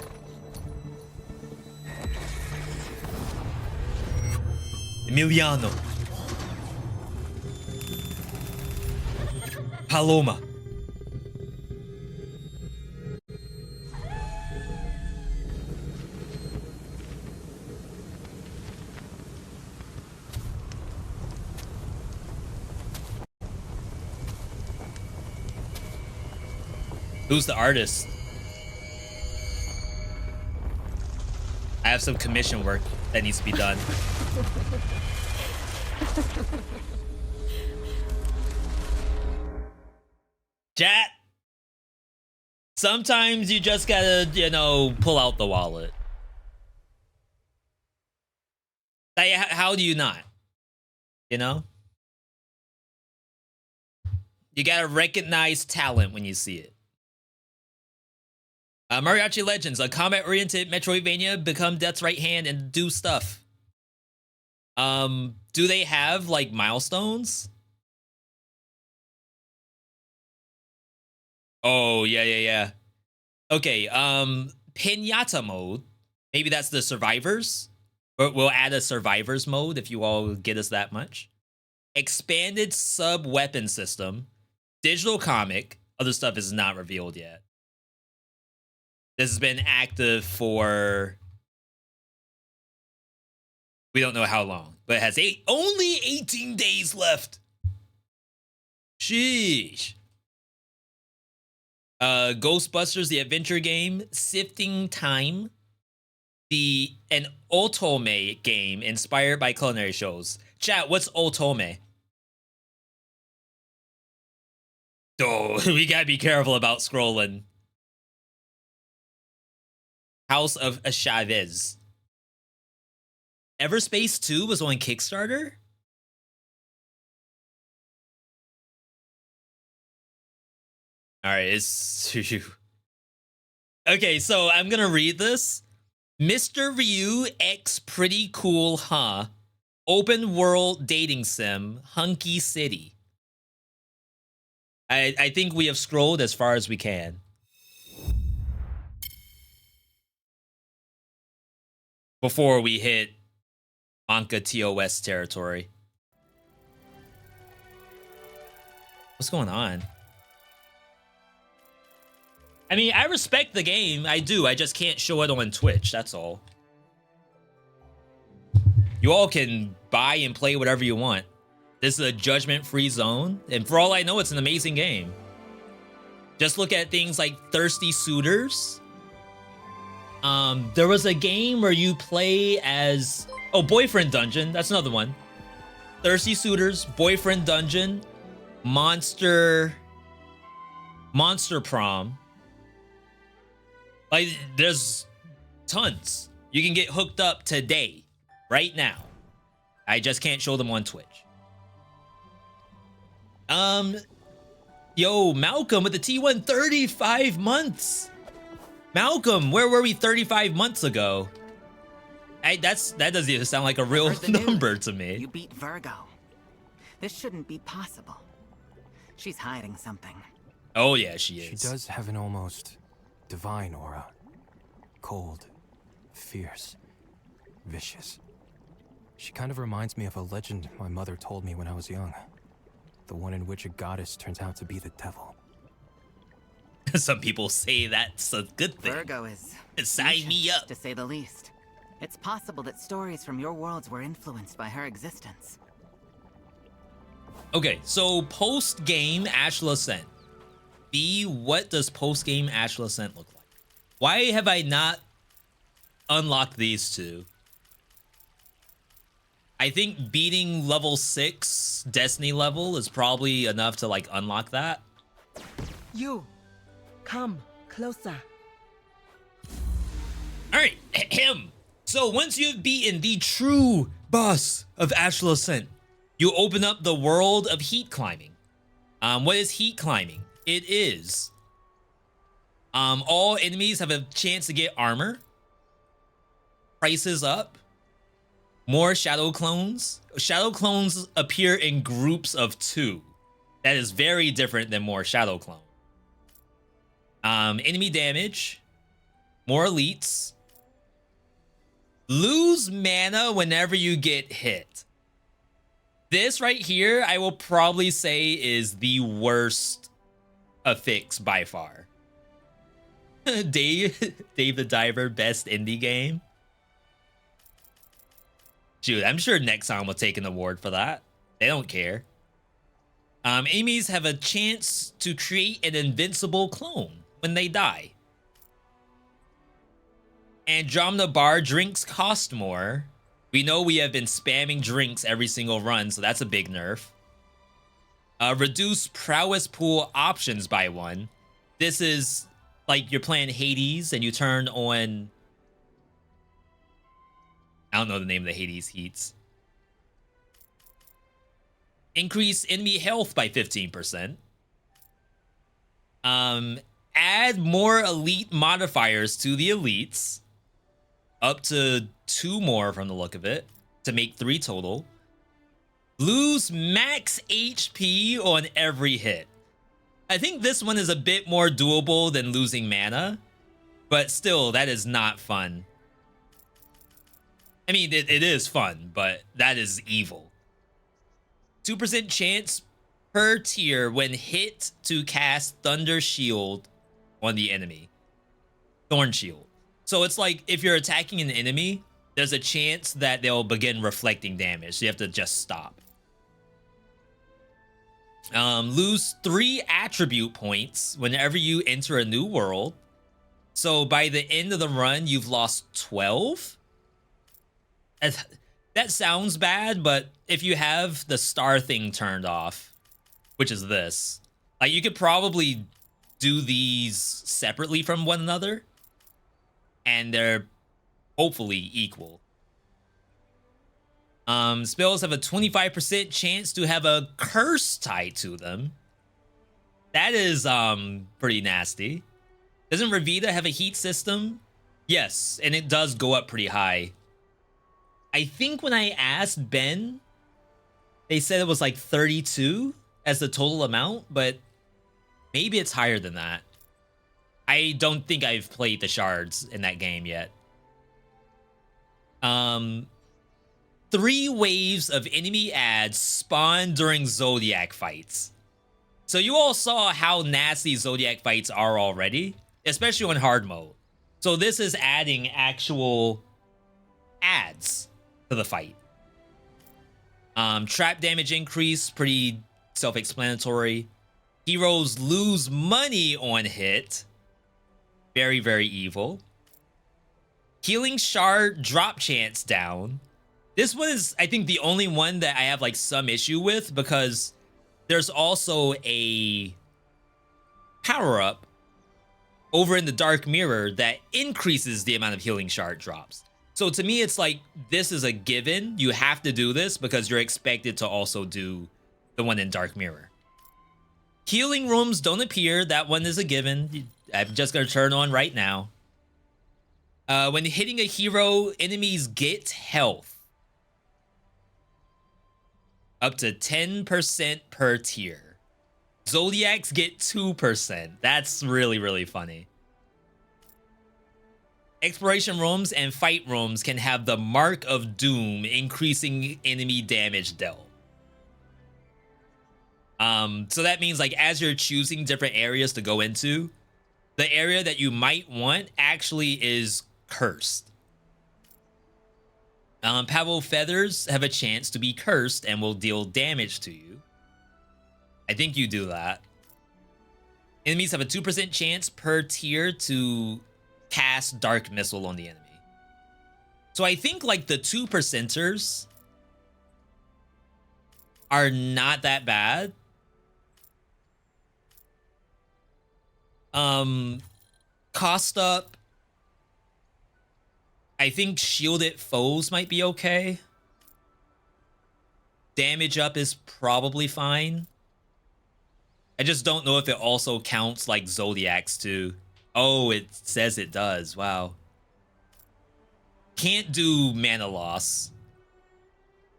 Emiliano. Paloma. Who's the artist? I have some commission work that needs to be done. Chat. Sometimes you just gotta, you know, pull out the wallet. Like, how do you not? You know? You gotta recognize talent when you see it. Mariachi Legends, a combat-oriented Metroidvania, become Death's right hand and do stuff. Do they have, like, milestones? Oh, yeah. Okay, Pinata mode. Maybe that's the survivors. Or we'll add a survivors mode if you all get us that much. Expanded sub-weapon system. Digital comic. Other stuff is not revealed yet. This has been active for... we don't know how long, but it has only 18 days left. Sheesh. Ghostbusters, the adventure game, Sifting Time, an otome game inspired by culinary shows. Chat, what's otome? Oh, we gotta be careful about scrolling. House of Chavez. Everspace 2 was on Kickstarter? Alright, it's okay, so I'm gonna read this. Mr. Ryu X Pretty Cool, huh? Open world dating sim, Hunky City. I think we have scrolled as far as we can. Before we hit Anka TOS territory. What's going on? I mean, I respect the game. I do. I just can't show it on Twitch. That's all. You all can buy and play whatever you want. This is a judgment-free zone. And for all I know, it's an amazing game. Just look at things like Thirsty Suitors. There was a game where you play as... Oh, Boyfriend Dungeon. That's another one. Thirsty Suitors, Boyfriend Dungeon, Monster Prom. Like, there's tons. You can get hooked up today, right now. I just can't show them on Twitch. Yo, Malcolm with the T1, 35 months. Malcolm, where were we 35 months ago? That doesn't even sound like a real number to me. You beat Virgo. This shouldn't be possible. She's hiding something. Oh yeah, she is. She does have an almost divine aura. Cold, fierce, vicious. She kind of reminds me of a legend my mother told me when I was young. The one in which a goddess turns out to be the devil. Some people say that's a good thing. Virgo is... Sign me up. To say the least. It's possible that stories from your worlds were influenced by her existence. Okay, so post-game Astral Ascent. B, what does post-game Astral Ascent look like? Why have I not unlocked these two? I think beating level 6 Destiny level is probably enough to like unlock that. You, come closer. All right, so once you've beaten the true boss of Astral Ascent, you open up the world of heat climbing. What is heat climbing? It is all enemies have a chance to get armor. Prices up. More shadow clones. Shadow clones appear in groups of 2. That is very different than more shadow clone. Enemy damage. More elites. Lose mana whenever you get hit. This right here, I will probably say is the worst affix by far. Dave the Diver, best indie game. Dude, I'm sure Nexon will take an award for that. They don't care. Enemies have a chance to create an invincible clone when they die. Andromeda Bar drinks cost more. We know we have been spamming drinks every single run, so that's a big nerf. Reduce prowess pool options by 1. This is like you're playing Hades and you turn on... I don't know the name of the Hades heats. Increase enemy health by 15%. Add more elite modifiers to the elites. Up to 2 more from the look of it, to make 3 total. Lose max HP on every hit. I think this one is a bit more doable than losing mana, but still, that is not fun. I mean, it is fun, but that is evil. 2% chance per tier when hit to cast Thunder Shield on the enemy. Thorn Shield. So it's like if you're attacking an enemy, there's a chance that they'll begin reflecting damage. So you have to just stop. Lose 3 attribute points whenever you enter a new world. So by the end of the run, you've lost 12. That sounds bad, but if you have the star thing turned off, which is this, Like, you could probably do these separately from one another, and they're hopefully equal. Spells have a 25% chance to have a curse tied to them. That is pretty nasty. Doesn't Revita have a heat system? Yes, and it does go up pretty high. I think when I asked Ben, they said it was like 32 as the total amount, but maybe it's higher than that. I don't think I've played the shards in that game yet. 3 waves of enemy ads spawn during Zodiac fights. So you all saw how nasty Zodiac fights are already, especially on hard mode. So this is adding actual ads to the fight. Trap damage increase, pretty self-explanatory. Heroes lose money on hit. Very, very evil. Healing shard drop chance down. This one is, I think, the only one that I have like some issue with, because there's also a power-up over in the Dark Mirror that increases the amount of healing shard drops. So to me, it's like, this is a given. You have to do this because you're expected to also do the one in Dark Mirror. Healing rooms don't appear. That one is a given. I'm just going to turn on right now. When hitting a hero, enemies get health. Up to 10% per tier. Zodiacs get 2%. That's really, really funny. Exploration rooms and fight rooms can have the Mark of Doom, increasing enemy damage dealt. So that means, like, as you're choosing different areas to go into, the area that you might want actually is cursed. Pavo feathers have a chance to be cursed and will deal damage to you. I think you do that. Enemies have a 2% chance per tier to cast Dark Missile on the enemy. So I think like the 2%ers are not that bad. Cost up. I think shielded foes might be okay. Damage up is probably fine. I just don't know if it also counts like Zodiacs too. Oh, it says it does. Wow. Can't do mana loss.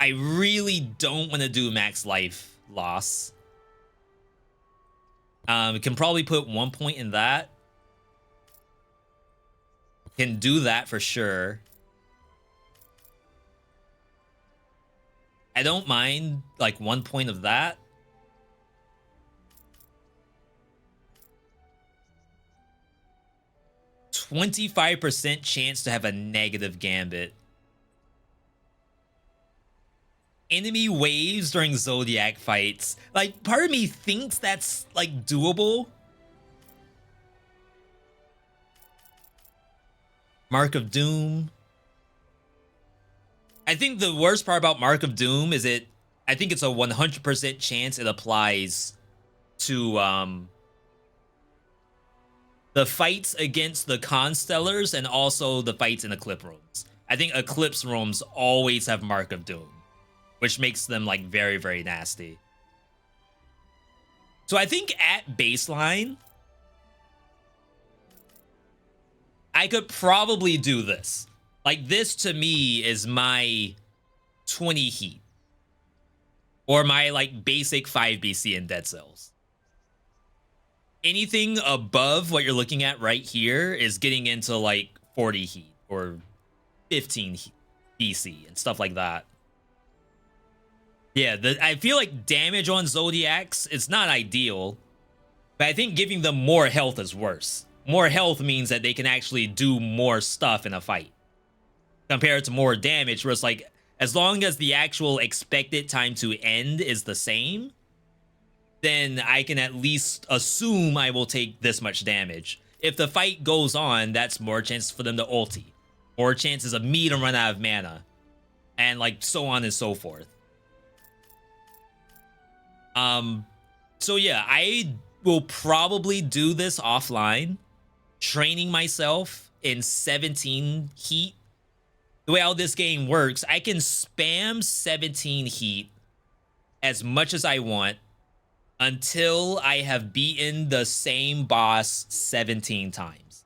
I really don't want to do max life loss. Can probably put 1 point in that. Can do that for sure. I don't mind like 1 point of that. %25 chance to have a negative gambit. Enemy waves during Zodiac fights. Like, part of me thinks that's like doable. Mark of Doom. I think the worst part about Mark of Doom is I think it's a 100% chance it applies to the fights against the Constellars and also the fights in Eclipse rooms. I think Eclipse rooms always have Mark of Doom, which makes them like very, very nasty. So I think at baseline, I could probably do this. Like, this to me is my 20 heat. Or my like basic 5 BC in Dead Cells. Anything above what you're looking at right here is getting into like 40 heat or 15 BC and stuff like that. Yeah, I feel like damage on Zodiacs, it's not ideal, but I think giving them more health is worse. More health means that they can actually do more stuff in a fight compared to more damage, where it's like, as long as the actual expected time to end is the same, then I can at least assume I will take this much damage. If the fight goes on, that's more chances for them to ulti, more chances of me to run out of mana, and like so on and so forth. So yeah, I will probably do this offline, training myself in 17 heat. The way how this game works, I can spam 17 heat as much as I want until I have beaten the same boss 17 times.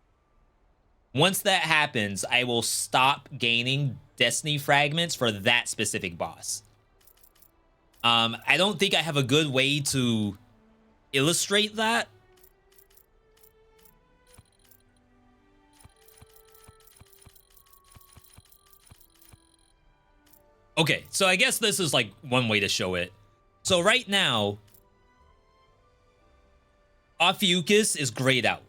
Once that happens, I will stop gaining destiny fragments for that specific boss. I don't think I have a good way to illustrate that. Okay, so I guess this is like one way to show it. So right now, Ophiuchus is grayed out.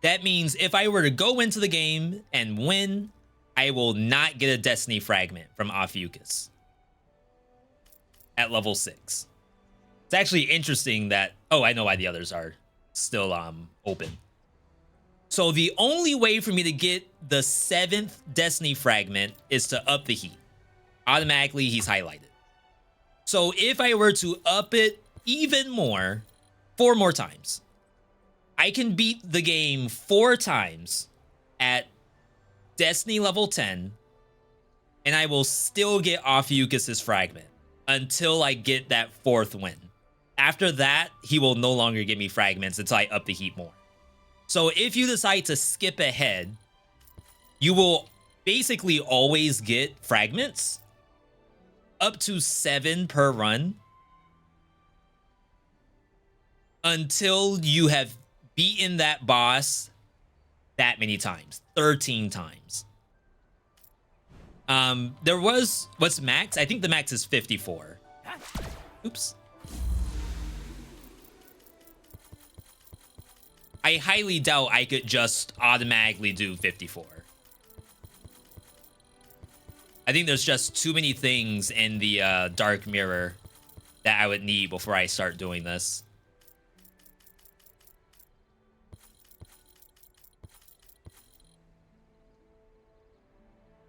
That means if I were to go into the game and win, I will not get a destiny fragment from Ophiuchus at level 6. It's actually interesting that, oh, I know why the others are still open. So the only way for me to get the 7th destiny fragment is to up the heat. Automatically, he's highlighted. So if I were to up it even more, 4 more times, I can beat the game 4 times at Destiny level 10, and I will still get Ophiuchus's fragment until I get that 4th win. After that, he will no longer give me fragments until I up the heat more. So if you decide to skip ahead, you will basically always get fragments, up to 7 per run, until you have beaten that boss that many times, 13 times. There was, what's max? I think the max is 54. Oops. I highly doubt I could just automatically do 54. I think there's just too many things in the dark mirror that I would need before I start doing this.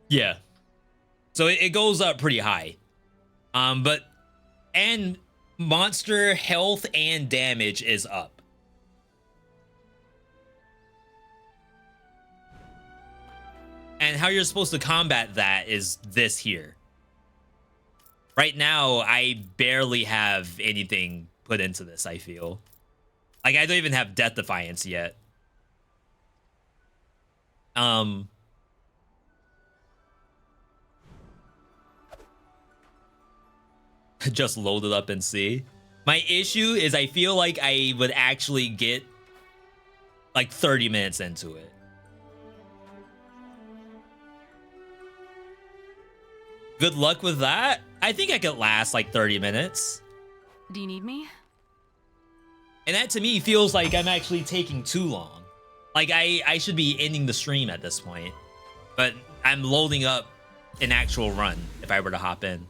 Yeah. So it goes up pretty high. And monster health and damage is up. And how you're supposed to combat that is this here. Right now, I barely have anything put into this, I feel. Like, I don't even have Death Defiance yet. Just load it up and see. My issue is I feel like I would actually get like 30 minutes into it. Good luck with that. I think I could last like 30 minutes. Do you need me? And that to me feels like I'm actually taking too long. Like I should be ending the stream at this point. But I'm loading up an actual run if I were to hop in.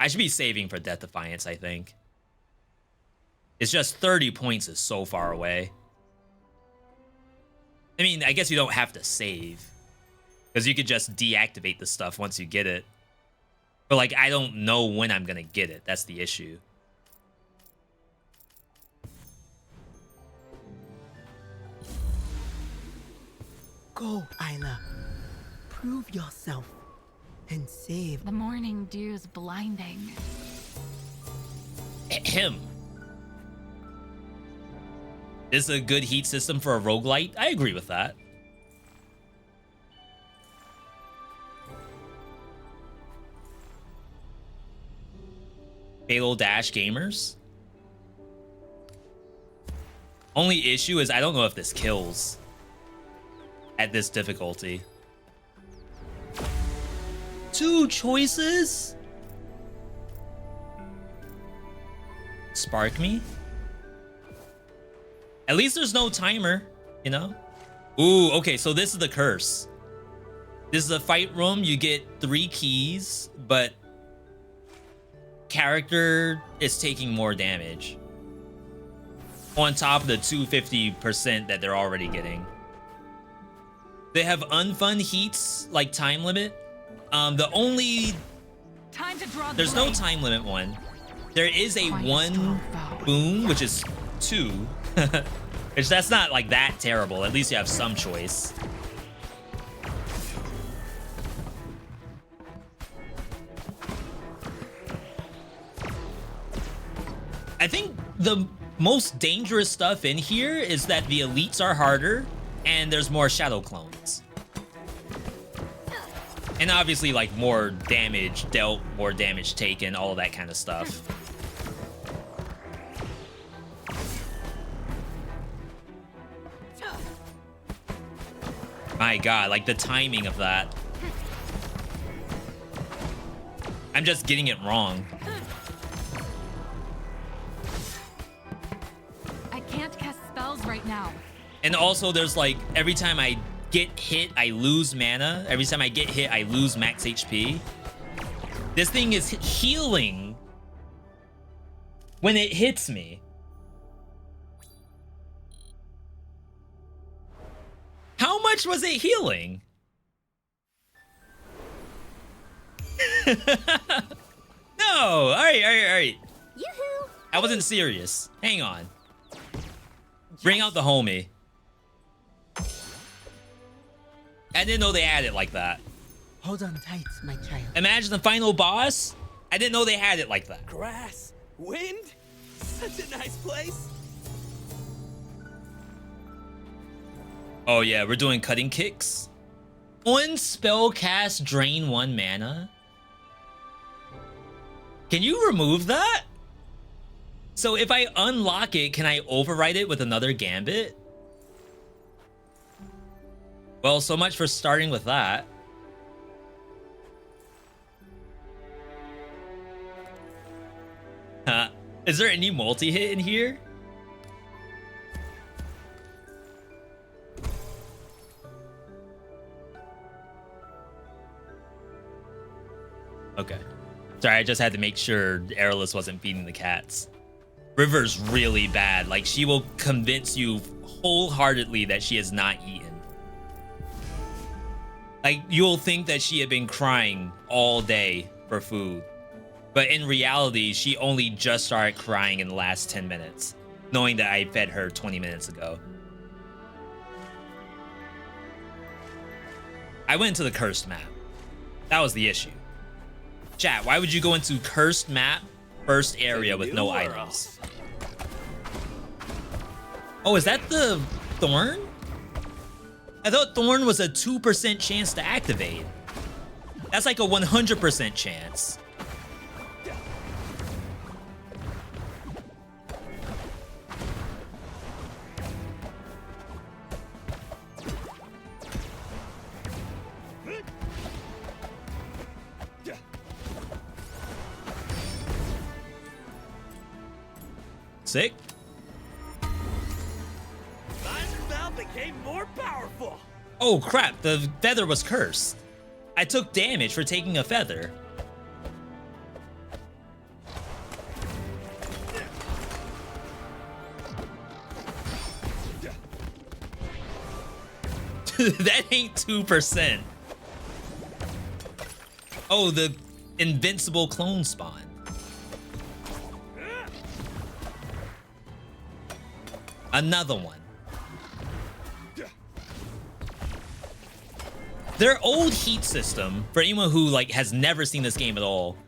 I should be saving for Death Defiance, I think. It's just 30 points is so far away. I mean, I guess you don't have to save, because you could just deactivate the stuff once you get it. But, like, I don't know when I'm going to get it. That's the issue. Go, Isla. Prove yourself. And save. The morning dew's blinding. Him. This is a good heat system for a roguelite. I agree with that. Halo Dash gamers. Only issue is I don't know if this kills at this difficulty. 2 choices? Spark me? At least there's no timer, you know? Ooh, okay, so this is the curse. This is a fight room. You get 3 keys, but character is taking more damage on top of the 250% that they're already getting. They have unfun heats, like time limit. The only... Time to draw the There's no blade. time limit one. There is a Quite one strong bow. boom, which is 2. Which that's not like that terrible. At least you have some choice. I think the most dangerous stuff in here is that the elites are harder and there's more shadow clones. And obviously like more damage dealt, more damage taken, all of that kind of stuff. My god, like the timing of that. I'm just getting it wrong. I can't cast spells right now. And also there's like, every time I get hit, I lose mana. Every time I get hit, I lose max HP. This thing is healing when it hits me. How much was it healing? No, all right. Yoo-hoo! I wasn't serious. Hang on. Bring out the homie. I didn't know they had it like that. Hold on tight, my child. Imagine the final boss. I didn't know they had it like that. Grass, wind, such a nice place. Oh yeah, we're doing cutting kicks. On spell cast, drain 1 mana. Can you remove that? So if I unlock it, can I override it with another gambit? Well, so much for starting with that. Is there any multi-hit in here? Okay. Sorry, I just had to make sure Airless wasn't feeding the cats. River's really bad. Like, she will convince you wholeheartedly that she has not eaten. Like, you'll think that she had been crying all day for food. But in reality, she only just started crying in the last 10 minutes, knowing that I fed her 20 minutes ago. I went to the cursed map. That was the issue. Chat, why would you go into cursed map, first area with no items? Oh, is that the Thorn? I thought Thorn was a 2% chance to activate. That's like a 100% chance. Sick. My spell became more powerful. Oh crap, the feather was cursed. I took damage for taking a feather. That ain't 2%. Oh, the invincible clone spawn. Another one. Their old heat system, for anyone who like has never seen this game at all,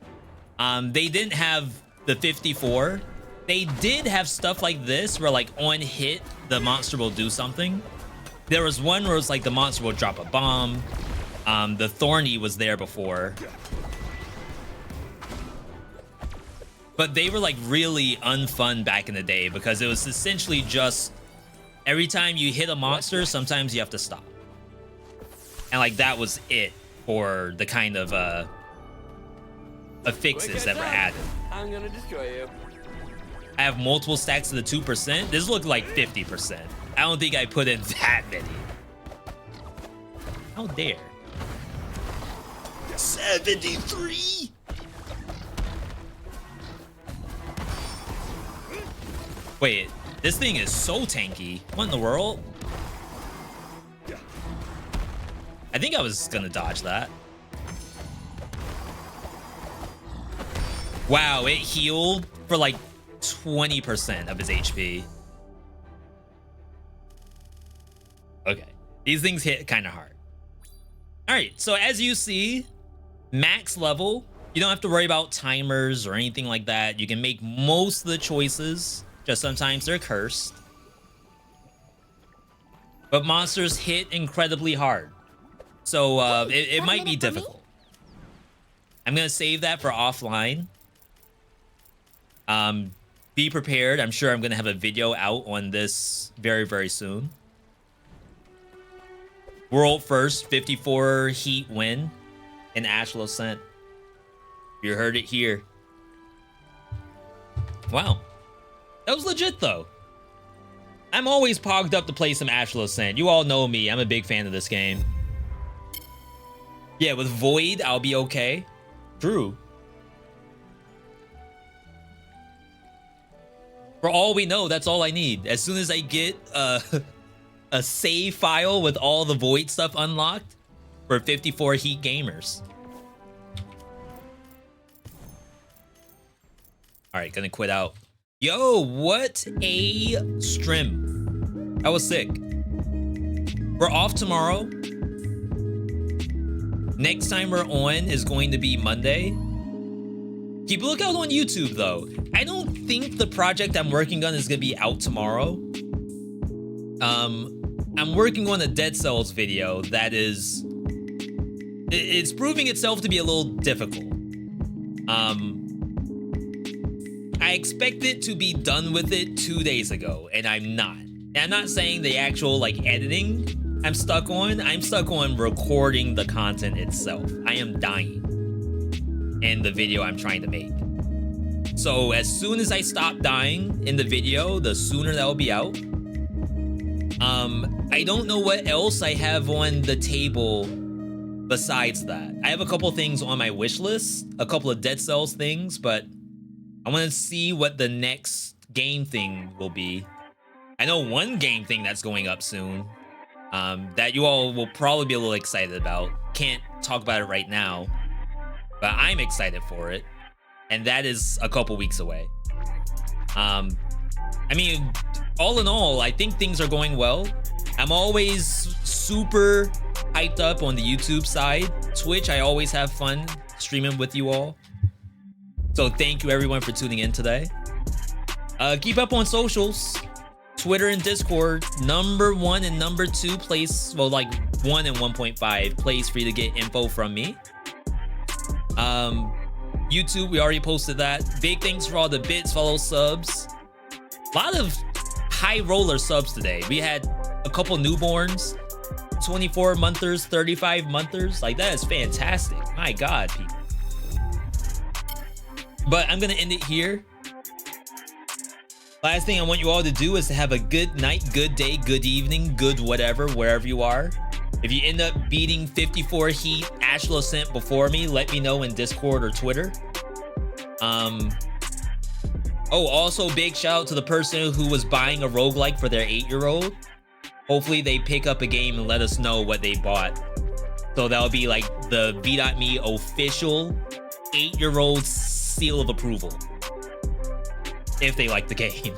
they didn't have the 54. They did have stuff like this where like on hit, the monster will do something. There was one where it was like the monster will drop a bomb. The Thorny was there before. But they were like really unfun back in the day because it was essentially just every time you hit a monster, sometimes you have to stop. And like that was it for the kind of fixes that were added. I'm gonna destroy you. I have multiple stacks of the 2%. This looked like 50%. I don't think I put in that many. How dare. 73? Wait, this thing is so tanky. What in the world? I think I was gonna dodge that. Wow, it healed for like 20% of his HP. Okay, these things hit kind of hard. All right, so as you see, max level, you don't have to worry about timers or anything like that. You can make most of the choices, just sometimes they're cursed. But monsters hit incredibly hard. So it might be difficult. I'm gonna save that for offline. Be prepared. I'm sure I'm gonna have a video out on this very, very soon. World first 54 heat win in Astral Ascent. You heard it here. Wow. That was legit though. I'm always pogged up to play some Astral Ascent. You all know me. I'm a big fan of this game. Yeah, with Void, I'll be okay. True. For all we know, that's all I need. As soon as I get a save file with all the Void stuff unlocked for 54 Heat gamers. All right, gonna quit out. Yo, what a stream. That was sick. We're off tomorrow. Next time we're on is going to be Monday. Keep a lookout on YouTube though. I don't think the project I'm working on is gonna be out tomorrow. I'm working on a Dead Cells video that is... It's proving itself to be a little difficult. I expected to be done with it 2 days ago, and I'm not. And I'm not saying the actual like editing I'm stuck on. I'm stuck on recording the content itself. I am dying in the video I'm trying to make. So as soon as I stop dying in the video, the sooner that will be out. I don't know what else I have on the table besides that. I have a couple things on my wish list, a couple of Dead Cells things, but I want to see what the next game thing will be. I know one game thing that's going up soon that you all will probably be a little excited about. Can't talk about it right now, but I'm excited for it. And that is a couple weeks away. I mean, all in all, I think things are going well. I'm always super hyped up on the YouTube side. Twitch, I always have fun streaming with you all. So thank you everyone for tuning in today. Keep up on socials. Twitter and Discord, #1 and #2 place, well, like 1 and 1.5 place for you to get info from me. YouTube, we already posted that. Big thanks for all the bits, follow, subs. A lot of high roller subs today. We had a couple newborns, 24 monthers, 35 monthers. Like, that is fantastic. My God, people. But I'm gonna end it here. Last thing I want you all to do is to have a good night, good day, good evening, good whatever, wherever you are. If you end up beating 54 Heat Astral Ascent before me, let me know in Discord or Twitter. Oh, also big shout out to the person who was buying a roguelike for their 8-year-old. Hopefully they pick up a game and let us know what they bought. So that'll be like the V.me official 8-year-old seal of approval. If they like the game.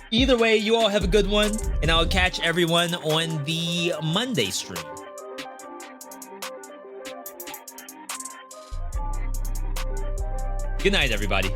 Either way, you all have a good one, and I'll catch everyone on the Monday stream. Good night, everybody.